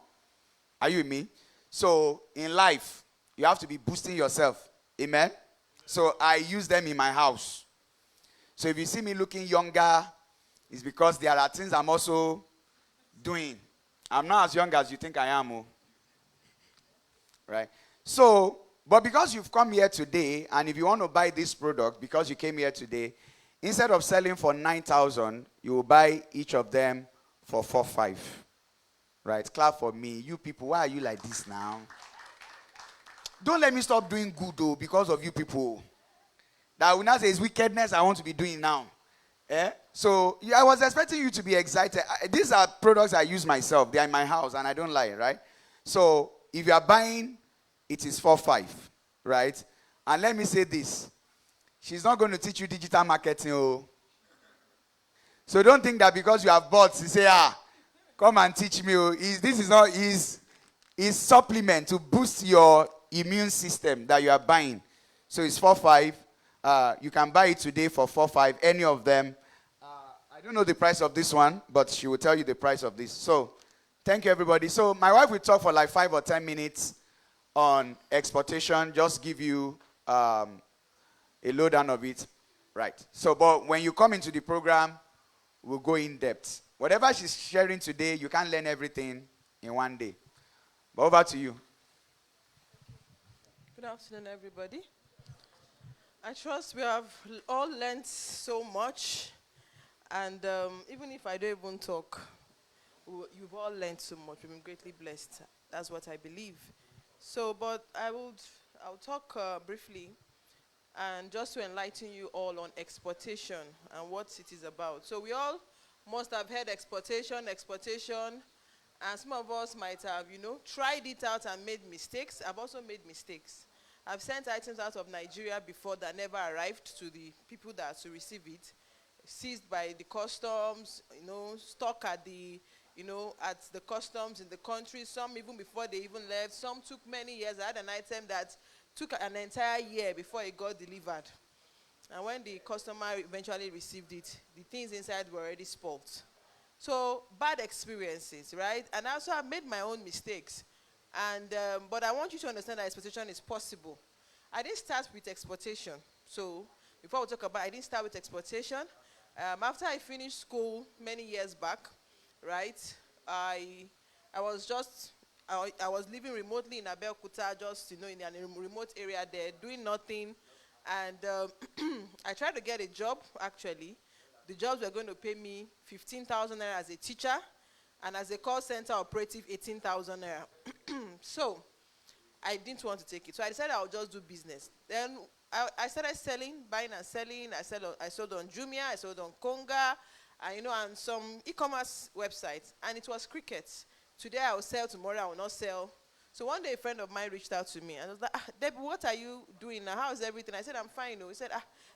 Are you with me? So in life, you have to be boosting yourself. Amen? So I use them in my house. So if you see me looking younger, it's because there are things I'm also doing. I'm not as young as you think I am. Oh. Right? So, but because you've come here today, and if you want to buy this product, because you came here today, instead of selling for 9,000, you will buy each of them for 4,500. Right? Clap for me. You people, why are you like this now? Don't let me stop doing good though because of you people. That will not say it's wickedness I want to be doing now. Eh? So yeah, I was expecting you to be excited. These are products I use myself. They are in my house and I don't lie, right? So if you are buying, it is 4,500, right? And let me say this. She's not going to teach you digital marketing. Oh. So don't think that because you have bought, you say, come and teach me. Oh. This is not his supplement to boost your immune system that you are buying. So it's 4,500. You can buy it today for 4,500. Any of them. I don't know the price of this one, but she will tell you the price of this. So thank you, everybody. So my wife will talk for like 5 or 10 minutes on exportation. Just give you a lowdown of it. Right. So, but when you come into the program, we'll go in depth. Whatever she's sharing today, you can't learn everything in one day. But over to you. Good afternoon, everybody. I trust we have all learned so much. And even if I don't even talk, you've all learned so much. We've been greatly blessed. That's what I believe. So, but I'll talk briefly and just to enlighten you all on exportation and what it is about. So we all must have heard exportation, and some of us might have, tried it out and made mistakes. I've also made mistakes. I've sent items out of Nigeria before that never arrived to the people that are to receive it, seized by the customs, stuck at the, at the customs in the country. Some even before they even left. Some took many years. I had an item that took an entire year before it got delivered. And when the customer eventually received it, the things inside were already spoilt. So bad experiences, right? And also I've made my own mistakes. And but I want you to understand that exportation is possible. I didn't start with exportation. So before we talk about, I didn't start with exportation. After I finished school many years back, right? I was living remotely in Abeokuta, just in a remote area there, doing nothing. And I tried to get a job. Actually, the jobs were going to pay me 15,000 naira as a teacher And as a call center operative, 18,000 naira. So I didn't want to take it. So I decided I would just do business. Then I started selling, buying and selling. I sold on Jumia, I sold on Konga, and some e-commerce websites. And it was cricket. Today I will sell, tomorrow I will not sell. So one day a friend of mine reached out to me and I was like, Debbie, what are you doing now? How's everything? I said, I'm fine. He said,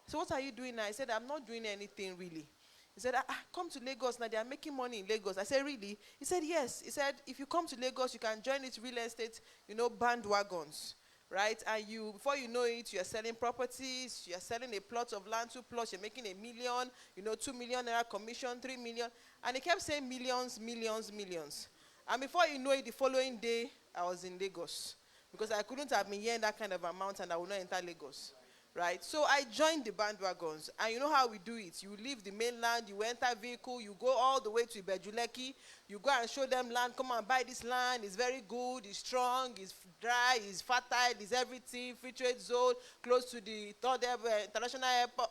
so what are you doing now? I said, I'm not doing anything really. He said, come to Lagos now. They are making money in Lagos. I said, really? He said, yes. He said, if you come to Lagos, you can join its real estate, bandwagons, right? And before you know it, you're selling properties. You're selling a plot of land, 2 plots. You're making 1 million, 2 million naira commission, 3 million. And he kept saying millions, millions, millions. And before you know it, the following day, I was in Lagos. Because I couldn't have been hearing that kind of amount and I would not enter Lagos. Right? So I joined the bandwagons. And you know how we do it. You leave the mainland, you enter vehicle, you go all the way to Ibejuleki, you go and show them land, come and buy this land, it's very good, it's strong, it's dry, it's fertile, it's everything, free trade zone, close to the third international airport,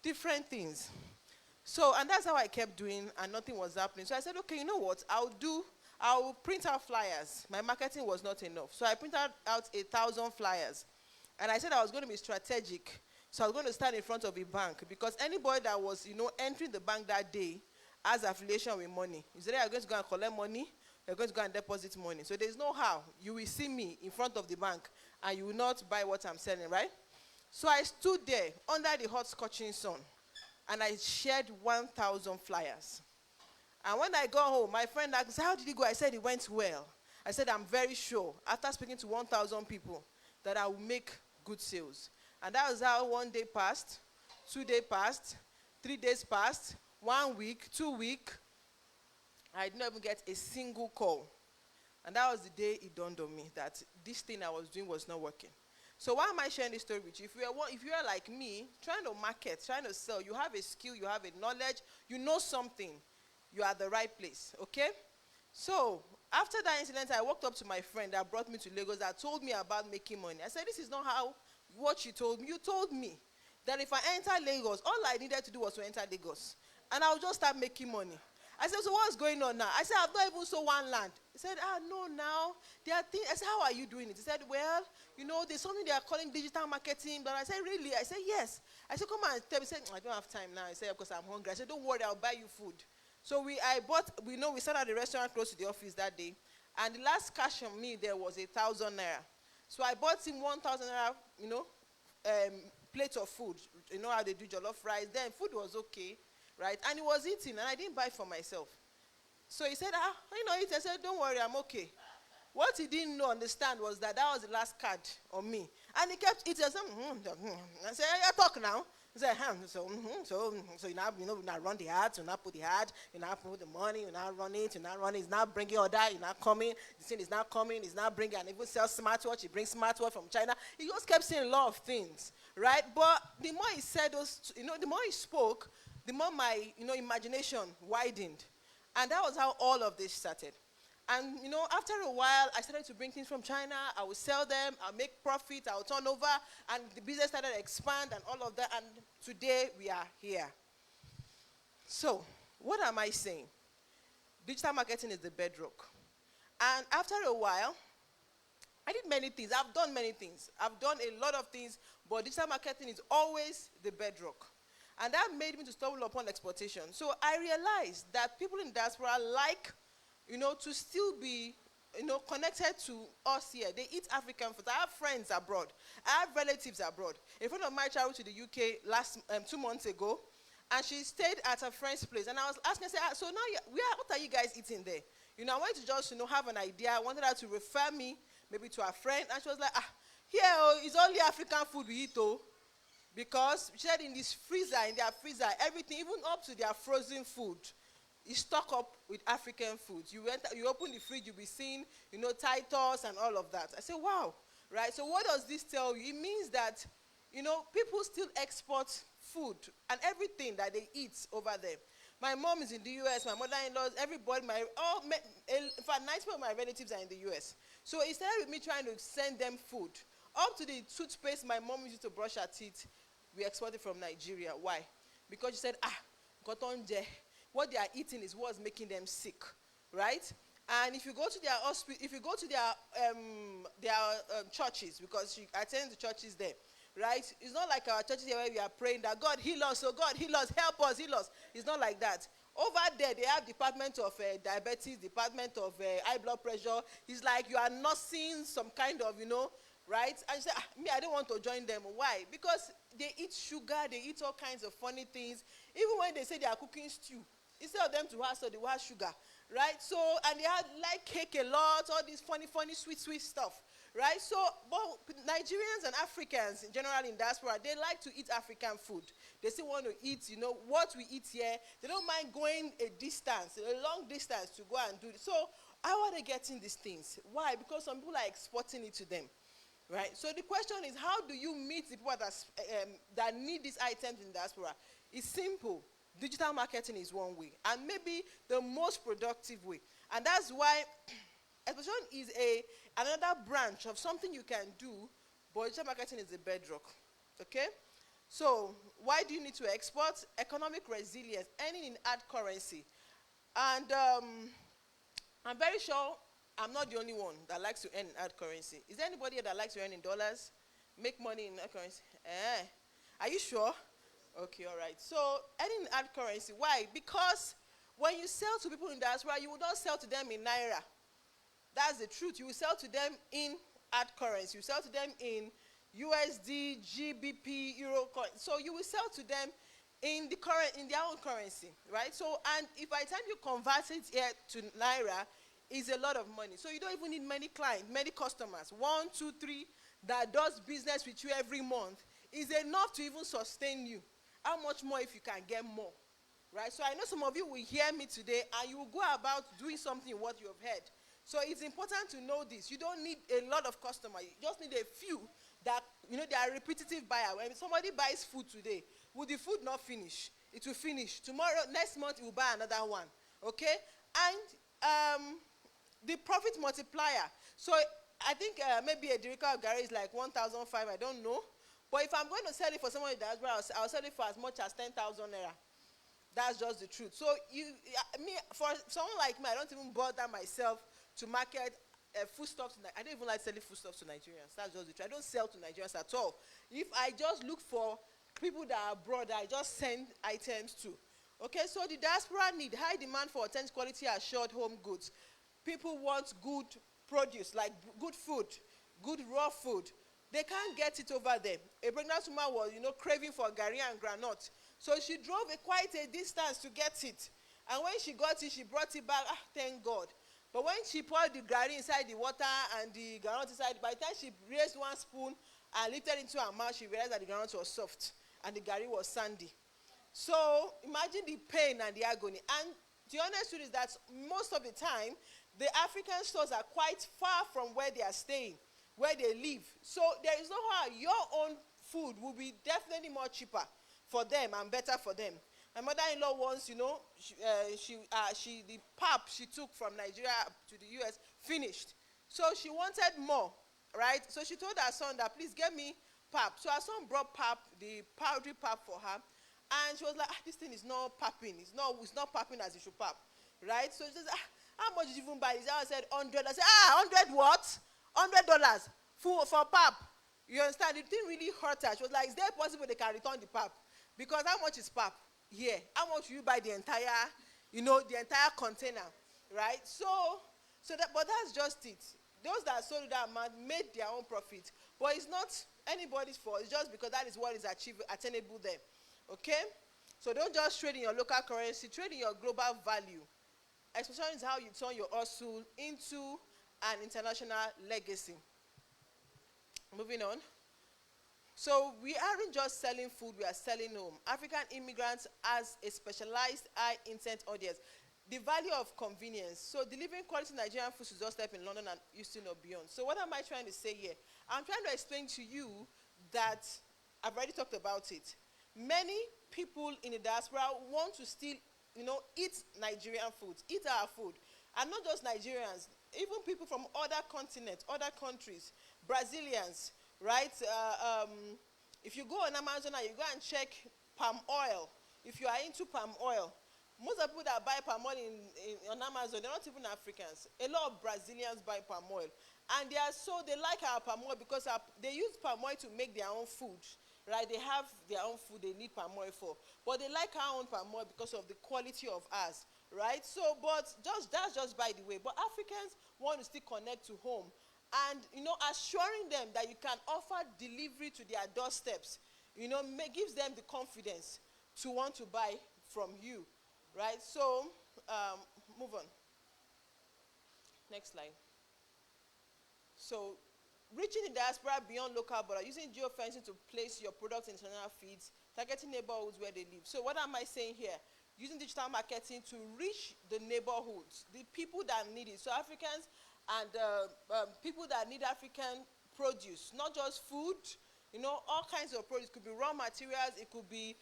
different things. So, and that's how I kept doing and nothing was happening. So I said, okay, you know what, I'll print out flyers. My marketing was not enough. So I printed out 1,000 flyers. And I said I was going to be strategic. So I was going to stand in front of a bank because anybody that was, entering the bank that day has affiliation with money. You said, you're going to go and collect money, you're going to go and deposit money. So there's no how. You will see me in front of the bank and you will not buy what I'm selling, right? So I stood there under the hot scorching sun and I shared 1,000 flyers. And when I got home, my friend asked, how did it go? I said, it went well. I said, I'm very sure, after speaking to 1,000 people, that I will make good sales. And that was how 1 day passed, 2 days passed, 3 days passed, 1 week, 2 weeks. I did not even get a single call. And that was the day it dawned on me that this thing I was doing was not working. So why am I sharing this story with you? If you are like me, trying to market, trying to sell, you have a skill, you have a knowledge, you know something, you are at the right place, okay? So after that incident, I walked up to my friend that brought me to Lagos that told me about making money. I said, this is not what you told me. You told me that if I enter Lagos, all I needed to do was to enter Lagos. And I'll just start making money. I said, so what's going on now? I said, I've not even sold one land. He said, no, now. There are things. I said, how are you doing it? He said, well, there's something they are calling digital marketing. But I said, really? I said, yes. I said, come and tell me. He said, I don't have time now. I said, because I'm hungry. I said, don't worry, I'll buy you food. So we sat at the restaurant close to the office that day. And the last cash on me there was 1,000 naira. So I bought him 1,000 naira, plate of food. You know how they do jollof rice. Then food was okay, right? And he was eating, and I didn't buy for myself. So he said, eat. I said, don't worry, I'm okay. What he didn't understand was that was the last card on me. And he kept eating. I said, I said, talk now. He said, so you now run the ads, you now put the ad, you now put the money, you now run it, it's now bringing order, you now coming, the thing is now coming, it's now bringing, and even sells smartwatch, he brings smartwatch from China. He just kept saying a lot of things, right? But the more he said those, the more he spoke, the more my, imagination widened. And that was how all of this started. And, after a while, I started to bring things from China. I would sell them. I'll make profit. I'll turn over. And the business started to expand and all of that. And today, we are here. So, what am I saying? Digital marketing is the bedrock. And after a while, I did many things. I've done many things. I've done a lot of things. But digital marketing is always the bedrock. And that made me to stumble upon exportation. So, I realized that people in diaspora like to still be, connected to us here. They eat African food. I have friends abroad. I have relatives abroad. A friend of mine traveled to the UK 2 months ago, and she stayed at her friend's place. And I was asking her, so now, what are you guys eating there? I wanted to just, have an idea. I wanted her to refer me maybe to her friend. And she was like, here, it's only African food we eat, though. Because she said in their freezer, everything, even up to their frozen food, is stocked up with African foods. You open the fridge, you'll be seeing, Titus and all of that. I said, wow, right? So what does this tell you? It means that, people still export food and everything that they eat over there. My mom is in the US, my mother-in-law, everybody, in fact, 90% of my relatives are in the US. So it started with me trying to send them food. Up to the toothpaste my mom used to brush her teeth, we exported from Nigeria. Why? Because she said, cotton je. What they are eating is what's making them sick. right? And if you go to their if you go to their churches, because you attend the churches there, right? It's not like our churches here where we are praying that God heal us, oh God heal us, help us, heal us. It's not like that. Over there, they have department of diabetes, department of high blood pressure. It's like you are nursing some kind of, right? And you say, me, I don't want to join them. Why? Because they eat sugar, they eat all kinds of funny things. Even when they say they are cooking stew, instead of them to have, so they will have sugar, right? So, and they have like cake a lot, all this funny, sweet stuff, right? So, but Nigerians and Africans, in general in diaspora, they like to eat African food. They still want to eat, what we eat here. They don't mind going a long distance to go and do it. So, how are they getting these things? Why? Because some people are exporting it to them. Right? So the question is, how do you meet the people that need these items in diaspora? It's simple. Digital marketing is one way, and maybe the most productive way. And that's why exportation is another branch of something you can do, but digital marketing is the bedrock. Okay? So why do you need to export? Economic resilience, earning in hard currency. And I'm very sure I'm not the only one that likes to earn in hard currency. Is there anybody here that likes to earn in dollars? Make money in hard currency? Are you sure? Okay, all right. So, earning in hard currency. Why? Because when you sell to people in diaspora, you will not sell to them in Naira. That's the truth. You will sell to them in hard currency. You sell to them in USD, GBP, Euro. So, you will sell to them in their own currency, right? So, and if by the time you convert it here to Naira, is a lot of money. So you don't even need many clients, many customers. 1, 2, 3 that does business with you every month is enough to even sustain you. How much more if you can get more? Right? So I know some of you will hear me today and you will go about doing something what you have heard. So it's important to know this. You don't need a lot of customers. You just need a few that, they are repetitive buyer. When somebody buys food today, will the food not finish? It will finish. Tomorrow, next month, you will buy another one. Okay? And the profit multiplier. So I think maybe a Derica of Gary is like 1,005, I don't know. But if I'm going to sell it for someone in diaspora, I'll sell it for as much as 10,000 naira. That's just the truth. So for someone like me, I don't even bother myself to market foodstuffs. I don't even like selling foodstuffs to Nigerians. That's just the truth. I don't sell to Nigerians at all. If I just look for people that are abroad, I just send items to. Okay, so the diaspora need high demand for authentic quality assured home goods. People want good produce, like good food, good raw food. They can't get it over there. A pregnant woman was, craving for gari and granite. So she drove quite a distance to get it. And when she got it, she brought it back. Thank God. But when she poured the gari inside the water and the granite inside, by the time she raised one spoon and lifted into her mouth, she realized that the granite was soft and the gari was sandy. So imagine the pain and the agony. And the honest truth is that most of the time, the African stores are quite far from where they are staying, where they live. So there is no how your own food will be definitely more cheaper for them and better for them. My mother-in-law once, the pap she took from Nigeria to the US finished. So she wanted more, right? So she told her son that, please get me pap. So her son brought pap, the powdery pap for her. And she was like, this thing is not papping. It's not papping as it should pap, right? So she says, how much did you even buy this? I said, 100. I said, 100 what? $100 for pap. You understand? It didn't really hurt her. She was like, is there possible they can return the pap? Because how much is pap here? How much will you buy the entire, the entire container, right? But that's just it. Those that sold that amount made their own profit. But it's not anybody's fault. It's just because that is what is attainable there. Okay? So don't just trade in your local currency. Trade in your global value. Expansion is how you turn your hustle into an international legacy. Moving on. So we aren't just selling food, we are selling home. African immigrants as a specialized high intent audience. The value of convenience. So delivering quality Nigerian food to doorstep in London and Houston or beyond. So what am I trying to say here? I'm trying to explain to you that I've already talked about it. Many people in the diaspora want to still, eat Nigerian food, eat our food. And not just Nigerians, even people from other continents, other countries, Brazilians, right? If you go on Amazon and you go and check palm oil, if you are into palm oil, Most of the people that buy palm oil on Amazon, they're not even Africans. A lot of Brazilians buy palm oil. And they like our palm oil because they use palm oil to make their own food. Right? They have their own food they need palm oil for. But they like our own palm oil because of the quality of ours. Right? So, but that's just by the way. But Africans want to still connect to home. And, assuring them that you can offer delivery to their doorsteps, gives them the confidence to want to buy from you. Right? So, move on. Next slide. So, reaching the diaspora beyond local border, using geofencing to place your products in international feeds, targeting neighborhoods where they live. So, what am I saying here? Using digital marketing to reach the neighborhoods, the people that need it. So, Africans and people that need African produce, not just food, all kinds of produce. It could be raw materials, it could be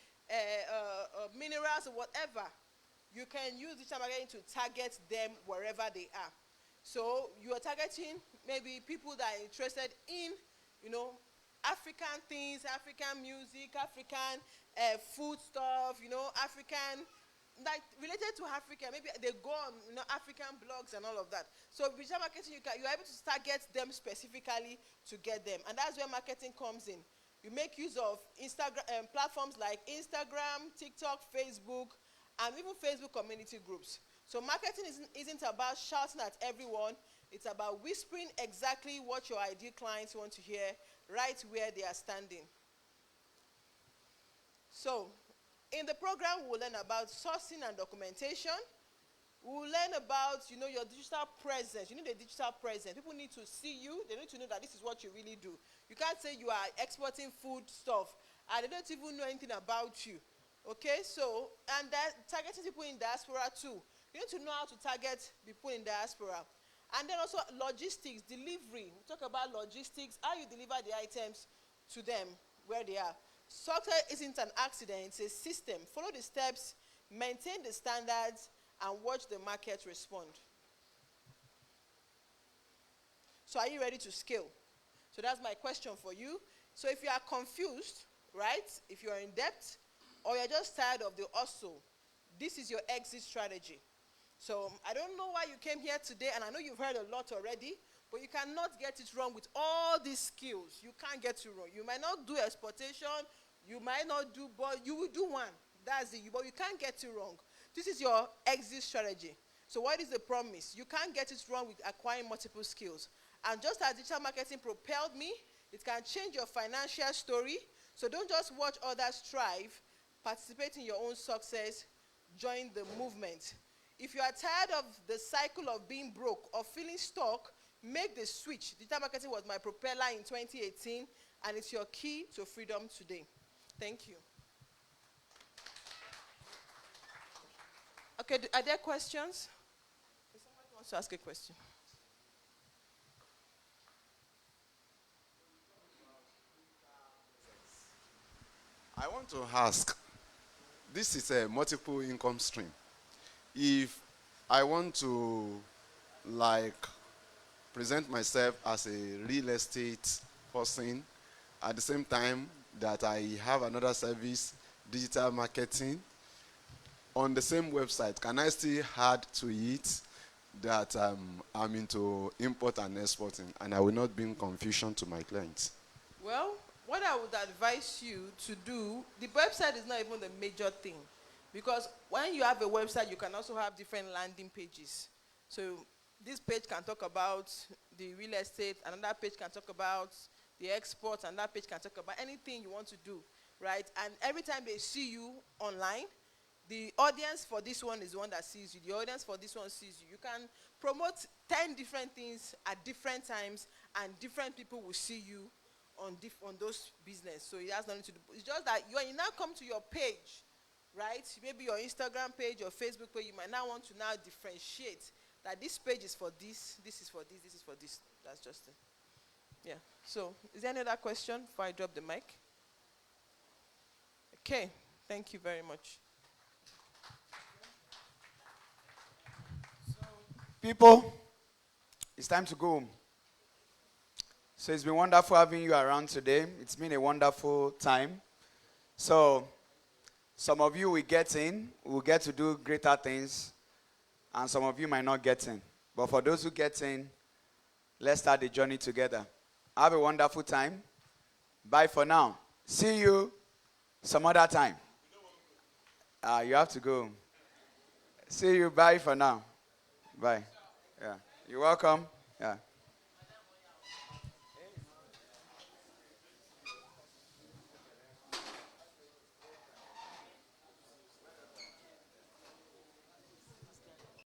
minerals or whatever. You can use digital marketing to target them wherever they are. So you are targeting maybe people that are interested in, African things, African music, African food stuff, African, like related to Africa. Maybe they go on, African blogs and all of that. So digital marketing, you're able to target them specifically to get them, and that's where marketing comes in. You make use of Instagram platforms like Instagram, TikTok, Facebook, and even Facebook community groups. So marketing isn't about shouting at everyone. It's about whispering exactly what your ideal clients want to hear right where they are standing. So in the program, we'll learn about sourcing and documentation. We'll learn about, your digital presence. You need a digital presence. People need to see you. They need to know that this is what you really do. You can't say you are exporting food stuff and they don't even know anything about you. Okay, so, and that targeting people in diaspora too. You need to know how to target people in diaspora. And then also logistics, delivery. We talk about logistics, how you deliver the items to them where they are. Success isn't an accident, it's a system. Follow the steps, maintain the standards, and watch the market respond. So are you ready to scale? So that's my question for you. So if you are confused, right, if you are in debt, or you're just tired of the hustle, this is your exit strategy. So I don't know why you came here today, and I know you've heard a lot already, but you cannot get it wrong with all these skills. You can't get it wrong. You might not do exportation, you might not do, but you will do one. That's it, but you can't get it wrong. This is your exit strategy. So what is the promise? You can't get it wrong with acquiring multiple skills. And just as digital marketing propelled me, it can change your financial story. So don't just watch others strive, participate in your own success, join the movement. If you are tired of the cycle of being broke or feeling stuck, make the switch. Digital marketing was my propeller in 2018, and it's your key to freedom today. Thank you. Okay, are there questions? If somebody wants to ask a question. I want to ask, this is a multiple income stream. If I want to, present myself as a real estate person, at the same time that I have another service, digital marketing, on the same website, can I still add to it that I'm into import and exporting, and I will not bring confusion to my clients? Well, what I would advise you to do, the website is not even the major thing. Because when you have a website, you can also have different landing pages. So this page can talk about the real estate, another page can talk about the exports, and that page can talk about anything you want to do, right? And every time they see you online, the audience for this one is the one that sees you. The audience for this one sees you. You can promote 10 different things at different times, and different people will see you on those business. So it has nothing to do. It's just that you now come to your page, right? Maybe your Instagram page or Facebook page, you might now want to now differentiate that this page is for this is for this, this is for this. That's just it. Yeah. So is there any other question before I drop the mic? Okay. Thank you very much. People, it's time to go. So it's been wonderful having you around today. It's been a wonderful time. So Some of you will get in, will get to do greater things, and some of you might not get in. But for those who get in, let's start the journey together. Have a wonderful time. Bye for now. See you some other time. You have to go. See you. Bye for now. Bye. Yeah. You're welcome. Yeah.